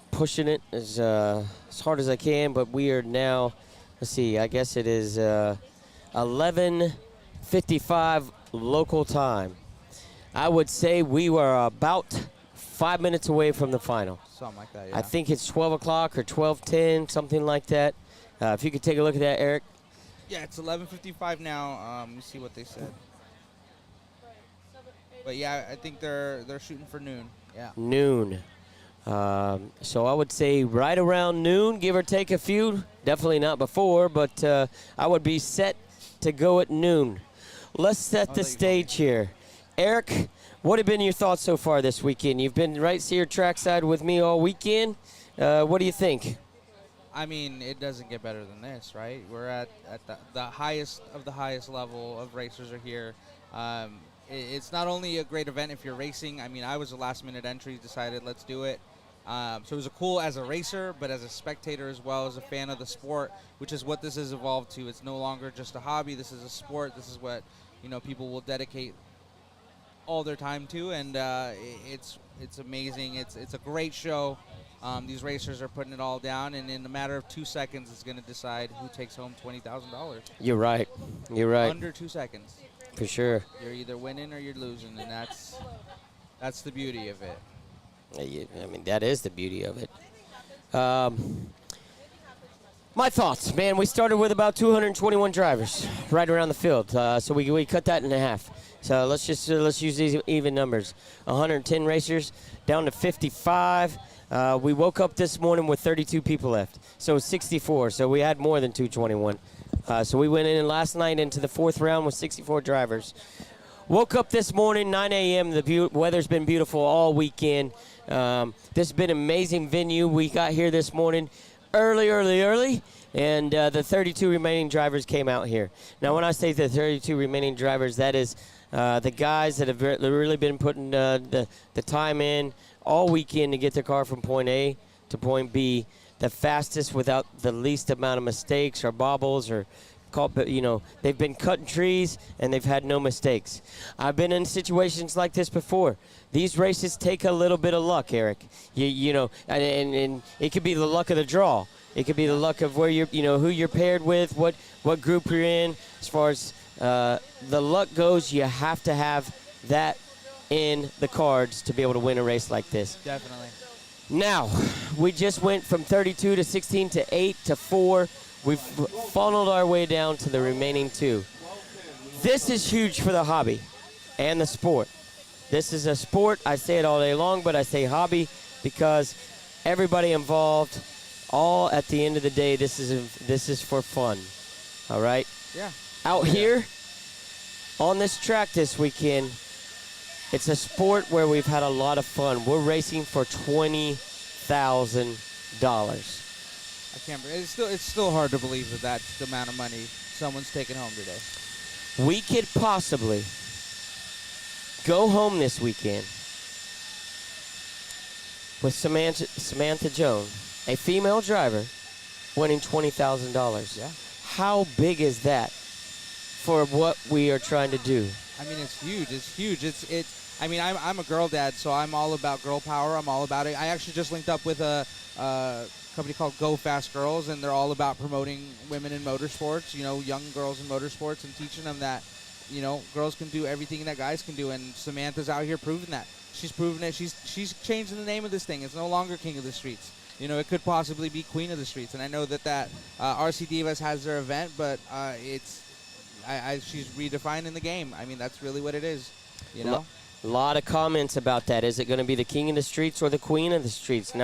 S3: Pushing it as hard as I can, but we are now let's see, I guess it is 11:55 local time. I would say we were about 5 minutes away from the final.
S12: Something like that, yeah.
S3: I think it's 12 o'clock or 12:10, something like that. If you could take a look at that, Eric.
S12: Yeah, it's 11:55 now. Let me see what they said. But yeah, I think they're shooting for noon. Yeah.
S3: Noon. So I would say right around noon, give or take a few. Definitely not before, but I would be set to go at noon. Let's set the stage here. Eric, what have been your thoughts so far this weekend? You've been right here trackside with me all weekend. What do you think?
S12: I mean, it doesn't get better than this, right? We're at the highest of the highest level of racers are here. It's not only a great event if you're racing. I mean, I was a last-minute entry, decided let's do it. So it was cool as a racer, but as a spectator as well, as a fan of the sport, which is what this has evolved to. It's no longer just a hobby. This is a sport. This is what, people will dedicate all their time to, and it's amazing. It's a great show. These racers are putting it all down, and in a matter of 2 seconds, it's going to decide who takes home $20,000.
S3: You're right. You're right.
S12: Under 2 seconds.
S3: For sure.
S12: You're either winning or you're losing, and that's the beauty of it.
S3: I mean, that is the beauty of it. My thoughts, man, we started with about 221 drivers right around the field. So we cut that in half. So let's use these even numbers. 110 racers down to 55. We woke up this morning with 32 people left. So 64. So we had more than 221. So we went in last night into the fourth round with 64 drivers. Woke up this morning, 9 a.m. The weather's been beautiful all weekend. This has been an amazing venue. We got here this morning early, and the 32 remaining drivers came out here. Now, when I say the 32 remaining drivers, that is the guys that have really been putting the time in all weekend to get their car from point A to point B, the fastest without the least amount of mistakes or bobbles or they've been cutting trees and they've had no mistakes. I've been in situations like this before. These races take a little bit of luck, Eric. And it could be the luck of the draw. It could be the luck of where who you're paired with, what group you're in. As far as the luck goes, you have to have that in the cards to be able to win a race like this.
S12: Definitely.
S3: Now, we just went from 32 to 16 to 8 to 4. We've funneled our way down to the remaining 2. This is huge for the hobby and the sport. This is a sport. I say it all day long, but I say hobby because everybody involved, all at the end of the day, this is for fun. All right?
S12: Yeah.
S3: Out here on this track this weekend, it's a sport where we've had a lot of fun. We're racing for $20,000.
S12: I can't. It's still hard to believe that that's the amount of money someone's taking home today.
S3: We could possibly go home this weekend with Samantha Jones, a female driver, winning $20,000.
S12: Yeah.
S3: How big is that for what we are trying to do?
S12: I mean, it's huge. It's huge. I mean, I'm a girl dad, so I'm all about girl power. I'm all about it. I actually just linked up with a company called Go Fast Girls, and they're all about promoting women in motorsports, young girls in motorsports, and teaching them that, girls can do everything that guys can do, and Samantha's out here proving that. She's proven it. She's changing the name of this thing. It's no longer King of the Streets. It could possibly be Queen of the Streets, and I know that RC Divas has their event, but she's redefining the game. I mean, that's really what it is,
S3: A lot of comments about that. Is it going to be the King of the Streets or the Queen of the Streets?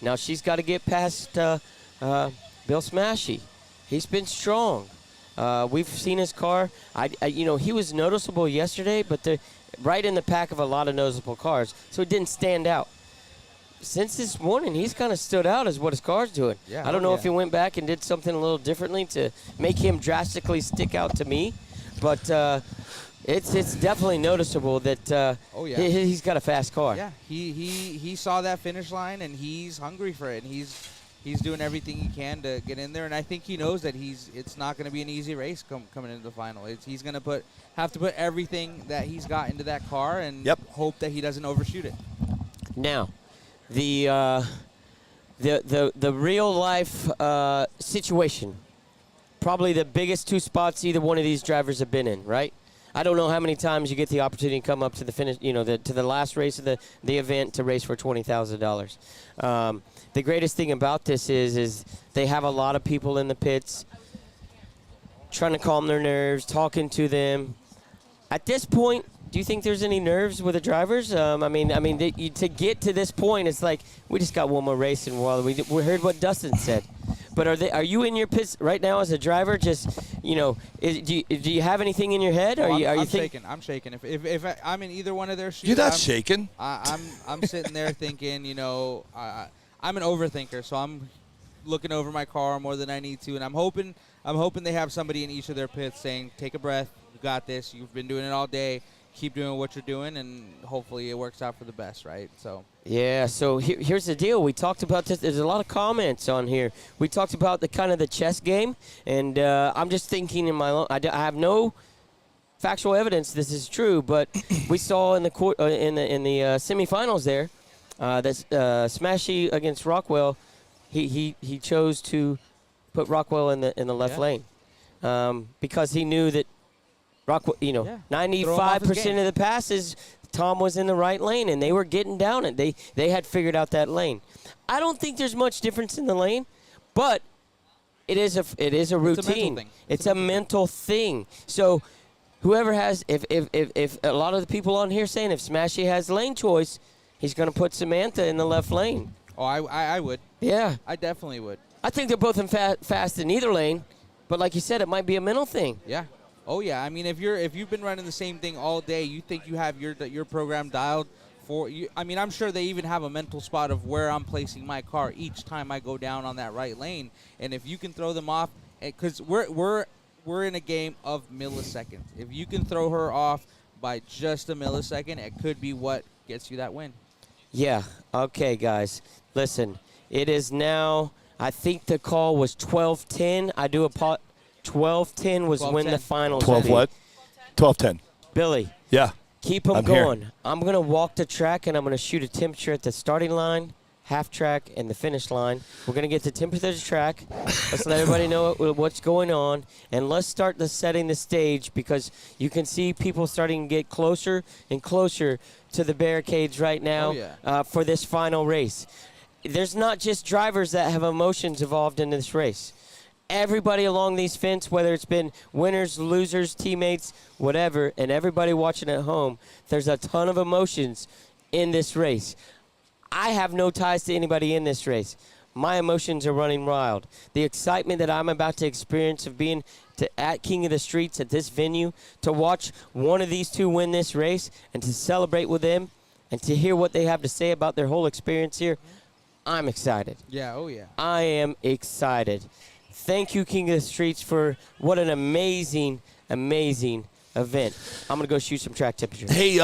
S3: Now she's got to get past Bill Smashy. He's been strong. We've seen his car. He was noticeable yesterday, but they're right in the pack of a lot of noticeable cars, so it didn't stand out. Since this morning, he's kind of stood out as what his car's doing.
S12: Yeah,
S3: I don't know if he went back and did something a little differently to make him drastically stick out to me, but it's definitely noticeable that he's got a fast car.
S12: Yeah, he saw that finish line, and he's hungry for it, and he's doing everything he can to get in there, and I think he knows that it's not going to be an easy race coming into the final. He's going to have to put everything that he's got into that car and hope that he doesn't overshoot it.
S3: Now, the real life situation probably the biggest 2 spots either one of these drivers have been in, right? I don't know how many times you get the opportunity to come up to the finish, to the last race of the event to race for $20,000. The greatest thing about this is they have a lot of people in the pits trying to calm their nerves, talking to them. At this point, do you think there's any nerves with the drivers? To get to this point, it's like we just got one more race and we heard what Dustin said. But are you in your pits right now as a driver? Just do you have anything in your head?
S12: I'm shaking. I'm shaking. If I'm in either one of their shoes,
S1: you're not shaking.
S12: I'm sitting there thinking. I'm an overthinker, so I'm looking over my car more than I need to, and I'm hoping they have somebody in each of their pits saying, "Take a breath. You got this. You've been doing it all day. Keep doing what you're doing, and hopefully it works out for the best," right? So.
S3: Yeah, so here's the deal. We talked about this. There's a lot of comments on here. We talked about the chess game, and I'm just thinking in my own, I have no factual evidence this is true, but we saw in the semifinals there that Smashy against Rockwell, he chose to put Rockwell in the left lane because he knew that Rockwell, 95% of the passes, Tom was in the right lane, and they were getting down it. They had figured out that lane. I don't think there's much difference in the lane, but it is a routine. It's a mental thing. So whoever has, if a lot of the people on here saying if Smashy has lane choice, he's going to put Samantha in the left lane.
S12: Oh, I would.
S3: Yeah.
S12: I definitely would.
S3: I think they're both fast in either lane, but like you said, it might be a mental thing.
S12: Yeah. Oh yeah, I mean, if you've been running the same thing all day, you think you have your program dialed for you. I mean, I'm sure they even have a mental spot of where I'm placing my car each time I go down on that right lane. And if you can throw them off, because we're in a game of milliseconds. If you can throw her off by just a millisecond, it could be what gets you that win.
S3: Yeah. Okay, guys, listen. It is now. I think the call was 12:10. 12:10 was when the finals.
S1: 12 what? 12:10.
S3: Billy.
S1: Yeah.
S3: Keep them going. I'm going to walk the track, and I'm going to shoot a temperature at the starting line, half track, and the finish line. We're going to get the temperature of the track. Let's let everybody know what's going on, and let's start setting the stage because you can see people starting to get closer and closer to the barricades right now for this final race. There's not just drivers that have emotions involved in this race. Everybody along these fence, whether it's been winners, losers, teammates, whatever, and everybody watching at home, there's a ton of emotions in this race. I have no ties to anybody in this race. My emotions are running wild. The excitement that I'm about to experience of being at King of the Streets at this venue, to watch one of these two win this race and to celebrate with them and to hear what they have to say about their whole experience here, I'm excited.
S12: Yeah, oh yeah.
S3: I am excited. Thank you, King of the Streets, for what an amazing, amazing event. I'm going to go shoot some track temperature.
S1: Hey,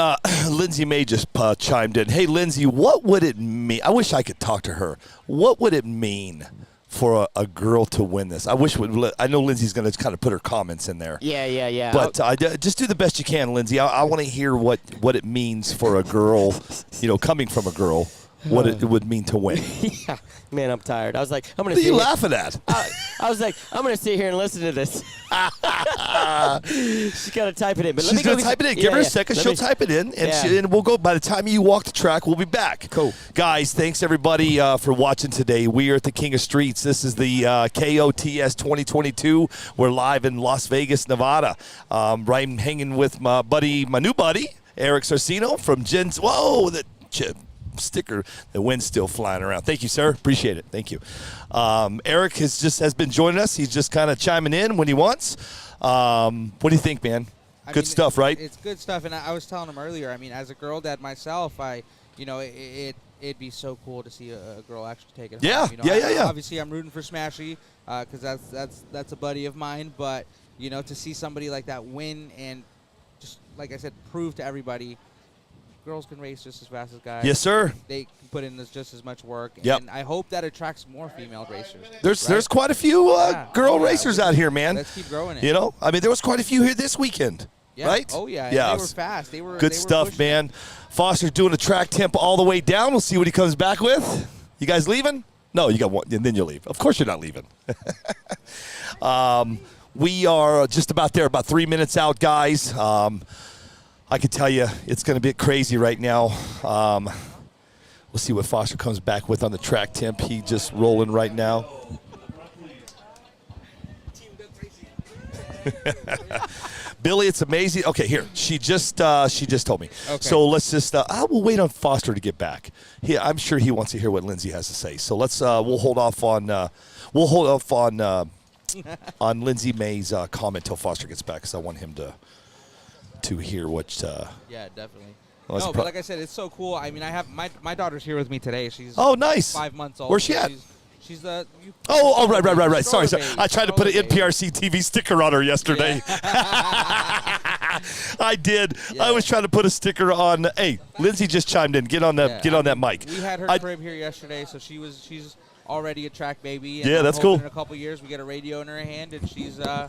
S1: Lindsay May just chimed in. Hey, Lindsay, what would it mean? I wish I could talk to her. What would it mean for a girl to win this? I know Lindsay's going to kind of put her comments in there.
S3: Yeah.
S1: But just do the best you can, Lindsay. I want to hear what it means for a girl, coming from a girl. What it would mean to win.
S3: Yeah, man, I'm tired. I was like, I'm going to.
S1: What are you laughing at?
S3: I was like, I'm going to sit here and listen to this. She's got to type it in. But
S1: she's going to type it in. Give her a second. She'll type it in, and we'll go. By the time you walk the track, we'll be back.
S3: Cool,
S1: guys. Thanks everybody for watching today. We are at the King of Streets. This is the KOTS 2022. We're live in Las Vegas, Nevada. Right, hanging with my new buddy, Eric Sarcino from Jen's. Whoa, the sticker, the wind's still flying around. Thank you, sir. Appreciate it. Thank you. Eric has been joining us. He's just kind of chiming in when he wants. What do you think, man? Good stuff, right?
S12: It's good stuff, and I was telling him earlier. I mean, as a girl dad myself, it'd be so cool to see a girl actually take it.
S1: Yeah,
S12: home.
S1: Yeah.
S12: Obviously, I'm rooting for Smashy because that's a buddy of mine. But to see somebody like that win and just like I said, prove to everybody. Girls can race just as fast as guys.
S1: Yes, sir.
S12: They can put in just as much work.
S1: Yep.
S12: And I hope that attracts more female racers.
S1: There's quite a few girl racers out here, man.
S12: Let's keep growing it.
S1: I mean, there was quite a few here this weekend, right?
S12: Oh, yeah.
S1: Yeah.
S12: They were fast.
S1: Good stuff, man. Foster's doing a track temp all the way down. We'll see what he comes back with. You guys leaving? No, you got one, and then you leave. Of course you're not leaving. We are just about there, about 3 minutes out, guys. I can tell you it's going to be crazy right now. We'll see what Foster comes back with on the track temp. He just rolling right now. Billy, it's amazing. Okay, here. She just told me. Okay. So let's just we'll wait on Foster to get back. I'm sure he wants to hear what Lindsay has to say. So let's we'll hold off on on Lindsay May's comment till Foster gets back, because I want him to hear what.
S12: Yeah, definitely.
S1: Well,
S12: no, but like I said, it's so cool. I mean, I have my daughter's here with me today. She's
S1: nice.
S12: 5 months old.
S1: Where's she at?
S12: She's
S1: right. Sorry. I tried to put an
S12: baby.
S1: NPRCTV sticker on her yesterday.
S12: Yeah.
S1: I did.
S12: Yeah.
S1: I was trying to put a sticker on. Hey, Lindsay just chimed in. Get on that. Get on that mic.
S12: We had her crib here yesterday, so she's already a track baby. And
S1: yeah, that's cool.
S12: In a couple years, we get a radio in her hand, and she's
S1: All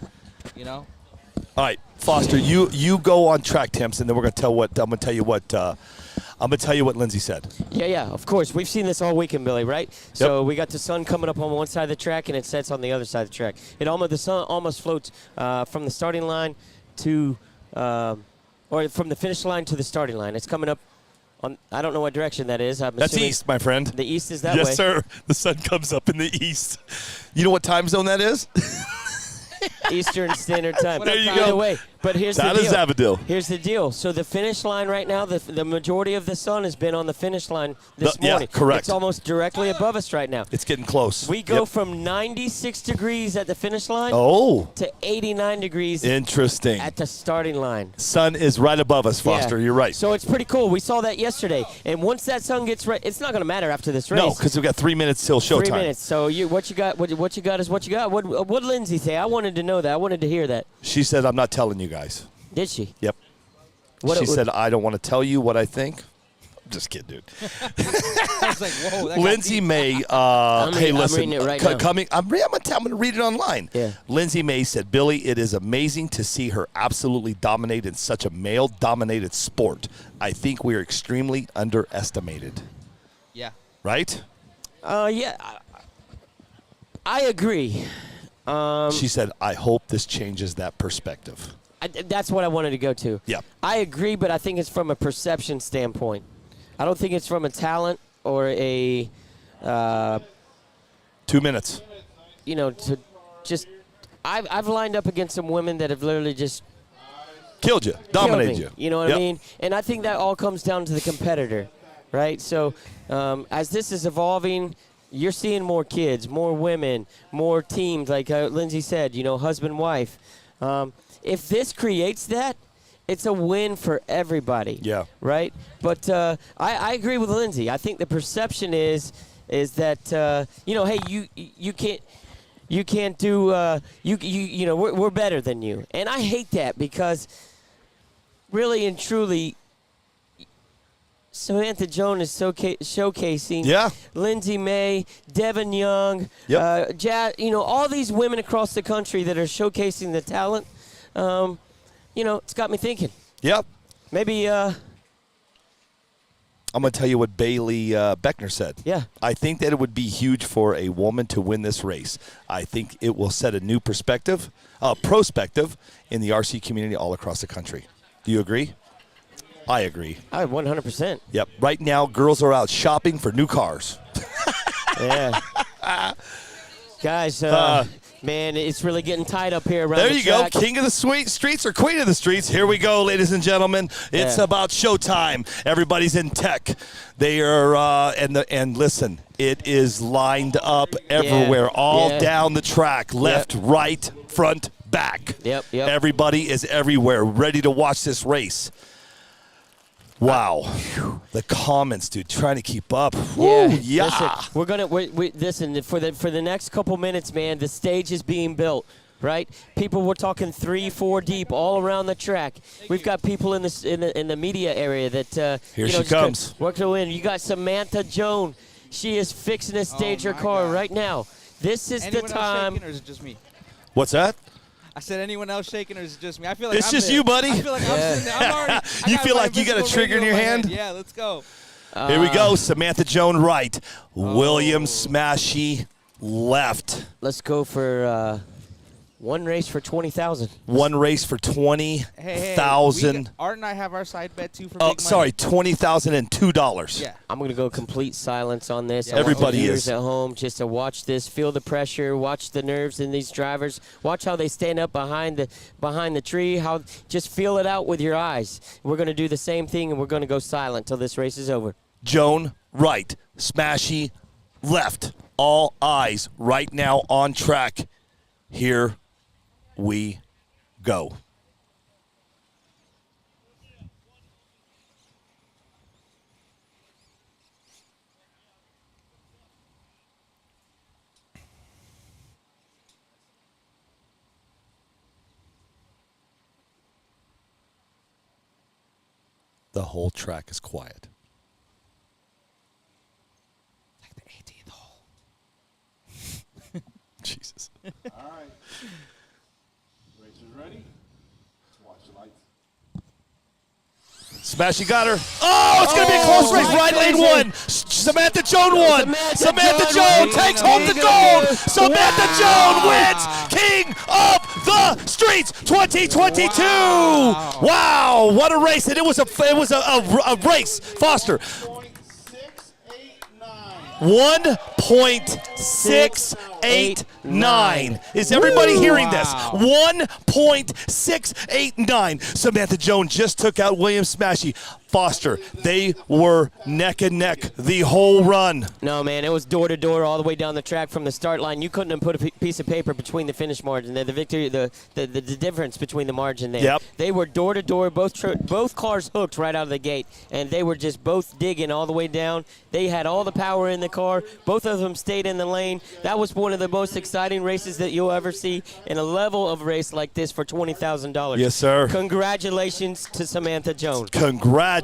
S1: right, Foster, you go on track temps, and then we're gonna tell what I'm gonna tell you what Lindsay said.
S3: Yeah, of course. We've seen this all weekend, Billy, right? So we got the sun coming up on one side of the track, and it sets on the other side of the track. The sun almost floats from the starting line to, or from the finish line to the starting line. It's coming up on, I don't know what direction that is.
S1: That's east, my friend.
S3: The east is that way.
S1: Yes, sir. The sun comes up in the east. You know what time zone that is?
S3: Eastern Standard Time.
S1: There you
S3: Either
S1: go.
S3: way, but here's
S1: that
S3: the deal.
S1: That is Zavadil.
S3: Here's the deal. So the finish line right now, the majority of the sun has been on the finish line this morning.
S1: Yeah, correct.
S3: It's almost directly above us right now.
S1: It's getting close.
S3: We go from 96 degrees at the finish line to 89 degrees
S1: Interesting.
S3: at the starting line.
S1: Sun is right above us, Foster.
S3: Yeah.
S1: You're right.
S3: So it's pretty cool. We saw that yesterday. And once that sun gets right, it's not going to matter after this race.
S1: No, because we've got 3 minutes till showtime.
S3: 3 minutes. So what you got is what you got. What did Lindsay say? I wanted to know that. I wanted to hear that.
S1: She said, I'm not telling you guys.
S3: Did she?
S1: Yep. She said, I don't want to tell you what I think. I'm just kidding, dude.
S12: I was like, whoa. That
S1: Lindsay May, hey, listen.
S3: I'm reading it right now.
S1: I'm going to read it online.
S3: Yeah.
S1: Lindsay May said, Billy, it is amazing to see her absolutely dominate in such a male-dominated sport. I think we are extremely underestimated.
S12: Yeah.
S1: Right?
S3: Yeah. I agree.
S1: She said, I hope this changes that perspective.
S3: That's what I wanted to go to.
S1: Yeah.
S3: I agree, but I think it's from a perception standpoint. I don't think it's from a talent or a
S1: 2 minutes.
S3: To just I've lined up against some women that have literally just
S1: killed you, dominated you.
S3: You know what I mean? And I think that all comes down to the competitor, right? So as this is evolving, you're seeing more kids, more women, more teams, like Lindsay said, husband, wife. If this creates that, it's a win for everybody.
S1: Yeah.
S3: Right? But I agree with Lindsay. I think the perception is that hey, you can't do we're better than you. And I hate that, because really and truly Samantha Jones is showcasing Lindsay May, Devin Young, all these women across the country that are showcasing the talent. It's got me thinking.
S1: Yep.
S3: Maybe
S1: I'm going to tell you what Bailey Beckner said.
S3: Yeah.
S1: I think that it would be huge for a woman to win this race. I think it will set a new prospective in the RC community all across the country. Do you agree? I agree.
S3: 100%.
S1: Yep. Right now, girls are out shopping for new cars.
S3: Yeah. Guys, man, it's really getting tight up here around
S1: there
S3: the
S1: you
S3: track.
S1: go. King of the streets or queen of the streets. Here we go, ladies and gentlemen. It's about showtime. Everybody's in tech. They are, and listen, it is lined up everywhere, all down the track, left, right, front, back.
S3: Yep.
S1: Everybody is everywhere, ready to watch this race. Wow, the comments, dude, trying to keep up. Woo, yeah.
S3: Listen, we're gonna listen for the next couple minutes, man. The stage is being built, right? People, we're talking 3-4 deep all around the track. We've got people in the media area that
S1: here she comes.
S3: Working in. You got Samantha Jones. She is fixing to stage her car right now. This is
S12: Anyone
S3: the time.
S12: Else shaking, or is it just me?
S1: What's that?
S12: I said, anyone else shaking, or is it just me? I feel like
S1: it's just you, buddy.
S12: I feel like I'm sitting there. I'm already.
S1: You feel like you got a trigger in your hand?
S12: Yeah, let's go.
S1: Here we go. Samantha Joan right. William Smashy left.
S3: Let's go for one race for 20,000.
S1: One race for 20,000.
S12: Art and I have our side bet too for
S1: Oh,
S12: big
S1: sorry,
S12: money.
S1: $20,002.
S12: Yeah.
S3: I'm going to go complete silence on this.
S12: Yeah.
S3: I want
S1: Everybody
S3: the viewers
S1: is.
S3: at home just to watch this, feel the pressure, watch the nerves in these drivers, watch how they stand up behind the tree, how just feel it out with your eyes. We're going to do the same thing, and we're going to go silent till this race is over.
S1: Joan right. Smashy left. All eyes right now on track. Here we go. The whole track is quiet.
S12: Like the 18th hole.
S1: Jesus.
S9: All right. Race is ready. Let's watch the lights.
S1: Smashy got her. Oh, it's going to be a close race. Right lane won. Samantha Joan won. Samantha Joan takes home the gold. Samantha Joan wins King of the Streets 2022. Wow, what a race. And it was a race. Foster. 1.689. Is everybody hearing this? 1.689. Samantha Joan just took out William Smashy. Foster, they were neck and neck the whole run.
S3: No, man, it was door to door all the way down the track from the start line. You couldn't have put a piece of paper between the finish margin there. The victory, the difference between the margin there.
S1: Yep.
S3: They were door to door, both cars hooked right out of the gate, and they were just both digging all the way down. They had all the power in the car. Both of them stayed in the lane. That was one of the most exciting races that you'll ever see in a level of race like this for $20,000.
S1: Yes, sir.
S3: Congratulations to Samantha Jones.
S1: Congratulations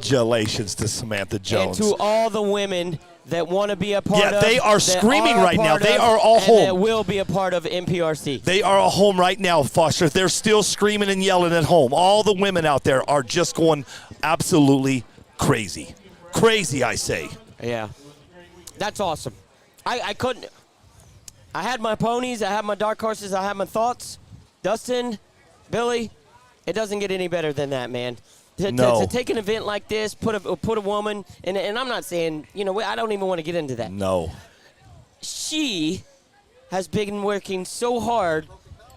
S1: to Samantha Jones.
S3: And to all the women that want to be a part of.
S1: Yeah, they are screaming right now. They are all
S3: and
S1: home.
S3: that will be a part of NPRC.
S1: They are all home right now, Foster. They're still screaming and yelling at home. All the women out there are just going absolutely crazy. Crazy, I say.
S3: Yeah. That's awesome. I couldn't. I had my ponies. I had my dark horses. I had my thoughts. Dustin, Billy, it doesn't get any better than that, man. To take an event like this, put a woman, and I'm not saying, I don't even want to get into that.
S1: No.
S3: She has been working so hard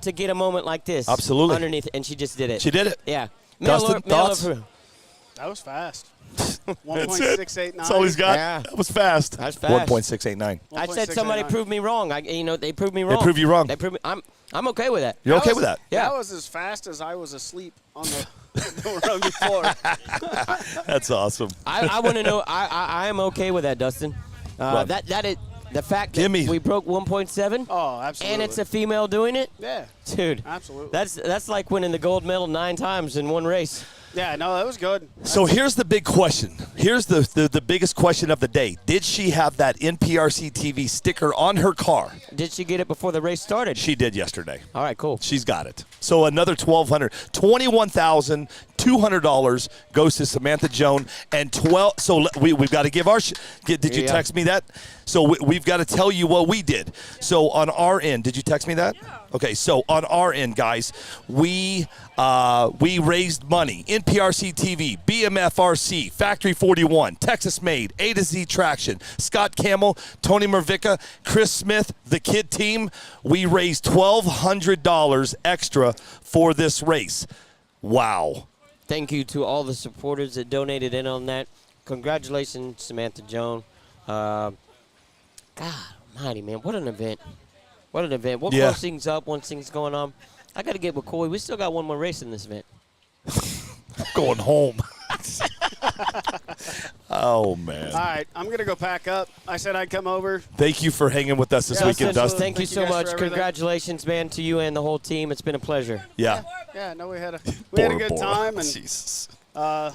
S3: to get a moment like this.
S1: Absolutely.
S3: Underneath, and she just did it.
S1: She did it.
S3: Yeah.
S1: Dustin, thoughts?
S14: That was fast. 1.689.
S1: That's all he's got.
S3: Yeah.
S1: That was fast.
S3: That's fast.
S1: 1.689.
S3: I said somebody proved me wrong. They proved me wrong.
S1: They proved you wrong.
S3: They proved me, I'm okay with that.
S1: You're okay with that?
S3: Yeah.
S14: That was as fast as I was asleep on the run before.
S1: That's awesome.
S3: I want to know. I am okay with that, Dustin. The fact that we broke 1.7.
S14: Oh, absolutely.
S3: And it's a female doing it.
S14: Yeah.
S3: Dude.
S14: Absolutely.
S3: That's like winning the gold medal 9 times in one race.
S14: Yeah, no, that was good.
S1: So here's the big question. Here's the biggest question of the day. Did she have that NPRCTV sticker on her car?
S3: Did she get it before the race started?
S1: She did yesterday.
S3: All right, cool.
S1: She's got it. So another $21,200 goes to Samantha Joan, and 12. So we've got to give our. Did you text me that? So we've got to tell you what we did. So on our end, did you text me that? Yeah. Okay. So on our end, guys, we raised money. NPRCTV, BMFRC, Factory 41, Texas Made, A to Z Traction, Scott Camel, Tony Mervica, Chris Smith, the Kid Team. We raised $1,200 extra for this race. Wow.
S3: Thank you to all the supporters that donated in on that. Congratulations, Samantha Joan. God almighty, man. What an event. What an event. We'll close things up once things going on. I got to get with Coy. We still got one more race in this event.
S1: I'm going home. Oh, man.
S14: All right, I'm going to go pack up. I said I'd come over.
S1: Thank you for hanging with us this weekend, Dustin.
S3: Thank you so much. Congratulations, man, to you and the whole team. It's been a pleasure.
S1: Yeah.
S14: Yeah, no, we had a good time. And,
S1: Jesus.
S14: Yeah.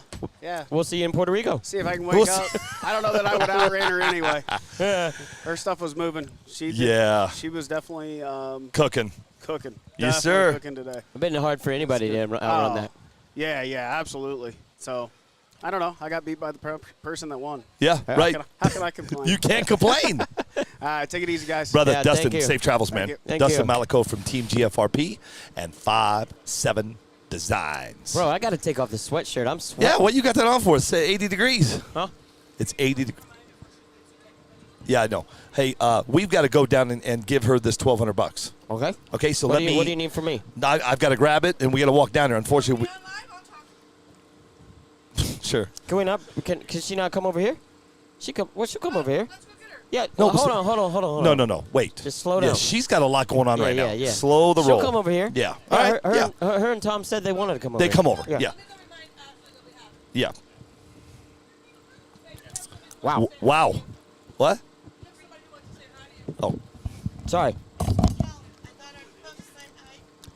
S3: We'll see you in Puerto Rico.
S14: See if I can wake up. I don't know that I would outrun her anyway. Her stuff was moving. She was definitely
S1: cooking.
S14: Definitely
S1: Yes, sir.
S14: Cooking today.
S3: It's been hard for anybody to outrun that.
S14: Yeah, absolutely. So, I don't know. I got beat by the person that won.
S1: Yeah, right.
S14: How can I complain?
S1: You can't complain.
S14: Take it easy, guys.
S1: Brother,
S3: Yeah,
S1: Dustin,
S3: thank you.
S1: safe travels, man.
S3: Thank
S1: Dustin
S3: you.
S1: Malico from Team GFRP and 5-7 Designs.
S3: Bro, I got to take off the sweatshirt. I'm sweating.
S1: Yeah, what you got that on for? It's 80 degrees.
S3: Huh?
S1: It's 80 degrees. Yeah, I know. Hey, we've got to go down and give her this $1,200.
S3: Okay.
S1: Okay, so
S3: What
S1: let
S3: do
S1: me.
S3: what do you need from me?
S1: I've got to grab it, and we got to walk down there. Unfortunately, sure.
S3: Can we not? Can she not come over here? She'll come over here. Yeah.
S1: No,
S3: hold on.
S1: No. Wait.
S3: Just slow down.
S1: Yeah, she's got a lot going on right now.
S3: Yeah.
S1: Slow the
S3: She'll
S1: roll.
S3: come over here.
S1: Yeah.
S3: Yeah,
S1: All right.
S3: her and Tom said they wanted to come over.
S1: They
S3: here.
S1: come over. Yeah. Yeah.
S3: Wow.
S1: Wow. What? Oh.
S3: Sorry.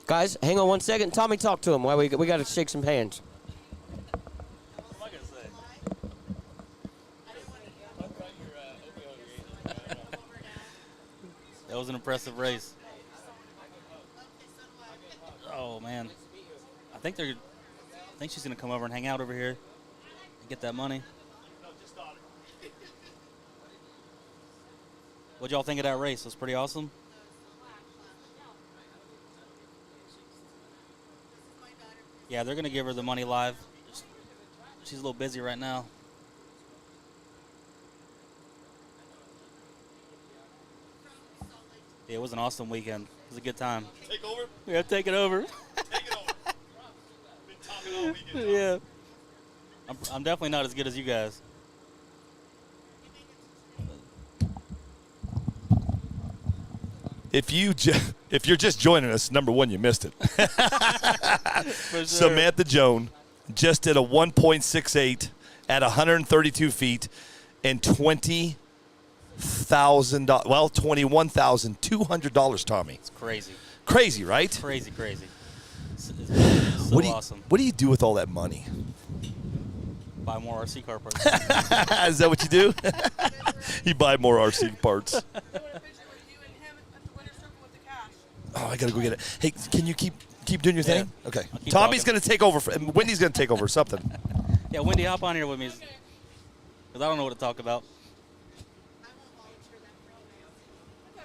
S3: Guys, hang on 1 second. Tommy, talk to him. While we got to shake some hands.
S15: That was an impressive race. Oh man, I think she's gonna come over and hang out over here and get that money. What'd y'all think of that race? It was pretty awesome. Yeah, they're gonna give her the money live. She's a little busy right now. Yeah, it was an awesome weekend. It was a good time.
S9: Take over?
S15: Yeah, take it over.
S9: Take it over. Been talking all weekend.
S15: Yeah. I'm definitely not as good as you guys.
S1: If you're just joining us, number one, you missed it.
S15: For sure.
S1: Samantha Joan just did a 1.68 at 132 feet and $21,200, Tommy.
S15: It's crazy.
S1: Crazy, right?
S15: Crazy. It's so awesome.
S1: What do you do with all that money?
S15: Buy more RC car parts.
S1: Is that what you do? You buy more RC parts. Oh, I gotta go get it. Hey, can you keep doing your thing? Okay.
S15: keep
S1: Tommy's
S15: talking.
S1: gonna take over. Wendy's gonna take over something.
S15: Yeah, Wendy, hop on here with me. Because I don't know what to talk about.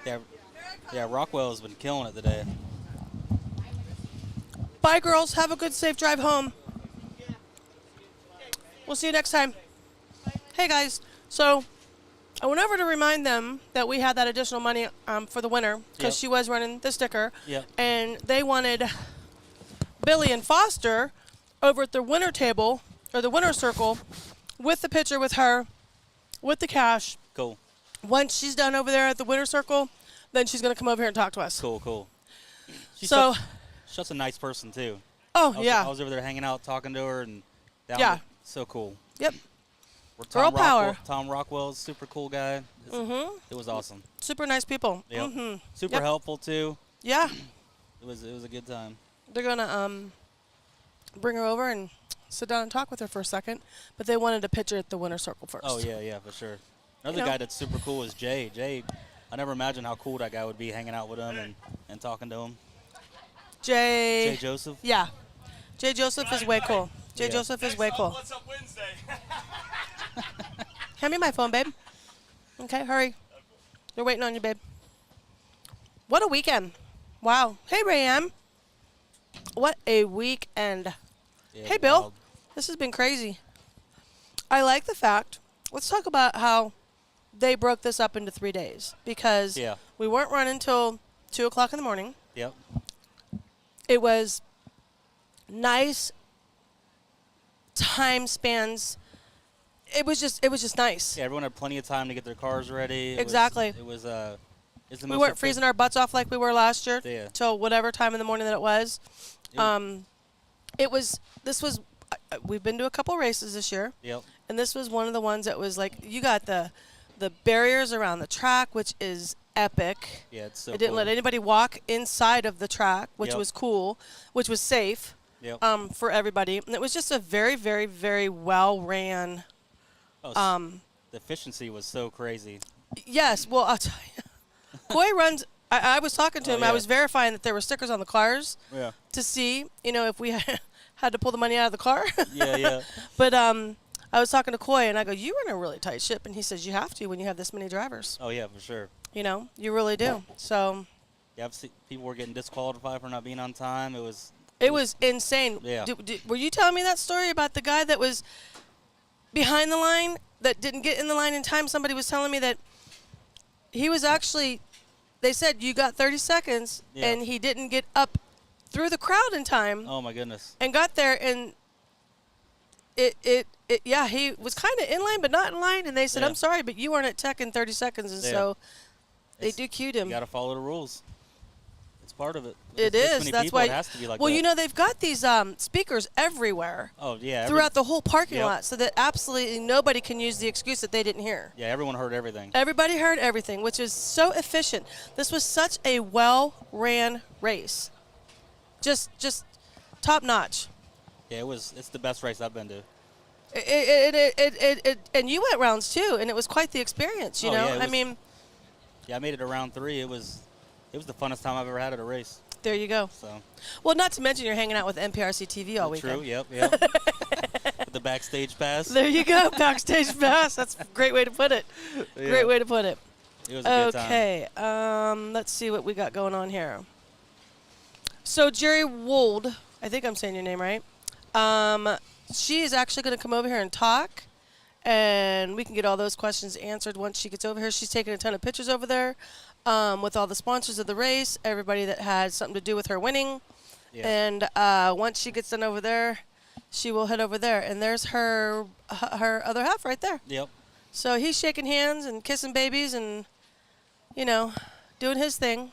S15: Yeah, Rockwell has been killing it today.
S10: Bye, girls. Have a good, safe drive home. We'll see you next time. Hey, guys. So I went over to remind them that we had that additional money for the winner because she was running the sticker.
S15: Yep.
S10: And they wanted Billy and Foster over at the winner table or the winner circle with the picture with her, with the cash.
S15: Cool.
S10: Once she's done over there at the winner circle, then she's going to come over here and talk to us.
S15: Cool. She's
S10: So-
S15: such a nice person, too.
S10: Oh,
S15: I was over there hanging out, talking to her, and so cool.
S10: Yep.
S15: Tom
S10: Girl power.
S15: Tom Rockwell's super cool guy. It was awesome.
S10: Super nice people.
S15: Yep. Super helpful too.
S10: Yeah.
S15: It was a good time.
S10: They're gonna bring her over and sit down and talk with her for a second, but they wanted a picture at the winner circle first.
S15: Oh yeah, for sure. Another guy that's super cool is Jay. Jay, I never imagined how cool that guy would be hanging out with him and talking to him.
S10: Jay
S15: Joseph.
S10: Yeah. Jay Joseph is way cool. Jay Joseph is way cool.
S9: What's up Wednesday?
S10: Hand me my phone, babe. Okay, hurry. They're waiting on you, babe. What a weekend. Wow. Hey, Ray-Ann. What a weekend.
S15: Yeah,
S10: Hey, Bill.
S15: wild.
S10: This has been crazy. I like the fact, let's talk about how they broke this up into 3 days because we weren't running until 2 o'clock in the morning.
S15: Yep.
S10: It was nice time spans. It was just nice.
S15: Yeah, everyone had plenty of time to get their cars ready.
S10: Exactly. We weren't freezing our butts off like we were last year till whatever time in the morning that it was. We've been to a couple races this year.
S15: Yep.
S10: And this was one of the ones that was like, you got the barriers around the track, which is epic.
S15: Yeah, it's so
S10: It didn't
S15: cool.
S10: let anybody walk inside of the track, which was cool, which was safe for everybody. And it was just a very, very, very well-ran.
S15: The efficiency was so crazy.
S10: Yes. Well, I'll tell you. Coy runs. I was talking to him. I was verifying that there were stickers on the cars to see, if we had to pull the money out of the car.
S15: Yeah.
S10: But I was talking to Coy, and I go, you run a really tight ship. And he says, you have to when you have this many drivers.
S15: Oh, yeah, for sure.
S10: You know, you really do. So.
S15: Yeah, people were getting disqualified for not being on time.
S10: It was insane.
S15: Yeah.
S10: Were you telling me that story about the guy that was behind the line that didn't get in the line in time? Somebody was telling me that he was actually, they said, you got 30 seconds, and he didn't get up through the crowd in time.
S15: Oh, my goodness.
S10: And got there, and he was kind of in line, but not in line. And they said, I'm sorry, but you weren't at tech in 30 seconds. And so they DQ'd him.
S15: You got to follow the rules. Part of it.
S10: It is. That's why.
S15: It has to be like
S10: well,
S15: that.
S10: you know, they've got these speakers everywhere.
S15: Oh yeah.
S10: Throughout the whole parking lot, so that absolutely nobody can use the excuse that they didn't hear.
S15: Yeah, everyone heard everything.
S10: Everybody heard everything, which is so efficient. This was such a well-ran race. Just top notch.
S15: Yeah, it's the best race I've been to.
S10: And you went rounds too, and it was quite the experience. You know,
S15: yeah,
S10: I mean.
S15: Yeah, I made it to round 3. It was the funnest time I've ever had at a race.
S10: There you go.
S15: So.
S10: Well, not to mention you're hanging out with NPRCTV all weekend.
S15: True. Yep. With the backstage pass.
S10: There you go, backstage pass. That's a great way to put it.
S15: Yeah.
S10: Great way to put it.
S15: It was a good time.
S10: Okay. Let's see what we got going on here. So Jerry Wold, I think I'm saying your name right. She is actually going to come over here and talk, and we can get all those questions answered once she gets over here. She's taking a ton of pictures over there. With all the sponsors of the race, everybody that had something to do with her winning. Yeah. And once she gets done over there, she will head over there. And there's her other half right there.
S15: Yep.
S10: So he's shaking hands and kissing babies and, you know, doing his thing.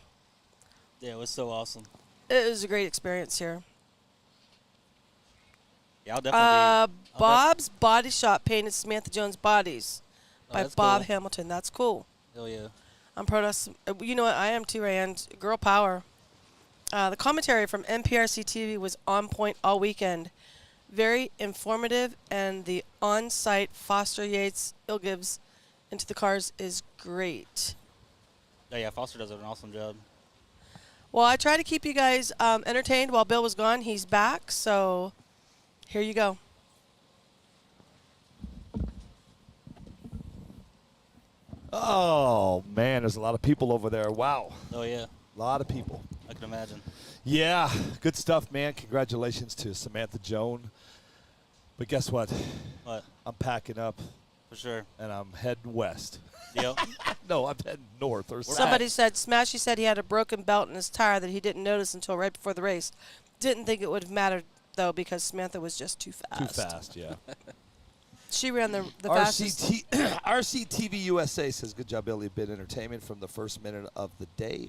S15: Yeah, it was so awesome.
S10: It was a great experience here.
S15: Yeah, I'll definitely
S10: Bob's Body Shop painted Samantha Jones' bodies by Bob Hamilton. That's cool.
S15: Hell yeah.
S10: I'm proud of, you know what, I am too, Rand. Girl power. The commentary from NPRCTV was on point all weekend. Very informative, and the on-site Foster Yates Ilgives into the cars is great.
S15: Yeah, Foster does an awesome job.
S10: Well, I try to keep you guys entertained while Bill was gone. He's back, so here you go.
S1: Oh, man, there's a lot of people over there. Wow.
S15: Oh, yeah.
S1: A lot of people.
S15: I can imagine.
S1: Yeah, good stuff, man. Congratulations to Samantha Jones. But guess what?
S15: What?
S1: I'm packing up.
S15: For sure.
S1: And I'm heading west.
S15: Yep.
S1: No, I'm heading north. Or
S10: Somebody said, Smashy said he had a broken belt in his tire that he didn't notice until right before the race. Didn't think it would have mattered, though, because Samantha was just too fast.
S1: Too fast, yeah.
S10: She ran the fastest.
S1: RCTV USA says, good job, Billy. Bit entertainment from the first minute of the day.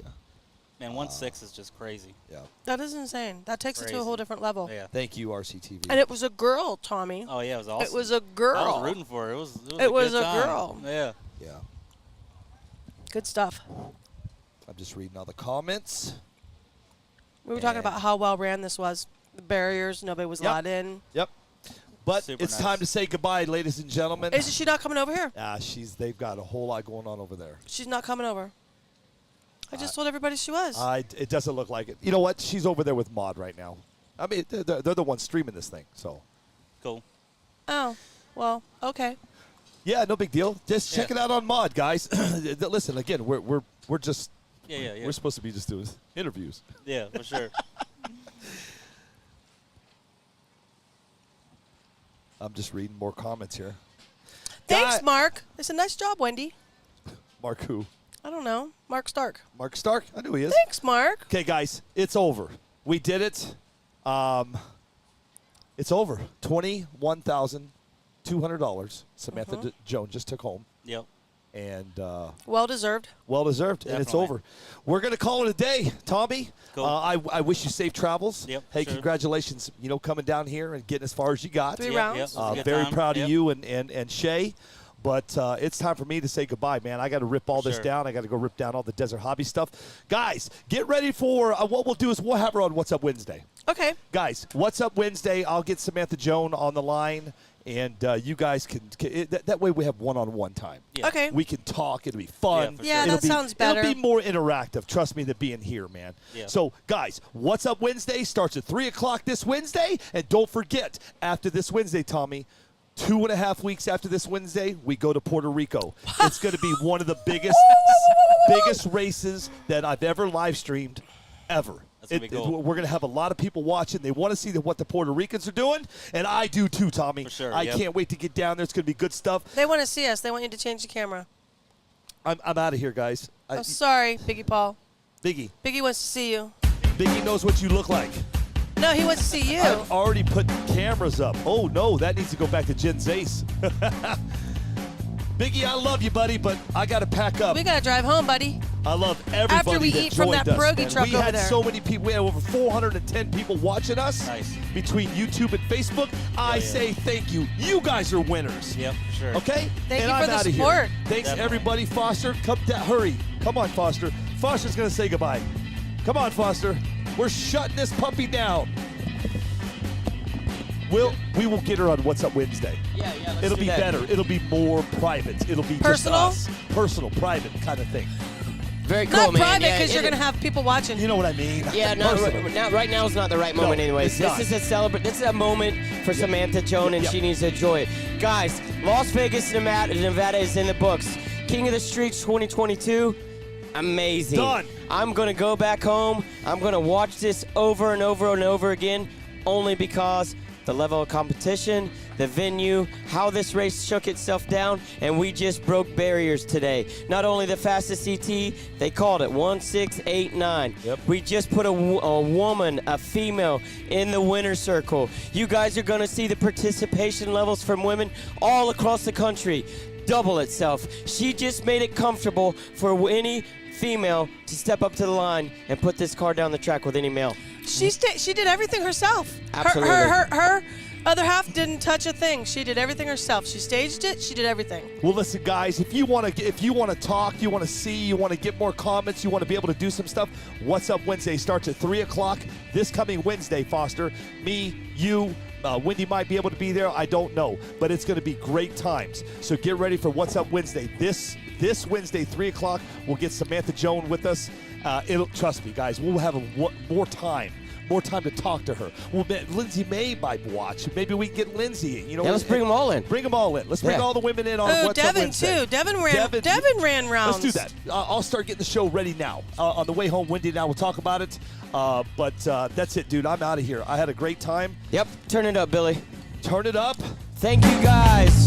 S15: Man, 1.6 is just crazy.
S1: Yeah.
S10: That is insane. That takes it to a whole different level.
S15: Yeah.
S1: Thank you, RCTV.
S10: And it was a girl, Tommy.
S15: Oh, yeah, it was awesome.
S10: It was a girl.
S15: I was rooting for her. It was
S10: a
S15: good time.
S10: girl.
S15: Yeah.
S1: Yeah.
S10: Good stuff.
S1: I'm just reading all the comments.
S10: We were talking about how well ran this was. The barriers, nobody was allowed in.
S1: Yep. But
S15: Super
S1: it's
S15: nice.
S1: time to say goodbye, ladies and gentlemen.
S10: Isn't she not coming over here?
S1: They've got a whole lot going on over there.
S10: She's not coming over. I just told everybody she was.
S1: It doesn't look like it. You know what? She's over there with Maud right now. I mean, they're the ones streaming this thing, so.
S15: Cool.
S10: Oh, well, okay.
S1: Yeah, no big deal. Just check it out on Maud, guys. Listen, again, we're just we're supposed to be just doing interviews.
S15: Yeah, for sure.
S1: I'm just reading more comments here.
S10: Thanks, Mark. It's a nice job, Wendy.
S1: Mark who?
S10: I don't know. Mark Stark.
S1: Mark Stark? I knew he is.
S10: Thanks, Mark.
S1: Okay, guys, it's over. We did it. It's over. $21,200. Samantha Jones just took home.
S15: Yep.
S1: And
S10: well deserved.
S1: Well deserved, and it's over. We're gonna call it a day, Tommy.
S15: Cool.
S1: I wish you safe travels.
S15: Yep.
S1: Hey,
S15: sure.
S1: congratulations! You know, coming down here and getting as far as you got.
S10: 3 rounds.
S15: Yep,
S1: very
S15: time.
S1: proud
S15: Yep.
S1: of you and Shay. But it's time for me to say goodbye, man. I got to rip all this
S15: Sure.
S1: down. I got to go rip down all the Desert Hobby stuff. Guys, get ready for what we'll do is we'll have her on What's Up Wednesday.
S10: Okay.
S1: Guys, What's Up Wednesday? I'll get Samantha Jones on the line, and you guys can that way we have one-on-one time.
S15: Yeah.
S10: Okay.
S1: We can talk. It'll be fun.
S15: Yeah, for
S10: Yeah,
S15: sure.
S10: that sounds better.
S1: It'll be more interactive. Trust me, than being here, man.
S15: Yeah.
S1: So, guys, What's Up Wednesday starts at 3 o'clock this Wednesday. And don't forget, after this Wednesday, Tommy, 2.5 weeks after this Wednesday, we go to Puerto Rico. It's going to be one of the biggest races that I've ever live streamed ever.
S15: That's gonna be cool.
S1: We're going to have a lot of people watching. They want to see what the Puerto Ricans are doing, and I do too, Tommy.
S15: For sure,
S1: I
S15: yep.
S1: can't wait to get down there. It's going to be good stuff.
S10: They want to see us. They want you to change the camera.
S1: I'm out of here, guys.
S10: Oh, sorry, Biggie Paul.
S1: Biggie.
S10: Biggie wants to see you.
S1: Biggie knows what you look like.
S10: No, he wants to see you.
S1: I've already put cameras up. Oh, no, that needs to go back to Jen Zace. Biggie, I love you, buddy, but I got to pack up.
S10: We got to drive home, buddy.
S1: I love everybody
S10: After we
S1: that
S10: eat from
S1: joined
S10: that
S1: us,
S10: pierogi
S1: man.
S10: truck
S1: we
S10: over
S1: had
S10: there.
S1: so many people. We had over 410 people watching us between YouTube and Facebook. I say thank you. You guys are winners.
S15: Yep, sure.
S1: Okay?
S10: Thank
S1: and
S10: you
S1: I'm
S10: for the
S1: outta
S10: support.
S1: Here. Thanks,
S15: Definitely.
S1: everybody. Foster, hurry. Come on, Foster. Foster's going to say goodbye. Come on, Foster. We're shutting this puppy down. We will get her on What's Up Wednesday.
S3: Yeah, let's
S1: It'll
S3: do
S1: be
S3: that.
S1: better. It'll be more private. It'll be
S10: Personal?
S1: just us. Personal, private kind of thing.
S3: Very cool,
S10: Not
S3: man.
S10: private
S3: Yeah,
S10: because you're
S3: it-
S10: going to have people watching.
S1: You know what I mean?
S3: Yeah, no,
S1: Personal.
S3: right now is not the right moment,
S1: No,
S3: anyways.
S1: it's
S3: This
S1: not.
S3: is a celebrate. This is a moment for Samantha Joan, and
S1: Yep.
S3: she needs to enjoy it. Guys, Las Vegas, Nevada is in the books. King of the Streets 2022. Amazing.
S1: Done.
S3: I'm gonna go back home. I'm gonna watch this over and over and over again, only because the level of competition, the venue, how this race shook itself down, and we just broke barriers today. Not only the fastest CT, they called it 1689.
S1: Yep.
S3: We just put a woman, a female, in the winner's circle. You guys are going to see the participation levels from women all across the country double itself. She just made it comfortable for any female to step up to the line and put this car down the track with any male.
S10: She did everything herself.
S3: Absolutely.
S10: Her other half didn't touch a thing. She did everything herself. She staged it. She did everything.
S1: Well, listen, guys. If you want to talk, you want to see, you want to get more comments, you want to be able to do some stuff. What's Up Wednesday starts at 3:00 this coming Wednesday. Foster, me, you. Wendy might be able to be there. I don't know, but it's going to be great times. So get ready for What's Up Wednesday. This Wednesday, 3:00. We'll get Samantha Joan with us. Trust me, guys. We'll have more time to talk to her. Lindsay May might watch. Maybe we can get Lindsay.
S3: Let's bring them all in.
S1: Bring them all in. Let's bring all the women in on
S10: Oh,
S1: What's Up
S10: Devin
S1: Wednesday.
S10: too. Devin ran rounds.
S1: Let's do that. I'll start getting the show ready now. On the way home, Wendy and I will talk about it. But that's it, dude. I'm out of here. I had a great time.
S3: Yep, turn it up, Billy.
S1: Turn it up.
S3: Thank you, guys.